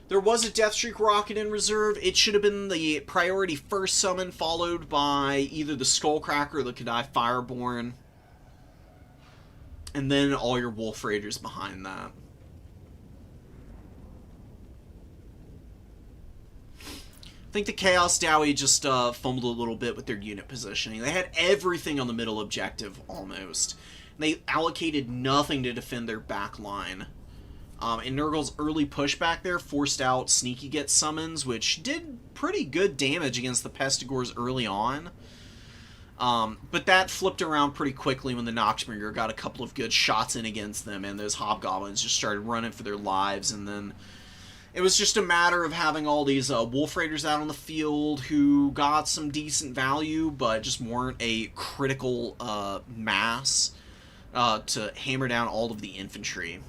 There was a Deathstreak Rocket in reserve. It should have been the priority first summon, followed by either the Skullcracker or the Kadai Fireborn. And then all your Wolf Raiders behind that. I think the Chaos Dowie just fumbled a little bit with their unit positioning. They had everything on the middle objective, almost. They allocated nothing to defend their back line. And Nurgle's early pushback there forced out Sneaky Get summons, which did pretty good damage against the Pestigors early on. But that flipped around pretty quickly when the Noxbringer got a couple of good shots in against them, and those Hobgoblins just started running for their lives, and then it was just a matter of having all these Wolf Raiders out on the field who got some decent value, but just weren't a critical mass to hammer down all of the infantry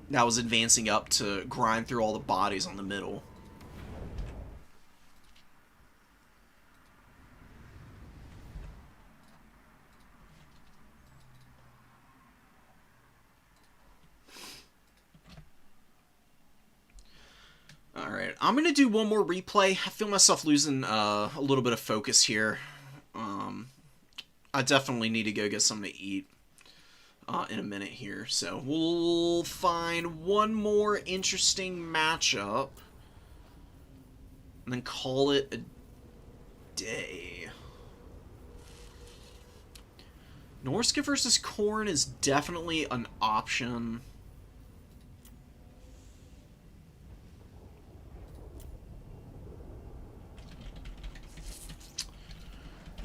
that was advancing up to grind through all the bodies on the middle. Alright, I'm going to do one more replay. I feel myself losing a little bit of focus here. I definitely need to go get something to eat in a minute here. So we'll find one more interesting matchup and then call it a day. Norska versus Khorne is definitely an option.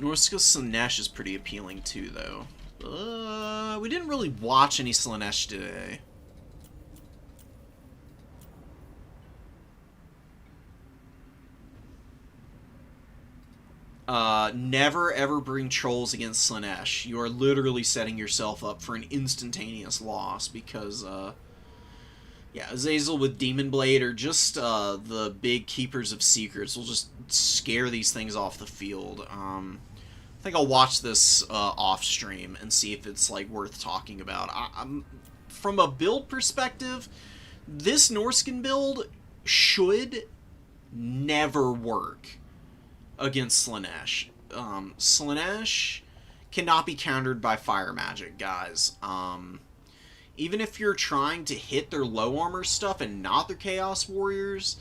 Norska Slaanesh is pretty appealing too, though. We didn't really watch any Slaanesh today. Never ever bring trolls against Slaanesh. You are literally setting yourself up for an instantaneous loss because, yeah, Azazel with Demon Blade or just the big Keepers of Secrets will just scare these things off the field. I think I'll watch this off stream and see if it's like worth talking about. From a build perspective, this Norscan build should never work against Slaanesh. Slaanesh cannot be countered by fire magic, guys. Even if you're trying to hit their low armor stuff and not their Chaos Warriors,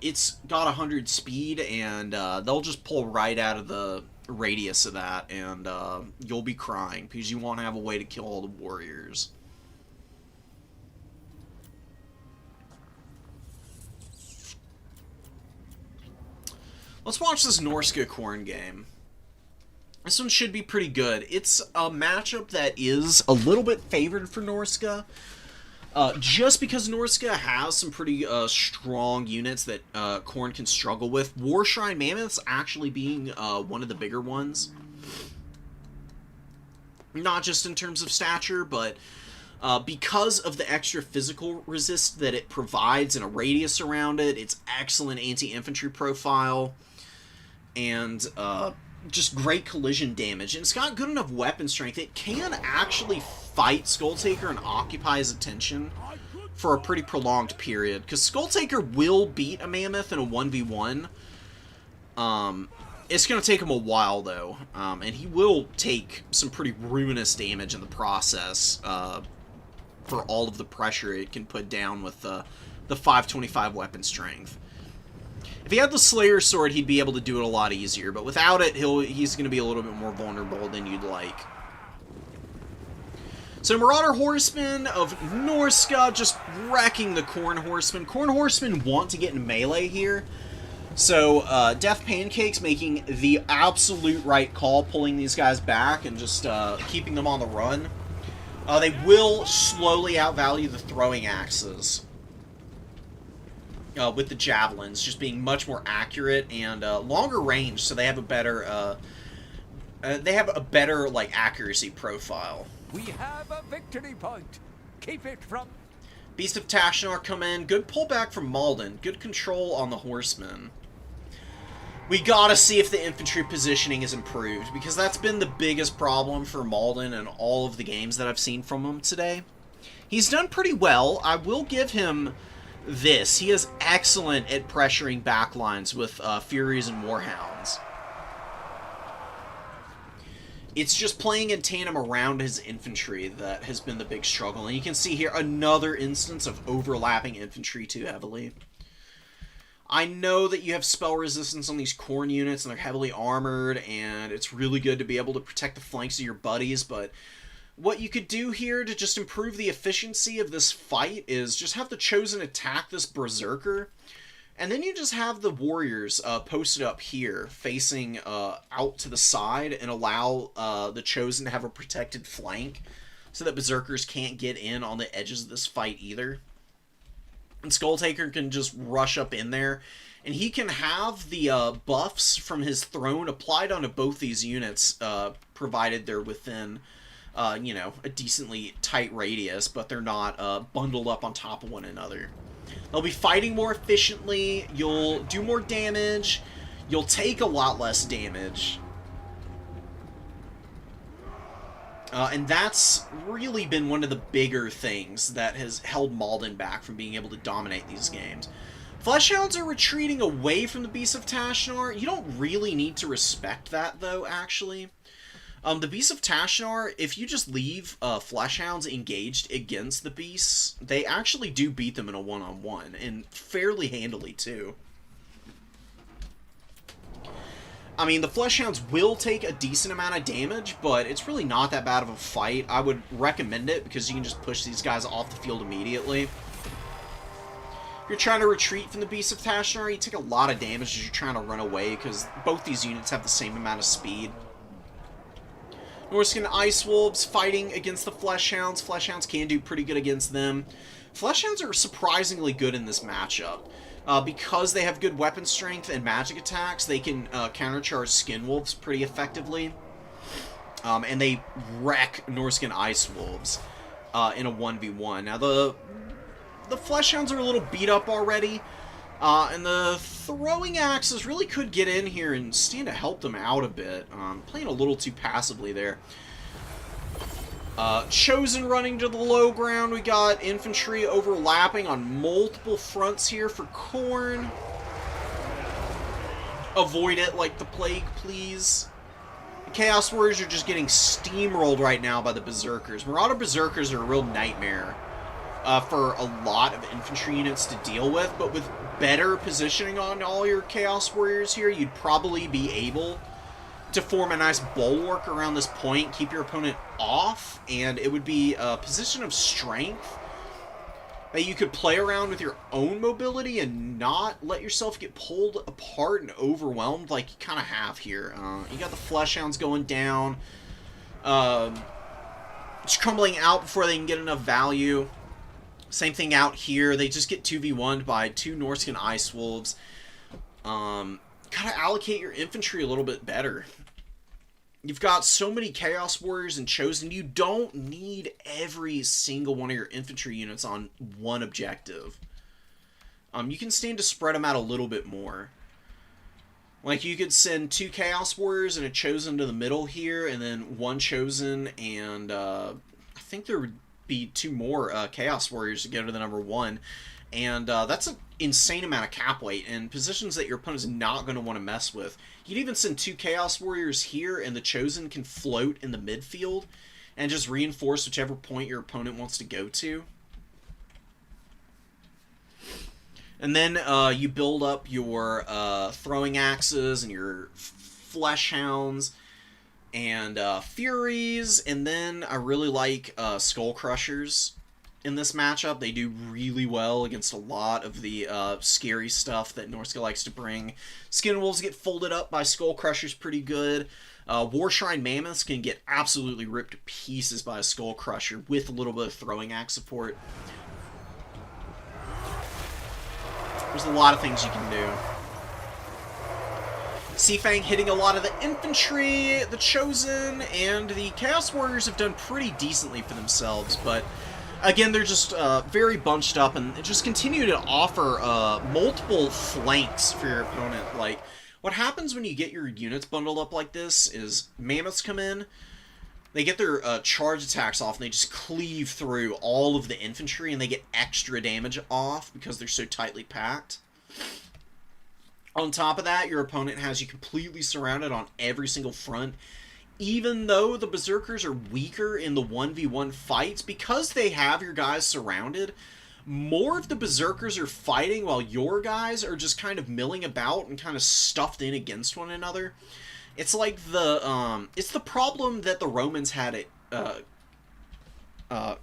it's got 100 speed, and they'll just pull right out of the radius of that, and you'll be crying because you won't have a way to kill all the warriors. Let's watch this Norska Khorne game. This one should be pretty good. It's a matchup that is a little bit favored for Norska, just because Norska has some pretty strong units that Khorne can struggle with. War Shrine Mammoths actually being one of the bigger ones. Not just in terms of stature, but because of the extra physical resist that it provides and a radius around it, its excellent anti-infantry profile, and just great collision damage. And it's got good enough weapon strength. It can actually fight Skulltaker and occupy his attention for a pretty prolonged period, because Skulltaker will beat a Mammoth in a 1v1. It's going to take him a while, though, and he will take some pretty ruinous damage in the process for all of the pressure it can put down with the 525 weapon strength. If he had the Slayer Sword, he'd be able to do it a lot easier, but without it, he's going to be a little bit more vulnerable than you'd like. So Marauder Horsemen of Norska just wrecking the Khorne Horsemen. Khorne Horsemen want to get in melee here, so Death Pancakes making the absolute right call, pulling these guys back and just keeping them on the run. They will slowly outvalue the throwing axes. With the javelins just being much more accurate and longer range, so they have a better like accuracy profile. We have a victory point. Keep it from... Beast of Tashnar come in. Good pullback from Malden. Good control on the horsemen. We gotta see if the infantry positioning is improved, because that's been the biggest problem for Malden in all of the games that I've seen from him today. He's done pretty well. I will give him this. He is excellent at pressuring backlines with Furies and Warhounds. It's just playing in tandem around his infantry that has been the big struggle. And you can see here another instance of overlapping infantry too heavily. I know that you have spell resistance on these Khorne units and they're heavily armored, and it's really good to be able to protect the flanks of your buddies, but What you could do here to just improve the efficiency of this fight is just have the Chosen attack this Berserker, and then you just have the Warriors posted up here, facing out to the side, and allow the Chosen to have a protected flank, so that Berserkers can't get in on the edges of this fight either. And Skulltaker can just rush up in there, and he can have the buffs from his throne applied onto both these units, provided they're within, you know, a decently tight radius, but they're not bundled up on top of one another. They'll be fighting more efficiently, you'll do more damage, you'll take a lot less damage. And that's really been one of the bigger things that has held Malden back from being able to dominate these games. Fleshhounds are retreating away from the Beasts of Tashnar. You don't really need to respect that, though, actually. The Beasts of Tashnar, if you just leave Fleshhounds engaged against the Beasts, they actually do beat them in a one-on-one, and fairly handily, too. I mean, the Fleshhounds will take a decent amount of damage, but it's really not that bad of a fight. I would recommend it, because you can just push these guys off the field immediately. If you're trying to retreat from the Beasts of Tashnar, you take a lot of damage as you're trying to run away, because both these units have the same amount of speed. Norscan Ice Wolves fighting against the Fleshhounds. Fleshhounds can do pretty good against them. Fleshhounds are surprisingly good in this matchup. Because they have good weapon strength and magic attacks, they can countercharge Skin Wolves pretty effectively. And they wreck Norscan Ice Wolves in a 1v1. Now, the Fleshhounds are a little beat up already, and the Throwing Axes really could get in here and stand to help them out a bit. Playing a little too passively there. Chosen running to the low ground. We got infantry overlapping on multiple fronts here for Khorne. Avoid it like the plague, please. The Chaos Warriors are just getting steamrolled right now by the Berserkers. Marauder Berserkers are a real nightmare for a lot of infantry units to deal with, but with better positioning on all your Chaos Warriors here, you'd probably be able to form a nice bulwark around this point, keep your opponent off, and it would be a position of strength that you could play around with your own mobility and not let yourself get pulled apart and overwhelmed like you kind of have here. You got the Fleshhounds going down, just crumbling out before they can get enough value. Same thing out here. They just get 2v1'd by two Norscan Ice Wolves. Gotta allocate your infantry a little bit better. You've got so many Chaos Warriors and Chosen, you don't need every single one of your infantry units on one objective. You can stand to spread them out a little bit more. Like, you could send two Chaos Warriors and a Chosen to the middle here, and then one Chosen and, I think there would be two more Chaos Warriors to go to the number one. And that's an insane amount of cap weight, and positions that your opponent's not going to want to mess with. You'd even send two Chaos Warriors here, and the Chosen can float in the midfield and just reinforce whichever point your opponent wants to go to. And then you build up your Throwing Axes and your Fleshhounds and Furies, and then I really like Skull Crushers. In this matchup, they do really well against a lot of the scary stuff that Norsca likes to bring. Skin Wolves get folded up by Skull Crushers pretty good. War Shrine Mammoths can get absolutely ripped to pieces by a Skull Crusher with a little bit of Throwing Axe support. There's a lot of things you can do. Seafang hitting a lot of the infantry, the Chosen, and the Chaos Warriors have done pretty decently for themselves, but again, they're just very bunched up, and just continue to offer multiple flanks for your opponent. Like, what happens when you get your units bundled up like this is Mammoths come in, they get their charge attacks off, and they just cleave through all of the infantry, and they get extra damage off because they're so tightly packed. On top of that, your opponent has you completely surrounded on every single front. Even though the Berserkers are weaker in the 1v1 fights, because they have your guys surrounded, more of the Berserkers are fighting while your guys are just kind of milling about and kind of stuffed in against one another. It's like the, it's the problem that the Romans had at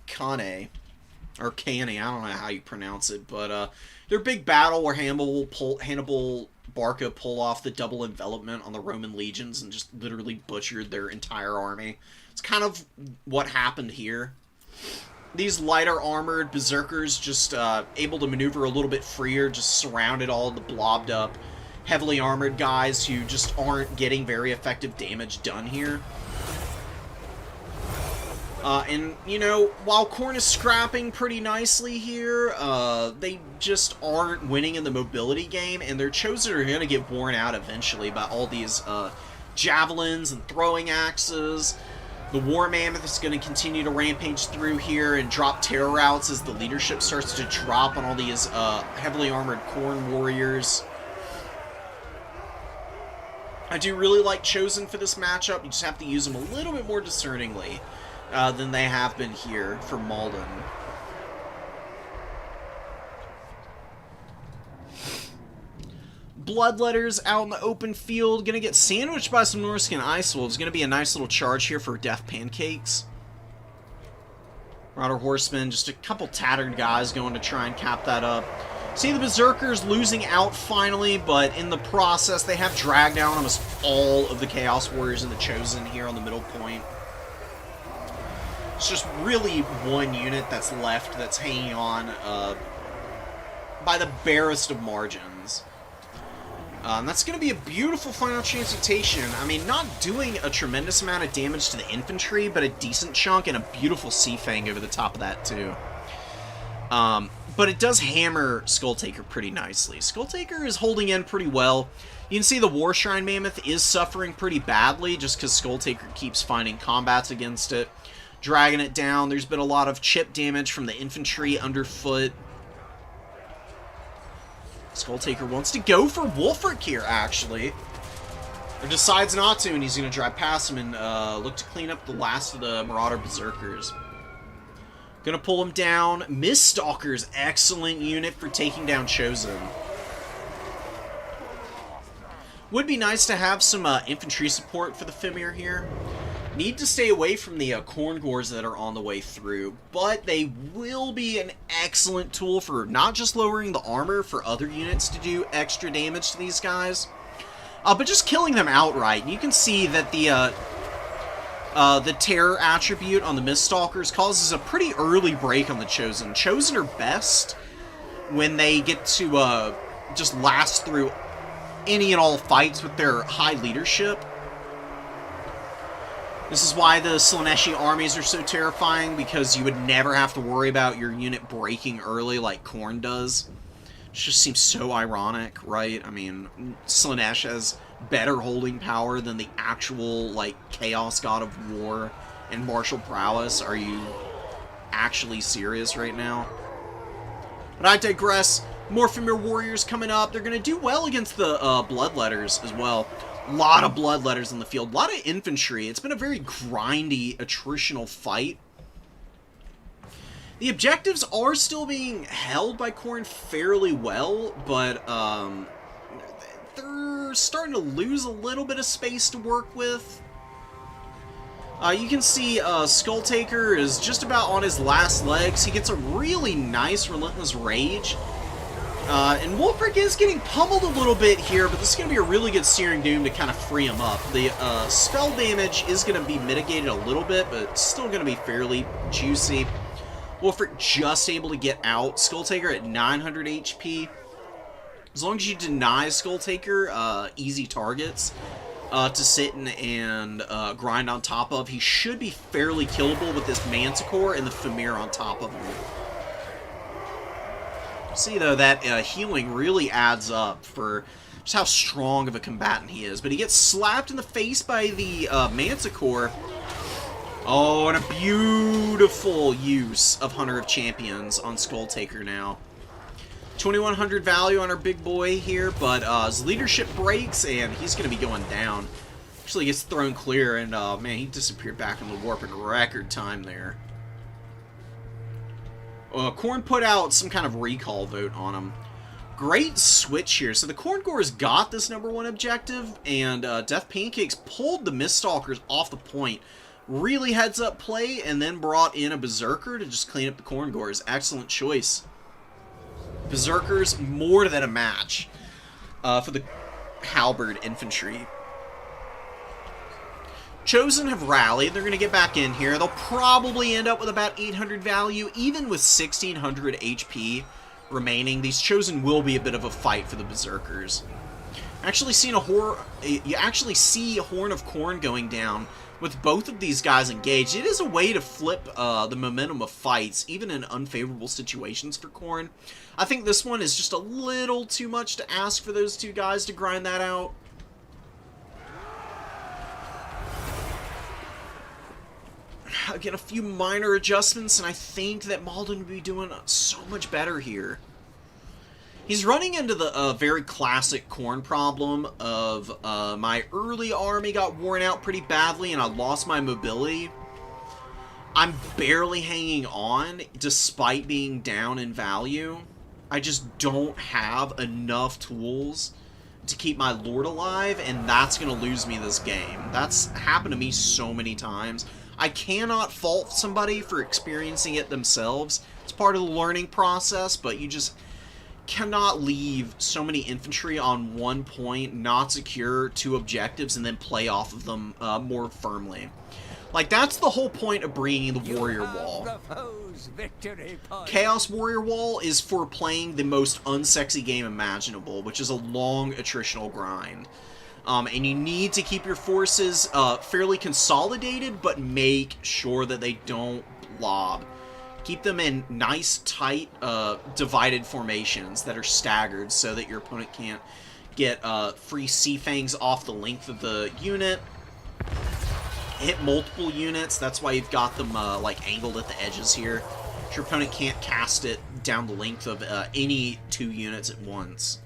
Kane, or Canny, I don't know how you pronounce it, but their big battle where Hannibal Barca pull off the double envelopment on the Roman legions and just literally butchered their entire army. It's kind of what happened here. These lighter armored berserkers just able to maneuver a little bit freer, just surrounded all the blobbed up, heavily armored guys who just aren't getting very effective damage done here. And, you know, while Khorne is scrapping pretty nicely here, they just aren't winning in the mobility game, and their Chosen are going to get worn out eventually by all these javelins and throwing axes. The War Mammoth is going to continue to rampage through here and drop terror routes as the leadership starts to drop on all these heavily armored Khorne warriors. I do really like Chosen for this matchup. You just have to use them a little bit more discerningly than they have been here for Malden. Bloodletters out in the open field, gonna get sandwiched by some Norscan Ice Wolves. Gonna be a nice little charge here for Death Pancakes. Marauder Horsemen, just a couple tattered guys going to try and cap that up. See the Berserkers losing out finally, but in the process they have dragged down almost all of the Chaos Warriors and the Chosen here on the middle point. It's just really one unit that's left that's hanging on by the barest of margins. That's going to be a beautiful final transmutation. I mean, not doing a tremendous amount of damage to the infantry, but a decent chunk and a beautiful Sea Fang over the top of that, too. But it does hammer Skulltaker pretty nicely. Skulltaker is holding in pretty well. You can see the War Shrine Mammoth is suffering pretty badly just because Skulltaker keeps finding combats against it, dragging it down. There's been a lot of chip damage from the infantry underfoot. Skulltaker wants to go for Wulfric here, actually. Or decides not to, and he's going to drive past him and look to clean up the last of the Marauder Berserkers. Going to pull him down. Miststalker's excellent unit for taking down Chosen. Would be nice to have some infantry support for the Fimir here. Need to stay away from the Khorne Gores that are on the way through, but they will be an excellent tool for not just lowering the armor for other units to do extra damage to these guys, but just killing them outright. And you can see that the terror attribute on the Miststalkers causes a pretty early break on the Chosen. Chosen are best when they get to just last through any and all fights with their high leadership. This is why the Slaaneshi armies are so terrifying, because you would never have to worry about your unit breaking early like Khorne does. It just seems so ironic, right? I mean, Slaanesh has better holding power than the actual, like, Chaos God of War and Martial Prowess. Are you actually serious right now? But I digress. More Fimir Warriors coming up. They're going to do well against the Bloodletters as well. A lot of Bloodletters in the field. A lot of infantry. It's been a very grindy, attritional fight. The objectives are still being held by Khorne fairly well, but they're starting to lose a little bit of space to work with. You can see Skulltaker is just about on his last legs. He gets a really nice Relentless Rage. And Wulfric is getting pummeled a little bit here, but this is going to be a really good Searing Doom to kind of free him up. The spell damage is going to be mitigated a little bit, but still going to be fairly juicy. Wulfric just able to get out. Skulltaker at 900 HP. As long as you deny Skulltaker easy targets to sit and grind on top of, he should be fairly killable with this Manticore and the Fimir on top of him. See, though, that healing really adds up for just how strong of a combatant he is. But he gets slapped in the face by the Manticore. Oh, and a beautiful use of Hunter of Champions on Skulltaker now. 2100 value on our big boy here, but his leadership breaks, and he's going to be going down. Actually gets thrown clear, and man, he disappeared back in the warp in record time there. Khorne put out some kind of recall vote on him. Great switch here. So the Khorne Gores got this #1 objective, and Death Pancakes pulled the Miststalkers off the point really heads-up play and then brought in a Berserker to just clean up the Khorne Gores. Excellent choice. Berserkers, more than a match for the Halberd Infantry. Chosen have rallied. They're going to get back in here. They'll probably end up with about 800 value, even with 1600 HP remaining. These Chosen will be a bit of a fight for the Berserkers. You actually see a Horn of Khorne going down with both of these guys engaged. It is a way to flip the momentum of fights, even in unfavorable situations for Khorne. I think this one is just a little too much to ask for those two guys to grind that out. Again, a few minor adjustments, and I think that Malden would be doing so much better here. He's running into the very classic Khorne problem of my early army got worn out pretty badly and I lost my mobility. I'm barely hanging on despite being down in value. I just don't have enough tools to keep my Lord alive, and that's going to lose me this game. That's happened to me so many times. I cannot fault somebody for experiencing it themselves. It's part of the learning process, but you just cannot leave so many infantry on one point, not secure two objectives, and then play off of them more firmly. Like, that's the whole point of bringing the Warrior Wall. Chaos Warrior Wall is for playing the most unsexy game imaginable, which is a long attritional grind. And you need to keep your forces fairly consolidated, but make sure that they don't blob. Keep them in nice, tight, divided formations that are staggered so that your opponent can't get free Sea Fangs off the length of the unit. Hit multiple units, that's why you've got them like angled at the edges here. Your opponent can't cast it down the length of any two units at once.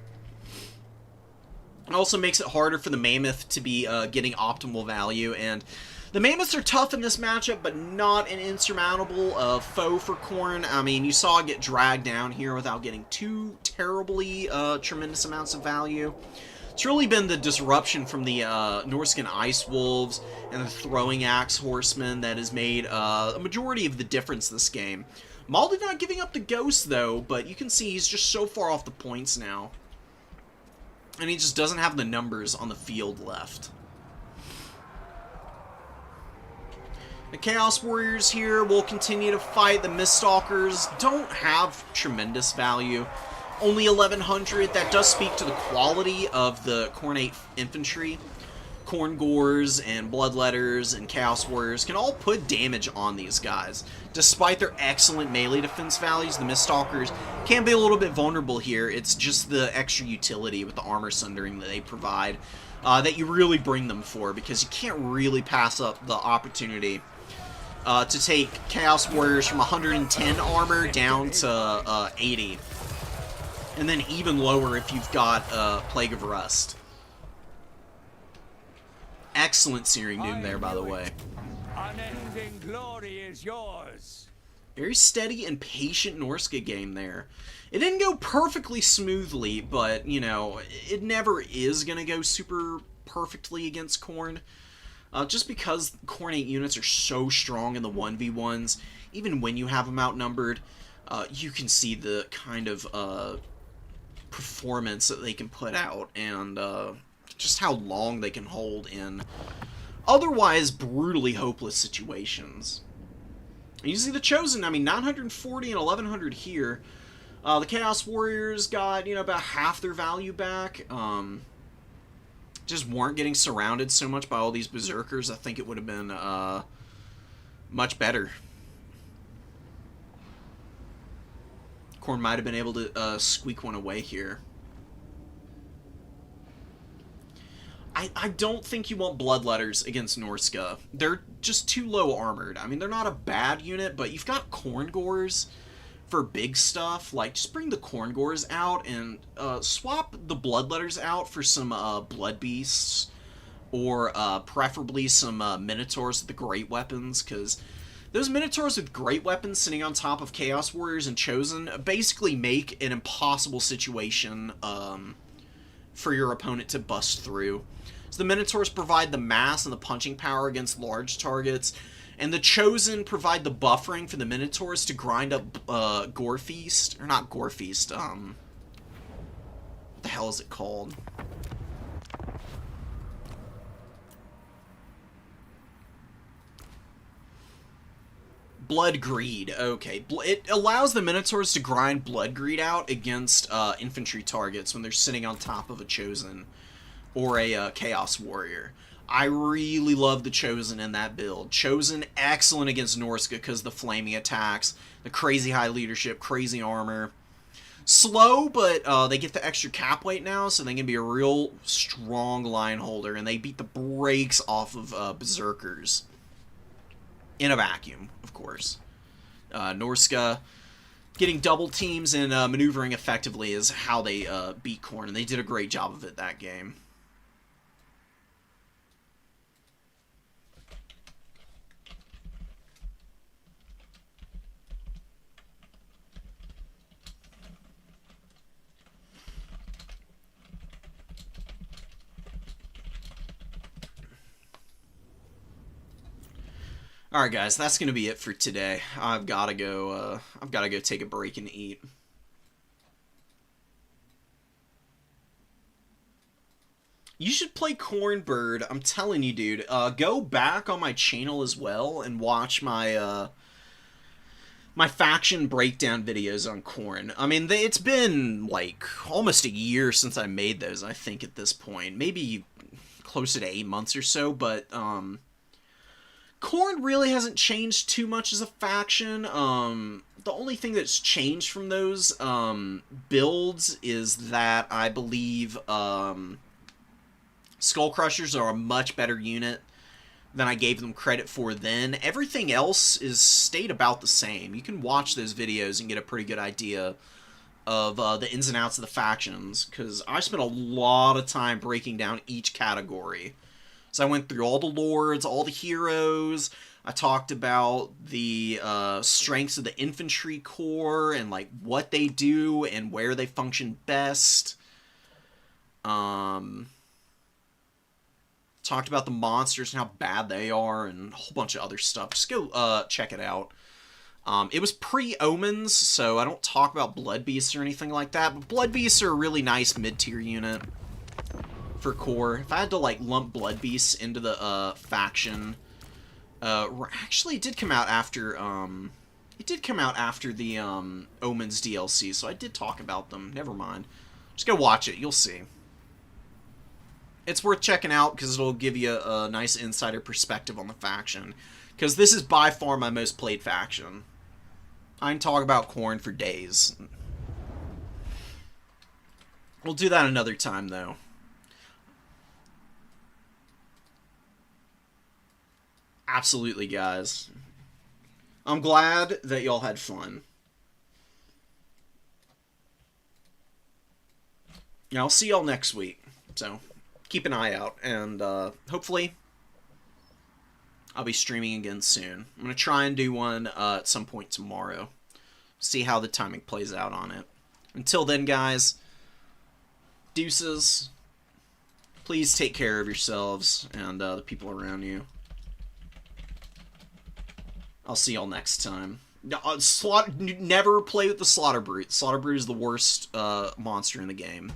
It also makes it harder for the Mammoth to be getting optimal value, and the Mammoths are tough in this matchup, but not an insurmountable foe for Khorne. I mean, you saw it get dragged down here without getting too terribly tremendous amounts of value. It's really been the disruption from the Norscan Ice Wolves and the Throwing Axe Horsemen that has made a majority of the difference this game. Malden not giving up the Ghost, though, but you can see he's just so far off the points now. And he just doesn't have the numbers on the field left. The Chaos Warriors here will continue to fight. The Miststalkers don't have tremendous value. Only 1100. That does speak to the quality of the Khornate infantry. Khorne Gores and Bloodletters and Chaos Warriors can all put damage on these guys. Despite their excellent melee defense values, the Miststalkers can be a little bit vulnerable here. It's just the extra utility with the armor sundering that they provide that you really bring them for, because you can't really pass up the opportunity to take Chaos Warriors from 110 armor down to 80. And then even lower if you've got Plague of Rust. Excellent Searing Doom there, by the way. Unending glory is yours. Very steady and patient Norska game there. It didn't go perfectly smoothly, but, you know, it never is going to go super perfectly against Khorne. Just because Khornate units are so strong in the 1v1s, even when you have them outnumbered, you can see the kind of performance that they can put out, and just how long they can hold in otherwise brutally hopeless situations. And you see the Chosen, I mean, 940 and 1100 here. The Chaos Warriors got, you know, about half their value back. Just weren't getting surrounded so much by all these Berserkers. I think it would have been much better. Khorne might have been able to squeak one away here. I don't think you want Bloodletters against Norska. They're just too low armored. I mean, they're not a bad unit, but you've got Khorne Gores for big stuff. Like, just bring the Khorne Gores out and swap the Bloodletters out for some Blood Beasts, or preferably some Minotaurs with the Great Weapons, because those Minotaurs with Great Weapons sitting on top of Chaos Warriors and Chosen basically make an impossible situation for your opponent to bust through. So the Minotaurs provide the mass and the punching power against large targets, and the Chosen provide the buffering for the Minotaurs to grind up Gore Feast. Or not Gore Feast, what the hell is it called? Blood Greed. Okay. It allows the Minotaurs to grind Blood Greed out against infantry targets when they're sitting on top of a Chosen or a Chaos Warrior. I really love the Chosen in that build. Chosen, excellent against Norska because the flaming attacks, the crazy high leadership, crazy armor. Slow, but they get the extra cap weight now, so they can be a real strong line holder, and they beat the brakes off of Berserkers. In a vacuum, of course. Norska getting double teams and maneuvering effectively is how they beat Khorne, and they did a great job of it that game. Alright guys, that's gonna be it for today. I've gotta go take a break and eat. You should play Cornbird. I'm telling you, dude. Go back on my channel as well and watch my my faction breakdown videos on Khorne. I mean, it's been like almost a year since I made those, I think, at this point. Maybe closer to 8 months or so, but Khorne really hasn't changed too much as a faction. The only thing that's changed from those builds is that I believe Skull Crushers are a much better unit than I gave them credit for then. Everything else is stayed about the same. You can watch those videos and get a pretty good idea of the ins and outs of the factions, because I spent a lot of time breaking down each category. So I went through all the lords, all the heroes. I talked about the strengths of the infantry corps and like what they do and where they function best. Talked about the monsters and how bad they are and a whole bunch of other stuff. Just go check it out. It was pre-Omens, so I don't talk about Blood Beasts or anything like that. But Blood Beasts are a really nice mid-tier unit for core. If I had to like lump Blood Beasts into the faction, actually it did come out after the Omens DLC, so I did talk about them. Never mind. Just go watch it. You'll see. It's worth checking out because it'll give you a nice insider perspective on the faction. Because this is by far my most played faction. I can talk about Khorne for days. We'll do that another time, though. Absolutely, guys. I'm glad that y'all had fun. Yeah, I'll see y'all next week. So, keep an eye out. And hopefully, I'll be streaming again soon. I'm going to try and do one at some point tomorrow. See how the timing plays out on it. Until then, guys, deuces. Please take care of yourselves and the people around you. I'll see y'all next time. Never play with the Slaughter Brute. Slaughter Brute is the worst monster in the game.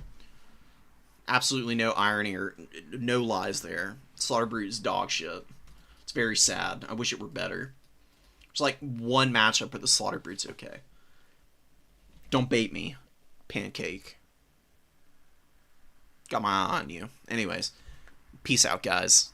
Absolutely no irony or no lies there. Slaughter Brute is dog shit. It's very sad. I wish it were better. There's like one matchup where the Slaughter Brute's okay. Don't bait me, Pancake. Got my eye on you. Anyways, peace out, guys.